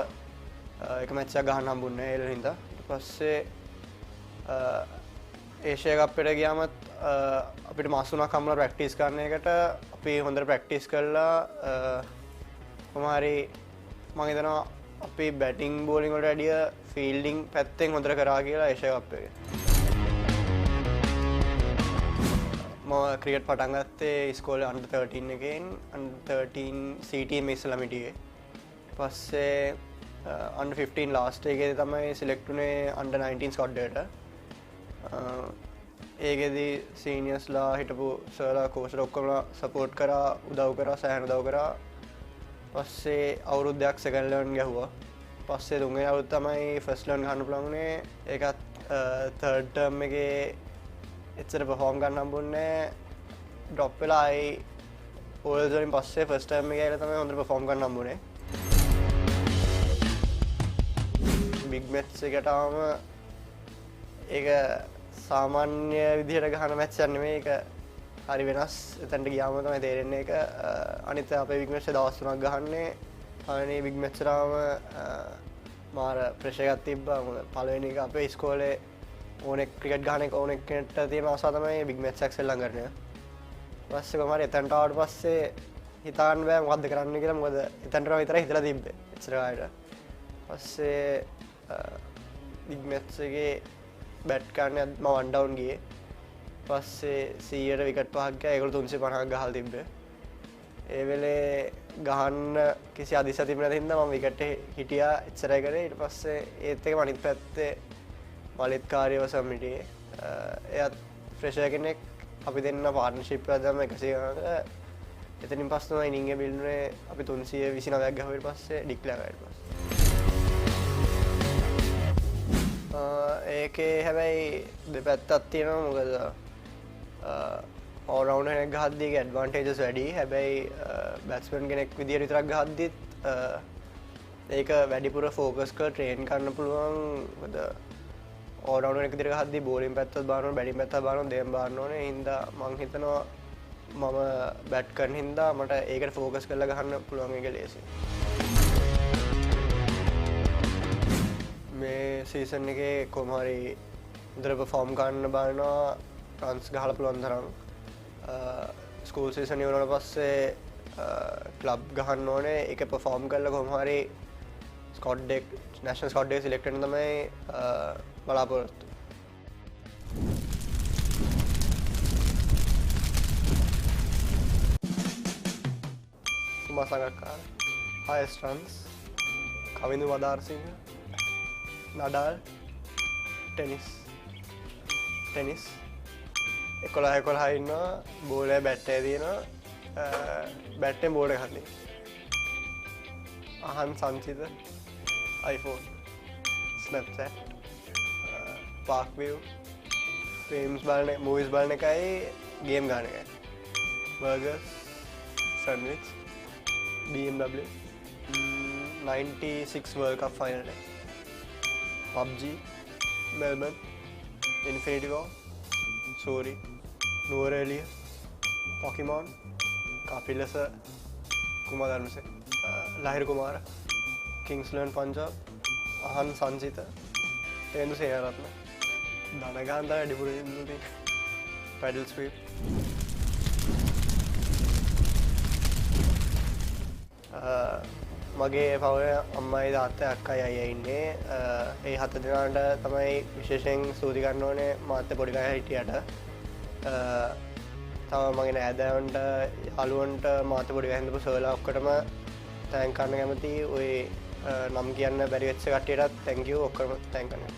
එක මැච් එකක් ගන්න හම්බුනේ ඒ හින්දා. ඊට පස්සේ ඒෂියා කප් එකට ගියාමත් අපිට මාස 3ක් හම්බුණා ප්‍රැක්ටිස් කරන එකට. අපි හොඳට ප්‍රැක්ටිස් කළා. කොහොම හරි මම හිතනවා අපි බැටිං බෝලිං වලට වැඩිය ෆීල්ඩිං පැත්තෙන් හොඳට කරා කියලා ඒෂියා කප් එකේ. මම ක්‍රිකට් පටන් ගත්තේ ඉස්කෝලේ අන්ඩර් 13 එකෙන්. අන්ඩර් 13 C team ඉස්සලා මිටියේ. පස්සේ අන්ඩර් 15 ලාස්ට් එකේදී තමයි සිලෙක්ට් වුණේ අන්ඩර් 19 ස්කොඩ් එකට. ඒකෙදී සීනියර්ස්ලා හිටපු සර්ලා කෝච්ලා ඔක්කොම සපෝට් කරා, උදව් කරා, සෑහෙන උදව් කරා. පස්සේ අවුරුද්දක් සෙකන්ඩ් ලෙවන් ගැහුවා. පස්සේ තුන්වෙනි අවුරුද්ද තමයි ෆස්ට් ලෙවන් ගන්න පුළුවන් වුණේ. ඒකත් තර්ඩ් ටර්ම් එකේ එච්චර පර්ෆෝම් ගන්න හම්බුන්නේ ඩ්‍රොප් වෙලා ආයි ඕල්ස් වලින් පස්සේ ෆස්ට් ටර්ම් එකේ ආලා තමයි හොඳට පර්ෆෝම් ගන්න හම්බුනේ. බිග් මැච් එකට ආවම ඒක සාමාන්‍ය විදිහට ගහන මැච් එකක් නෙමෙයි. ඒක හරි වෙනස්. එතනට ගියාම තමයි තේරෙන්නේ ඒක. අනිත් අපේ බිග් මැච් එක දවස් 3ක් ගහන්නේ. පළවෙනි බිග් මැච් එකට ආවම මාර ප්‍රෙෂර් එකක් තිබ්බා. පළවෙනි එක අපේ ඉස්කෝලේ ඕනෙක් ක්‍රිකට් ගහන එක ඕනෙක් කෙනෙක්ට තියෙන ආසාව තමයි බිග් මැච් එකක් සෙල්ලම් කරන එක. පස්සේ කොහමද එතනට ආවට පස්සේ හිතාන්න බෑ මොකද්ද කරන්න කියලා. මොකද එතනට විතරයි හිතලා තිබ්බේ. එච්චර කාලෙට. පස්සේ බිග් මැච් එකේ බැට් කරන්න මම වන් ඩවුන් ගියේ. පස්සේ 100ට විකට් 5ක් ගියා. ඒගොල්ලෝ 350ක් ගහලා තිබ්බේ. ඒ වෙලේ ගහන්න කිසි අදිශයක් තිබුණ නැති හින්දා මම විකට් හිටියා. එච්චරයි කරේ. ඊට පස්සේ ඒත් එකම අනිත් පැත්තේ මලිත් කාර්යව සම්මිටියේ. එයාත් ෆ්‍රෙෂර් කෙනෙක්. අපි දෙන්න පාර්ට්නර්ෂිප් එකක් දැම්ම 100 ගණනක. එතනින් පස්සේ තමයි ඉනිං එක බිල්ුනේ. අපි 329ක් ගහුවා. ඊට පස්සේ ඩික්ලෙයාර් කරා. ඊට පස්සේ ඒකේ හැබැයි දෙපැත්තක් තියෙනවා. මොකද all rounder කෙනෙක් ගහද්දී ඒකේ ඇඩ්වාන්ටේජස් වැඩි. හැබැයි බැට්ස්මන් කෙනෙක් විදියට විතරක් ගහද්දිත් ඒක වැඩිපුර ෆෝකස් කරලා ට්‍රේන් කරන්න පුළුවන්. මොකද all rounder කෙනෙක් විදියට ගහද්දී බෝලින් පැත්තත් බලන්න ඕනේ, බැටින් පැත්තත් බලන්න ඕනේ, දෙකම බලන්න ඕනේ. ඒ හින්දා මම හිතනවා මම බැට් කරන හින්දා මට ඒකට ෆෝකස් කරලා ගහන්න පුළුවන් එක ලේසියි. මේ සීසන් එකේ කොහොම හරි හොඳට පර්ෆෝම් කරන්න බලනවා. රන්ස් ගහලා පුළුවන් තරම්. ස්කූල් සීසන් ඉවරනට පස්සේ ක්ලබ් ගහන්න ඕනේ. ඒක පර්ෆෝම් කරලා කොහොම හරි ස්කොඩ් එක නැෂනල් ස්කොඩ් එක සිලෙක්ට් වෙන්න තමයි බලාපොරොත්තු. සුමාසංගක්කාර highest runs කවිඳු වදාරසිංහ නඩාල් ටෙනිස් 11 ඉන්නවා. බෝලේ බැට්ටේ තියෙනවා. බැට්ටෙන් බෝල් එක හදන්නේ. අහන් සංචිත iPhone Snapchat Park View films බලන movies බලන එකයි game ගන්න එකයි. burgers sandwich BMW 96 World Cup final එක. PUBG Melbourne Infinity War Suri Nuvareliya Pokemon Kapilasa Kumar Dharmase Lahir Kumar Kingsland Punjab Ahan Sanjita Tendu Seyaratna Danaganda Dipuri Paddle Sweep මගේ පවුලේ අම්මයි තාත්තයි අක්කයි අයියා ඉන්නේ. ඒ 7 දෙනාට තමයි විශේෂයෙන් ස්තුති කරන්න ඕනේ මාත් පොඩි කාලේ හිටියට. තව මගේ නෑදෑයන්ට යාළුවන්ට මාත් පොඩි කාලේ හිටපු සර්ලා ඔක්කොටම තෑන්ක් කරන්න කැමතියි. ඔය නම් කියන්න බැරි වෙච්ච කට්ටියටත් thank you ඔක්කොම තෑන්ක් කරනවා.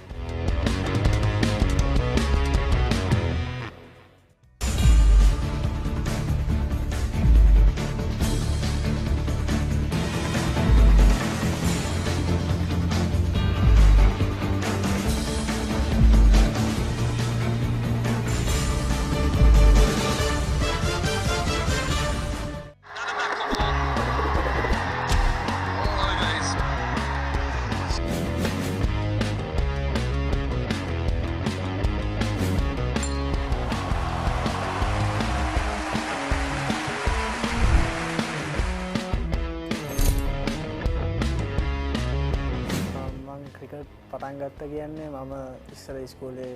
පටන් ගත්ත කියන්නේ මම ඉස්සර ස්කූලේ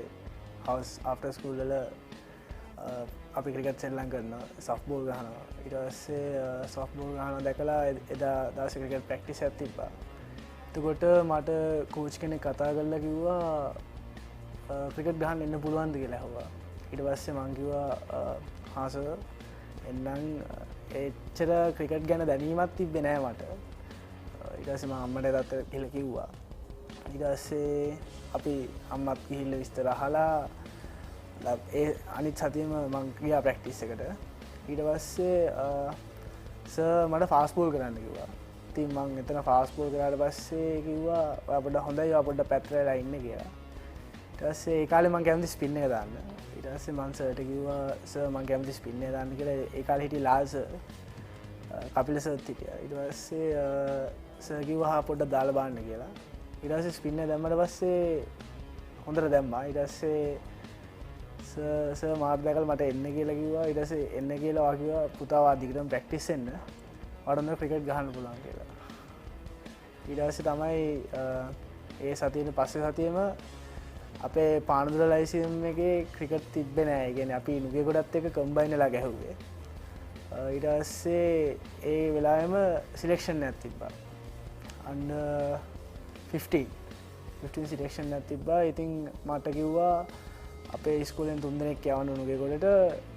හවස් ආෆ්ටර් ස්කූල් වල අපි ක්‍රිකට් සෙල්ලම් කරනවා සොෆ්ට්බෝල් ගහනවා ඊට පස්සේ සොෆ්ට්බෝල් ගහනවා දැකලා එදා දවසේ ක්‍රිකට් ප්‍රැක්ටිස් එකක් තිබ්බා. එතකොට මට කෝච් කෙනෙක් කතා කරලා කිව්වා ක්‍රිකට් ගහන්න එන්න පුළුවන්ද කියලා ඇහුවා. ඊට පස්සේ මං කිව්වා හා සර් එන්නම් එච්චර ක්‍රිකට් ගැන දැනීමක් තිබ්බේ නෑ මට. ඊට පස්සේ මම අම්මට තාත්තට කියලා කිව්වා. ඊට පස්සේ අපි අම්මත් ගිහිල්ලා විස්තර අහලා ඒ අනිත් සතියෙම මං ගියා ප්‍රැක්ටිස් එකට. ඊට පස්සේ සර් මට ෆාස්ට් බෝල් කරන්න කිව්වා. ඉතින් මං එතන ෆාස්ට් බෝල් කරාට පස්සේ කිව්වා ඔයා පොඩ්ඩක් හොඳයි ඔයා පොඩ්ඩක් පැත්තට වෙලා ඉන්න කියලා. ඊට පස්සේ ඒ කාලේ මං කැමති ස්පින් එක දාන්න. ඊට පස්සේ මං සර්ට කිව්වා සර් මං කැමති ස්පින් එක දාන්න කියලා. ඒ කාලේ හිටිය ලාල් සර් කපිල සර්ත් හිටියා. ඊට පස්සේ සර් කිව්වා පොඩ්ඩක් දාලා බලන්න කියලා. ඊට පස්සේ ස්පින් එක දැම්මට පස්සේ හොඳට දැම්මා. ඊට පස්සේ සර් මාත් දැකලා මට එන්න කියලා කිව්වා. ඊට පස්සේ එන්න කියලා වා කිව්වා පුතා වා දිගටම ප්‍රැක්ටිස් වෙන්න. වඩන්න ක්‍රිකට් ගහන්න පුළුවන් කියලා. ඊට පස්සේ තමයි ඒ සතියේ පස්සේ සතියේම අපේ පානදුර ලයිසියම් එකේ ක්‍රිකට් තිබ්බේ නෑ. ඒ කියන්නේ අපි නුගේ ගොඩත් එක්ක කම්බයින් වෙලා ගැහුවේ. ඊට පස්සේ ඒ වෙලාවෙම සිලෙක්ෂන් එකක් තිබ්බා. under 15 සිලෙක්ෂන් එකක් තිබ්බා. ඉතින් මට කිව්වා අපේ ඉස්කෝලෙන් 3 දෙනෙක් යවන්න නුගේ ගොඩට.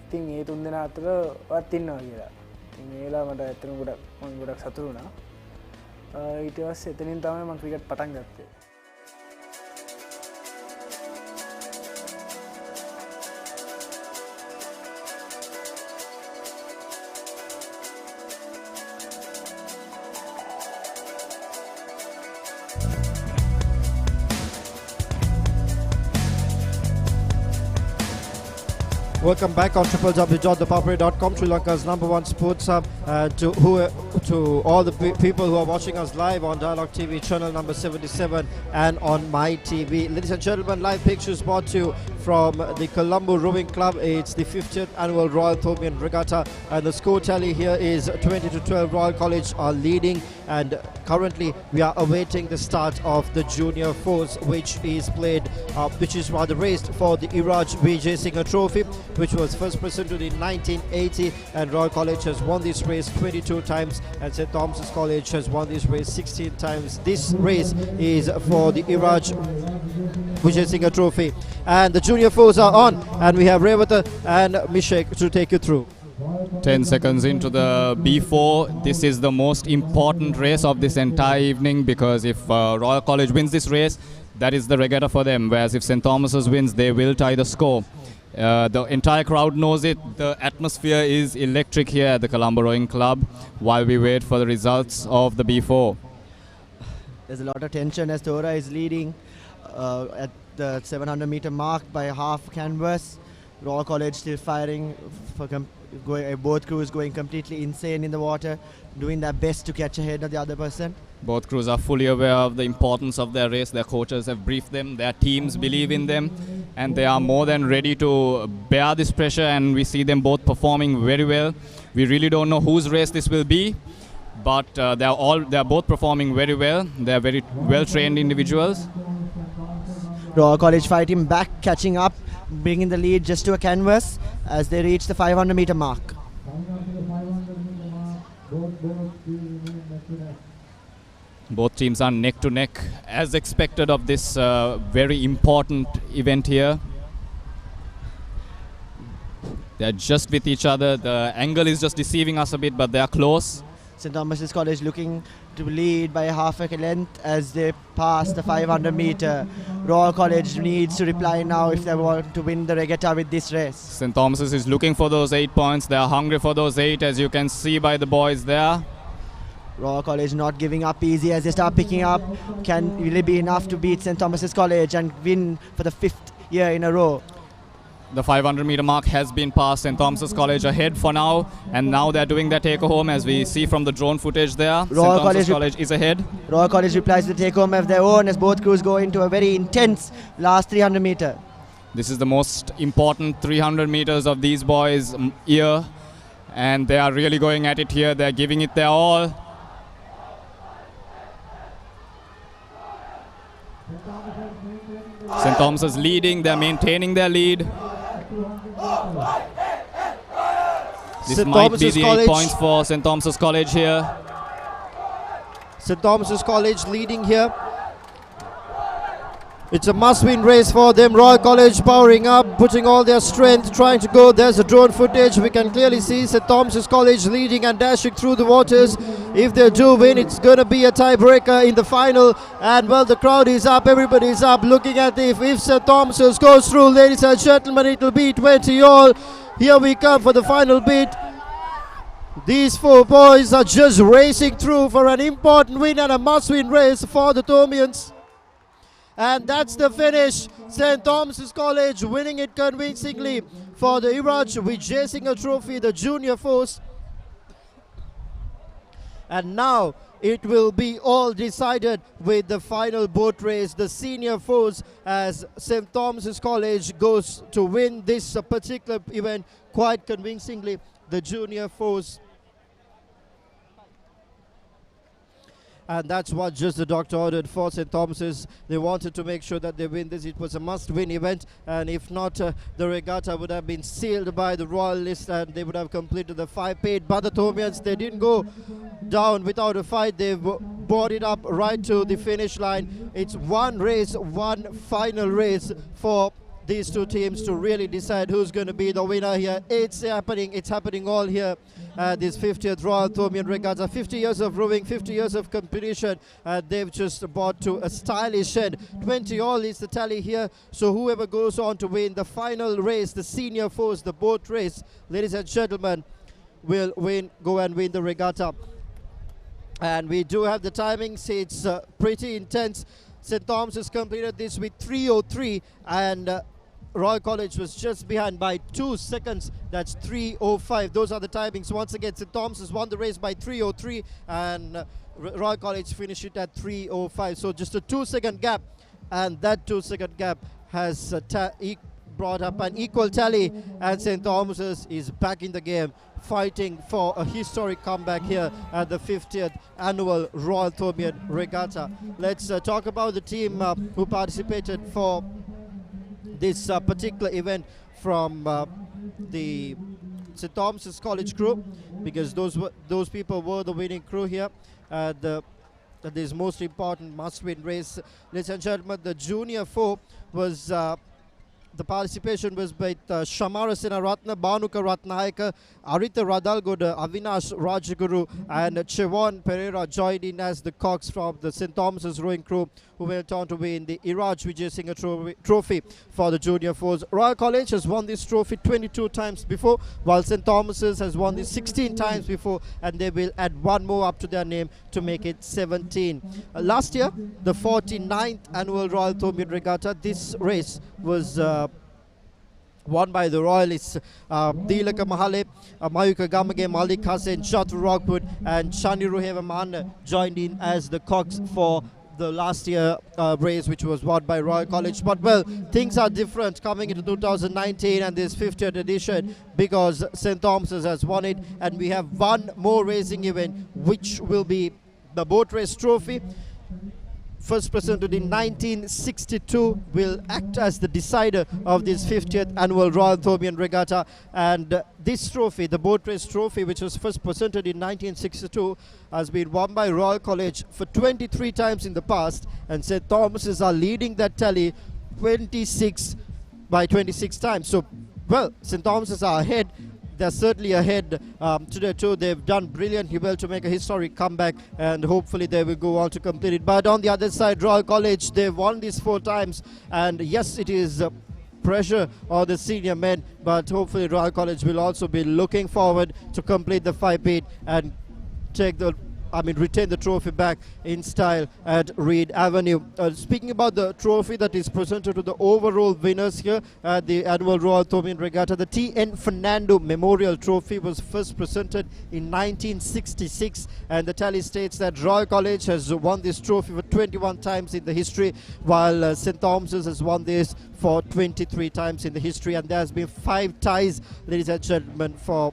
ඉතින් ඒ 3 දෙනා අතර වත් ඉන්නවා කියලා. ඉතින් ඒ වෙලාව මට ඇත්තටම ගොඩක් සතුටු වුණා. ඊට පස්සේ එතනින් තමයි මම ක්‍රිකට් පටන් ගත්තේ. Welcome back on www.thepapare.com, Sri Lanka's #1 sports hub. To all the people who are watching us live on Dialogue TV channel number 77 and on My TV. Ladies and gentlemen, live pictures brought to you from the Colombo Rowing Club. It's the 50th annual Royal Thomian Regatta, and the score tally here is 20-12. Royal College are leading, and currently we are awaiting the start of the Junior Fours, which is rather raced for the Iraj Vijay Singh Trophy, which was first presented in 1980, and Royal College has won this race 22 times, and St. Thomas's College has won this race 16 times. This race is for the Iraj Vijay Singh Trophy, and the Junior Fours are on, and we have Regatta and Mishek to take you through. 10 seconds into the B4. This is the most important race of this entire evening, because if Royal College wins this race, that is the regatta for them, whereas if St. Thomas's wins, they will tie the score. The entire crowd knows it. The atmosphere is electric here at the Colombo Rowing Club while we wait for the results of the B4. There's a lot of tension as Tora is leading at the 700 meter mark by half canvas. Royal College still firing for both crews going completely insane in the water, doing their best to catch ahead of the other person. Both crews are fully aware of the importance of their race. Their coaches have briefed them, their teams believe in them, and they are more than ready to bear this pressure, and we see them both performing very well. We really don't know whose race this will be, but they are both performing very well. They are very well trained individuals. Royal College fighting back, catching up, bringing the lead just to a canvas as they reach the 500 meter mark. Both teams are neck to neck as expected of this very important event here. They're just with each other. The angle is just deceiving us a bit, but they are close. St. Thomas's College looking to lead by half a length as they pass the 500 meter. Royal College needs to reply now if they want to win the regatta with this race. St. Thomas's is looking for those 8 points. They are hungry for those 8, as you can see by the boys there. Royal College not giving up easy as they start picking up. Can really be enough to beat St. Thomas's College and win for the 5th year in a row. The 500 meter mark has been passed. St. Thomas's College ahead for now, and now they're doing their take home as we see from the drone footage there. St. Thomas's College is ahead. Royal College replies to the take home of their own as both crews go into a very intense last 300 meter. This is the most important 300 meters of these boys' year, and they are really going at it here. They're giving it their all. St. Thomas's leading, they're maintaining their lead. This St. might Thomas's be the College. 8 points for St. Thomas's College here. St. Thomas's College leading here. It's a must-win race for them. Royal College powering up, putting all their strength, trying to go. There's a drone footage. We can clearly see St. Thomas's College leading and dashing through the waters. If they do win, it's going to be a tiebreaker in the final. And well, the crowd is up. Everybody's up looking at if St. Thomas's goes through, ladies and gentlemen, it will be 20 all. Here we come for the final bit. These 4 boys are just racing through for an important win and a must-win race for the Thomians. And that's the finish. St. Thomas's College winning it convincingly for the Iraj with chasing a trophy, the junior force. And now it will be all decided with the final boat race, the senior force, as St. Thomas's College goes to win this particular event quite convincingly, the junior force. And that's what just the doctor ordered for St. Thomas's. They wanted to make sure that they win this. It was a must-win event, and if not, the regatta would have been sealed by the royal list and they would have completed the 5 paid. But the Thomians, they didn't go down without a fight. They brought it up right to the finish line. It's one race, one final race for these 2 teams to really decide who's going to be the winner here. It's happening all here at this 50th Royal Thomian Regatta. 50 years of rowing, 50 years of competition. They've just brought to a stylish end. 20 all is the tally here. So whoever goes on to win the final race, the senior force, the boat race, ladies and gentlemen, will go and win the regatta. And we do have the timings. It's pretty intense. St. Thomas has completed this with 3:03 and Royal College was just behind by 2 seconds. That's 3:05. Those are the timings. Once again, St. Thomas has won the race by 3:03 and Royal College finished it at 3:05. So just a 2-second gap, and that 2-second gap has brought up an equal tally, and St. Thomas's is back in the game, fighting for a historic comeback here at the 50th annual Royal Thomian Regatta. Let's talk about the team who participated for this particular event from the St. Thomas's College crew, because those people were the winning crew here at this most important must-win race. Ladies and gentlemen, the junior 4 was the participation was by Shamara Sinaratna, Banuka Ratnayaka, Arita Radalgoda, Avinash Rajaguru and Chevon Pereira joined in as the cox from the St. Thomas's rowing crew, who went on to win the Iraj Vijay Singh trophy for the junior force. Royal College has won this trophy 22 times before, while St. Thomas's has won this 16 times before, and they will add 1 more up to their name to make it 17. Last year, the 49th annual Royal Thomian Regatta, this race was won by the Royalists. Dilaka Mahale, Mayuka Gamage, Malik Hassan, Chatru Rockwood and Shani Ruheva joined in as the cox for the last year race, which was won by Royal College. But well, things are different coming into 2019 and this 50th edition, because St. Thomas's has won it, and we have one more racing event, which will be the boat race trophy first presented in 1962, will act as the decider of this 50th annual Royal Thomian Regatta. And this trophy, the boat race trophy, which was first presented in 1962, has been won by Royal College for 23 times in the past, and St. Thomas's are leading that tally 26 times. So, well, St. Thomas's are ahead. They're certainly ahead today too. They've done brilliantly well to make a historic comeback, and hopefully they will go on to complete it. But on the other side, Royal College, they've won this 4 times, and yes, it is pressure on the senior men, but hopefully Royal College will also be looking forward to complete the 5-peat and retain the trophy back in style at Reed Avenue. Speaking about the trophy that is presented to the overall winners here at the annual Royal Thomian Regatta, the T.N. Fernando Memorial Trophy was first presented in 1966, and the tally states that Royal College has won this trophy for 21 times in the history, while St. Thomas's has won this for 23 times in the history, and there has been 5 ties, ladies and gentlemen, for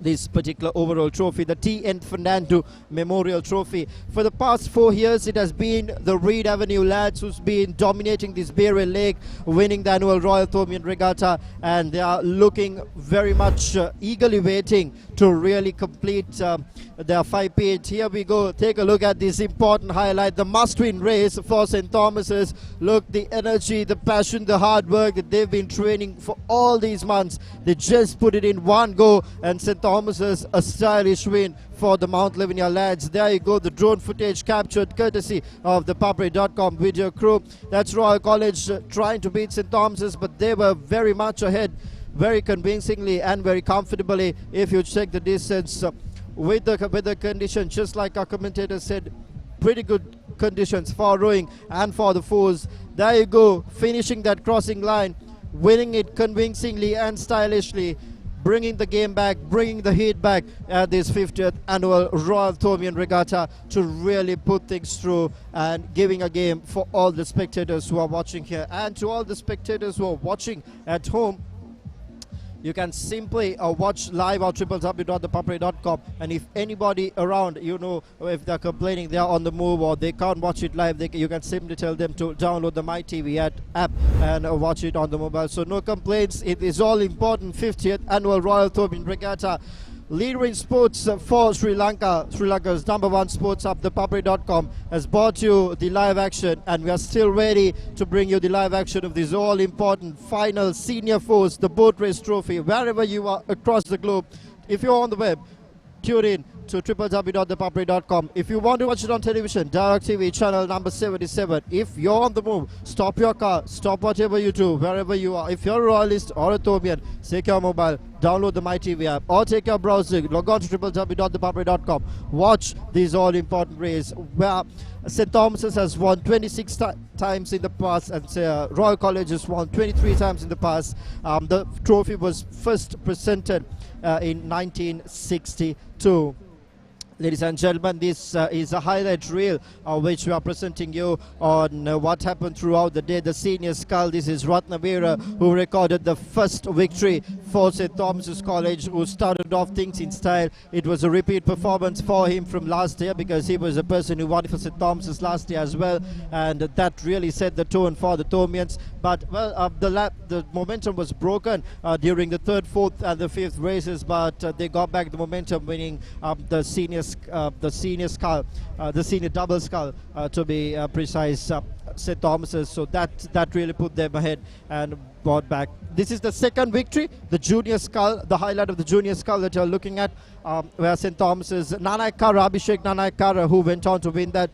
this particular overall trophy, the T.N. Fernando Memorial Trophy. For the past 4 years, it has been the Reed Avenue lads who's been dominating this Bearwell Lake, winning the annual Royal Thomian Regatta, and they are looking very much eagerly waiting to really complete their 5-peat. Here we go. Take a look at this important highlight, the must-win race for St. Thomas's. Look, the energy, the passion, the hard work that they've been training for all these months. They just put it in one go, and St. Thomas's a stylish win for the Mount Lavinia lads. There you go, the drone footage captured courtesy of the ThePapare.com video crew. That's Royal College trying to beat St. Thomas's, but they were very much ahead, very convincingly and very comfortably. If you check the distance with the conditions, just like our commentator said, pretty good conditions for rowing and for the fours. There you go, finishing that crossing line, winning it convincingly and stylishly, bringing the game back, bringing the heat back at this 50th annual Royal Thomian Regatta to really put things through and giving a game for all the spectators who are watching here. And to all the spectators who are watching at home, you can simply watch live on www.thepapare.com, and if anybody around, if they're complaining they're on the move or they can't watch it live, you can simply tell them to download the MyTV app and watch it on the mobile. So no complaints. It is all important 50th annual Royal Thomian Regatta. Leader in sports for Sri Lanka, Sri Lanka's #1 sports hub, ThePapare.com, has brought you the live action, and we are still ready to bring you the live action of this all-important final senior fours, the boat race trophy, wherever you are across the globe. If you're on the web, tune in to www.thepapare.com. If you want to watch it on television, Direct TV channel number 77. If you're on the move, stop your car, stop whatever you do, wherever you are. If you're a Royalist or a Thomian, take your mobile, download the MyTV app, or take your browser, log on to www.thepapare.com. Watch these all-important races where St. Thomas's has won 26 times in the past, and Royal College has won 23 times in the past. The trophy was first presented in 1962. Ladies and gentlemen, this is a highlight reel which we are presenting you on what happened throughout the day. The senior skull, this is Ratnavira, who recorded the first victory for St. Thomas's College, who started off things in style. It was a repeat performance for him from last year, because he was a person who won for St. Thomas's last year as well, and that really set the tone for the Thomians. But well, the momentum was broken during the 3rd, 4th and the 5th races, but they got back the momentum, winning the senior double scull to be precise, St. Thomas's. So that really put them ahead and brought back. This is the second victory, the junior scull, the highlight of the junior scull that you're looking at, where St. Thomas's Nanaikara, Abhishek Nanaikara, who went on to win that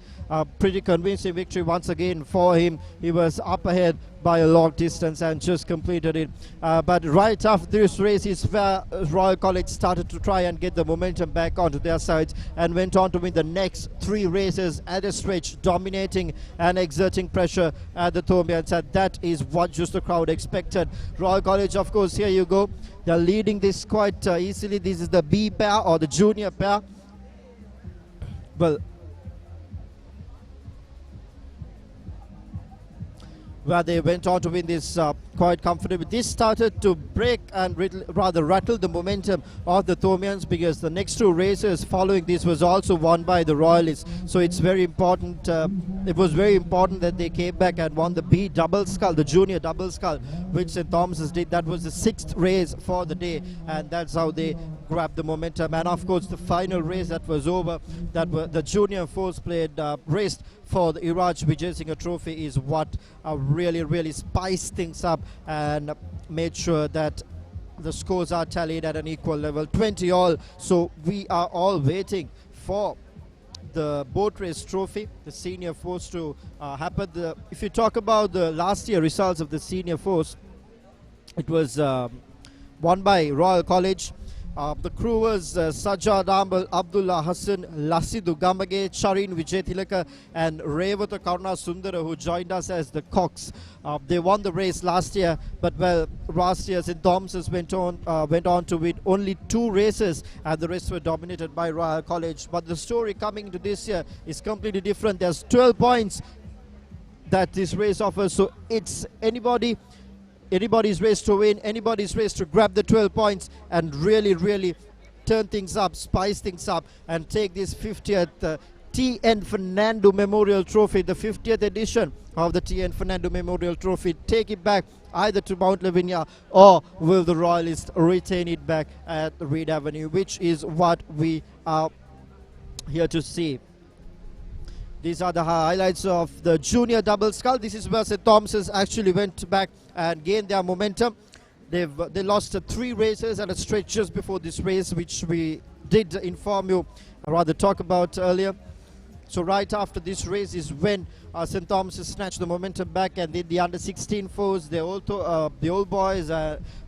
pretty convincing victory once again for him. He was up ahead by a long distance and just completed it. But right after this race is where Royal College started to try and get the momentum back onto their sides, and went on to win the next 3 races at a stretch, dominating and exerting pressure at the Thomians, and that is what just the crowd expected. Royal College, of course, here you go. They're leading this quite easily. This is the B pair or the junior pair. Well, where they went on to win this quite comfortably. This started to break and rather rattle the momentum of the Thomians, because the next two races following this was also won by the Royalists. So it's very important. It was very important that they came back and won the B double scull, the junior double scull, which St. Thomas's did. That was the 6th race for the day, and that's how they grabbed the momentum. And of course, the final race that was over, that were the junior force played raced for the Iraj Vijay Singh Trophy, is what really spiced things up and made sure that the scores are tallied at an equal level, 20 all. So we are all waiting for the boat race trophy, the senior force, to happen. If you talk about the last year results of the senior force, it was won by Royal College. The crew was Sajjad Ambal, Abdullah Hassan, Lasidu Gamage, Charin Vijay Tilaka, and Revata Karuna Sundara, who joined us as the cocks. They won the race last year, but last year St. Thomas's went on to win only 2 races, and the rest were dominated by Royal College. But the story coming into this year is completely different. There's 12 points that this race offers, so it's anybody's race to win, anybody's race to grab the 12 points and really turn things up, spice things up, and take this 50th T.N. Fernando Memorial Trophy, the 50th edition of the T.N. Fernando Memorial Trophy. Take it back either to Mount Lavinia, or will the Royalists retain it back at Reed Avenue, which is what we are here to see. These are the highlights of the junior double scull. This is where St. Thomas's actually went back and gained their momentum. They lost 3 races at a stretch just before this race, which we did inform you, or rather talk about earlier. So right after this race is when St. Thomas's snatched the momentum back, and then the under-16 foes, the old boys,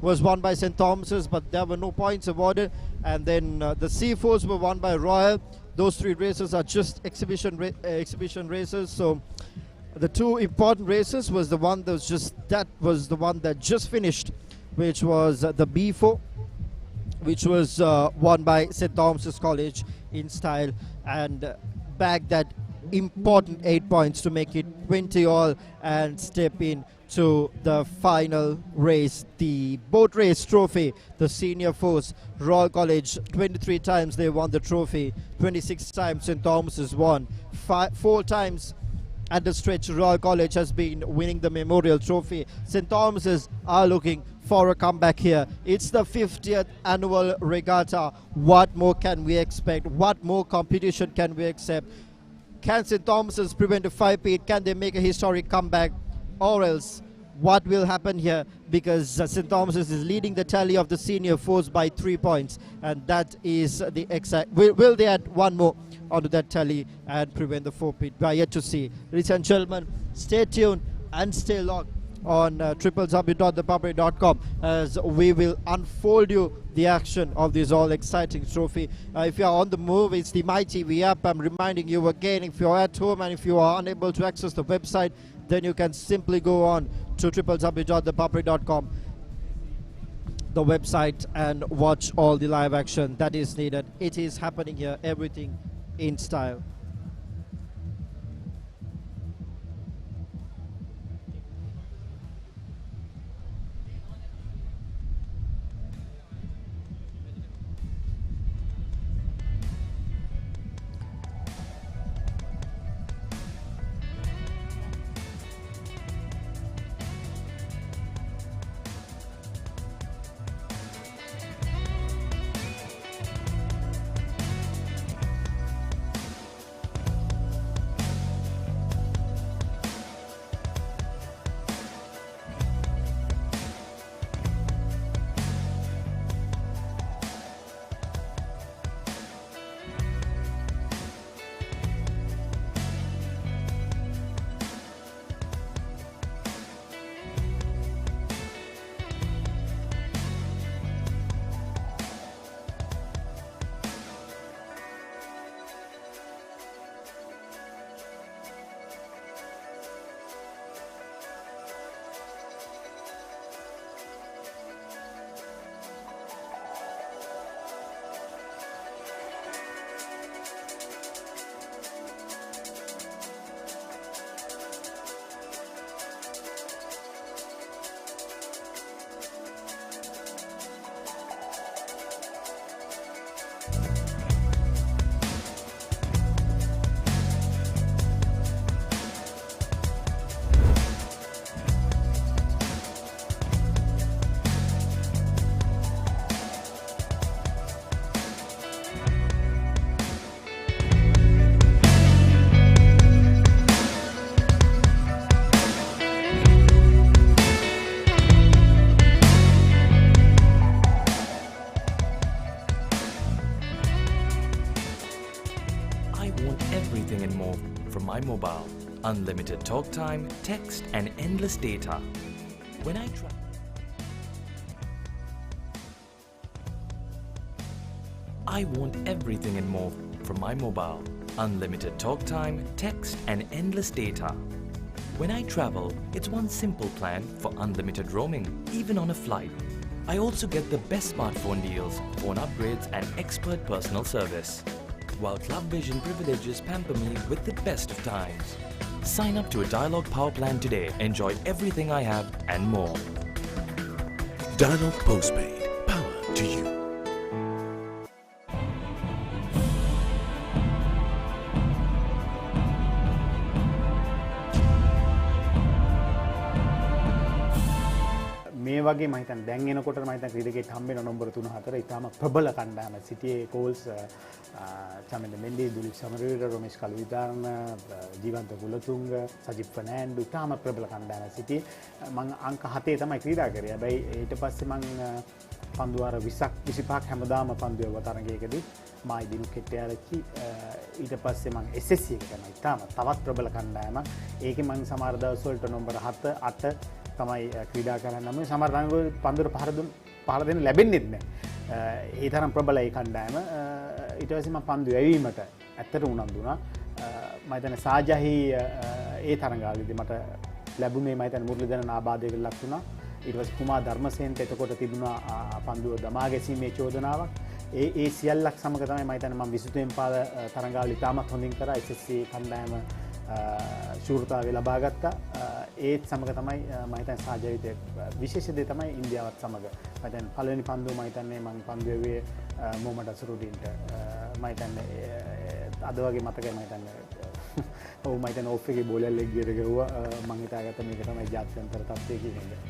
was won by St. Thomas's, but there were no points awarded. And then the C foes were won by Royal. Those 3 races are just exhibition races. So the 2 important races was the one that just finished, which was the B4, which was won by St. Thomas's College in style, and bagged that important 8 points to make it 20 all and step in to the final race, the boat race trophy, the senior force. Royal College, 23 times they won the trophy, 26 times St. Thomas's won, 4 times at the stretch Royal College has been winning the Memorial Trophy. St. Thomas's are looking for a comeback here. It's the 50th annual regatta. What more can we expect? What more competition can we accept? Can St. Thomas's prevent a 5-peat? Can they make a historic comeback? Or else, what will happen here? Because St. Thomas's is leading the tally of the senior force by 3 points, and that is the exact. Will they add one more onto that tally and prevent the 4-peat? We are yet to see. Ladies and gentlemen, stay tuned and stay locked on www.thepapare.com as we will unfold you the action of this all exciting trophy. If you are on the move, it's the MyTV app. I'm reminding you again, if you're at home and if you are unable to access the website, then you can simply go on to www.thepapare.com, the website, and watch all the live action that is needed. It is happening here, everything in style. want everything and more from my mobile. Unlimited talk time, text and endless data. When I try I want everything and more from my mobile. Unlimited talk time, text and endless data. When I travel, it's one simple plan for unlimited roaming, even on a flight. I also get the best smartphone deals, phone upgrades and expert personal service. While Club Vision privileges pamper me with the best of times. Sign up to a Dialog Power plan today. Enjoy everything I have and more. Dialog Postpaid. Power to you. මේ වගේ මම හිතන්නේ දැන් එනකොට මම හිතන්නේ ක්‍රීඩකෙට හම්බෙන number 3 4 ඉතාම ප්‍රබල කණ්ඩායම සිටියේ කෝල්ස් චමින්ද මෙන්ඩි දුලිප් සමරවීර රොමේෂ් කලුවිතාරණ ජීවන්ත කුලතුංග සජිත් ෆර්නෑන්ඩෝ ඉතාම ප්‍රබල කණ්ඩායම සිටියේ මම අංක 7 තමයි ක්‍රීඩා කරේ. හැබැයි ඊට පස්සේ මම පන්දු අර 20ක් 25ක් හැමදාම පන්දු යව තරඟයකදී මායි දිනු කෙට්ටේ ආරච්චි ඊට පස්සේ මම SSC එකට තමයි ඉතාම තවත් ප්‍රබල කණ්ඩායමක්. ඒකේ මම සමහර දවස් වලට නම්බර 7 8 තමයි ක්‍රීඩා කරන්න නම් සමහර රංගවල පන්දුර පහර දෙන්න ලැබෙන්නේ නැහැ. ඒ තරම් ප්‍රබලයි කණ්ඩායම. ඊට පස්සේ මම පන්දු යැවීමට ඇත්තට උනන්දු වුණා. මම හිතන්නේ සාජහි ඒ තරඟාවලිදී මට ලැබුණේ මම හිතන්නේ මුරලිදරන ආබාධයකට ලක් වුණා. ඊට පස්සේ කුමාර් ධර්මසේනට එතකොට තිබුණා පන්දුව දමා ගැසීමේ චෝදනාවක්. ඒ සියල්ලක් සමග තමයි මම හිතන්නේ මම 23 පාද තරඟාවලිය ඉතාමත් හොඳින් කරා. SSC කණ්ඩායම ශූරතාවය ලබා ගත්තා. ඒත් සමග තමයි මම හිතන්නේ සාජවිතේ විශේෂ දේ තමයි ඉන්දියාවත් සමග. මම හිතන්නේ පළවෙනි පන්දුව මම හිතන්නේ මම පන්දු යුවේ මොහමඩ් අසරුඩීන්ට මම හිතන්නේ අද වගේ මතකයි මම හිතන්නේ ඔව් මම හිතන්නේ ඕෆ් එකේ බෝලයක් ලෙග් එකට ගහුවා. මම හිතාගත්තා මේක තමයි ජාත්‍යන්තර තත්ත්වය කියන එක.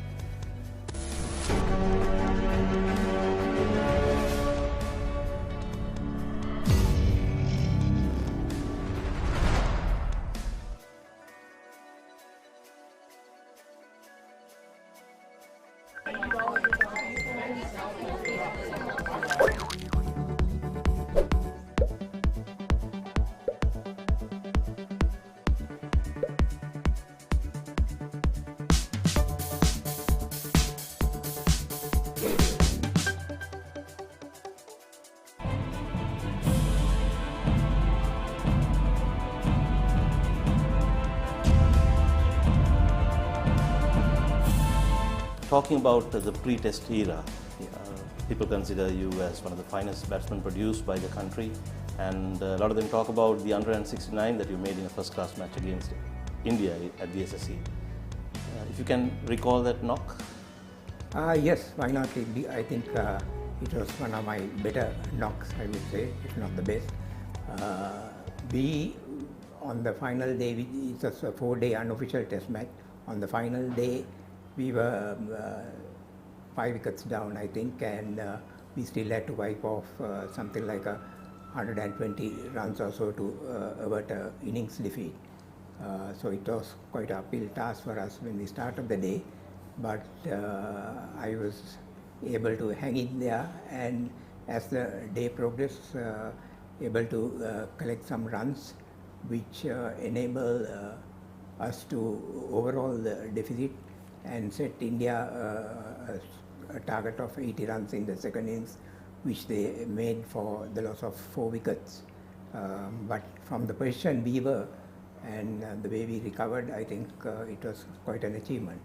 Talking about the pre-test era, people consider you as one of the finest batsmen produced by the country, and a lot of them talk about the under 69 that you made in a first-class match against India at the SSC. If you can recall that knock? Yes, why not? I think it was one of my better knocks, I would say, if not the best. We, on the final day, it was a 4-day unofficial test match. On the final day, we were 5 wickets down, I think, and we still had to wipe off something like 120 runs or so to avert an innings defeat. So it was quite an uphill task for us when we started the day, but I was able to hang in there, and as the day progressed, able to collect some runs, which enable us to overhaul the deficit and set India a target of 80 runs in the second innings, which they made for the loss of 4 wickets. But from the position we were and the way we recovered, I think it was quite an achievement.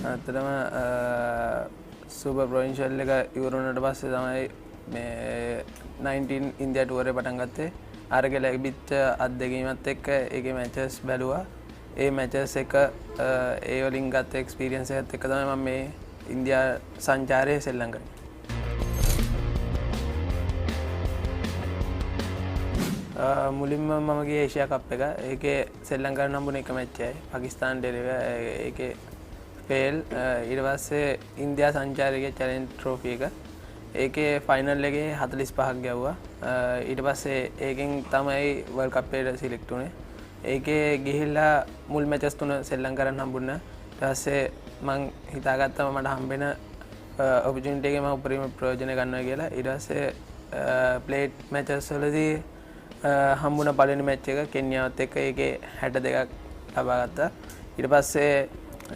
ඇත්තටම super provincial එක ඉවරුණට පස්සේ තමයි මේ 19 India tour එක පටන් ගත්තේ. අරගෙන ලැබිච්ච අත්දැකීමත් එක්ක ඒකේ මැචස් බැලුවා. ඒ මැචස් එක ඒ වලින් ගත්ත එක්ස්පීරියන්ස් එකත් එක්ක තමයි මම මේ ඉන්දියා සංචාරයේ සෙල්ලම් කරේ. මුලින්ම මම ගියේ ඒෂියා කප් එක. ඒකේ සෙල්ලම් කරන්න හම්බුනේ එක මැච් එකයි. පාකිස්තාන් ඒකේ ෆේල්. ඊට පස්සේ ඉන්දියා සංචාරයේ චැලෙන්ජ් ට්‍රොෆි එක. ඒකේ ෆයිනල් එකේ 45ක් ගැව්වා. ඊට පස්සේ ඒකෙන් තමයි වර්ල්ඩ් කප් එකට සිලෙක්ට් වුනේ. ඒකේ ගිහිල්ලා මුල් මැචස් තුන සෙල්ලම් කරන්න හම්බුණා. ඊට පස්සේ මං හිතාගත්තා මට හම්බෙන ඔපචුනිටි එකේ මම උපරිම ප්‍රයෝජන ගන්නවා කියලා. ඊට පස්සේ ප්ලේට් මැචස් වලදී හම්බුණ පළවෙනි මැච් එක කෙන්යාවත් එක්ක ඒකේ 62ක් ලබා ගත්තා. ඊට පස්සේ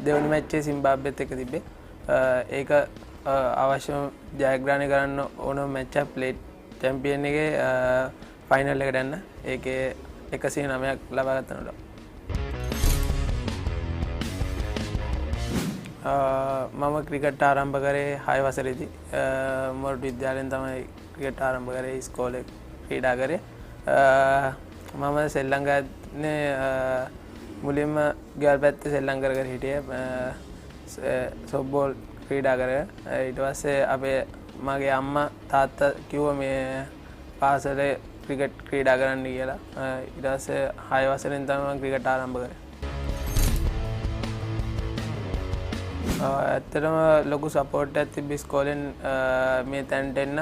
දෙවෙනි මැච් එකේ සිම්බාබ්වෙත් එක්ක තිබ්බේ. ඒක අවශ්‍යම ජයග්‍රහණය කරන්න ඕන මැච් එක ප්ලේට් චැම්පියන් එකේ ෆයිනල් එකට යන්න. ඒකේ 109ක් ලබා ගන්නකොට මම ක්‍රිකට් ආරම්භ කරේ 6 වසරේදී. මොරටු විද්‍යාලයෙන් තමයි ක්‍රිකට් ආරම්භ කරේ. ඉස්කෝලේ ක්‍රීඩා කරේ. මම සෙල්ලම් ගන්නේ මුලින්ම ගෙවල් පැත්තේ සෙල්ලම් කර හිටියේ. සොෆ්ට්බෝල් ක්‍රීඩා කරේ. ඊට පස්සේ අපේ මගේ අම්මා තාත්තා කිව්වා මේ පාසලේ ක්‍රිකට් ක්‍රීඩා කරන්න කියලා. ඊට පස්සේ 6 වසරෙන් තමයි මම ක්‍රිකට් ආරම්භ කරේ. ඇත්තටම ලොකු සපෝට් එකක් තිබ්බ ඉස්කෝලෙන් මේ තැනට එන්න.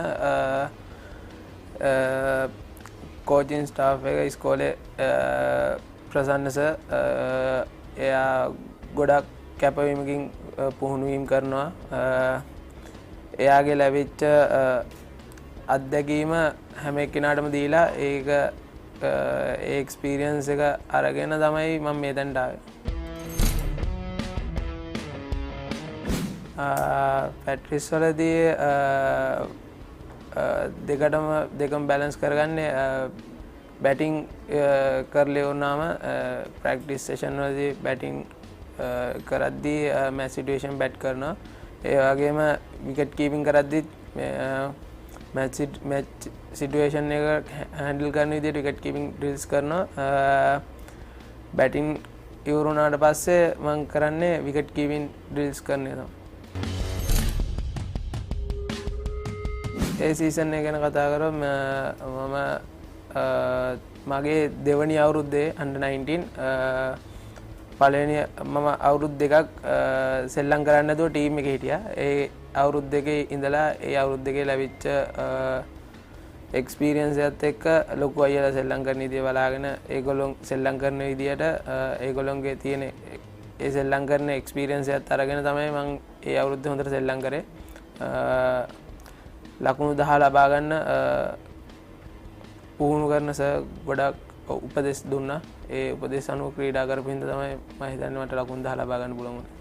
කෝචින් ස්ටාෆ් එක ඉස්කෝලේ ප්‍රසන්න සර් එයා ගොඩක් කැපවීමකින් පුහුණුවීම් කරනවා. එයාගේ ලැබිච්ච අත්දැකීම හැම එක්කෙනාටම දීලා ඒක ඒ එක්ස්පීරියන්ස් එක අරගෙන තමයි මම මේ තැනට ආවේ. පැට්‍රිස් වලදී දෙකම බැලන්ස් කරගන්නේ බැටිං කරලේ වුණාම ප්‍රැක්ටිස් සෙෂන් වලදී බැටිං කරද්දී මැච් සිටුේෂන් බැට් කරනවා. ඒ වගේම විකට් කීපින් කරද්දිත් මැච් සිටුේෂන් එක හැන්ඩල් කරන විදිහට විකට් කීපින් ඩ්‍රිල්ස් කරනවා. බැටිං ඉවරුණාට පස්සේ මම කරන්නේ විකට් කීපින් ඩ්‍රිල්ස් කරන එක තමයි. ඒ සීසන් එක ගැන කතා කරොත් මම මගේ දෙවනි අවුරුද්දේ under 19 පළවෙනි මම අවුරුදු දෙකක් සෙල්ලම් කරන්න නැතුව ටීම් එකේ හිටියා. ඒ අවුරුදු දෙකේ ඉඳලා ඒ අවුරුදු දෙකේ ලැබිච්ච එක්ස්පීරියන්ස් එකත් එක්ක ලොකු අයියලා සෙල්ලම් කරන විදිය බලාගෙන ඒගොල්ලෝ සෙල්ලම් කරන විදියට ඒගොල්ලෝගේ තියෙන ඒ සෙල්ලම් කරන එක්ස්පීරියන්ස් එකත් අරගෙන තමයි මම ඒ අවුරුද්දේ හොඳට සෙල්ලම් කරේ. ලකුණු 10 ලබා ගන්න පුහුණු කරන සර් ගොඩක් උපදෙස් දුන්නා. ඒ උපදෙස් අනුව ක්‍රීඩා කරපු හින්දා තමයි මම හිතන්නේ මට ලකුණු 10 ලබා ගන්න පුළුවන් වුණේ.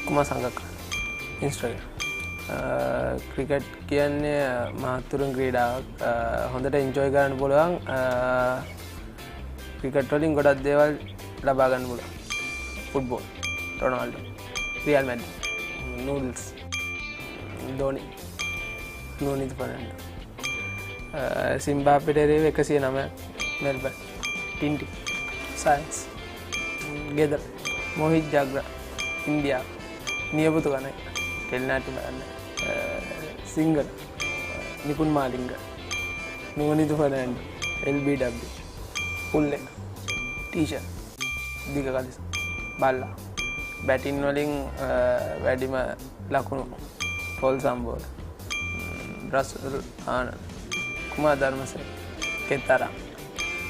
කුමාර සංගක් ඉන්ස්ට්‍රක්ටර්. ක්‍රිකට් කියන්නේ මහත්තුරුන් ක්‍රීඩාවක්. හොඳට එන්ජොයි කරන්න පුළුවන්. ක්‍රිකට් වලින් ගොඩක් දේවල් ලබා ගන්න පුළුවන්. Football, රොනාල්ඩෝ, real Madrid, noodles, ධෝනි, නෝනිත් Fernando, සිම්බාබ්වෙට එරෙහිව 109 මෙල්බන්, ටින්ටි, සයන්ස්, ගෙදර, මොහිත් ජග්‍රා, ඉන්දියාව, නියපොතු කණයි, ටෙලිනාට්‍ය බලන්න, සිංගල්, නිකුන් මාලිංග, නෝනිත් ෆර්නැන්ඩෝ, LBW, පුල්ලෙන්, ටීෂර්, දිග කලිස, බල්ලා, බැටින් වලින් වැඩිම ලකුණු පොල් සම්බෝල, රසල් ආනන්ද, කුමාර ධර්මසේන, කෙතරම්,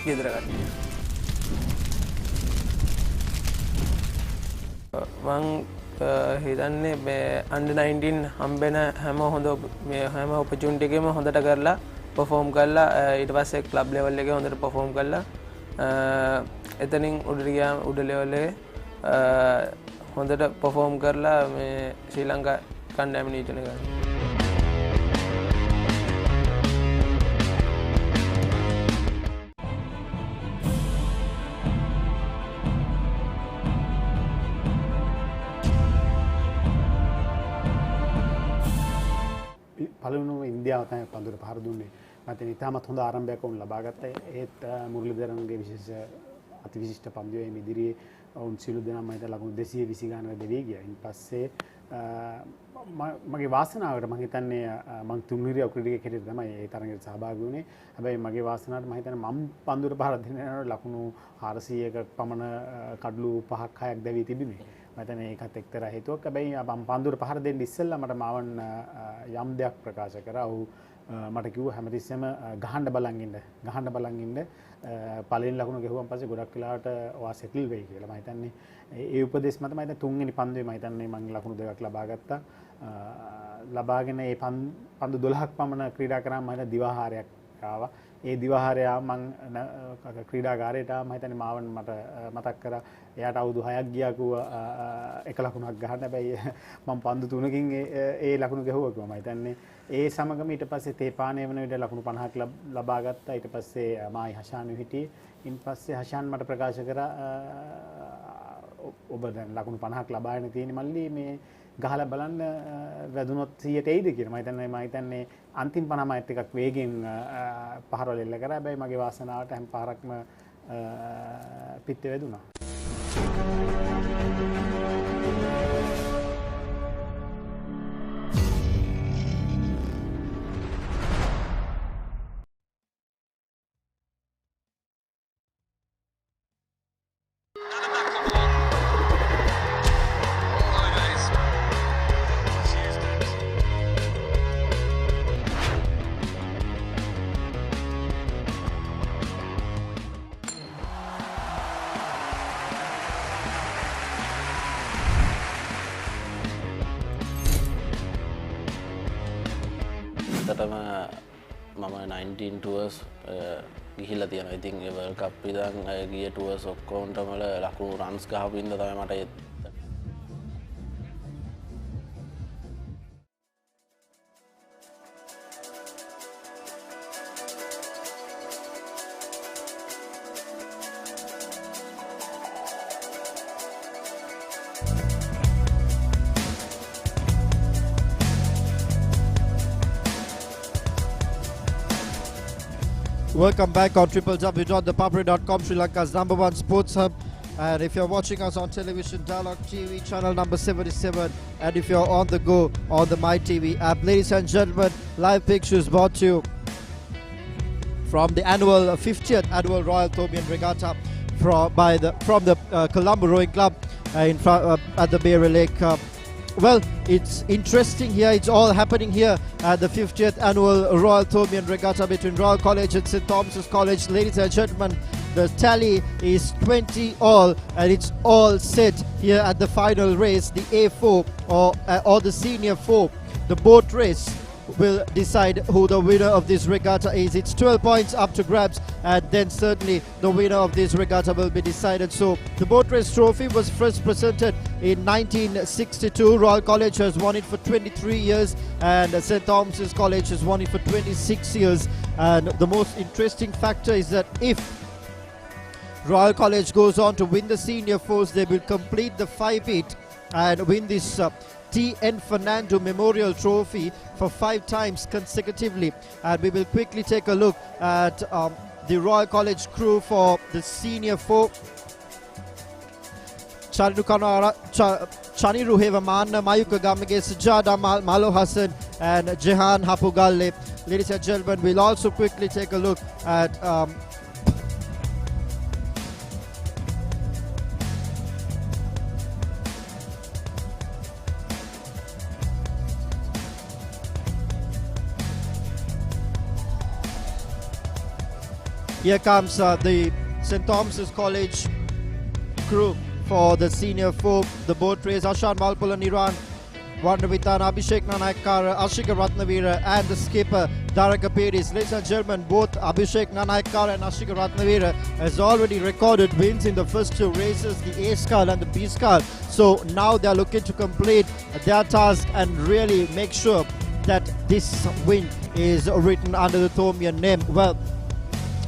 ගෙදර කට්ටිය. මං හිතන්නේ මේ under 19 හම්බෙන හැම ඔපචුනිටි එකෙම හොඳට කරලා පර්ෆෝම් කරලා ඊට පස්සේ ක්ලබ් ලෙවල් එකේ හොඳට පර්ෆෝම් කරලා එතනින් උඩට ගියාම උඩ ලෙවල් එකේ හොඳට පර්ෆෝම් කරලා මේ ශ්‍රී ලංකා කණ්ඩායම නියෝජනය කරනවා. ඉන්දියාව තමයි පන්දුවට පහර දුන්නේ. මම ඉතාමත් හොඳ ආරම්භයක් වුණ ලබා ගත්තා. ඒත් මුරලිදරන්ගේ විශේෂ අතිවිශිෂ්ට පන්දුවේ ඉදිරියේ ඔවුන් සියලු දෙනාම මම ලකුණු 220 ගානකට දෙවි ගියා. ඉන් පස්සේ මගේ වාසනාවට මම හිතන්නේ මම තුන්වෙනි ක්‍රීඩකයෙක් හැටියට තමයි ඒ තරඟයට සහභාගී වුණේ. හැබැයි මගේ වාසනාවට මම හිතන්නේ මම පන්දුවට පහර දෙන්න යනකොට ලකුණු 400ක පමණ කඩලු 5ක් 6ක් දැවී තිබුණේ. මම හිතන්නේ ඒකත් එක්තරා හේතුවක්. හැබැයි මම පන්දුවට පහර දෙන්න ඉස්සෙල්ලා මට මාවන් යම් දෙයක් ප්‍රකාශ කරා. ඔහු මට කිව්වා හැමතිස්සෙම ගහන්න බලන් ඉන්න පළවෙනි ලකුණ ගැහුවන් පස්සේ ගොඩක් වෙලාවට ඔයා සෙටල් වෙයි කියලා. මම හිතන්නේ ඒ උපදේශ මත මම හිතන්නේ තුන්වෙනි පන්දුවේ මම හිතන්නේ මම ලකුණු දෙකක් ලබා ගත්තා. ලබාගෙන ඒ පන්දු 12ක් පමණ ක්‍රීඩා කරාම මම හිතන්නේ දිවාහාරයක් ආවා. ඒ දිවාහාරය මම ක්‍රීඩාගාරයට මම හිතන්නේ මාවන් මට මතක් කරා එයාට අවුරුදු 6ක් ගියා කිව්වා එක ලකුණක් ගහන්න. හැබැයි මම පන්දු 3කින් ඒ ලකුණු ගැහුවා කිව්වා. මම හිතන්නේ ඒ සමගම ඊට පස්සේ තේපානේ වෙන විදිහ ලකුණු 50ක් ලබා ගත්තා. ඊට පස්සේ මායි හෂාන් හිටියේ. ඉන් පස්සේ හෂාන් මට ප්‍රකාශ කරා ඔබ දැන් ලකුණු 50ක් ලබාගෙන තියෙන මල්ලි මේ ගහලා බලන්න වැදුනොත් 100ට එයිද කියලා. මම හිතන්නේ අන්තිම 50මත් ටිකක් වේගෙන් පහරවල එල්ල කරා. හැබැයි මගේ වාසනාවට හැම පාරක්ම පිටේ වැදුනා. ඇත්තටම මම 19 ටුවර්ස් ගිහිල්ලා තියෙනවා. ඉතින් ඒ වර්ල්ඩ් කප් ඉඳන් ගිය ටුවර්ස් ඔක්කොන්ටම ලකුණු රන්ස් ගහපු ඉඳ තමයි මට Welcome back on www.thepapare.com, Sri Lanka's #1 sports hub. And if you're watching us on television, Dialogue TV, channel number 77, and if you're on the go on the My TV app, ladies and gentlemen, live pictures brought to you from the 50th annual Royal Thomian Regatta from the Colombo Rowing Club in front at the Bear Lake. Well, it's interesting here. It's all happening here at the 50th annual Royal Thomian Regatta between Royal College and St. Thomas's College. Ladies and gentlemen, the tally is 20 all, and it's all set here at the final race, the A4 or the Senior 4. The boat race will decide who the winner of this regatta is. It's 12 points up to grabs, and then certainly the winner of this regatta will be decided. So the boat race trophy was first presented in 1962. Royal College has won it for 23 years, and St. Thomas's College has won it for 26 years. And the most interesting factor is that if Royal College goes on to win the Senior Fours, they will complete the 5-peat and win this T.N. Fernando Memorial Trophy for 5 times consecutively. And we will quickly take a look at the Royal College crew for the Senior 4. Chaniru Hevamanna, Mayuka Gamage, Sajada Malo Hassan, and Jehan Hapugalle. Ladies and gentlemen, we'll also quickly take a look at here comes the St. Thomas's College crew for the Senior 4, the boat race. Ashan Malpula Niran, Vandavitan, Abhishek Nanaikara, Ashika Ratnavira, and the skipper Daraka Pedis. Ladies and gentlemen, both Abhishek Nanaikara and Ashika Ratnavira has already recorded wins in the first 2 races, the A scar and the B scar. So now they are looking to complete their task and really make sure that this win is written under the Thomian name. Well,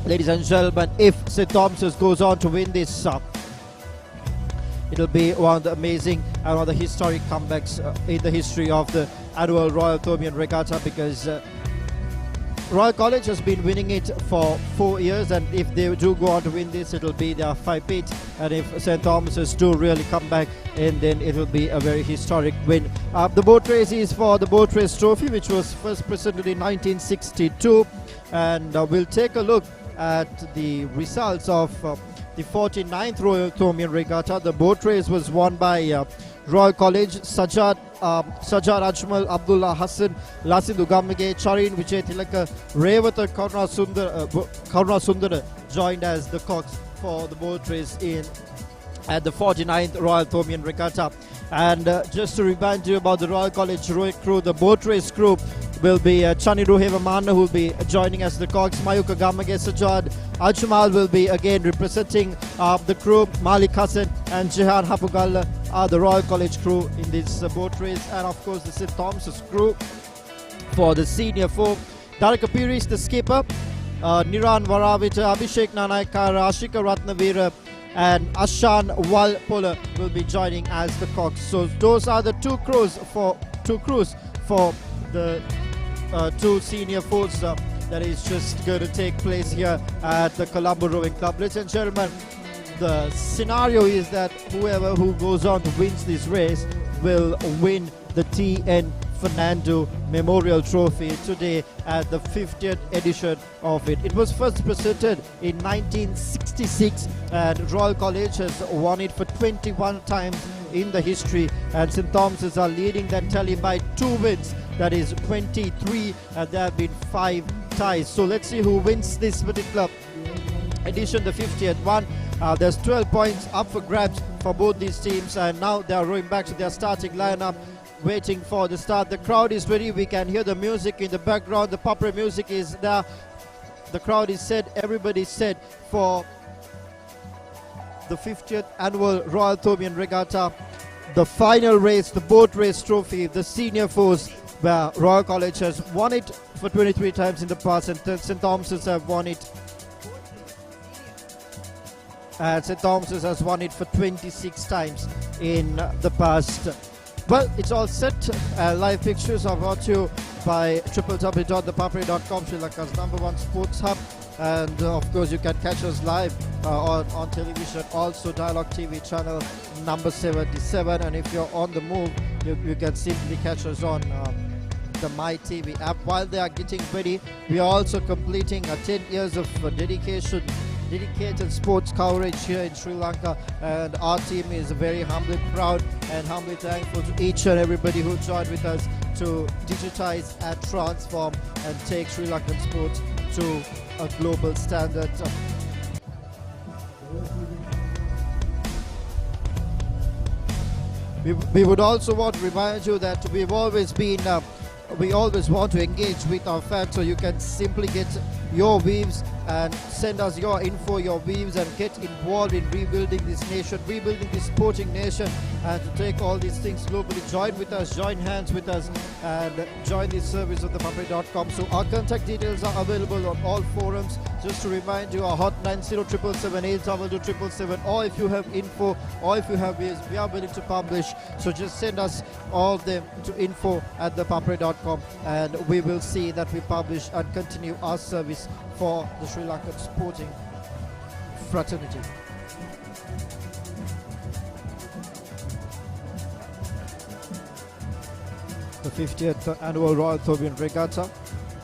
ladies and gentlemen, if St. Thomas's goes on to win this, it'll be one of the amazing and one of the historic comebacks in the history of the annual Royal Thomian Regatta, because Royal College has been winning it for 4 years, and if they do go on to win this, it'll be their 5-8. And if St. Thomas's do really come back in, then it will be a very historic win. The boat race is for the Boat Race Trophy, which was first presented in 1962. And we'll take a look at the results of the 49th Royal Thomaian Regatta. The boat race was won by Royal College, Sajjad Ajmal, Abdullah Hassan, Lasid Ugamage, Charin Vijay Tilaka, Revata Karuna Sundara joined as the cocks for the boat race at the 49th Royal Thomaian Regatta. And just to remind you about the Royal College rowing crew, the boat race crew will be Chani Ruheva Manna, who will be joining as the cocks. Mayuka Gamage Sajjad Ajmal will be again representing the crew. Malik Hassan and Jihan Hapugal are the Royal College crew in this boat race. And of course the St. Thomas's crew for the senior four. Daraka Piris, the skipper. Niran Varavita, Abhishek Nanaikar, Ashika Ratnavira and Ashan Walpola will be joining as the cocks. So those are the two crews for the two senior fours that is just going to take place here at the Colombo Rowing Club. Ladies and gentlemen, the scenario is that whoever who goes on to wins this race will win the TN Fernando Memorial Trophy today at the 50th edition of it. It was first presented in 1966 and Royal College has won it for 21 times in the history, and St. Thomas's are leading that tally by 2 wins, that is 23, and there have been 5 ties. So let's see who wins this particular edition, the 50th one. There's 12 points up for grabs for both these teams, and now they are rowing back to their starting lineup, waiting for the start. The crowd is ready. We can hear the music in the background. The ThePapare music is there. The crowd is set. Everybody's set for the 50th annual Royal Thomaian Regatta, the final race, the boat race trophy, the senior fours, where Royal College has won it for 23 times in the past, and St. Thomas's have won it. And St. Thomas's has won it for 26 times in the past. Well, it's all set. Live pictures are brought to you by www.thepapare.com, Sri Lanka's #1 sports hub. And of course, you can catch us live on television, also Dialogue TV channel number 77. And if you're on the move, you can simply catch us on the My TV app. While they are getting ready, we are also completing 10 years of dedicated sports coverage here in Sri Lanka, and our team is very humbly proud and humbly thankful to each and everybody who joined with us to digitize and transform and take Sri Lankan sports to a global standard. We would also want to remind you that we always want to engage with our fans, so you can simply get your views and send us your info, your views, and get involved in rebuilding this nation, rebuilding this sporting nation, and to take all these things globally. Join with us, join hands with us, and join this service of ThePapare.com. So our contact details are available on all forums. Just to remind you, our hotline 0777 or if you have info or if you have views, we are willing to publish. So just send us all of them to info@thepapare.com, and we will see that we publish and continue our service for the Sri Lankan sporting fraternity. The 50th annual Royal Thomaian Regatta.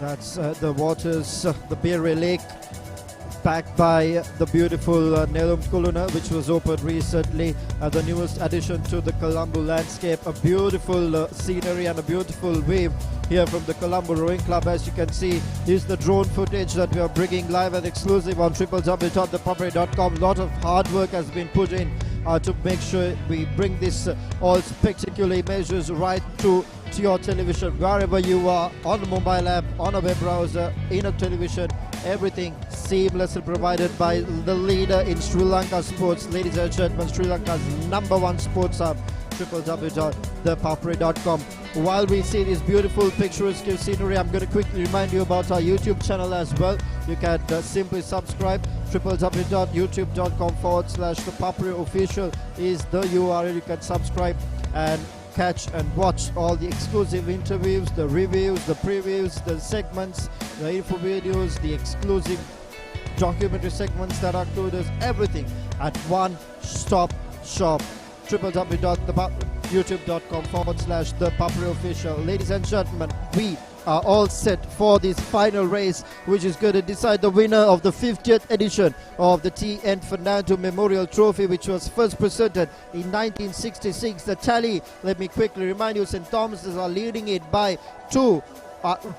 That's the waters, the Beere Lake, backed by the beautiful Nelum Kuluna, which was opened recently, the newest addition to the Colombo landscape. A beautiful scenery and a beautiful wave here from the Colombo Rowing Club. As you can see, this is the drone footage that we are bringing live and exclusive on www.thepapare.com. A lot of hard work has been put in to make sure we bring this all spectacular images right to your television, wherever you are, on a mobile app, on a web browser, in a television. Everything seamlessly provided by the leader in Sri Lanka sports. Ladies and gentlemen, Sri Lanka's #1 sports hub, www.thepapare.com. While we see this beautiful picturesque scenery, I'm going to quickly remind you about our YouTube channel as well. You can simply subscribe. www.youtube.com/ThePapare official is the URL. You can subscribe and catch and watch all the exclusive interviews, the reviews, the previews, the segments, the info videos, the exclusive documentary segments that are included, everything at one stop shop. www.youtube.com/ThePapare official. Ladies and gentlemen, we are all set for this final race, which is going to decide the winner of the 50th edition of the T.N. Fernando Memorial Trophy, which was first presented in 1966. The tally, let me quickly remind you, St. Thomas's are leading it by 2.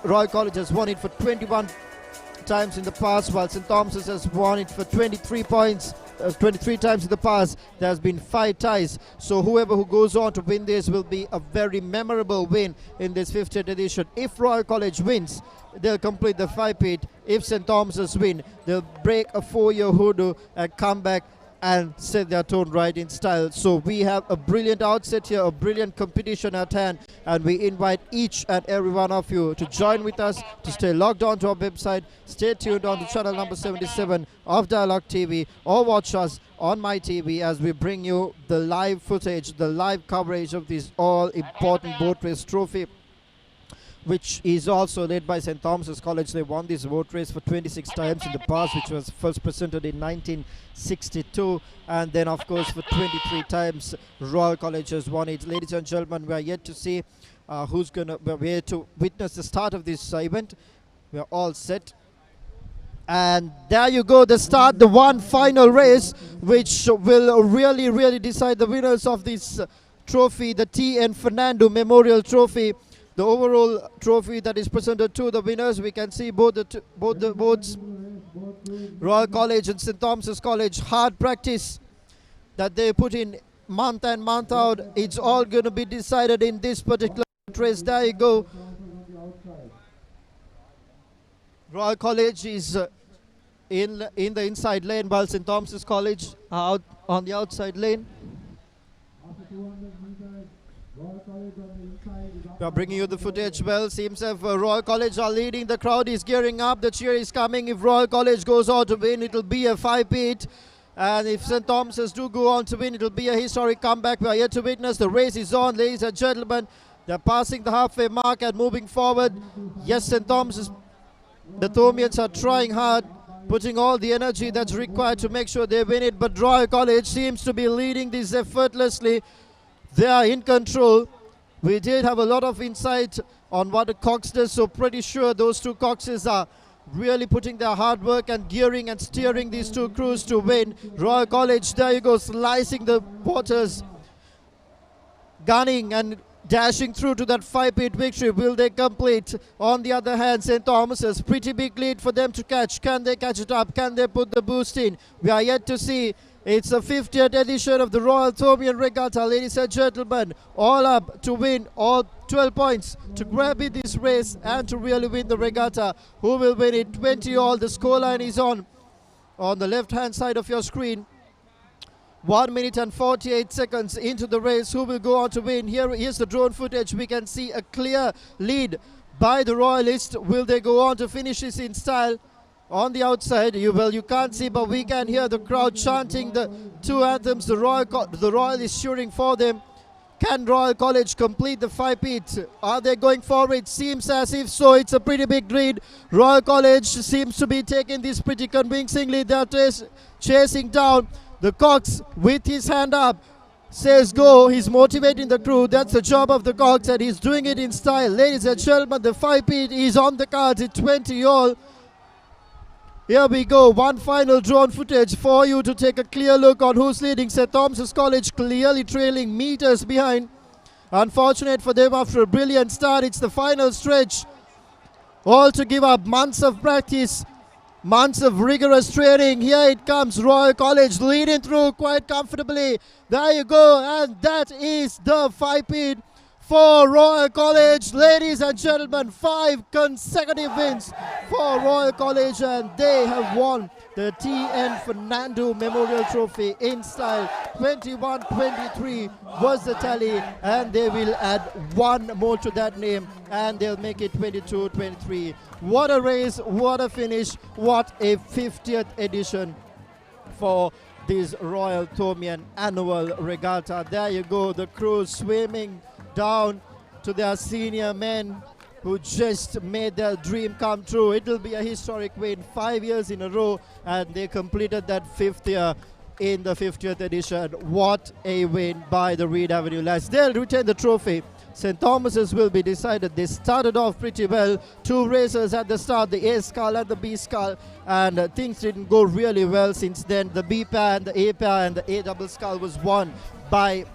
Royal College has won it for 21 times in the past, while St. Thomas's has won it for 23 times in the past. There has been 5 ties, so whoever who goes on to win this will be a very memorable win in this 50th edition. If Royal College wins, they'll complete the 5-peat. If St. Thomas's win, they'll break a 4-year hoodoo and come back and set their tone right in style. So we have a brilliant outset here, a brilliant competition at hand, and we invite each and every one of you to join with us, to stay logged on to our website, stay tuned on to channel number 77 of Dialogue TV, or watch us on my TV as we bring you the live footage, the live coverage of this all important boat race trophy, which is also led by St. Thomas's College. They won this boat race for 26 times in the past, which was first presented in 1962, and then of course for 23 times Royal College has won it. Ladies and gentlemen, we are yet to see we're here to witness the start of this event. We are all set, and there you go, the start, the one final race which will really decide the winners of this trophy, the T.N. Fernando Memorial Trophy. The overall trophy that is presented to the winners, we can see both the boats, Royal College and St. Thomas's College, hard practice that they put in month and month out. It's all going to be decided in this particular race. There you go. Royal College is in the inside lane, while St. Thomas's College are out on the outside lane. We are bringing you the footage. Well, seems if Royal College are leading, the crowd is gearing up, the cheer is coming. If Royal College goes on to win, it will be a 5-peat, and if St. Thomas's do go on to win, it will be a historic comeback. We are here to witness. The race is on, ladies and gentlemen. They're passing the halfway mark and moving forward. Yes, St. Thomas's, the Thomians are trying hard, putting all the energy that's required to make sure they win it, but Royal College seems to be leading this effortlessly. They are in control. We did have a lot of insight on what the Cox does, so pretty sure those two Coxes are really putting their hard work and gearing and steering these two crews to win. Royal College, there you go, slicing the waters, gunning and dashing through to that 5-peat victory. Will they complete? On the other hand, St. Thomas's, pretty big lead for them to catch. Can they catch it up? Can they put the boost in? We are yet to see. It's the 50th edition of the Royal Thomian Regatta, ladies and gentlemen. All up to win all 12 points to grab in this race and to really win the regatta. Who will win it? 20-all. The scoreline is on the left-hand side of your screen. 1 minute and 48 seconds into the race. Who will go on to win? Here's the drone footage. We can see a clear lead by the Royalists. Will they go on to finish this in style? On the outside, you can't see, but we can hear the crowd chanting the two anthems. The Royal is cheering for them. Can Royal College complete the 5-peat? Are they going forward? Seems as if so. It's a pretty big lead. Royal College seems to be taking this pretty convincingly. They're chasing down the Cox with his hand up. Says go. He's motivating the crew. That's the job of the Cox, and he's doing it in style. Ladies and gentlemen, the 5-peat is on the cards. It's 20-all. Here we go, one final drone footage for you to take a clear look on who's leading. St. Thomas's College clearly trailing meters behind. Unfortunate for them after a brilliant start. It's the final stretch. All to give up months of practice, months of rigorous training. Here it comes, Royal College leading through quite comfortably. There you go, and that is the 5-peat for Royal College. Ladies and gentlemen, 5 consecutive wins for Royal College, and they have won the T.N. Fernando Memorial Trophy in style. 21-23 was the tally, and they will add one more to that name, and they'll make it 22-23. What a race, what a finish, what a 50th edition for this Royal Thomian Annual Regatta. There you go, the crew swimming down to their senior men who just made their dream come true. It will be a historic win, 5 years in a row, and they completed that 5th year in the 50th edition. What a win by the Reed Avenue lads. They'll retain the trophy. St. Thomas's will be decided. They started off pretty well. 2 races at the start, the A Skull and the B Skull, and things didn't go really well since then. The B pair and the A pair and the A double skull was won by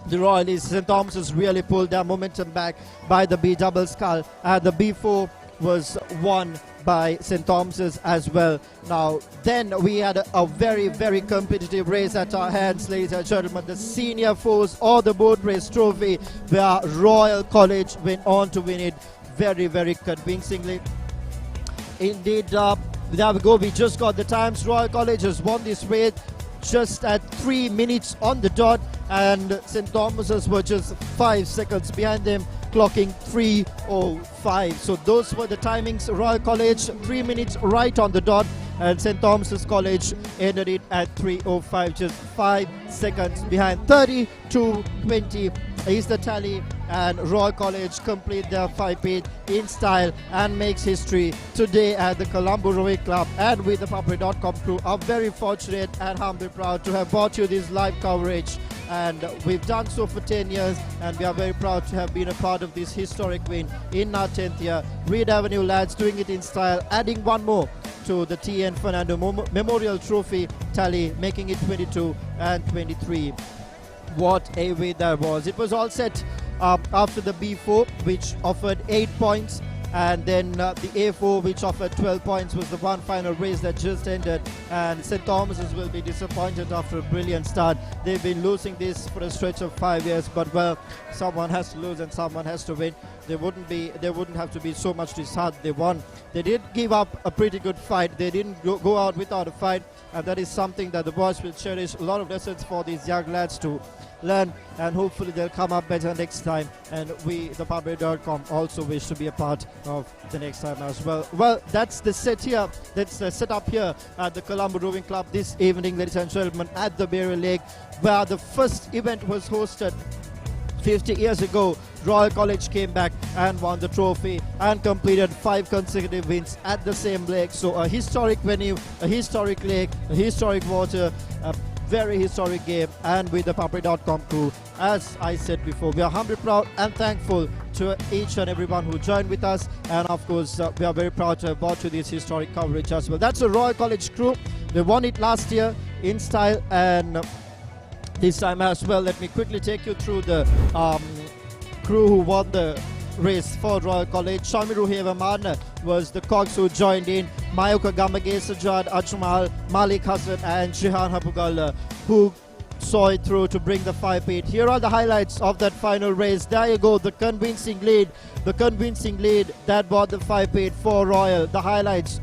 the Royalists. St. Thomas's really pulled their momentum back by the B double skull, and the B4 was won by St. Thomas's as well. Now then we had a very, very competitive race at our hands, ladies and gentlemen. The Senior Fours or the Boat Race Trophy, where Royal College went on to win it very, very convincingly. Indeed, there we go. We just got the times. Royal College has won this race just at 3 minutes on the dot, and St. Thomas's were just 5 seconds behind them, clocking 3:05. So those were the timings. Royal College 3 minutes right on the dot, and St. Thomas's College ended it at 3:05, just 5 seconds behind. 30-20 is the tally, and Royal College complete their 5-8 in style and makes history today at the Colombo Rowing Club. And with the ThePapare.com crew are very fortunate and humbly proud to have brought you this live coverage, and we've done so for 10 years, and we are very proud to have been a part of this historic win in our 10th year. Reed Avenue lads doing it in style, adding one more to the T.N. Fernando Memorial Trophy tally, making it 22 and 23. What a win that was. It was all set after the B4, which offered 8 points, and then the A4, which offered 12 points, was the one final race that just ended, and St. Thomas's will be disappointed after a brilliant start. They've been losing this for a stretch of 5 years, but well, someone has to lose and someone has to win. They wouldn't have to be so much disheartened. They won. They did give up a pretty good fight. They didn't go out without a fight, and that is something that the boys will cherish. A lot of lessons for these young lads to learn, and hopefully they'll come up better next time, and we, ThePapare.com, also wish to be a part of the next time as well. Well, that's the set here. That's the setup here at the Colombo Rowing Club this evening, ladies and gentlemen, at the Barrier Lake, where the first event was hosted 50 years ago. Royal College came back and won the trophy and completed 5 consecutive wins at the same lake. So a historic venue, a historic lake, a historic water, a very historic game. And with the ThePapare.com crew, as I said before, we are humbly proud and thankful to each and everyone who joined with us, and of course we are very proud to have brought you this historic coverage as well. That's the Royal College crew. They won it last year in style, and this time as well. Let me quickly take you through the crew who won the race for Royal College. Shamiru Hevaman was the cogs who joined in. Mayuka Gamage, Sajad Ajmal, Malik Hassan and Jihan Hapugal who saw it through to bring the 5-8. Here are the highlights of that final race. There you go, the convincing lead that brought the 5-8 for Royal. The highlights.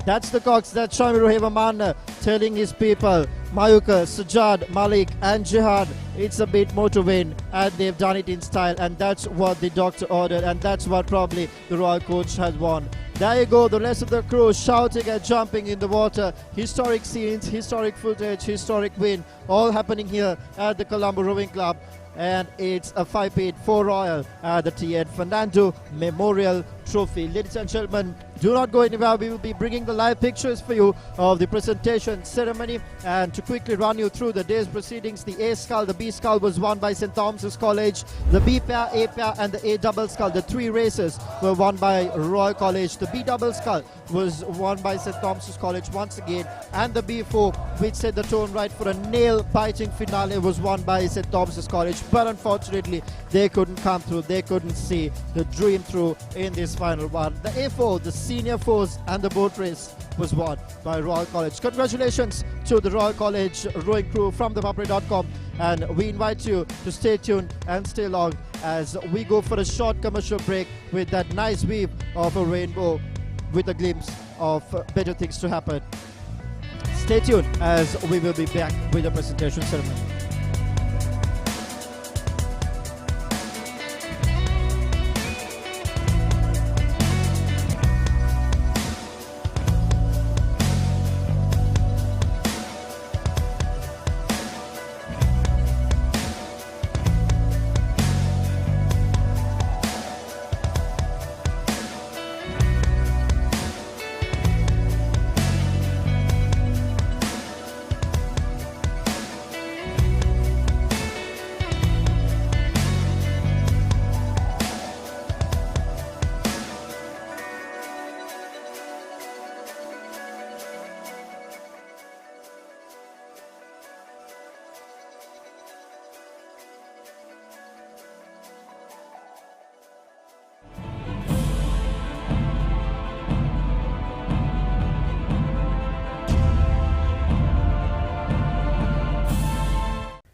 That's the cox, that's Shamiru Hevaman telling his people, Mayuka, Sajad, Malik and Jihad, it's a bit more to win, and they've done it in style, and that's what the doctor ordered, and that's what probably the Royal Coach has won. There you go, the rest of the crew shouting and jumping in the water. Historic scenes, historic footage, historic win, all happening here at the Colombo Rowing Club. And it's a 5-8 for Royal at the T.N. Fernando Memorial Trophy. Ladies and gentlemen, do not go anywhere. We will be bringing the live pictures for you of the presentation ceremony. And to quickly run you through the day's proceedings, the A Skull, the B Skull was won by St. Thomas's College. The B pair, A pair and the A double skull, the 3 races were won by Royal College. The B double skull was won by St. Thomas's College once again. And the B4, which set the tone right for a nail-biting finale, was won by St. Thomas's College. But unfortunately, they couldn't come through. They couldn't see the dream through in this final one. The A4, the Senior Fours and the boat race was won by Royal College. Congratulations to the Royal College rowing crew from ThePapare.com, and we invite you to stay tuned and stay long as we go for a short commercial break with that nice weave of a rainbow with a glimpse of better things to happen. Stay tuned as we will be back with the presentation ceremony.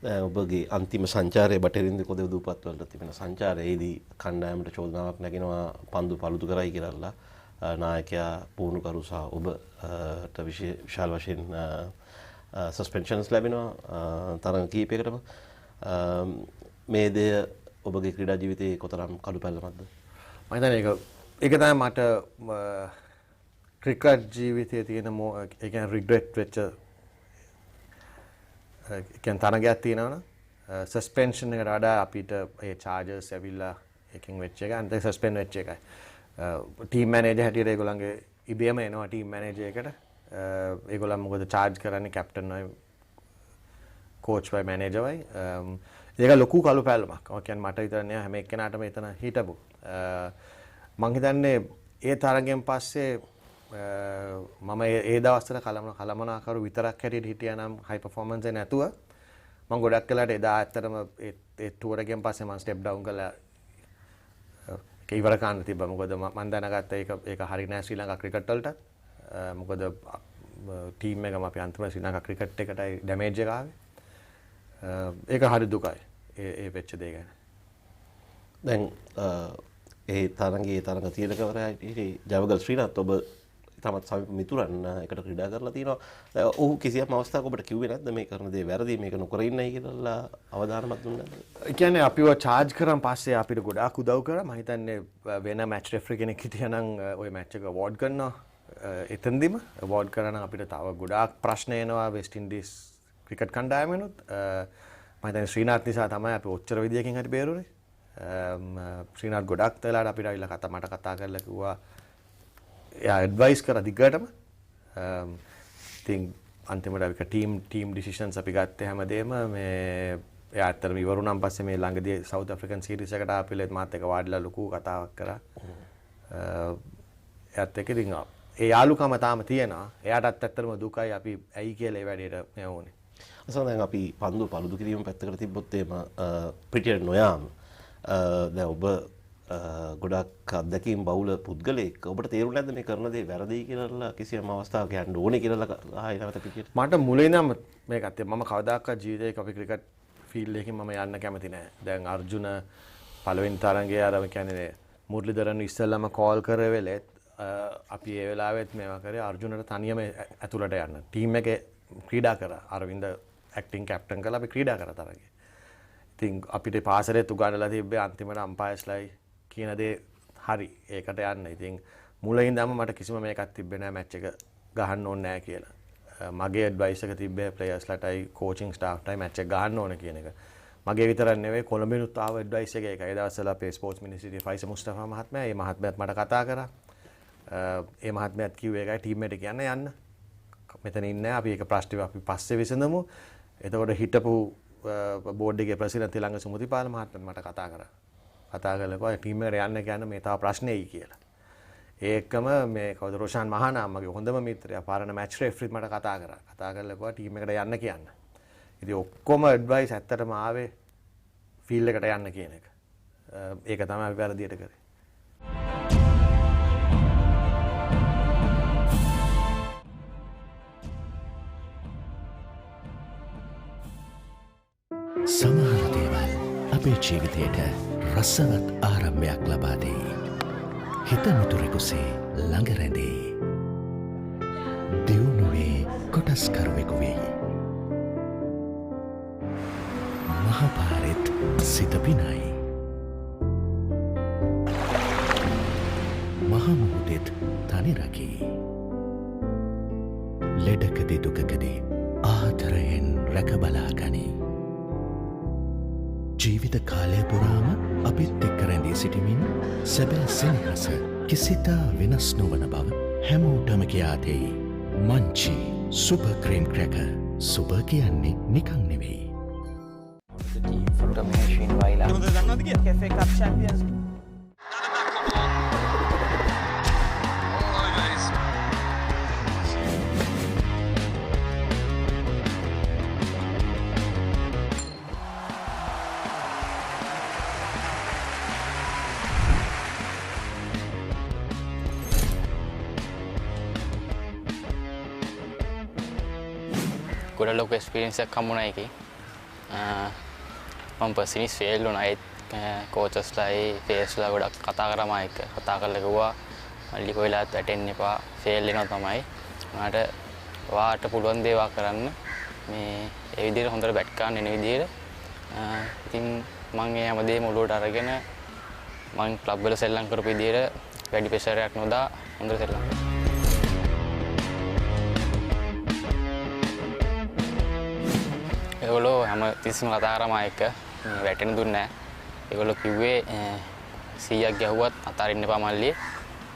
ඔබගේ අන්තිම සංචාරයේ බටරින්ද කොද දූපත් වලට තිබෙන සංචාරයේදී කණ්ඩායමට චෝදනාවක් නැගෙනවා පන්දු පළුදු කරයි කියලා නායකයා පුහුණුකරු සහ ඔබට විශාල වශයෙන් සස්පෙන්ෂන්ස් ලැබෙනවා තරඟ කීපයකටම මේ දෙය ඔබගේ ක්‍රීඩා ජීවිතයේ කොතරම් කළු පැල්ලමක්ද? මම හිතන්නේ ඒක තමයි මට ක්‍රිකට් ජීවිතයේ තියෙන ඒ කියන්නේ රිග්‍රෙට් වෙච්ච කියන්නේ තරගයක් තියෙනවනේ සස්පෙන්ෂන් එකට වඩා අපිට ඒ චාර්ජර්ස් ඇවිල්ලා එකකින් වෙච්ච එක අන්තිම සස්පෙන්ඩ් වෙච්ච එකයි. ටීම් මැනේජර් හැටියට ඒගොල්ලන්ගේ ඉබේම එනවා ටීම් මැනේජර් එකට. ඒගොල්ලන් මොකද චාර්ජ් කරන්නේ කැප්ටන් වයි කෝච් වයි මැනේජර් වයි. ඒක ලොකු කළු පැල්ලමක්. ඔය කියන්නේ මට විතර නෑ හැම එක්කෙනාටම එතන හිටපු. මං හිතන්නේ ඒ තරගෙන් පස්සේ මම ඒ දවස්වල කලමනාකරු විතරක් හැටියට හිටියා නම් හයි පර්ෆෝමන්ස් එක නැතුව මම ගොඩක් වෙලාට එදා ඇත්තටම ඒ ටුවර් එකෙන් පස්සේ මම ස්ටෙප් ඩවුන් කළා ඒක ඉවර කරන්න තිබ්බා මොකද මම දැනගත්තා ඒක හරි නෑ ශ්‍රී ලංකා ක්‍රිකට් වලට මොකද ටීම් එකම අපි අන්තිම ශ්‍රී ලංකා ක්‍රිකට් එකටයි ඩැමේජ් එක ආවේ ඒක හරි දුකයි ඒ වෙච්ච දේ ගැන දැන් ඒ තරඟ තීරකවරයා ජවගල් ශ්‍රීනාත් ඔබ තමත් සමීප මිතුරන් එකට ක්‍රීඩා කරලා තිනවා. ඔහු කිසියම් අවස්ථාවක ඔබට කිව්වේ නැද්ද මේ කරන දේ වැරදි මේක නොකර ඉන්නයි කියලා අවධානමක් දුන්නාද? ඒ කියන්නේ අපිව චාර්ජ් කරන් පස්සේ අපිට ගොඩාක් උදව් කරා. මම හිතන්නේ වෙන මැච් රෙෆරි කෙනෙක් හිටියනම් ওই මැච් එක අවෝඩ් කරනවා. එතෙන්දිම අවෝඩ් කරා නම් අපිට තව ගොඩාක් ප්‍රශ්න එනවා වෙස්ට් ඉන්ඩීස් ක්‍රිකට් කණ්ඩායමෙනුත්. මම හිතන්නේ ශ්‍රීනාත් නිසා තමයි අපි ඔච්චර විදියකින් හරි බේරුනේ. ශ්‍රීනාත් ගොඩක් වෙලාවට අපිට අවිලා මට කතා කරලා කිව්වා එයා ඇඩ්වයිස් කරා දිගටම. ඉතින් අන්තිමට අපි ටීම් ඩිසිෂන්ස් අපි ගත්තේ හැමදේම මේ එයා ඇත්තටම ඉවරුණාන් පස්සේ මේ ළඟදී සවුත් ආෆ්‍රිකන් සීරීස් එකට ආපිලෙත් මාත් එක්ක වාඩිලා ලොකු කතාවක් කරා. එයාත් එක්ක ඉතින් ඒ යාළුකම තාම තියෙනවා. එයාටත් ඇත්තටම දුකයි අපි ඇයි කියලා ඒ වැඩේට මේ වුනේ. අසල දැන් අපි පන්දු පළුදු කිරීම පැත්තකට තිබ්බොත් එහෙම පිටියට නොයාම දැන් ඔබ ගොඩක් අත්දැකීම් බහුල පුද්ගලයෙක් ඔබට තේරුණේ නැද්ද මේ කරන දේ වැරදි කියලා කිසියම් අවස්ථාවක යන්න ඕනේ කියලා ආයෙ නැවත පිටියට? මට මුලින් ඉඳන්ම මේකත් මම කවදාකවත් ජීවිතේ අපි ක්‍රිකට් ෆීල්ඩ් එකකින් මම යන්න කැමති නෑ. දැන් අර්ජුන පළවෙනි තරඟයේ අර කියන්නේ මුරලිදරන් ඉස්සෙල්ලාම කෝල් කරේ වෙලෙත් අපි ඒ වෙලාවෙත් මේවා කරේ අර්ජුනට තනියම ඇතුළට යන්න. ටීම් එකේ ක්‍රීඩා කරා. අරවින්ද ඇක්ටිං කැප්ටන් කරලා අපි ක්‍රීඩා කරා තරඟේ. ඉතින් අපිට පාසලෙත් උගන්වලා තිබ්බේ අන්තිමට අම්පයර්ස්ලයි කියන දේ හරි ඒකට යන්න. ඉතින් මුලින් ඉඳන්ම මට කිසිම මේකක් තිබ්බේ නෑ මැච් එක ගහන්න ඕනේ නෑ කියලා. මගේ ඇඩ්වයිස් එක තිබ්බේ ප්ලේයර්ස්ලටයි කෝචින් ස්ටාෆ්ටයි මැච් එක ගහන්න ඕනේ කියන එක. මගේ විතරක් නෙවෙයි කොළඹිනුත් ආව ඇඩ්වයිස් එක ඒකයි. ඒ දවස්වල අපේ ස්පෝර්ට්ස් මිනිස්ට්‍රියේ ෆයිස මුස්තෆා මහත්මයා මේ මහත්මයාත් මට කතා කරා. ඒ මහත්මයාත් කිව්වේ ඒකයි ටීම් එකට කියන්න යන්න. මෙතන ඉන්නේ අපි ඒක ප්‍රශ්නේ අපි පස්සේ විසඳමු. එතකොට හිටපු බෝඩ් එකේ ප්‍රෙසිඩන්ට් ළඟ සුමතිපාල මහත්මයා මට කතා කරා. කතා කරලා ටීම් එකට යන්න කියන්නේ මේ තව ප්‍රශ්නේයි කියලා. ඒකම මේ කවුද රොෂාන් මහානාම මගේ හොඳම මිත්‍රයා පාරණ මැච් රෙෆරිත් මට කතා කරා. කතා කරලා කිව්වා ටීම් එකට යන්න කියන්න. ඉතින් ඔක්කොම ඇඩ්වයිස් ඇත්තටම ආවේ ෆීල්ඩ් එකට යන්න කියන එක. ඒක තමයි අපි වැරදියට කරේ. සමහර දේවල් අපේ ජීවිතයට රසවත් ආරම්භයක් ලබා දෙයි. හිත මිතුරෙකුසේ ළඟ රැඳේ. දියුණුවේ කොටස්කරුවෙකු වෙයි. මහපාරෙත් සිත පිනයි. මහමුහුදෙත් තනි රකී. ලෙඩකදී දුකකදී ආදරයෙන් රැකබලා ගනී. ජීවිත කාලය පුරාම අපිත් එක්ක රැඳී සිටිමින් සැබෑ සෙනෙහස කිසිතා වෙනස් නොවන බව හැමෝටම කියා දෙයි. Munchee super cream cracker. Super කියන්නේ නිකන් නෙවෙයි. Cafe Cup champions. ගොඩ ලොකු එක්ස්පීරියන්ස් එකක් හම්බුණා ඒකේ. මම පර්සනලි ෆේල් වුණා. ඒත් කෝචස්ලායි ෆේස්ලා ගොඩක් කතා කරා එක කතා කරලා කිව්වා මල්ලි කොයිලාත් වැටෙන්න එපා ෆේල් වෙනවා තමයි. උනාට වාට පුළුවන් දේවා කරන්න මේ ඒ විදිහට හොඳට බැට් ගන්න එන විදිහට. ඉතින් මම ඒ හැමදේම ඔලුවට අරගෙන මම ක්ලබ් වල සෙල්ලම් කරපු විදිහට වැඩි ප්‍රෙෂර් එකක් නොදා හොඳට සෙල්ලම් කරා. ඒගොල්ලෝ හැම තිස්සම කතා කරා මා එක්ක වැටෙන්න දුන්නේ නැහැ. ඒගොල්ලෝ කිව්වේ 100ක් ගැහුවත් අතාරින්න එපා මල්ලි.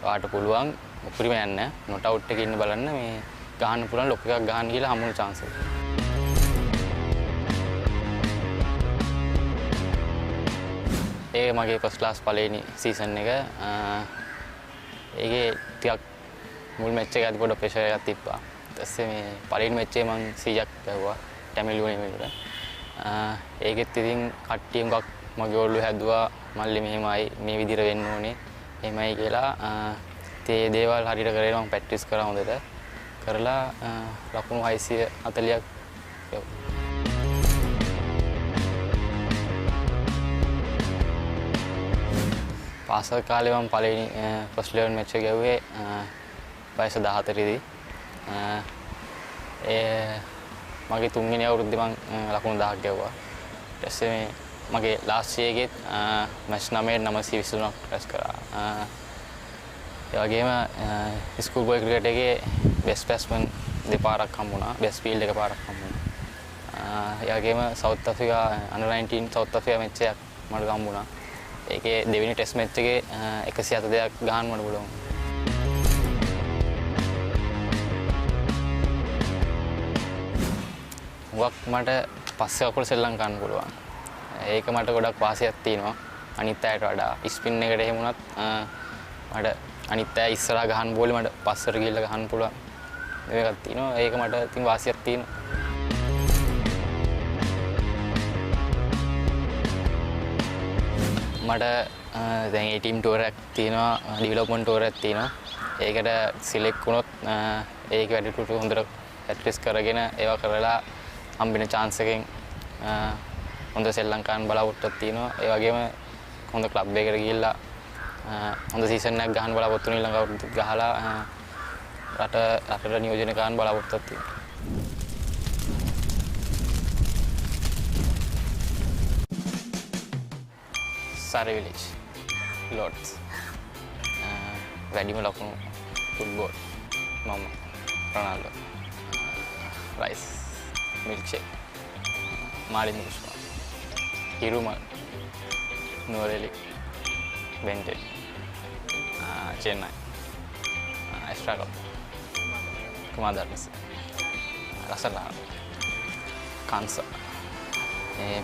ඔයාට පුළුවන් උපරිම යන්න. නොට් අවුට් එකේ ඉන්න බලන්න මේ ගහන්න පුළුවන් ලොක් එකක් ගහන්න කියලා හම්බුන chance එක. ඒ මගේ ෆස්ට් ක්ලාස් පළවෙනි සීසන් එක. ඒකේ ටිකක් මුල් මැච් එකේදී පොඩ ප්‍රෙෂර් එකක් තිබ්බා. ඊට පස්සේ මේ පළවෙනි මැච් එකේ මම 100ක් ගැහුවා. ටැමිලුවනේ මේකට. ඒකෙත් ඉතින් කට්ටිය මුගක් මගේ ඔළුව හැදුවා මල්ලි මෙහෙමයි මේ විදිහට වෙන්න ඕනේ. එහෙමයි කියලා ඒ දේවල් හරියට කරේ මම ප්‍රැක්ටිස් කරා හොඳට. කරලා ලකුණු 640ක් ගැහුවා. පාසල් කාලේ මම පළවෙනි ෆස්ට් 11 මැච් එක ගැහුවේ වයස 14 දී. මගේ තුන්වෙනි අවුරුද්දේ මම ලකුණු 10ක් ගැහුවා. ඊට පස්සේ මගේ ලාස්ට් එකේත් මැච් 9 923ක් රැස් කරා. ඒ වගේම ස්කූල් බෝයි ක්‍රිකට් එකේ බෙස්ට් බැට්ස්මන් දෙපාරක් හම්බුණා. බෙස්ට් ෆීල්ඩ් එක පාරක් හම්බුණා. ඒ වගේම South Africa under 19 South Africa match එකක් මට හම්බුණා. ඒකේ දෙවෙනි ටෙස්ට් මැච් එකේ 172ක් ගහන්න මට පුළුවන්. මුගක් මට පස්සේ කකුල සෙල්ලම් කරන්න පුළුවන්. ඒක මට ගොඩක් වාසියක් තියෙනවා. අනිත් අයට වඩා ස්පින් එකට එහෙම වුණත් මට අනිත් අය ඉස්සරහා ගහන්න බෝලේ මට පස්සට ගිහිල්ලා ගහන්න පුළුවන්. මේකක් තියෙනවා. ඒක මට ඉතින් වාසියක් තියෙනවා. මට දැන් ඒ ටීම් ටුවර් එකක් තියෙනවා, ඩෙවලොප්මන්ට් ටුවර් එකක් තියෙනවා. ඒකට සිලෙක්ට් වුණොත් ඒක වැඩිපුර හොඳට ප්‍රැක්ටිස් කරගෙන ඒවා කරලා හම්බෙන chance එකෙන් හොඳ සෙල්ලම් කරන්න බලාපොරොත්තුවක් තියෙනවා. ඒ වගේම හොඳ ක්ලබ් එකකට ගිහිල්ලා හොඳ සීසන් එකක් ගහන්න බලාපොරොත්තු වෙන ඊළඟ අවුරුද්දේ ගහලා රටට නියෝජනය කරන්න බලාපොරොත්තුවක් තියෙනවා. Surrey village, Lords. වැඩිම ලකුණු ෆුට්බෝල් මම රොනාල්ඩෝ. රයිස් මිල්ක්ෂේක් මාලිනි පුෂ්පා හිරුමල් නුවරඑලි බෙන්ටෙන් චෙන්නයි එස්ට්‍රාගල් කුමාදර්මස් රසලා කාන්ස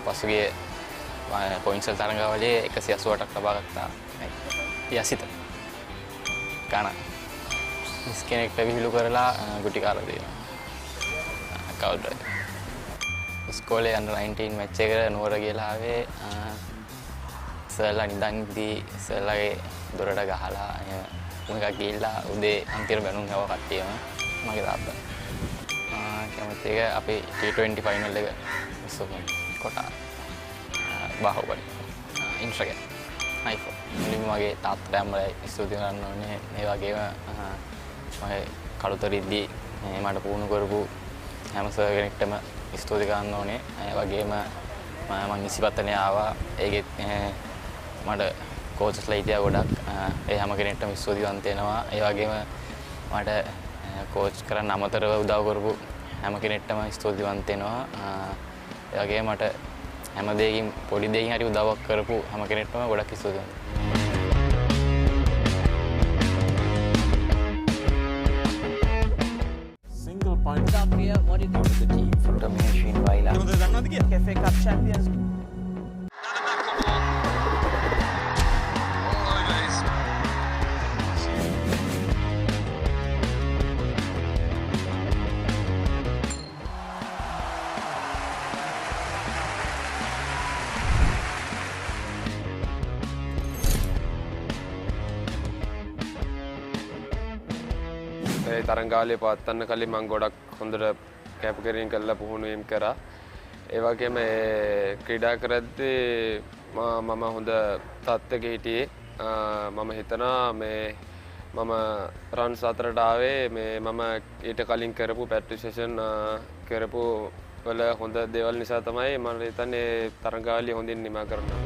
පසුගිය පොයින්ට්ස් තරඟාවලියේ 188ක් ලබා ගත්තා. යසිත ගාන මිස් කෙනෙක්ට විහිළු කරලා ගුටි කාලා දෙනවා. කවුද ඉස්කෝලේ අnder 19 මැච් එකට නුවර ගිහලා ආවේ සර්ලා නිදන්දී සර්ලාගේ දොරට ගහලා මොකක් ගිහිල්ලා උදේ අන්තිම බැනුම් යව කට්ටියම මගේ තාත්තා කැමති එක අපේ T20 ෆයිනල් එක සුපර් කොටා බාහුවලි ඉන්ස්ට්‍රාග්‍රෑම් iPhone මුලින්ම මගේ තාත්තට අම්මලයි ස්තුති කරන්න ඕනේ. මේ වගේම මගේ කලුතරිද්දී මට පුහුණු කරපු හැම සර් කෙනෙක්ටම ස්තුති කරන්න ඕනේ. ඒ වගේම මම 25 ආවා. ඒකෙත් මට කෝච්ස්ලා හිටියා ගොඩක්. ඒ හැම කෙනෙක්ටම ස්තුතිවන්ත වෙනවා. ඒ වගේම මට කෝච් කරන්න අමතරව උදව් කරපු හැම කෙනෙක්ටම ස්තුතිවන්ත වෙනවා. ඒ වගේම මට හැම දෙයකින් පොඩි දෙයකින් හරි උදව්වක් කරපු හැම කෙනෙක්ටම ගොඩක් ස්තුතිවන්ත. Single point. What did the team from Domination Vaila? Cafe Cup champions. තරංගාවලිය පවත්වන්න කලින් මම ගොඩක් හොඳට කැපකිරීම කළා පුහුණුවීම් කරා. ඒ වගේම ක්‍රීඩා කරද්දී මම හොඳ තත්ත්වයක හිටියේ. මම හිතනවා මේ මම රන්ස් 4ට ආවේ මේ මම ඊට කලින් කරපු ප්‍රැක්ටිස් සෙෂන් කරපු වල හොඳ දේවල් නිසා තමයි මම හිතන්නේ තරඟාවලිය හොඳින් නිමා කරනවා.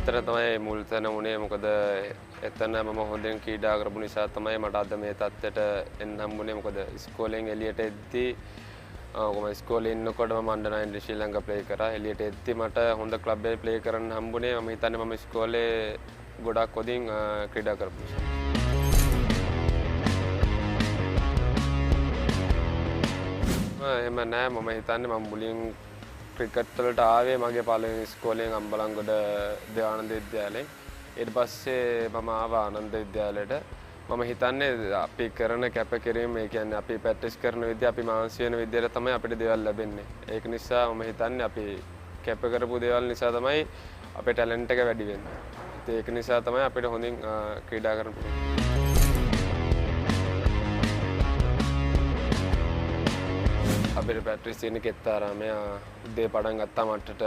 එතන තමයි මුල් තැන උනේ. මොකද එතන මම හොඳින් ක්‍රීඩා කරපු නිසා තමයි මට අද මේ තත්ත්වයට එන්න හම්බුනේ. මොකද ඉස්කෝලෙන් එළියට එද්දී මම ඉස්කෝලේ ඉන්නකොට මම අnder 19 ශ්‍රී ලංකා ප්ලේ කරා. එළියට එද්දී මට හොඳ ක්ලබ් එකේ ප්ලේ කරන්න හම්බුනේ. මම හිතන්නේ මම ඉස්කෝලේ ගොඩක් හොඳින් ක්‍රීඩා කරපු නිසා. එහෙම නෑ. මම හිතන්නේ මම මුලින් ක්‍රිකට් වලට ආවේ මගේ පළවෙනි ඉස්කෝලෙන් අම්බලන්ගොඩ දේවානන්ද විද්‍යාලයෙන්. ඊට පස්සේ මම ආවා ආනන්ද විද්‍යාලයට. මම හිතන්නේ අපි කරන කැපකිරීම, ඒ කියන්නේ අපි ප්‍රැක්ටිස් කරන විදිය, අපි මානසික වෙන විදියට තමයි අපිට දේවල් ලැබෙන්නේ. ඒක නිසා මම හිතන්නේ අපි කැප කරපු දේවල් නිසා තමයි අපේ ටැලන්ට් එක වැඩි වෙන්නේ. ඒක නිසා තමයි අපිට හොඳින් ක්‍රීඩා කරන්න පුළුවන්. අපිට ප්‍රැක්ටිස් තියෙන කෙත්තාරාමය උදේ පටන් ගත්තා මට්ටට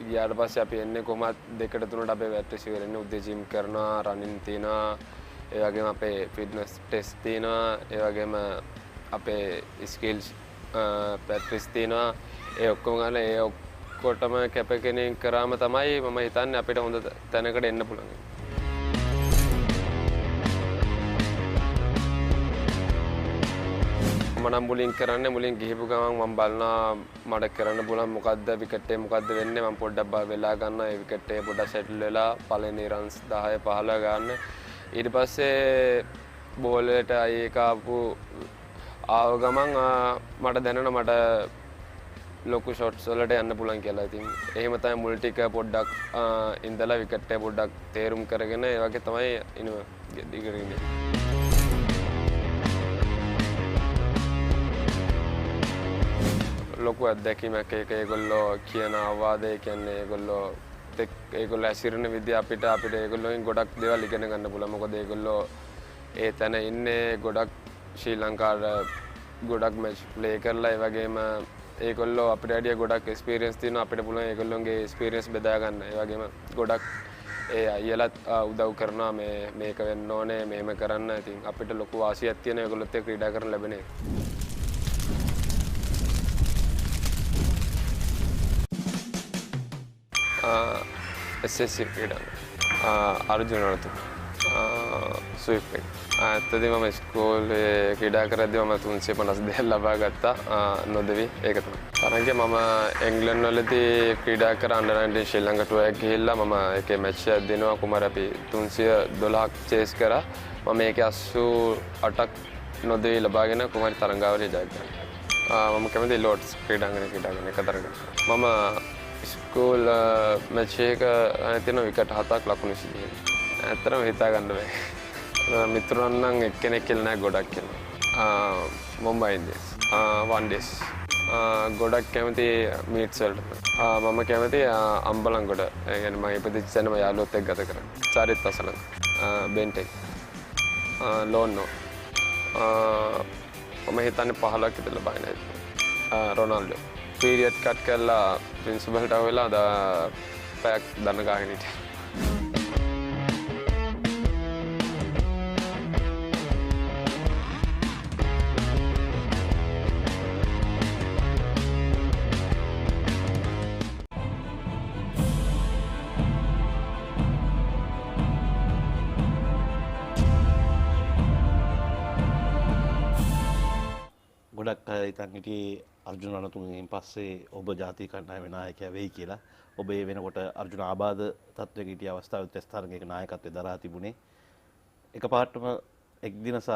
ගියාට පස්සේ අපි එන්නේ කොහමත් 2ට 3ට අපේ ප්‍රැක්ටිස් ඉවර වෙන්නේ. උදේ ජිම් කරනවා, රනින් තියෙනවා, ඒ වගේම අපේ ෆිට්නස් ටෙස්ට් තියෙනවා, ඒ වගේම අපේ ස්කිල්ස් ප්‍රැක්ටිස් තියෙනවා. ඒ ඔක්කොම ගන්න ඒ ඔක්කොටම කැපකිරීම කරාම තමයි මම හිතන්නේ අපිට හොඳ තැනකට එන්න පුළුවන්. මම මුලින් කරන්නේ මුලින් ගිහපු ගමන් මම බලනවා මට කරන්න පුළුවන් මොකද්ද විකට් එක මොකද්ද වෙන්නේ. මම පොඩ්ඩක් වෙලා ගන්නවා. ඒ විකට් එක පොඩ්ඩක් සෙටල් වෙලා පළවෙනි රන්ස් 10 15 ගන්න. ඊට පස්සේ බෝල් එකට ඒක ආව ගමන් මට දැනෙනවා මට ලොකු ෂොට්ස් වලට යන්න පුළුවන් කියලා. ඉතින් එහෙම තමයි මුල් ටික පොඩ්ඩක් ඉඳලා විකට් එක පොඩ්ඩක් තේරුම් කරගෙන ඒ වගේ තමයි ඉන්නේ. ලොකු අත්දැකීමක් ඒක. ඒගොල්ලෝ කියන අවවාදය කියන්නේ ඒගොල්ලෝ ඇසිරෙන විදිහ අපිට ඒගොල්ලෝගෙන් ගොඩක් දේවල් ඉගෙන ගන්න පුළුවන්. මොකද ඒගොල්ලෝ ඒ තැන ඉන්නේ ගොඩක් ශ්‍රී ලංකාවට ගොඩක් මැච් ප්ලේ කරලා ඒ වගේම ඒගොල්ලෝ අපිට වැඩිය ගොඩක් එක්ස්පීරියන්ස් තියෙනවා. අපිට පුළුවන් ඒගොල්ලෝගේ එක්ස්පීරියන්ස් බෙදා ගන්න. ඒ වගේම ගොඩක් ඒ අයියලත් උදව් කරනවා මේක වෙන්න ඕනේ මෙහෙම කරන්න. ඉතින් අපිට ලොකු වාසියක් තියෙන ඒගොල්ලොත් එක්ක ක්‍රීඩා කරන්න ලැබෙන එක. SSC ක්‍රීඩා අර්ජුන රතු ස්විප් එක. ඇත්තටම මම ඉස්කෝලේ ක්‍රීඩා කරද්දී මම 352 ලබා ගත්තා නොදෙවි. ඒක තමයි. තරඟේ මම එංග්ලන්ඩ් වලදී ක්‍රීඩා කර අnder 19 ශ්‍රී ලංකා ටුවර් එක ගිහිල්ලා මම ඒකේ මැච් එකක් දෙනවා කුමාර අපි 312ක් චේස් කරා. මම ඒකේ 88ක් නොදෙවි ලබාගෙන කුමාරි තරඟාවලිය ජය ගත්තා. මම කැමති ලෝඩ්ස් ක්‍රීඩාංගණේ ක්‍රීඩා කරන එක තරඟ. මම ස්කූල් මැච් එක තියෙන විකට් 7ක් ලකුණු 20. ඇත්තටම හිතා ගන්න බෑ. මිතුරන් නම් එක්කෙනෙක් කියලා නෑ ගොඩක් කියලා. මුම්බයි ඉන්දියන්ස් වන් ඩේස් ගොඩක් කැමති මීට්ස් වලට. මම කැමති අම්බලන්ගොඩ. ඒ කියන්නේ මම ඉපදිච්ච තැන මම යාළුවොත් එක්ක ගත කරන්නේ. චාරිත් අසලං බෙන්ටෙක් ලෝන්නෝ මම හිතන්නේ 15ක් විතර ලබන්නේ. රොනාල්ඩෝ පීරියඩ් කට් කරලා ප්‍රින්සිපල්ට ආවෙලා පැයක් දන්න ගාගෙන හිටියා. ගොඩක් අය හිතන් හිටියේ අර්ජුන රණතුංගගෙන් පස්සේ ඔබ ජාතික කණ්ඩායමේ නායකයා වෙයි කියලා. ඔබ ඒ වෙනකොට අර්ජුන ආබාධ තත්ත්වයක හිටිය අවස්ථාවේ ටෙස්ට් තරගයක නායකත්වය දරා තිබුණේ. එකපාරටම එක්දින සහ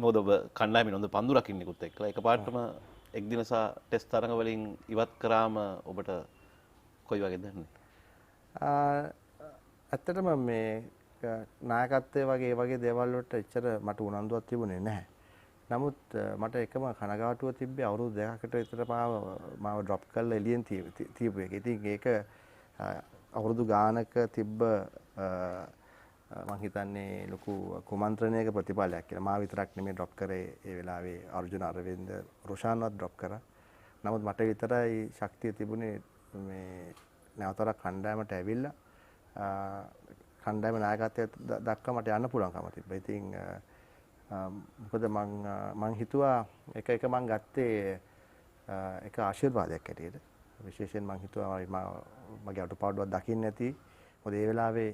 මොකද ඔබ කණ්ඩායමේ හොඳ පන්දු රකින්නෙකුත් එක්කලා එකපාරටම එක්දින සහ ටෙස්ට් තරග වලින් ඉවත් කරාම ඔබට කොයි වගේද දැනෙන්නේ? ඇත්තටම මේ නායකත්වයේ වගේ ඒ වගේ දේවල් වලට එච්චර මට උනන්දුවක් තිබුණේ නැහැ. නමුත් මට එකම කනගාටුව තිබ්බේ අවුරුදු 2කට විතර මාව ඩ්‍රොප් කරලා එළියෙන් තියපු එක. ඉතින් ඒක අවුරුදු ගානක තිබ්බ මම හිතන්නේ ලොකු කුමන්ත්‍රණයක ප්‍රතිඵලයක් කියලා. මා විතරක් නෙමෙයි ඩ්‍රොප් කරේ ඒ වෙලාවේ අර්ජුන අරවින්ද රොෂාන්වත් ඩ්‍රොප් කරා. නමුත් මට විතරයි ශක්තිය තිබුණේ මේ නැවතත් කණ්ඩායමට ඇවිල්ලා කණ්ඩායම නායකත්වයට දක්වා මට යන්න පුළුවන්කම තිබ්බා. ඉතින් මොකද මං හිතුවා එක මං ගත්තේ එක ආශිර්වාදයක් ඇටියට. විශේෂයෙන් මං හිතුවා මගේ අඩුපාඩුවක් දකින්න නැති. මොකද ඒ වෙලාවේ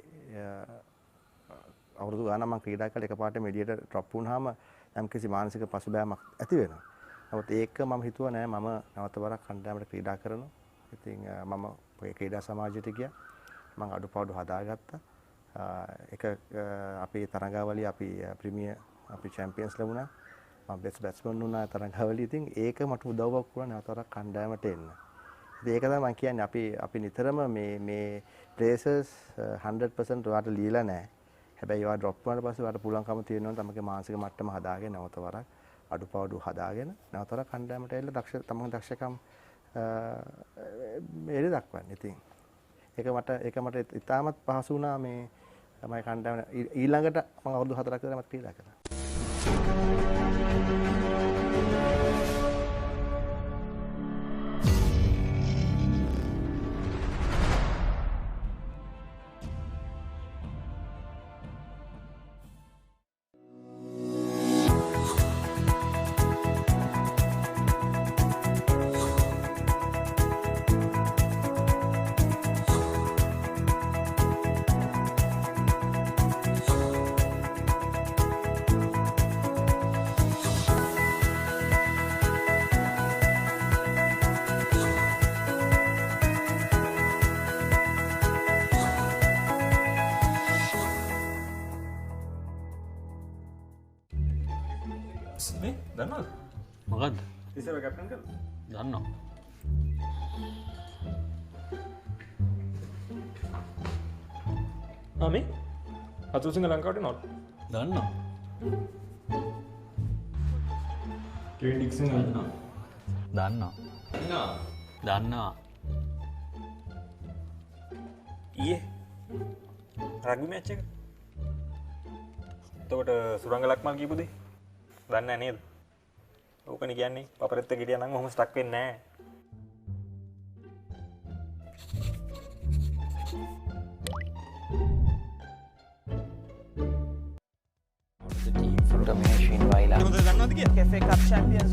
අවුරුදු ගානක් මං ක්‍රීඩා කළා එකපාරටම එළියට ඩ්‍රොප් වුණාම යම්කිසි මානසික පසුබෑමක් ඇති වෙනවා. නමුත් ඒක මම හිතුවා නෑ මම නැවත වරක් කණ්ඩායමට ක්‍රීඩා කරනවා. ඉතින් මම ක්‍රීඩා සමාජයට ගියා. මම අඩුපාඩු හදාගත්තා. එක අපේ තරඟාවලිය අපි ප්‍රීමියර් අපි චැම්පියන්ස් ලැබුණා. මම බෙස්ට් බැට්ස්මන් වුණා තරඟාවලිය. ඉතින් ඒක මට උදව්වක් වුණා නැවත වරක් කණ්ඩායමට එන්න. ඉතින් ඒක තමයි මම කියන්නේ අපි නිතරම මේ ප්ලේසර්ස් 100% ඔයාලට লীලා නැහැ. හැබැයි ඔයා ඩ්‍රොප් වුණාට පස්සේ ඔයාලට පුළුවන්කම තියෙනවා තමගේ මානසික මට්ටම හදාගෙන නැවත වරක් අඩුපාඩු හදාගෙන නැවත වරක් කණ්ඩායමට ඇවිල්ලා තමගේ දක්ෂකම් එළි දක්වන්න. ඉතින් ඒක මට ඉතාමත් පහසු වුණා මේ මම කණ්ඩායම ඊළඟට මම අවුරුදු 4ක් විතර මම ක්‍රීඩා කළා. මේ දන්නවද? මොකද්ද? ඉස්සර කැප්ටන් කළා. දන්නවා. මේ අතුසිංහ ලංකාවට නෝට්. දන්නවා. කේන් ඩික්සන් දන්නවා. දන්නවා. දන්නවා. ඊයේ රග්බි මැච් එක. එතකොට සුරංග ලක්මල් කියපු දේ දන්නේ නැහැ නේද? ඕකනේ කියන්නේ පපරෙත් එක හිටියා නම් ඔහොම ස්ටක් වෙන්නේ නැහැ. Machine Vaila. FA Cup champions.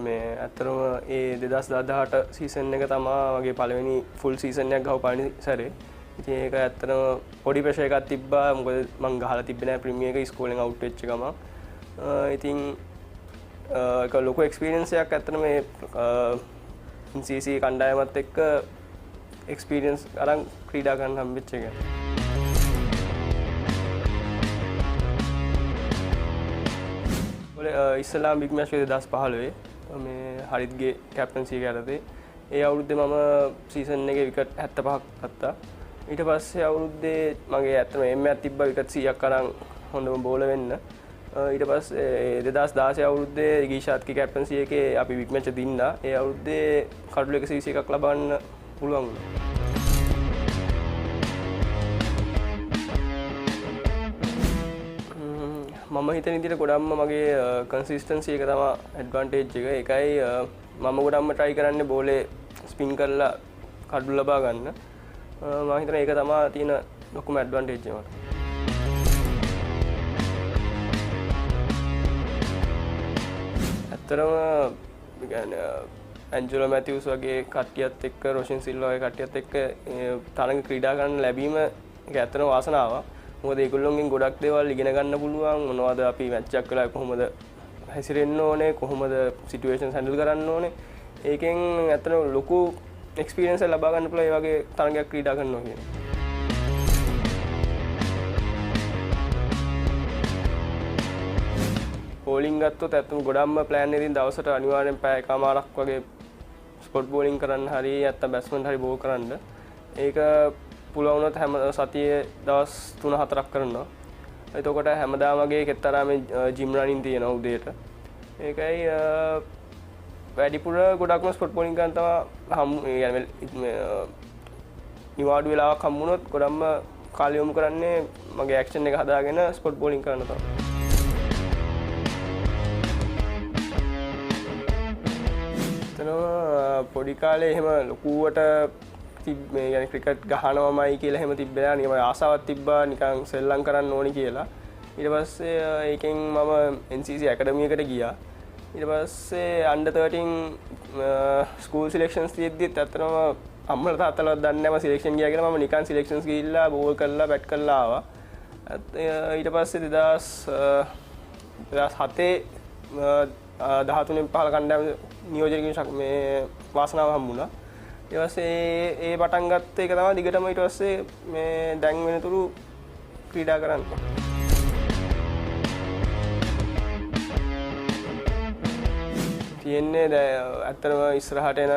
මේ ඇත්තරම ඒ 2018 සීසන් එක තමා වගේ පළවෙනි ෆුල් සීසන් එකක් ගහපු පළවෙනි සැරේ. ඉතින් ඒක ඇත්තටම පොඩි ප්‍රෙෂර් එකක් තිබ්බා. මොකද මං ගහලා තිබ්බේ නැහැ ප්‍රීමියර් එක ස්කූලෙන් අවුට් වෙච්ච ගමන්. ඉතින් ඒක ලොකු එක්ස්පීරියන්ස් එකක් ඇත්තටම මේ CC කණ්ඩායමත් එක්ක එක්ස්පීරියන්ස් අරන් ක්‍රීඩා කරන්න හම්බෙච්ච එක. ඉස්සලාම් බිග් මැච් 2015 මේ හරිත්ගේ කැප්ටන්සි එක යටතේ ඒ අවුරුද්දේ මම සීසන් එකේ විකට් 75ක් ගත්තා. ඊට පස්සේ අවුරුද්දේ මගේ ඇත්තම එම් එකක් තිබ්බා විකට් 100ක් අරන් හොඳම බෝලර් වෙන්න. ඊට පස්සේ 2016 අවුරුද්දේ ගීෂාත්ගේ කැප්ටන්සි එකේ අපි බිග් මැච් දින්නා. ඒ අවුරුද්දේ කඩුල 121ක් ලබන්න පුළුවන් වුණා. මම හිතන විදිහට ගොඩක්ම මගේ කන්සිස්ටන්සි එක තමයි ඇඩ්වාන්ටේජ් එක. ඒකයි මම ගොඩක්ම try කරන්නේ බෝලේ ස්පින් කරලා කඩු ලබා ගන්න. මම හිතන ඒක තමයි තියෙන ලොකුම ඇඩ්වාන්ටේජ් එක මට. ඇත්තරම කියන්නේ ඇන්ජලෝ මැතිව්ස් වගේ කට්ටියත් එක්ක රොෂන් සිල්වා වගේ කට්ටියත් එක්ක තරඟ ක්‍රීඩා කරන්න ලැබීම ඒක ඇත්තටම වාසනාවක්. මොකද ඒගොල්ලොන්ගෙන් ගොඩක් දේවල් ඉගෙන ගන්න පුළුවන්. මොනවද අපි මැච් එකක් කළා කොහොමද හැසිරෙන්න ඕනේ, කොහොමද සිටුේෂන්ස් හැන්ඩල් කරන්න ඕනේ. ඒකෙන් ඇත්තටම ලොකු එක්ස්පීරියන්ස් එක ලබා ගන්න පුළුවන් ඒ වගේ තරඟයක් ක්‍රීඩා කරනවා කියන්නේ. බෝලිං ගත්තොත් ඇත්තම ගොඩක්ම ප්ලෑන් එකකින් දවසට අනිවාර්යෙන් පැය එකමාරක් වගේ ස්පොට් බෝලිං කරන්න හරි නැත්නම් බැට්ස්මන් හරි බෝල් කරන්න. ඒක පුළුවන් වුණොත් හැම සතියේ දවස් 3-4ක් කරනවා. එතකොට හැමදාම වගේ කෙතරම් ජිම් රනින් තියෙනවා උදේට. ඒකයි වැඩිපුර ගොඩක්ම ස්පොට් බෝලිං කරන තමයි නිවාඩු වෙලාවක් හම්බුනොත් ගොඩක්ම කාලය යොමු කරන්නේ මගේ ඇක්ෂන් එක හදාගෙන ස්පොට් බෝලිං කරන්න තමයි. පොඩි කාලේ එහෙම ලොකුවට මේ يعني ක්‍රිකට් ගහනවමයි කියලා එහෙම තිබ්බේ නිකන් ආසාවක් තිබ්බා නිකන් සෙල්ලම් කරන්න ඕනි කියලා. ඊට පස්සේ ඒකෙන් මම NCC ඇකඩමි එකට ගියා. ඊට පස්සේ under 13 ස්කූල් සිලෙක්ෂන්ස් තියෙද්දිත් අතරම අම්මලා තාත්තලා දන්නේ නැහැ මම සිලෙක්ෂන් ගියා කියලා. මම නිකන් සිලෙක්ෂන්ස් ගිහිල්ලා බෝල් කරලා බැට් කරලා ආවා. ඊට පස්සේ 2007 13 15 කණ්ඩායම නියෝජනයකින් මේ වාසනාව හම්බුණා. ඊට පස්සේ ඒ පටන් ගත්ත එක තමයි දිගටම ඊට පස්සේ මේ දැන් වෙනතුරු ක්‍රීඩා කරන්නේ. තියෙන්නේ ඇත්තටම ඉස්සරහට එන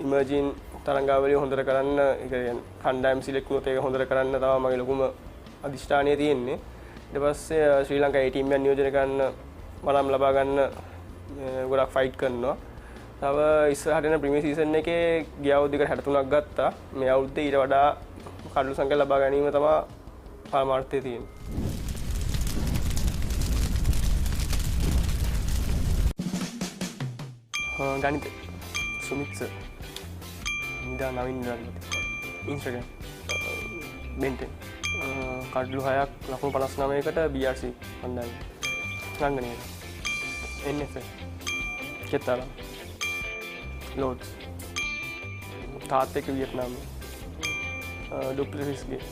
ඉමර්ජින් තරංගාවලිය හොඳට කරන්න, ඒ කියන්නේ කණ්ඩායම් සිලෙක්ට් වුණොත් ඒක හොඳට කරන්න තමයි මගේ ලොකුම අදිෂ්ඨානය තියෙන්නේ. ඊට පස්සේ ශ්‍රී ලංකා A ටීම් එක නියෝජනය කරන්න වරම් ලබා ගන්න ගොඩක් ෆයිට් කරනවා. තව ඉස්සරහට එන ප්‍රීමියර් සීසන් එකේ ගිය අවුරුද්දේකට 63ක් ගත්තා. මේ අවුරුද්දේ ඊට වඩා කඩලු සංඛ්‍යා ලබා ගැනීම තමයි පරමාර්ථය තියෙන්නේ. ගණිත සුමිත් සර් ඉඳා නවින් ඉන්ස්ටාග්‍රෑම් බෙන්ටෙන් කඩලු 6ක් ලකුණු 59කට BRC කණ්ඩායම රංගනයේ NFL කෙතරම් ලෝඩ්ස් තාත්තෙක් වියට්නාම් ඩුප්ලසිස්ගේ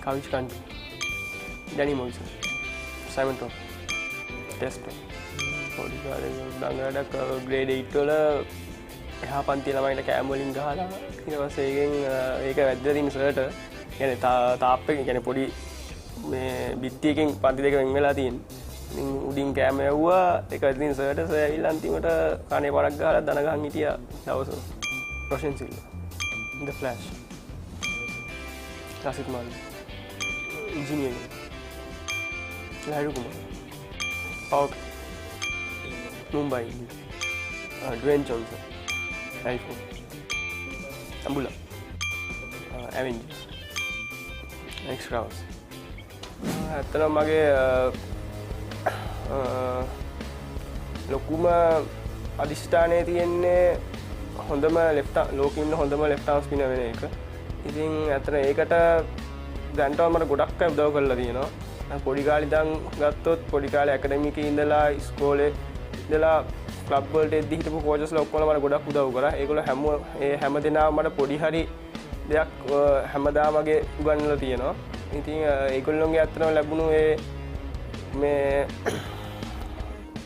කවිච් කන්ටි Danny Morrison Simon top test පොඩි කාලේ දඟලඩක් ග්‍රේඩ් 8 වල එහා පන්ති ළමයින්ට කෑම වලින් ගහලා ඊට පස්සේ ඒක වැද්දලා තියෙන සර්ට يعني තාප් එක يعني පොඩි මේ බිත්තියකින් පන්ති දෙක වෙන් වෙලා තියෙන. ඉතින් උඩින් කෑම යවුවා ඒක ඉතින් සර්ට සර් ඇවිල්ලා අන්තිමට කනේ පරක් ගහලා දන ගහන් හිටියා දවස. රොෂන් සිල්වා The Flash රසිත් මාලි ඉංජිනේරින් ලහිරු කුමාර් පවුට් මුම්බයි ඩ්වේන් ජොන්සන් iPhone අම්බුලා ඇවෙන්ජර්ස් එක්ස්ට්‍රාස් ඇත්තටම මගේ ලොකුම අදිෂ්ඨානය තියෙන්නේ හොඳම ලෝකෙ ඉන්න හොඳම ලෙෆ්ට් ආර්ම් ස්පිනර් වෙන එක. ඉතින් ඇත්තට ඒකට දැන්ටම මට ගොඩක් අය උදව් කරලා තියෙනවා. පොඩි කාලේ ඉඳන් ගත්තොත් පොඩි කාලේ ඇකඩමි එකේ ඉඳලා ඉස්කෝලේ ඉඳලා ක්ලබ් වලට එද්දි හිටපු කෝචස්ලා ඔක්කොම මට ගොඩක් උදව් කරා. ඒගොල්ලෝ හැම දෙනාම මට පොඩි හරි දෙයක් හැමදාම වගේ උගන්වලා තියෙනවා. ඉතින් ඒගොල්ලෝගේ අත්තරම ලැබුණු මේ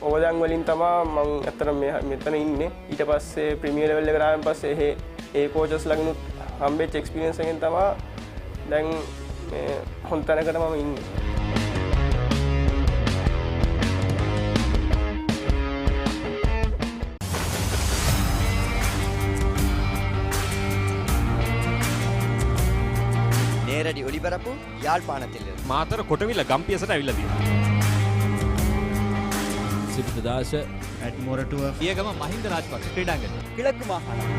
ඔවදන් වලින් තමයි මම ඇත්තට මෙතන ඉන්නේ. ඊට පස්සේ ප්‍රීමියර් ලෙවල් එකට ආවන් පස්සේ ඒ කෝචස්ලාගෙනුත් හම්බෙච්ච එක්ස්පීරියන්ස් එකෙන් තමයි දැන් මේ හොඳ තැනකට මම ඉන්නේ. නේරඩි ඔලිබරපු යාල්පානතිල්ල මාතර කොටවිල ගම්පියසට ඇවිල්ලා තියෙනවා. සිද්ධාශ ඇට්මොරටුව පියගම මහින්ද රාජපක්ෂ ක්‍රීඩාංගණය කිழக்கு மாகாணம்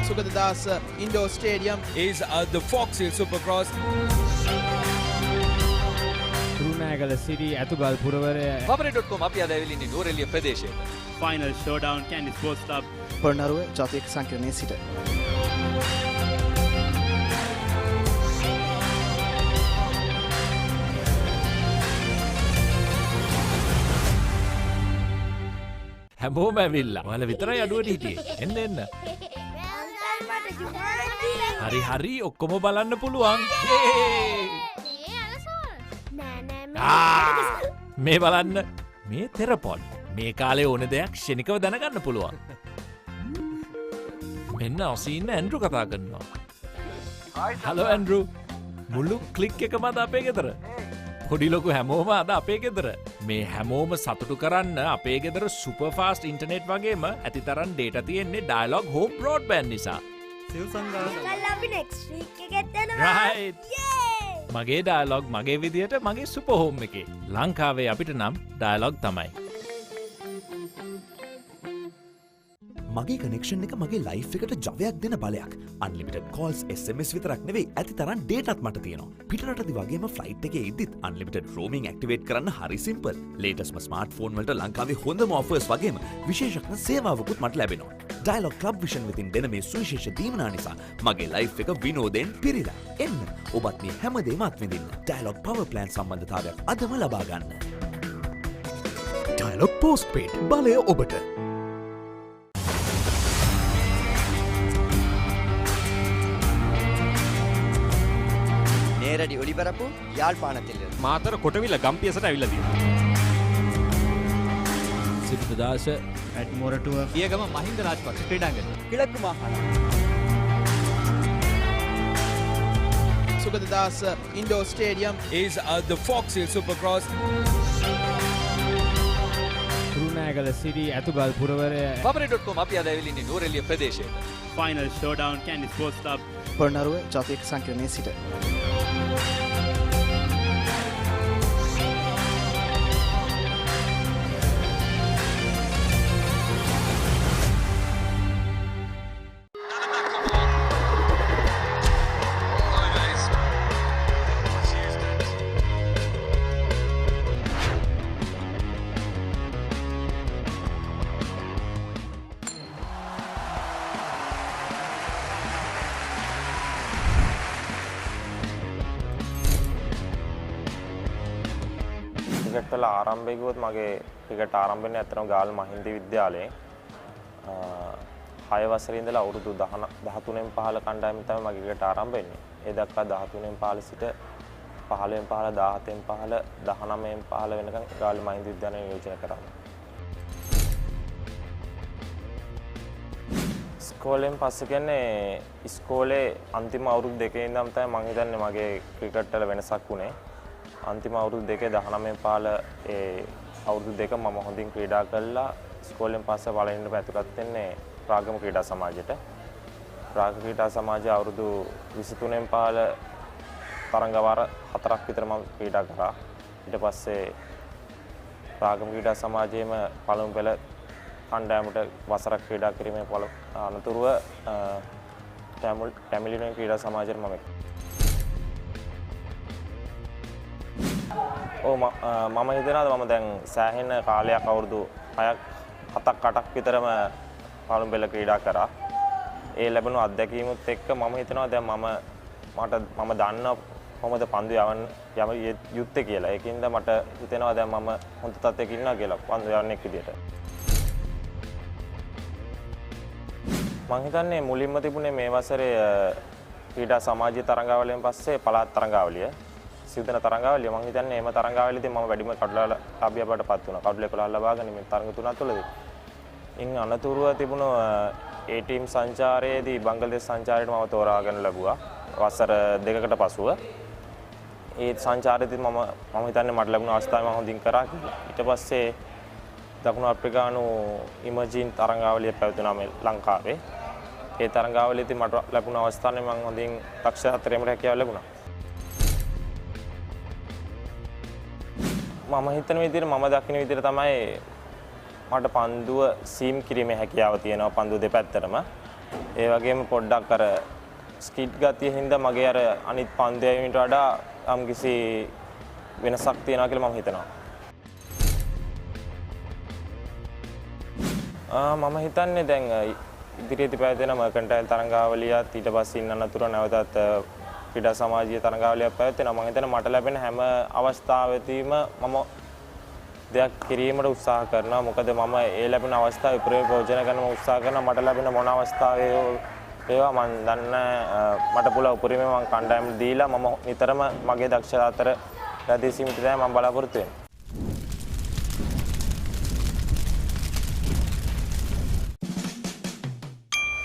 Sugadadasa Indoor Stadium is the Fox Hill Supercross. Kurunegala city Athugal පුරවරය papare.com අපි අද ඇවිල්ලා ඉන්නේ නෝරෙලිය ප්‍රදේශයේ. Final showdown Kandy sports club Polonnaruwa ජාතික සංකීර්ණයේ සිට හැමෝම ඇවිල්ලා. ඔයාලා විතරයි අඩුවට හිටියේ. එන්න එන්න. හරි ඔක්කොම බලන්න පුළුවන්. මේ බලන්න. මේ තෙරපොන්. මේ කාලේ ඕන දෙයක් ක්ෂණිකව දැනගන්න පුළුවන්. මෙන්න ඔසීන්න ඇන්ඩ්‍රු කතා කරනවා. Hello Andrew. මුළු ක්ලික් එකම අද අපේ ගෙදර. පොඩි ලොකු හැමෝම අද අපේ ගෙදර. මේ හැමෝම සතුටු කරන්න අපේ ගෙදර සුපර්ෆාස්ට් ඉන්ටර්නෙට් වගේම ඇති තරම් ඩේටා තියෙන්නේ ඩයලොග් හෝම් බ්‍රෝඩ්බෑන්ඩ් නිසා. Right. මගේ ඩයලොග් මගේ විදියට මගේ සුපර් හෝම් එකේ. ලංකාවේ අපිට නම් ඩයලොග් තමයි. මගේ කනෙක්ෂන් එක මගේ ලයිෆ් එකට ජවයක් දෙන බලයක්. අන්ලිමිටඩ් කෝල්ස් SMS විතරක් නෙවෙයි ඇති තරම් ඩේටාත් මට තියෙනවා. පිටරටදි වගේම ෆ්ලයිට් එකේ ඉද්දිත් අන්ලිමිටඩ් රෝමින් ඇක්ටිවේට් කරන්න හරි සිම්පල්. ලේටස්ට්ම ස්මාර්ට්ෆෝන් වලට ලංකාවේ හොඳම ඔෆර්ස් වගේම විශේෂඥ සේවාවකුත් මට ලැබෙනවා. ඩයලොග් ක්ලබ් විෂන් වෙතින් දෙන මේ සුවිශේෂ දීමනා නිසා මගේ ලයිෆ් එක විනෝදයෙන් පිරීලා. එන්න ඔබත් මේ හැමදේම අත්විඳින්න. ඩයලොග් පවර් ප්ලෑන් සම්බන්ධතාවයක් අදම ලබා ගන්න. ඩයලොග් පෝස්ට්පේඩ් බලය ඔබට. நேரடி ஒளிபரப்பு யாழ்ப்பாணத்தில் මාතර කොටවිල ගම්පියසට ඇවිල්ලා තියෙනවා. සිද්ධාස ඇඩ්මොරටුව පියගම මහින්ද රාජපක්ෂ ක්‍රීඩාංගණය. கிழக்கு மாகாணம் Sugaddas Indoor Stadium is the Fox Hill Supercross. රුණෑගල සිටි ඇතුගල් පුරවරය papare.com අපි අද ඇවිල්ලා ඉන්නේ නෝරෙලිය ප්‍රදේශයේ. Final showdown Candy Sports Club. Polonnaruwa ජාතික සංකීර්ණයේ සිට ක්‍රිකට් වල ආරම්භය ගියොත් මගේ ක්‍රිකට් ආරම්භනේ අතරම ගාල් මහින්ද විද්‍යාලයේ 6 වසරේ ඉඳලා අවුරුදු 13න් 15 කණ්ඩායමෙන් තමයි මගේ ක්‍රිකට් ආරම්භ වෙන්නේ. ඒ දක්වා 13න් 15 සිට 15න් 15 17න් 15 19න් 15 වෙනකන් ගාල් මහින්ද විද්‍යාලයේ නියෝජනය කරා. ඉස්කෝලෙන් පස්සේ කියන්නේ ඉස්කෝලේ අන්තිම අවුරුදු දෙකේ ඉඳන් තමයි මම හිතන්නේ මගේ ක්‍රිකට් වල වෙනසක් වුණේ. අන්තිම අවුරුදු දෙකේ 19න් 15 ඒ අවුරුදු දෙක මම හොඳින් ක්‍රීඩා කළා. ඉස්කෝලෙන් පස්සේ පළවෙනිම පැතුගත් වෙන්නේ ප්‍රාගම ක්‍රීඩා සමාජයට. ප්‍රාග ක්‍රීඩා සමාජය අවුරුදු 23න් 15 තරඟවාර 4ක් විතර මම ක්‍රීඩා කරා. ඊට පස්සේ ප්‍රාගම ක්‍රීඩා සමාජයේම පළමු පෙළ කණ්ඩායමට වසරක් ක්‍රීඩා කිරීමේ අනතුරුව ටැමිලිනෝ ක්‍රීඩා සමාජයට මම මම හිතනවා මම දැන් සෑහෙන කාලයක් අවුරුදු 6ක් 7ක් 8ක් විතරම පළමු පෙළ ක්‍රීඩා කරා. ඒ ලැබුණු අත්දැකීමුත් එක්ක මම හිතනවා දැන් මම දන්නවා කොහොමද පන්දු යම යුත්තේ කියලා. ඒකින්ද මට හිතෙනවා දැන් මම හොඳ තත්ත්වයක ඉන්නවා කියලා පන්දු යවන්නෙක් විදියට. මම හිතන්නේ මුලින්ම තිබුණේ මේ වසරේ ක්‍රීඩා සමාජීය තරඟාවලියෙන් පස්සේ පළාත් තරඟාවලිය. සිව්දෙන තරඟාවලිය මම හිතන්නේ එම තරඟාවලියේදී මම වැඩිම කඩුලාභිය බවටපත් වුණා. කඩුල 11 ලබාගෙන මේ තරඟ තුනක් තුළදී. ඉන් අනතුරුව තිබුණු ඒ ටීම් සංචාරයේදී බංග්ලාදේශ සංචාරයට මම තෝරාගෙන ලැබුවා. වසර දෙකකට පසුව. ඒ සංචාරයේදී මම හිතන්නේ මට ලැබුණ අවස්ථාව මම හොඳින් කරා කියලා. ඊට පස්සේ දකුණු අප්‍රිකානු ඉමර්ජින් තරඟාවලිය පැවතුණා මේ ලංකාවේ. ඒ තරඟාවලියේදී මට ලැබුණ අවස්ථාවේ මම හොඳින් දක්ෂ අතරේම රැකියාව ලැබුණා. මම හිතන විදිහට මම දකින විදිහට තමයි මට පන්දුව සීම් කිරීමේ හැකියාව තියෙනවා පන්දුව දෙපැත්තටම. ඒ වගේම පොඩ්ඩක් අර ස්කිඩ් ගතිය හින්දා මගේ අර අනිත් පන්දු යැවීමට වඩා යම්කිසි වෙනසක් තියෙනවා කියලා මම හිතනවා. මම හිතන්නේ දැන් ඉදිරියේදී පැවැදෙන මර්කන්ටයිල් තරඟාවලියත් ඊට පස්සේ ඉන්න අනතුර නැවතත් ක්‍රීඩා සමාජීය තරඟාවලියක් පැවැත්වෙනවා. මම හිතන්නේ මට ලැබෙන හැම අවස්ථාවෙදීම මම දෙයක් කිරීමට උත්සාහ කරනවා. මොකද මම ඒ ලැබෙන අවස්ථාවේ ප්‍රයෝජන ගන්න උත්සාහ කරනවා. මට ලැබෙන මොන අවස්ථාවේ ඒවා මම දන්න මට පුළුවන් උපරිමයෙන් මම කණ්ඩායම දීලා මම නිතරම මගේ දක්ෂතා අතර රැඳී සිටීමට තමයි මම බලාපොරොත්තු වෙන්නේ.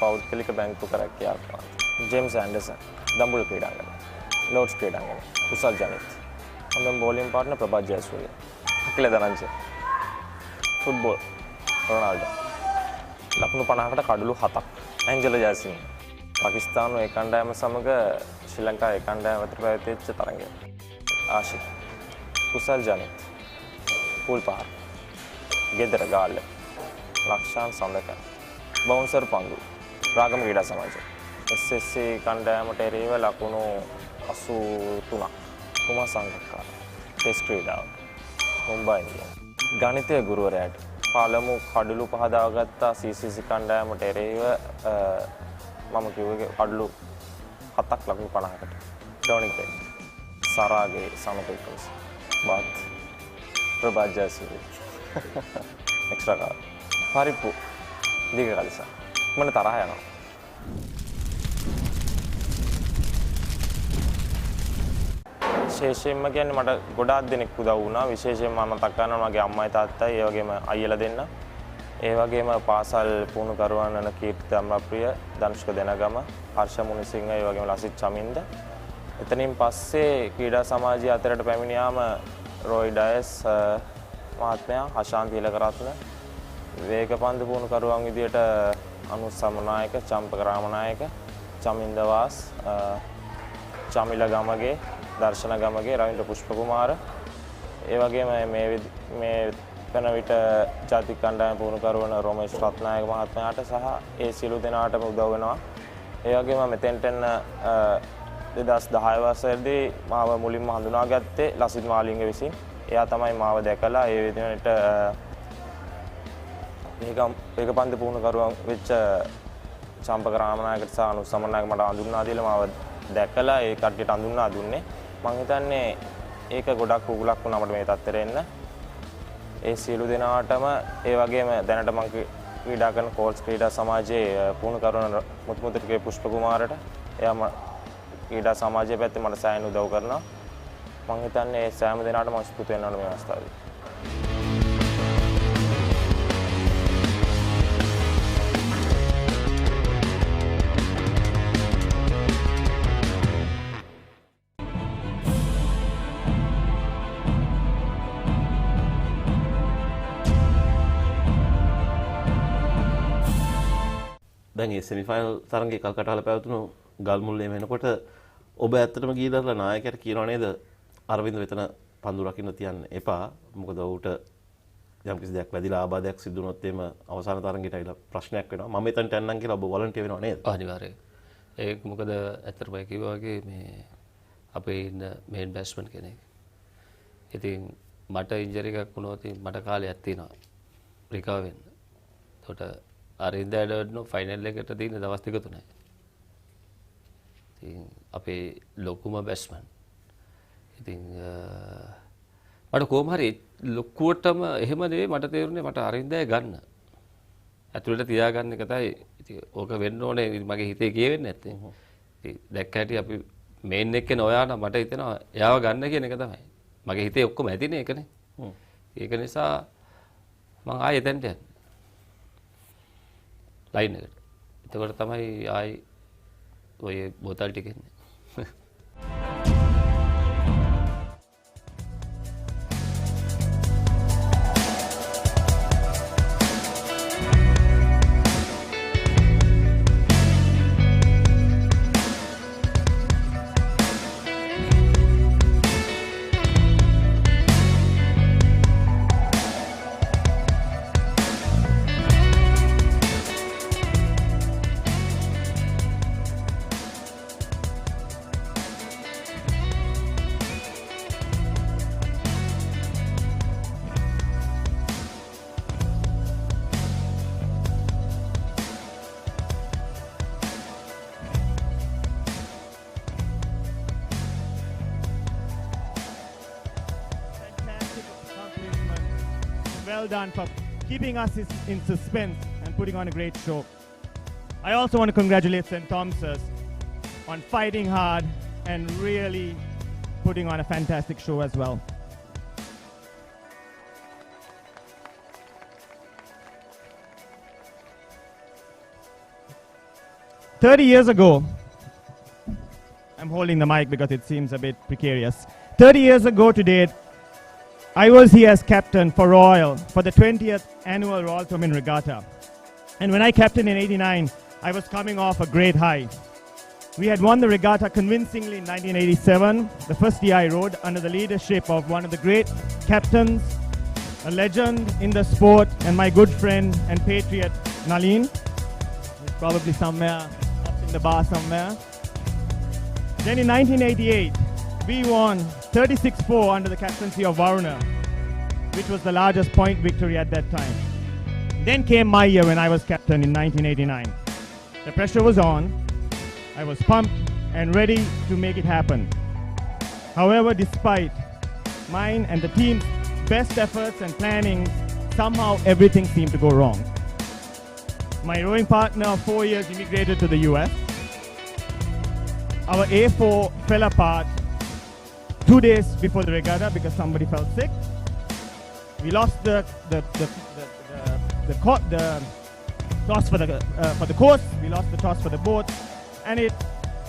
පෞද්ගලික බැංකු කරකියාව ජේම්ස් ඇන්ඩර්සන් දඹුල්ල ක්‍රීඩාංගණය ලෝඩ්ස් ක්‍රීඩාංගණය කුසල් ජනිත් හොඳම bowling partner Prabath Jayasuriya. Akila Dhananjaya. Football Ronaldo. ලකුණු 50කට කඩලු 7ක්. ඇන්ජලෝ ජයසිංහ. පාකිස්තානු ඒ කණ්ඩායම සමග ශ්‍රී ලංකාව ඒ කණ්ඩායම අතර පැවතිච්ච තරගය. ආශික්. කුසල් ජනිත්. පූල් පහර. ගෙදර ගාල්ල. ලක්ෂාන් සඳක. බවුන්සර් පංගු. රාගම ක්‍රීඩා සමාජය. SSC කණ්ඩායමට එරෙහිව ලකුණු 83ක්. කුමා සංගක්කාර. ටෙස්ට් ක්‍රීඩාව. මුම්බයි ඉන්දියන්ස්. ගණිතය ගුරුවරයාට පළමු කඩලු පහදාගත්තා CCC කණ්ඩායමට එරෙහිව මම කිව්වේ කඩලු 7ක් ලකුණු 50කට. ඩොනික් බෙන්. සරාගේ සමතේකස්. බාත්. ප්‍රභාත් ජයසූරිය. Extra car. පරිප්පු. දීග කලිසා. මම තරහ යනවා. විශේෂයෙන්ම කියන්නේ මට ගොඩාක් දෙනෙක් උදව් වුණා. විශේෂයෙන්ම මම මතක් කරනවා මගේ අම්මයි තාත්තයි, ඒ වගේම අයියලා දෙන්න. ඒ වගේම පාසල් පුහුණුකරුවන් වන කීර්ති ධම්මප්‍රිය, ධනුෂ්ක දෙනගම, හර්ෂ මුනිසිංහ, ඒ වගේම ලසිත් චමින්ද. එතනින් පස්සේ ක්‍රීඩා සමාජය අතරට පැමිණියාම රොයි ඩයස් මහත්මයා, අශාන්ති ඉලකරත්න, වේගපන්දු පුහුණුකරුවන් විදියට අනුස් සමනායක, චම්පක රාමනායක, චමින්ද වාස්, චමිල ගමගේ, දර්ශන ගමගේ, රවින්ද්‍ර පුෂ්පකුමාර, ඒ වගේම මේ වෙන විට ජාතික කණ්ඩායම පුහුණුකරුවන රොමේෂ් රත්නායක මහත්මයාට සහ ඒ සියලු දෙනාටම උදව් වෙනවා. ඒ වගේම මෙතෙන්ට එන්න 2010 වසරේදී මාව මුලින්ම හඳුනාගත්තේ ලසිත් මාලිංග විසින්. එයා තමයි මාව දැකලා ඒ විදිහට මේක පන්දු පුහුණුකරුවන් වෙච්ච චම්පක රාමනායකට සහ අනුස් සමනායක මට හඳුන්වා දීලා මාව දැකලා ඒ කට්ටියට හඳුන්වා දුන්නේ. මම හිතන්නේ ඒක ගොඩක් උගලක් වුණා මට මේ තත්ත්වෙට එන්න. ඒ සියලු දෙනාටම ඒ වගේම දැනට මම ක්‍රීඩා කරන කෝල්ස් ක්‍රීඩා සමාජයේ පුහුණුකරුවන් මුතුමුතුගේ පුෂ්ප කුමාරට එයාම ක්‍රීඩා සමාජයේ පැත්තේ මට සෑහෙන උදව් කරනවා. මම හිතන්නේ ඒ සෑම දෙනාටම ස්තුති වෙනවා මේ අවස්ථාවේ. දැන් මේ සෙමිෆයිනල් තරඟයේ කල්කටාල පැවතුණු ගල්මුල්ලේ වෙනකොට ඔබ ඇත්තටම ගිහිල්ලා නායකයාට කියනවා නේද අරවින්ද වෙතන පන්දු රකින්න තියන්න එපා මොකද ඌට යම්කිසි දෙයක් වැදිලා ආබාධයක් සිදු වුණොත් එimhe අවසාන තරඟයට ඇවිල්ලා ප්‍රශ්නයක් වෙනවා මම එතනට යන්නම් කියලා ඔබ වොලන්ටියර් වෙනව නේද අනිවාර්යයෙන් ඒක මොකද ඇත්තටම කිව්වා වගේ මේ අපේ ඉන්න මේන් බැට්ස්මන් කෙනෙක් ඉතින් මට ඉන්ජරි එකක් වුණොත් මට කාලයක් තියෙනවා රිකවර් වෙන්න එතකොට අරින්ද ඇඩර්ඩ්නෝ ෆයිනල් එකට තියෙන දවස් දෙක තුනයි. ඉතින් අපේ ලොකුම බැට්ස්මන්. ඉතින් මට කොහොම හරි ලොකුවටම එහෙම නෙවෙයි මට තේරුනේ මට අරින්දය ගන්න. ඇතුළට තියාගන්න එක තමයි ඉතින් ඕක වෙන්න ඕනේ මගේ හිතේ කියෙන්නේ නැත්තේ. ඉතින් දැක්ක හැටි අපි මේන් එක්කනේ ඔයා නම් මට හිතෙනවා එයාව ගන්න කියන එක තමයි. මගේ හිතේ ඔක්කොම ඇතිනේ ඒකනේ. ඒක නිසා මම ආයෙ එතනට යන්නේ. ලයින් එකට. එතකොට තමයි ආයි ඔය බෝතල් ටික එන්නේ. Well done for keeping us in suspense and putting on a great show. I also want to congratulate St. Thomas's on fighting hard and really putting on a fantastic show as well. "30 years ago," I'm holding the mic because it seems a bit precarious. 30 years ago today, I was here as captain for Royal for the 20th annual Royal Tourmaline Regatta. And when I captained in '89, I was coming off a great high. We had won the regatta convincingly in 1987, the first year I rode under the leadership of one of the great captains, a legend in the sport, and my good friend and patriot, Nalin. He's probably somewhere up in the bar somewhere. Then in 1988, we won 36-4 under the captaincy of Varuna, which was the largest point victory at that time. Then came my year when I was captain in 1989. The pressure was on. I was pumped and ready to make it happen. However, despite mine and the team's best efforts and planning, somehow everything seemed to go wrong. My rowing partner of 4 years immigrated to the US. Our A4 fell apart 2 days before the regatta because somebody fell sick. We lost the toss for the course. We lost the toss for the boat. And it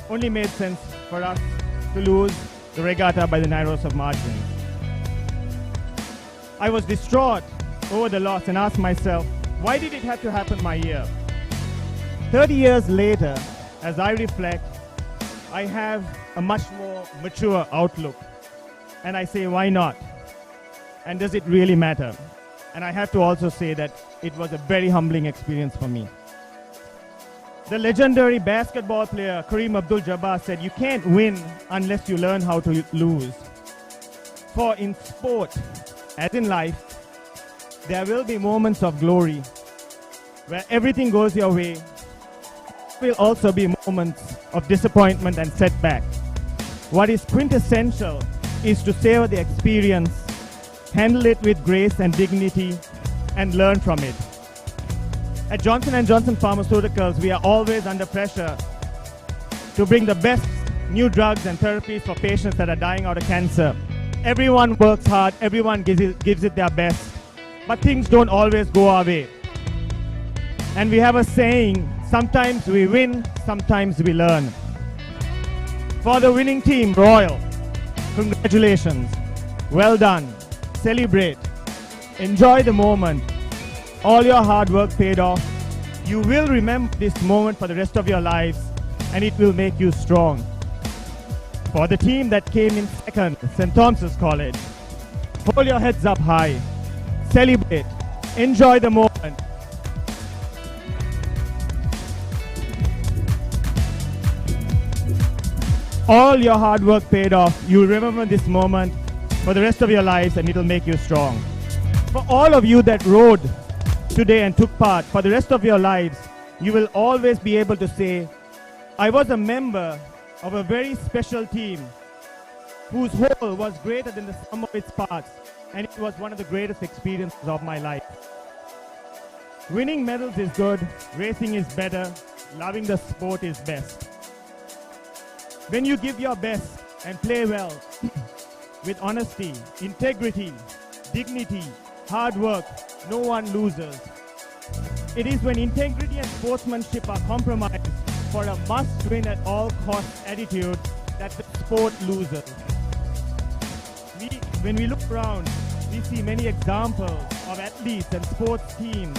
only made sense for us to lose the regatta by the narrowest of margins. I was distraught over the loss and asked myself, why did it have to happen my year? 30 years later, as I reflect, I have a much more mature outlook. And I say, why not? And does it really matter? And I have to also say that it was a very humbling experience for me. The legendary basketball player Kareem Abdul-Jabbar said, you can't win unless you learn how to lose. For in sport, as in life, there will be moments of glory where everything goes your way. There will also be moments of disappointment and setback. What is quintessential is to savor the experience, handle it with grace and dignity, and learn from it. At Johnson & Johnson Pharmaceuticals, we are always under pressure to bring the best new drugs and therapies for patients that are dying out of cancer. Everyone works hard, everyone gives it their best, but things don't always go our way. And we have a saying, sometimes we win, sometimes we learn. For the winning team, Royal, congratulations. Well done. Celebrate. Enjoy the moment. All your hard work paid off. You will remember this moment for the rest of your lives, and it will make you strong. For the team that came in second, St. Thomas's College, hold your heads up high. Celebrate. Enjoy the moment. All your hard work paid off. You will remember this moment for the rest of your lives, and it will make you strong. For all of you that rode today and took part, for the rest of your lives, you will always be able to say, I was a member of a very special team whose whole was greater than the sum of its parts, and it was one of the greatest experiences of my life. Winning medals is good, racing is better, loving the sport is best. When you give your best and play well, with honesty, integrity, dignity, hard work, no one loses. It is when integrity and sportsmanship are compromised for a must-win at all costs attitude that the sport loses. When we look around, we see many examples of athletes and sports teams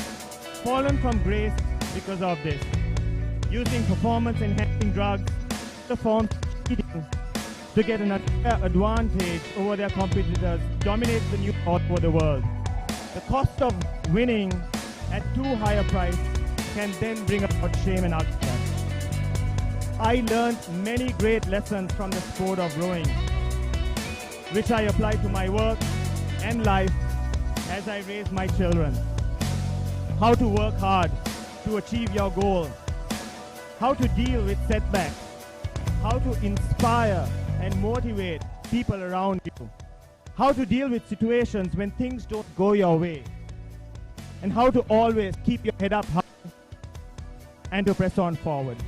fallen from grace because of this, using performance-enhancing drugs, the form cheating to get an advantage over their competitors, dominates the new sport over the world. The cost of winning at too high a price can then bring about shame and upset. I learned many great lessons from the sport of rowing, which I apply to my work and life as I raise my children. How to work hard to achieve your goal, how to deal with setbacks, how to inspire and motivate people around you, how to deal with situations when things don't go your way, and how to always keep your head up high and to press on forward.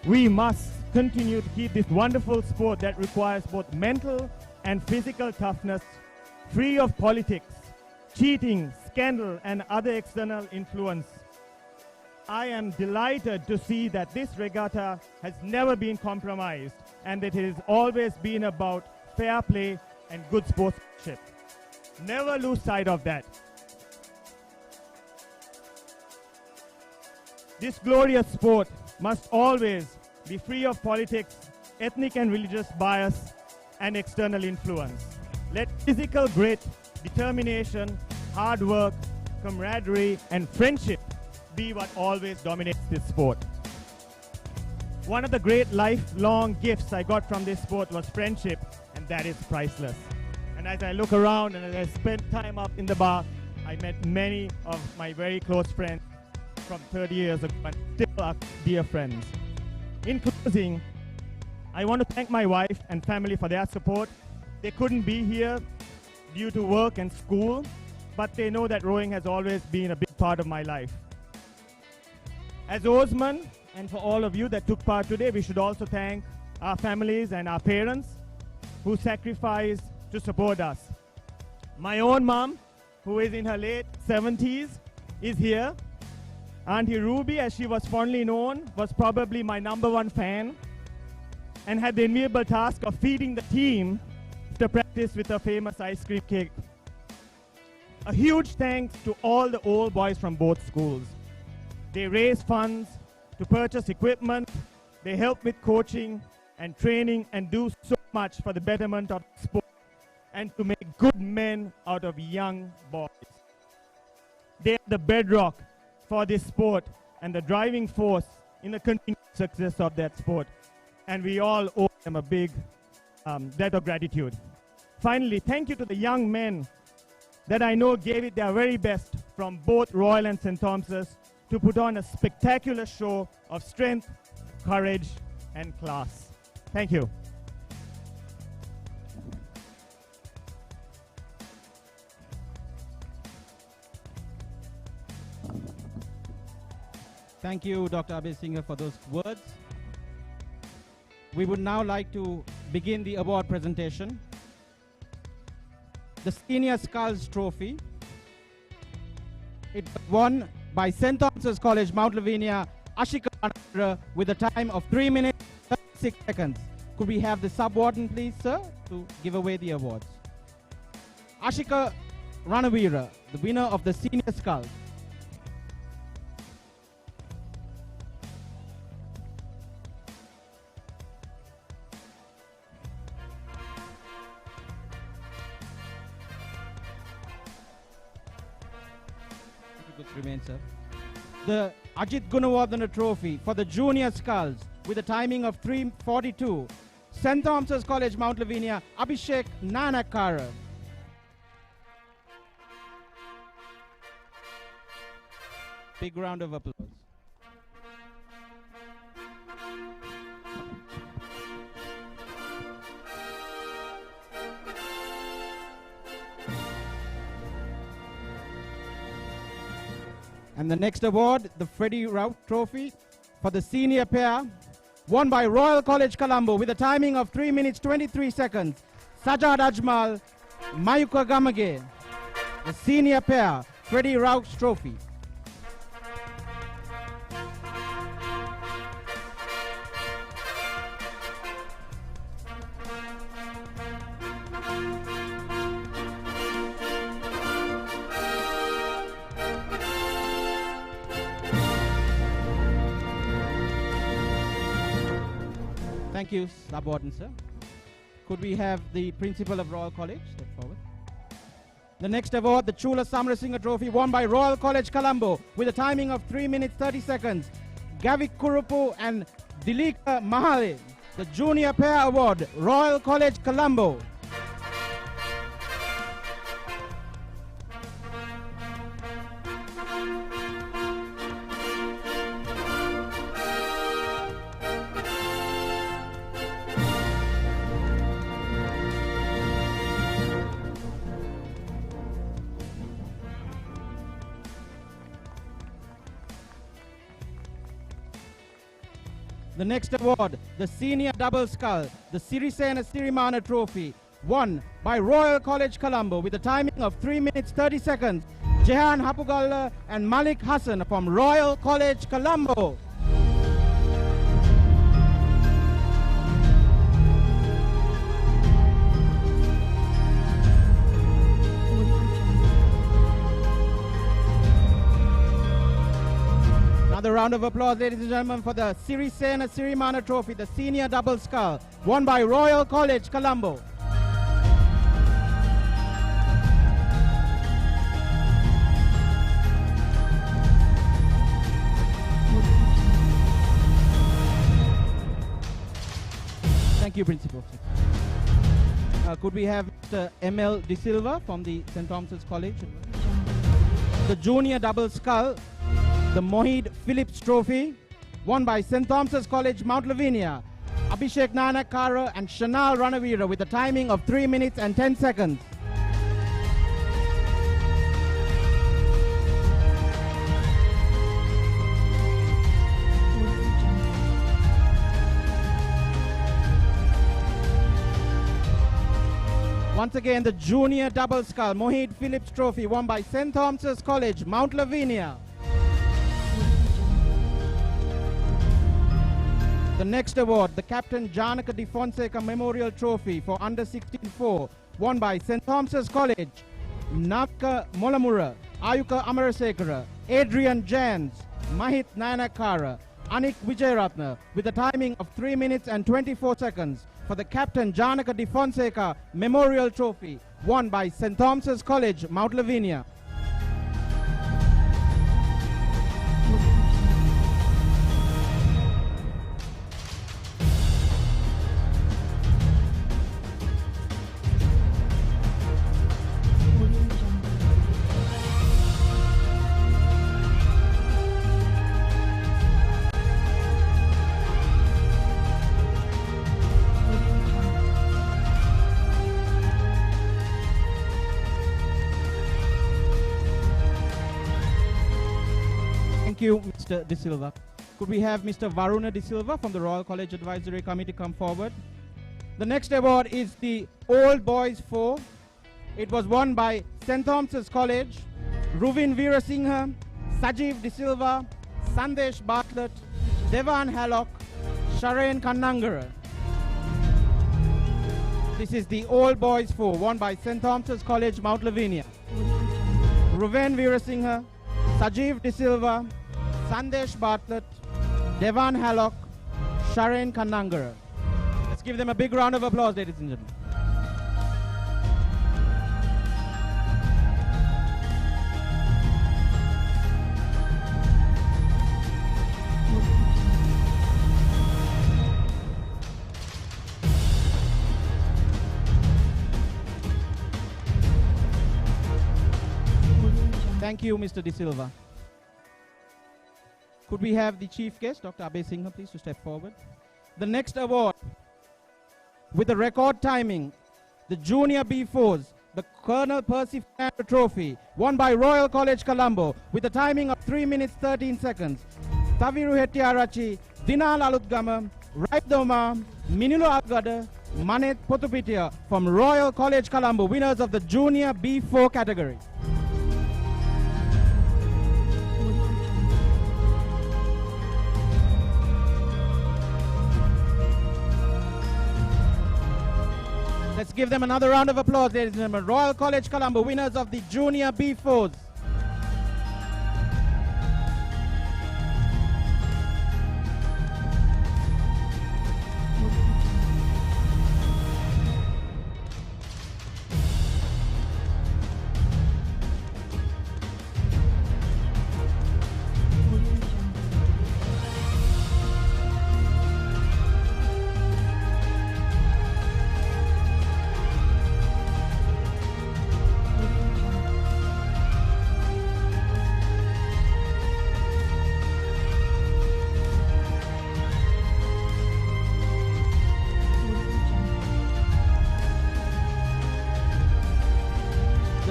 We must continue to keep this wonderful sport that requires both mental and physical toughness, free of politics, cheating, scandal, and other external influence. I am delighted to see that this regatta has never been compromised and that it has always been about fair play, and good sportsmanship. Never lose sight of that. This glorious sport must always be free of politics, ethnic and religious bias, and external influence. Let physical grit, determination, hard work, camaraderie, and friendship be what always dominates this sport. One of the great lifelong gifts I got from this sport was friendship, and that is priceless. And as I look around and as I spend time up in the bar, I met many of my very close friends from 30 years ago and still are dear friends. In closing, I want to thank my wife and family for their support. They couldn't be here due to work and school, but they know that rowing has always been a big part of my life. As oarsmen, and for all of you that took part today, we should also thank our families and our parents who sacrificed to support us. My own mom, who is in her late 70s, is here. Auntie Ruby, as she was fondly known, was probably my #1 fan and had the enviable task of feeding the team after practice with a famous ice cream cake. A huge thanks to all the old boys from both schools. They raise funds to purchase equipment, they help with coaching and training and do so much for the betterment of sport and to make good men out of young boys. They are the bedrock for this sport and the driving force in the continued success of that sport. And we all owe them a big debt of gratitude. Finally, thank you to the young men that I know gave it their very best from both Royal and St. Thomas's to put on a spectacular show of strength, courage, and class. Thank you. Thank you, Dr. Abhay Singh, for those words. We would now like to begin the award presentation. The Senior Skulls Trophy. It was won by St. Thomas's College, Mount Lavinia, Ashika with a time of 3 minutes, 36 seconds. Could we have the sub-warden, please, sir, to give away the awards? Ashika Ranavira, the winner of the Senior Skulls. Remain, sir. The Ajit Gunawardena Trophy for the Junior Skulls with a timing of 3:42. St. Thomas's College, Mount Lavinia, Abhishek Nanakara. Big round of applause. And the next award, the Freddie Rout Trophy for the senior pair, won by Royal College Colombo with a timing of 3 minutes 23 seconds. Sajad Ajmal, Mayuka Gamage, the senior pair, Freddie Rout Trophy. Thank you, Sub-Warden, sir. Could we have the Principal of Royal College step forward? The next award, the Chula Samarasinga Trophy, won by Royal College Colombo with a timing of 3 minutes 30 seconds. Gavik Kurupu and Dilika Mahale, the Junior Pair Award, Royal College Colombo. The next award, the Senior Double Skull, the Sirisena Sirimana Trophy, won by Royal College Colombo with a timing of 3 minutes 30 seconds. Jehan Hapugalla and Malik Hassan from Royal College Colombo. Another round of applause, ladies and gentlemen, for the Sirisena Sirimana Trophy, the senior double scull, won by Royal College, Colombo. Thank you, Principal. Could we have Mr. M.L. De Silva from the St. Thomas's College? The junior double scull, the Mohid Phillips Trophy, won by St. Thomas's College, Mount Lavinia, Abhishek Nanakara and Shanal Ranavira with a timing of 3 minutes and 10 seconds. Once again, the junior double scull, Mohid Phillips Trophy, won by St. Thomas's College, Mount Lavinia. The next award, the Captain Janaka De Fonseca Memorial Trophy for Under 16-4, won by St. Thomas's College, Navka Molamura, Ayuka Amarasekara, Adrian Jans, Mahit Nayanakara, Anik Vijayaratna, with a timing of 3 minutes and 24 seconds for the Captain Janaka De Fonseca Memorial Trophy, won by St. Thomas's College, Mount Lavinia. Thank you, Mr. De Silva. Could we have Mr. Varuna De Silva from the Royal College Advisory Committee come forward? The next award is the Old Boys 4. It was won by St. Thomas's College, Ruvin Veerasinghe, Sajeev De Silva, Sandesh Bartlett, Devan Hallock, Sharen Kannangara. This is the Old Boys 4, won by St. Thomas's College, Mount Lavinia. Ruvin Veerasinghe, Sajeev De Silva, Sandesh Bartlett, Devan Hallock, Sharen Kannangara. Let's give them a big round of applause, ladies and gentlemen. Thank you, Mr. De Silva. Could we have the chief guest, Dr. Abhay Singha, please, to step forward? The next award, with a record timing, the Junior B4s, the Colonel Percy Fernando Trophy, won by Royal College, Colombo, with a timing of 3 minutes 13 seconds. Taviru Hettiarachi, Dinal Alutgama, Raidoma, Minulu Algada, Manet Potupitia from Royal College, Colombo, winners of the Junior B4 category. Let's give them another round of applause, ladies and gentlemen. Royal College, Colombo, winners of the Junior B4s.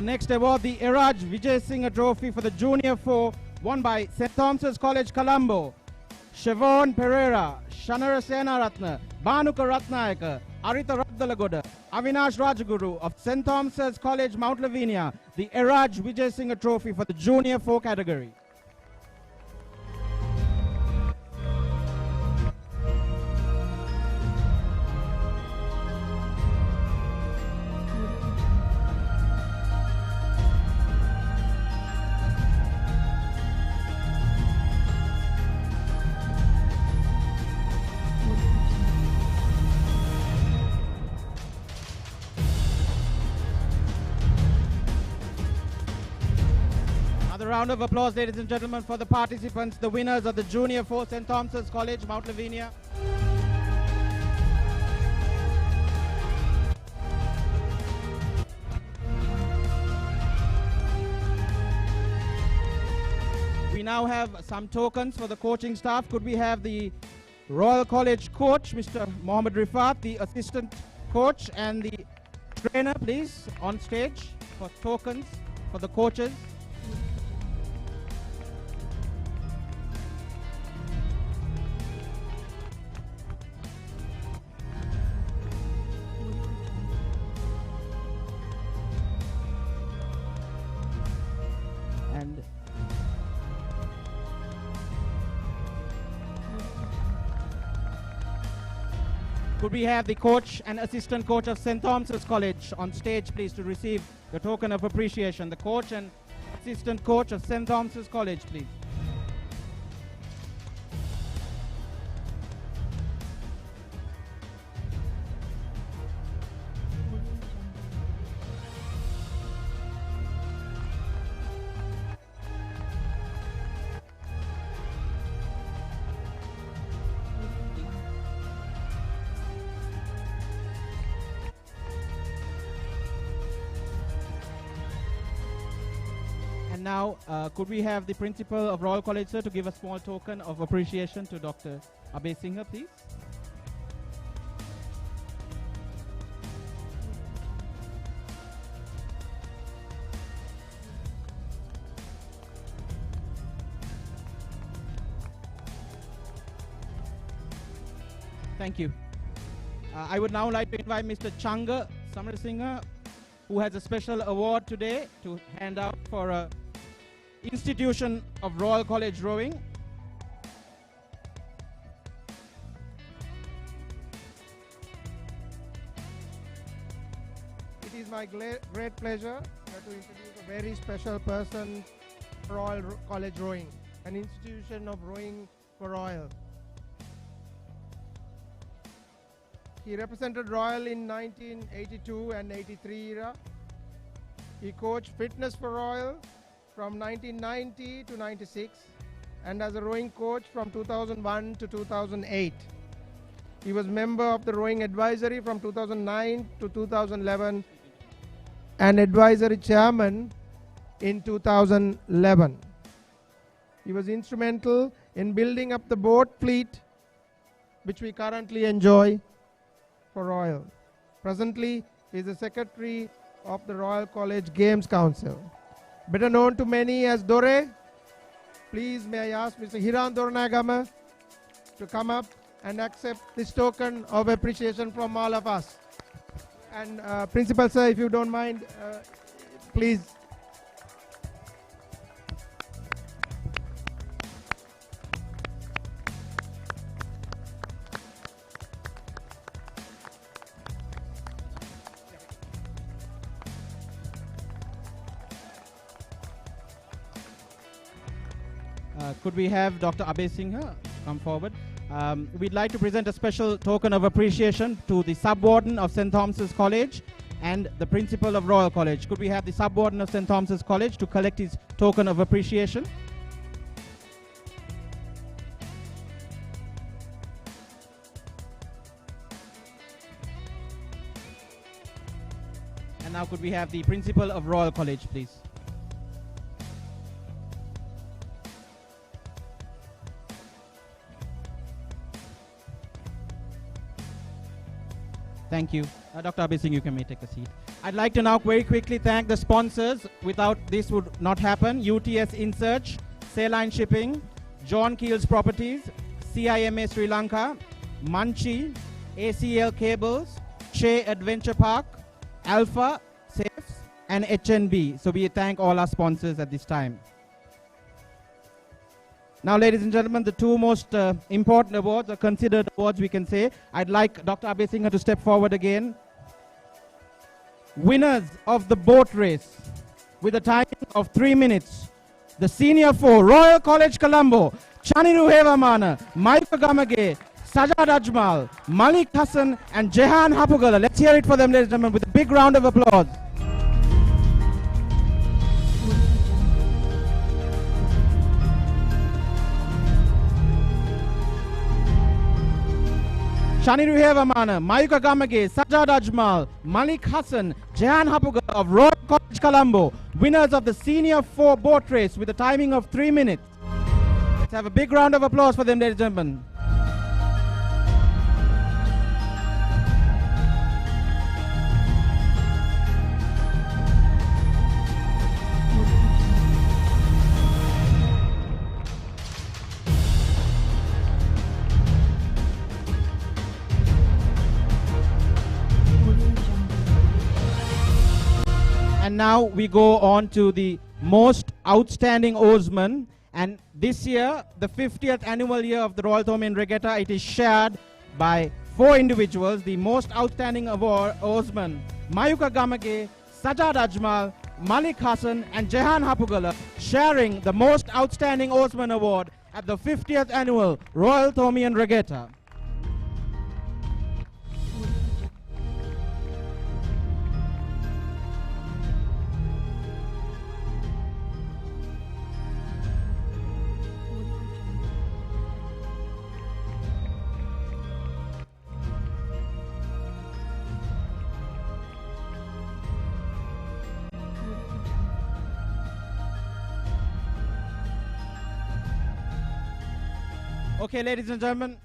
Next award, the Eraj Vijay Singh Trophy for the Junior 4, won by St. Thomas's College, Colombo. Siobhan Pereira, Shanara Senaratna, Bhanuka Ratnayaka, Arita Raddalagoda, Avinash Rajaguru of St. Thomas's College, Mount Lavinia, the Eraj Vijay Singh Trophy for the Junior 4 category. round of applause, ladies and gentlemen, for the participants, the winners of the Junior 4 St. Thomas's College, Mount Lavinia. We now have some tokens for the coaching staff. Could we have the Royal College coach, Mr. Mohammed Rifat, the assistant coach, and the trainer, please, on stage for tokens for the coaches. And could we have the coach and assistant coach of St. Thomas's College on stage, please, to receive the token of appreciation. The coach and assistant coach of St. Thomas's College, please. And now, could we have the principal of Royal College, sir, to give a small token of appreciation to Dr. Abhay Singha, please? Thank you. I would now like to invite Mr. Changa Samarasinghe, who has a special award today to hand out for a institution of Royal College Rowing. It is my great pleasure to introduce a very special person for Royal College Rowing, an institution of rowing for Royal. He represented Royal in 1982 and 83 era. He coached fitness for Royal from 1990 to 96 and as a rowing coach from 2001 to 2008. He was member of the rowing advisory from 2009 to 2011 and advisory chairman in 2011. He was instrumental in building up the boat fleet which we currently enjoy for Royal. Presently, he is the secretary of the Royal College Games Council. Better known to many as Dore. Please may I ask Mr. Hiran Dornagama to come up and accept this token of appreciation from all of us. And Principal Sir, if you don't mind, please. Could we have Dr. Abhay Singha come forward? We'd like to present a special token of appreciation to the Sub-Warden of St. Thomas's College and the Principal of Royal College. Could we have the Sub-Warden of St. Thomas's College to collect his token of appreciation? And now could we have the Principal of Royal College, please? Thank you. Dr. Abhay Singh, you can take a seat. I'd like to now very quickly thank the sponsors. Without this would not happen. UTS InSearch, Saline Shipping, John Keel's Properties, CIMA Sri Lanka, Munchie, ACL Cables, Che Adventure Park, Alpha, Safes, and HNB. So we thank all our sponsors at this time. Now, ladies and gentlemen, the two most important awards, or considered awards we can say. I'd like Dr. Abhay Singha to step forward again. Winners of the boat race with a time of 3 minutes. The Senior 4, Royal College Colombo, Chaniru Hevamana, Maika Gamage, Sajad Ajmal, Malik Hassan, and Jehan Hapugala. Let's hear it for them, ladies and gentlemen, with a big round of applause. Shaniru Hevamana, Mayuka Gamage, Sajad Ajmal, Malik Hassan, Jehan Hapuga of Royal College Colombo, winners of the Senior 4 boat race with a timing of 3 minutes. Let's have a big round of applause for them, ladies and gentlemen. And now we go on to the most outstanding oarsman. And this year, the 50th annual year of the Royal Thomaian Regatta, it is shared by 4 individuals. The most outstanding oarsman, Mayuka Gamage, Sajad Ajmal, Malik Hassan and Jehan Hapugala, sharing the most outstanding oarsman award at the 50th annual Royal Thomaian Regatta. Okay, ladies and gentlemen.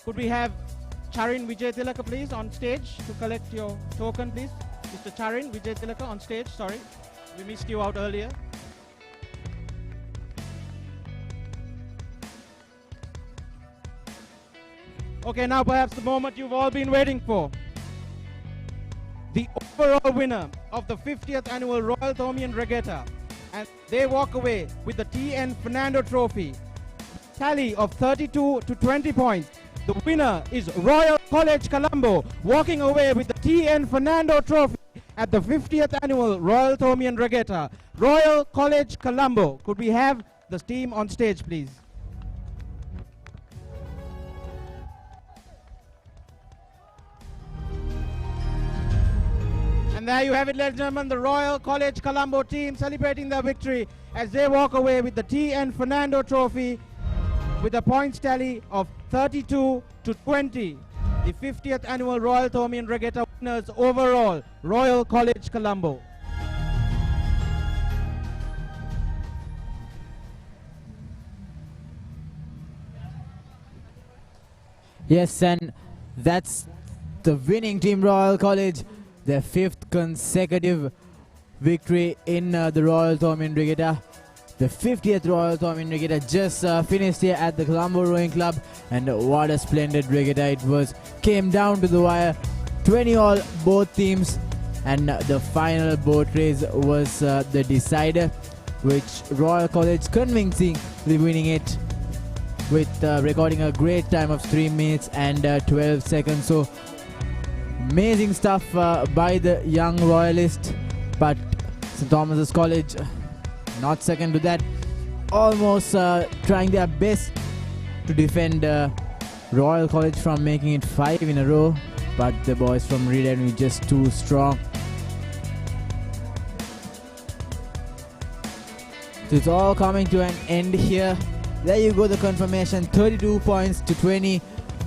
Could we have Charin Vijay Tilaka, please, on stage to collect your token, please? Mr. Charin Vijay Tilaka on stage. Sorry, we missed you out earlier. Okay, now perhaps the moment you've all been waiting for. The overall winner of the 50th annual Royal Thomaian Regatta, and they walk away with the T.N. Fernando Trophy. Tally of 32 to 20 points. The winner is Royal College Colombo, walking away with the T.N. Fernando Trophy at the 50th annual Royal Thomaian Regatta. Royal College Colombo. Could we have the team on stage, please? And there you have it, ladies and gentlemen, the Royal College Colombo team celebrating their victory as they walk away with the T.N. Fernando Trophy with a points tally of 32 to 20. The 50th annual Royal Thomaian Regatta winners overall, Royal College Colombo. Yes, and that's the winning team, Royal College. Their 5th consecutive victory in the Royal Thomaian Regatta. The 50th Royal Thomaian Regatta just finished here at the Colombo Rowing Club, and what a splendid regatta it was. Came down to the wire, 20 all both teams, and the final boat race was the decider, which Royal College convincingly winning it with recording a great time of 3 minutes and 12 seconds. So amazing stuff by the young royalist, but St. Thomas's College not second to that, almost trying their best to defend Royal College from making it 5 in a row, but the boys from Reed Avenue just too strong. So it's all coming to an end here. There you go, the confirmation, 32 points to 20.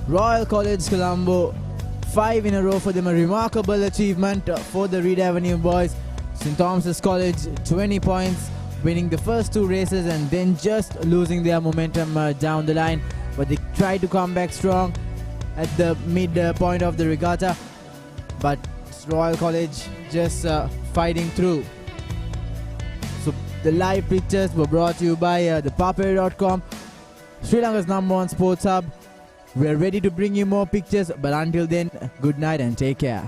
Royal College Colombo, 5 in a row for them, a remarkable achievement for the Reed Avenue boys. St. Thomas's College, 20 points, winning the first 2 races and then just losing their momentum down the line. But they tried to come back strong at the midpoint of the regatta. But Royal College just fighting through. So the live pictures were brought to you by ThePapare.com, Sri Lanka's #1 sports hub. We're ready to bring you more pictures, but until then, good night and take care.